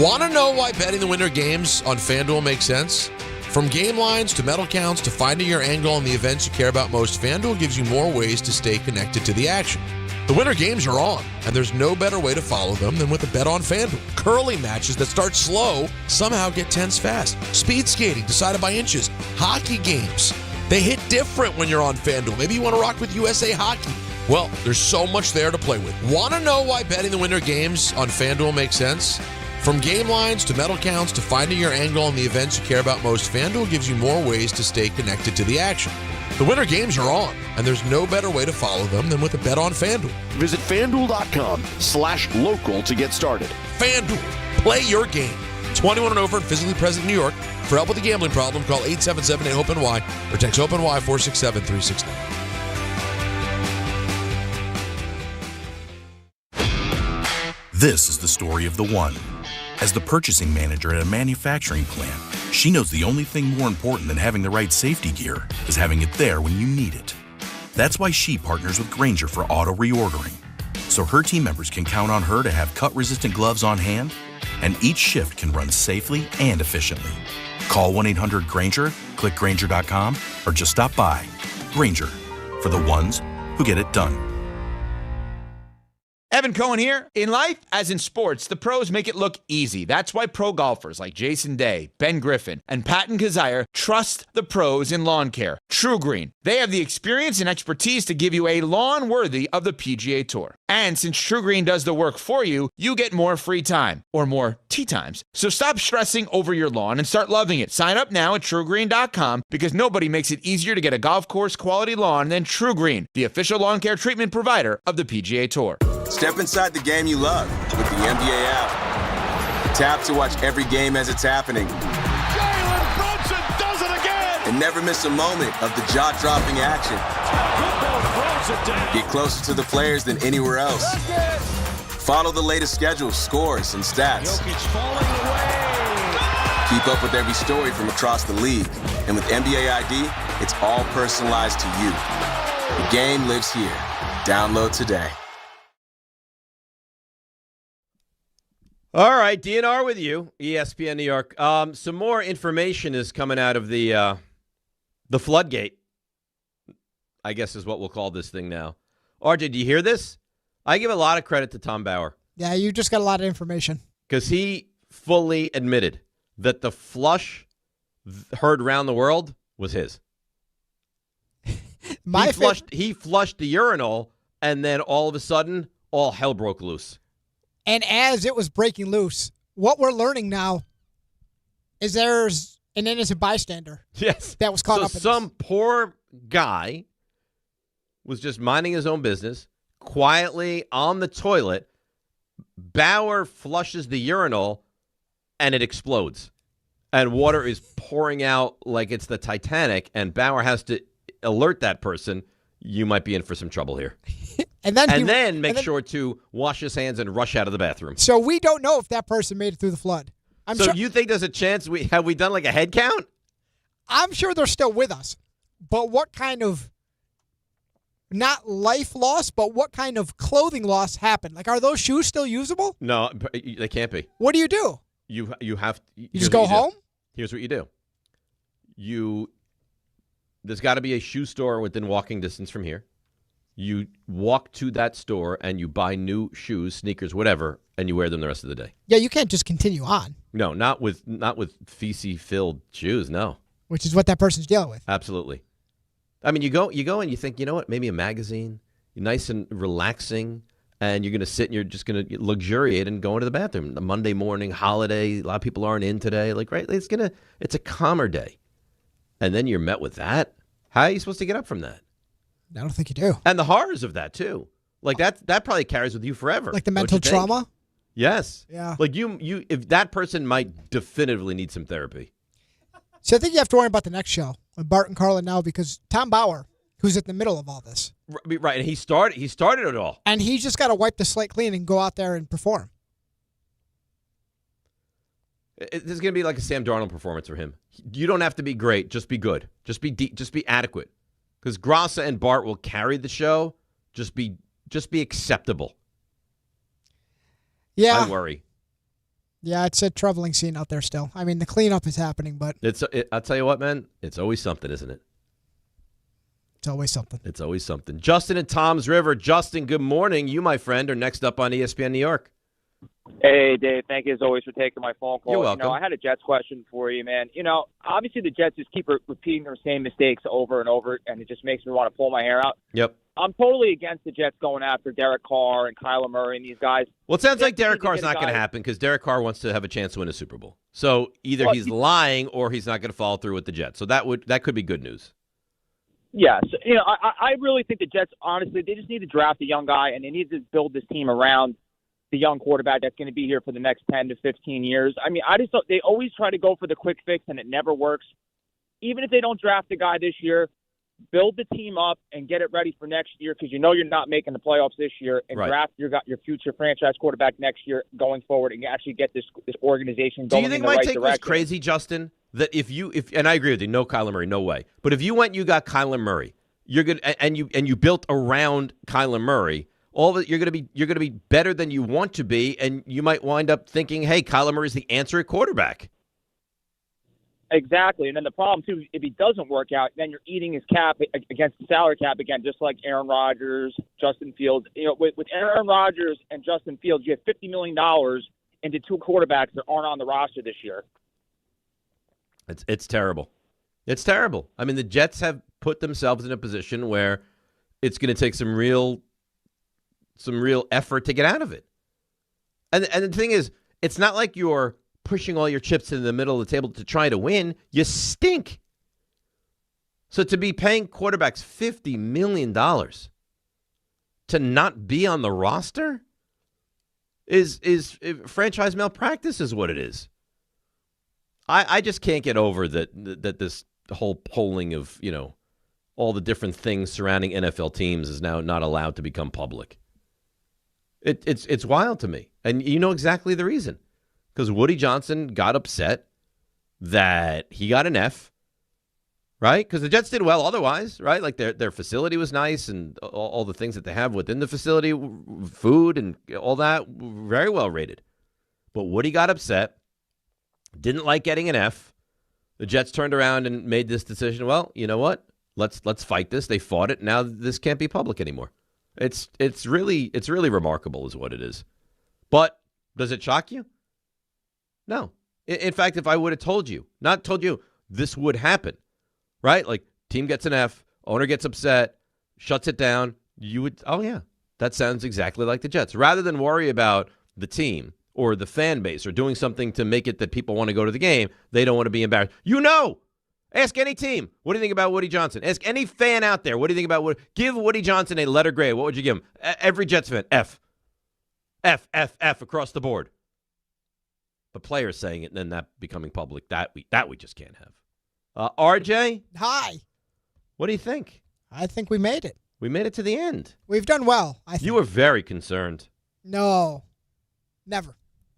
Want to know why betting the winter games on FanDuel makes sense? From game lines to medal counts to finding your angle on the events you care about most, FanDuel gives you more ways to stay connected to the action. The winter games are on, and there's no better way to follow them than with a bet on FanDuel. Curling matches that start slow somehow get tense fast. Speed skating decided by inches. Hockey games, they hit different when you're on FanDuel. Maybe you want to rock with USA Hockey. Well, there's so much there to play with. Want to know why betting the winter games on FanDuel makes sense? From game lines to medal counts to finding your angle on the events you care about most, FanDuel gives you more ways to stay connected to the action. The winter games are on, and there's no better way to follow them than with a bet on FanDuel. Visit FanDuel.com/local to get started. FanDuel, play your game. 21 and over and physically present in New York. For help with a gambling problem, call 877-8-HOPE-NY or text HOPE-NY 467-369. This is the story of the one. As the purchasing manager at a manufacturing plant, she knows the only thing more important than having the right safety gear is having it there when you need it. That's why she partners with Grainger for auto reordering, so her team members can count on her to have cut-resistant gloves on hand, and each shift can run safely and efficiently. Call 1-800-GRAINGER, click Grainger.com, or just stop by. Grainger, for the ones who get it done. Evan Cohen here. In life, as in sports, the pros make it look easy. That's why pro golfers like Jason Day, Ben Griffin, and Patton Kazire trust the pros in lawn care. True Green. They have the experience and expertise to give you a lawn worthy of the PGA Tour. And since True Green does the work for you, you get more free time, or more tee times. So stop stressing over your lawn and start loving it. Sign up now at TrueGreen.com because nobody makes it easier to get a golf course quality lawn than True Green, the official lawn care treatment provider of the PGA Tour. Step inside the game you love with the NBA app. Tap to watch every game as it's happening. Jalen Brunson does it again! And never miss a moment of the jaw-dropping action. Get closer to the players than anywhere else. Follow the latest schedules, scores, and stats. Keep up with every story from across the league. And with NBA ID, it's all personalized to you. The game lives here. Download today. All right, DNR with you, ESPN New York. Some more information is coming out of the floodgate, I guess is what we'll call this thing now. RJ, do you hear this? I give a lot of credit to Tom Bauer. Yeah, you just got a lot of information. Because he fully admitted that the flush heard around the world was his. He flushed the urinal, and then all of a sudden, all hell broke loose. And as it was breaking loose, what we're learning now is there's an innocent bystander. Yes. That was caught up in some poor guy was just minding his own business, quietly on the toilet. Bauer flushes the urinal, and it explodes. And water is pouring out like it's the Titanic, and Bauer has to alert that person, you might be in for some trouble here. And then make sure to wash his hands and rush out of the bathroom. So we don't know if that person made it through the flood. You think there's a chance have we done like a head count? I'm sure they're still with us. But what kind of, not life loss, but what kind of clothing loss happened? Like, are those shoes still usable? No, they can't be. What do you do? You have to. You just go home? Here's what you do. There's got to be a shoe store within walking distance from here. You walk to that store and you buy new shoes, sneakers, whatever, and you wear them the rest of the day. Yeah, you can't just continue on. No, not with feces-filled shoes, no. Which is what that person's dealing with. Absolutely. I mean, you go and you think, you know what, maybe a magazine, nice and relaxing, and you're going to sit and you're just going to luxuriate and go into the bathroom. A Monday morning, holiday, a lot of people aren't in today. Like, right, it's a calmer day. And then you're met with that? How are you supposed to get up from that? I don't think you do. And the horrors of that, too. Like, that probably carries with you forever. Like the mental trauma? Yes. Yeah. Like, you, if that person might definitively need some therapy. So I think you have to worry about the next show with Bart and Carlin now because Tom Bauer, who's at the middle of all this. Right, and he started it all. And he's just got to wipe the slate clean and go out there and perform. This is going to be like a Sam Darnold performance for him. You don't have to be great. Just be good. Just be adequate. Because Grassa and Bart will carry the show. Just be acceptable. Yeah. I worry. Yeah, it's a troubling scene out there still. I mean, the cleanup is happening, but... I'll tell you what, man. It's always something, isn't it? It's always something. It's always something. Justin in Toms River. Justin, good morning. You, my friend, are next up on ESPN New York. Hey, Dave. Thank you, as always, for taking my phone call. You're welcome. I had a Jets question for you, man. Obviously the Jets just keep repeating their same mistakes over and over, and it just makes me want to pull my hair out. Yep. I'm totally against the Jets going after Derek Carr and Kyler Murray and these guys. Well, it sounds like Derek Carr's not going to happen because Derek Carr wants to have a chance to win a Super Bowl. So either he's lying or he's not going to follow through with the Jets. So that could be good news. Yes. I really think the Jets, honestly, they just need to draft a young guy, and they need to build this team around the young quarterback that's going to be here for the next 10 to 15 years. I mean, they always try to go for the quick fix, and it never works. Even if they don't draft the guy this year, build the team up and get it ready for next year because you're not making the playoffs this year, and draft your future franchise quarterback next year going forward and actually get this organization going in the right direction. Do you think my take was crazy, Justin? That if and I agree with you, no Kyler Murray, no way. But if you went and you got Kyler Murray, you're good, and you built around Kyler Murray, all of it, you're going to be better than you want to be, and you might wind up thinking, hey, Kyler Murray's the answer at quarterback. Exactly. And then the problem, too, if he doesn't work out, then you're eating his cap against the salary cap again, just like Aaron Rodgers, Justin Fields. With Aaron Rodgers and Justin Fields, you have $50 million into two quarterbacks that aren't on the roster this year. It's terrible. It's terrible. I mean, the Jets have put themselves in a position where it's going to take some real effort to get out of it. And the thing is, it's not like you're pushing all your chips in the middle of the table to try to win. You stink. So to be paying quarterbacks $50 million to not be on the roster is franchise malpractice is what it is. I just can't get over that this whole polling of, all the different things surrounding NFL teams is now not allowed to become public. It's wild to me. And you know exactly the reason. Because Woody Johnson got upset that he got an F, right? Because the Jets did well otherwise, right? Like their facility was nice and all the things that they have within the facility, food and all that, very well rated. But Woody got upset, didn't like getting an F. The Jets turned around and made this decision. Well, you know what? Let's fight this. They fought it. Now this can't be public anymore. It's really remarkable is what it is. But does it shock you? No. In fact, if I would have not told you, this would happen, right? Like team gets an F, owner gets upset, shuts it down, you would, oh yeah, that sounds exactly like the Jets. Rather than worry about the team or the fan base or doing something to make it that people want to go to the game, they don't want to be embarrassed. Ask any team, what do you think about Woody Johnson? Ask any fan out there, what do you think about Woody? Give Woody Johnson a letter grade. What would you give him? Every Jets fan, F. F, F, F across the board. But players saying it and then that becoming public, that we just can't have. RJ? Hi. What do you think? I think we made it. We made it to the end. We've done well, I think. You were very concerned. No, never.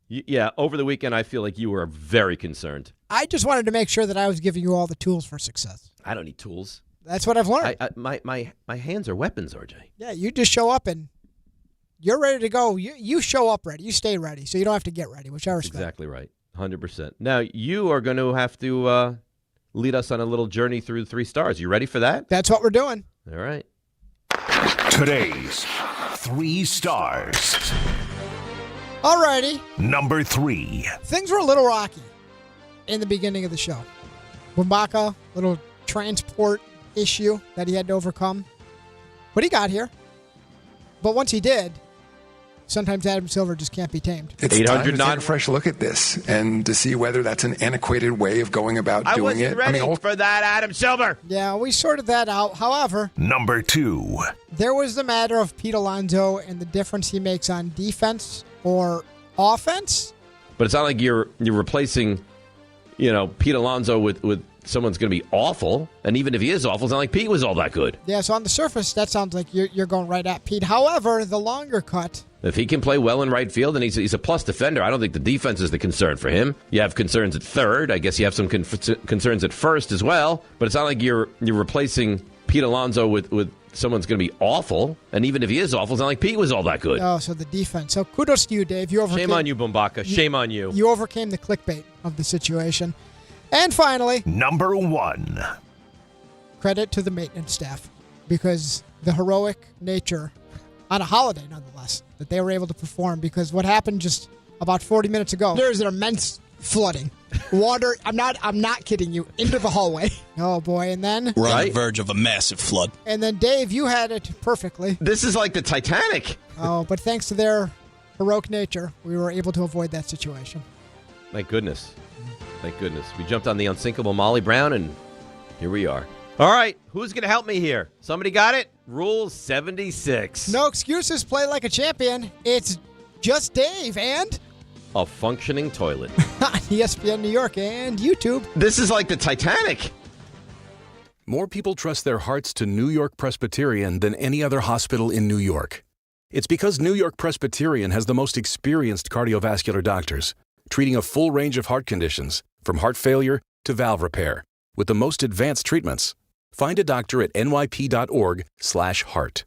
Yeah, over the weekend, I feel like you were very concerned. I just wanted to make sure that I was giving you all the tools for success. I don't need tools. That's what I've learned. My hands are weapons, RJ. Yeah, you just show up and you're ready to go. You show up ready. You stay ready, so you don't have to get ready, which I respect. Exactly right. 100%. Now, you are going to have to lead us on a little journey through 3 stars. You ready for that? That's what we're doing. All right. Today's 3 stars. All righty. Number 3. Things were a little rocky in the beginning of the show. Bumbaca, little transport issue that he had to overcome. But he got here. But once he did, sometimes Adam Silver just can't be tamed. It's time to take a fresh look at this and to see whether that's an antiquated way of going about doing it. I wasn't ready for that, Adam Silver. Yeah, we sorted that out. However, Number 2. There was the matter of Pete Alonso and the difference he makes on defense or offense. But it's not like you're replacing, Pete Alonso with someone's going to be awful. And even if he is awful, it's not like Pete was all that good. Yeah, so on the surface, that sounds like you're going right at Pete. However, the longer cut. If he can play well in right field, and he's a plus defender, I don't think the defense is the concern for him. You have concerns at third. I guess you have some concerns at first as well. But it's not like you're replacing Pete Alonso with someone's going to be awful. And even if he is awful, it's not like Pete was all that good. Oh, so the defense. So kudos to you, Dave. Shame on you, Bumbaca. Shame on you. You overcame the clickbait of the situation. And finally, Number 1. Credit to the maintenance staff because the heroic nature, on a holiday nonetheless, that they were able to perform, because what happened just about 40 minutes ago, there's an immense flooding. Water, I'm not kidding you, into the hallway. Oh boy, and then we're on the verge of a massive flood. And then Dave, you had it perfectly. This is like the Titanic. Oh, but thanks to their heroic nature, we were able to avoid that situation. Thank goodness. Thank goodness. We jumped on the unsinkable Molly Brown, and here we are. All right, who's going to help me here? Somebody got it? Rule 76. No excuses, play like a champion. It's just Dave and a functioning toilet. on ESPN New York and YouTube. This is like the Titanic. More people trust their hearts to New York Presbyterian than any other hospital in New York. It's because New York Presbyterian has the most experienced cardiovascular doctors, treating a full range of heart conditions, from heart failure to valve repair, with the most advanced treatments. Find a doctor at nyp.org/heart.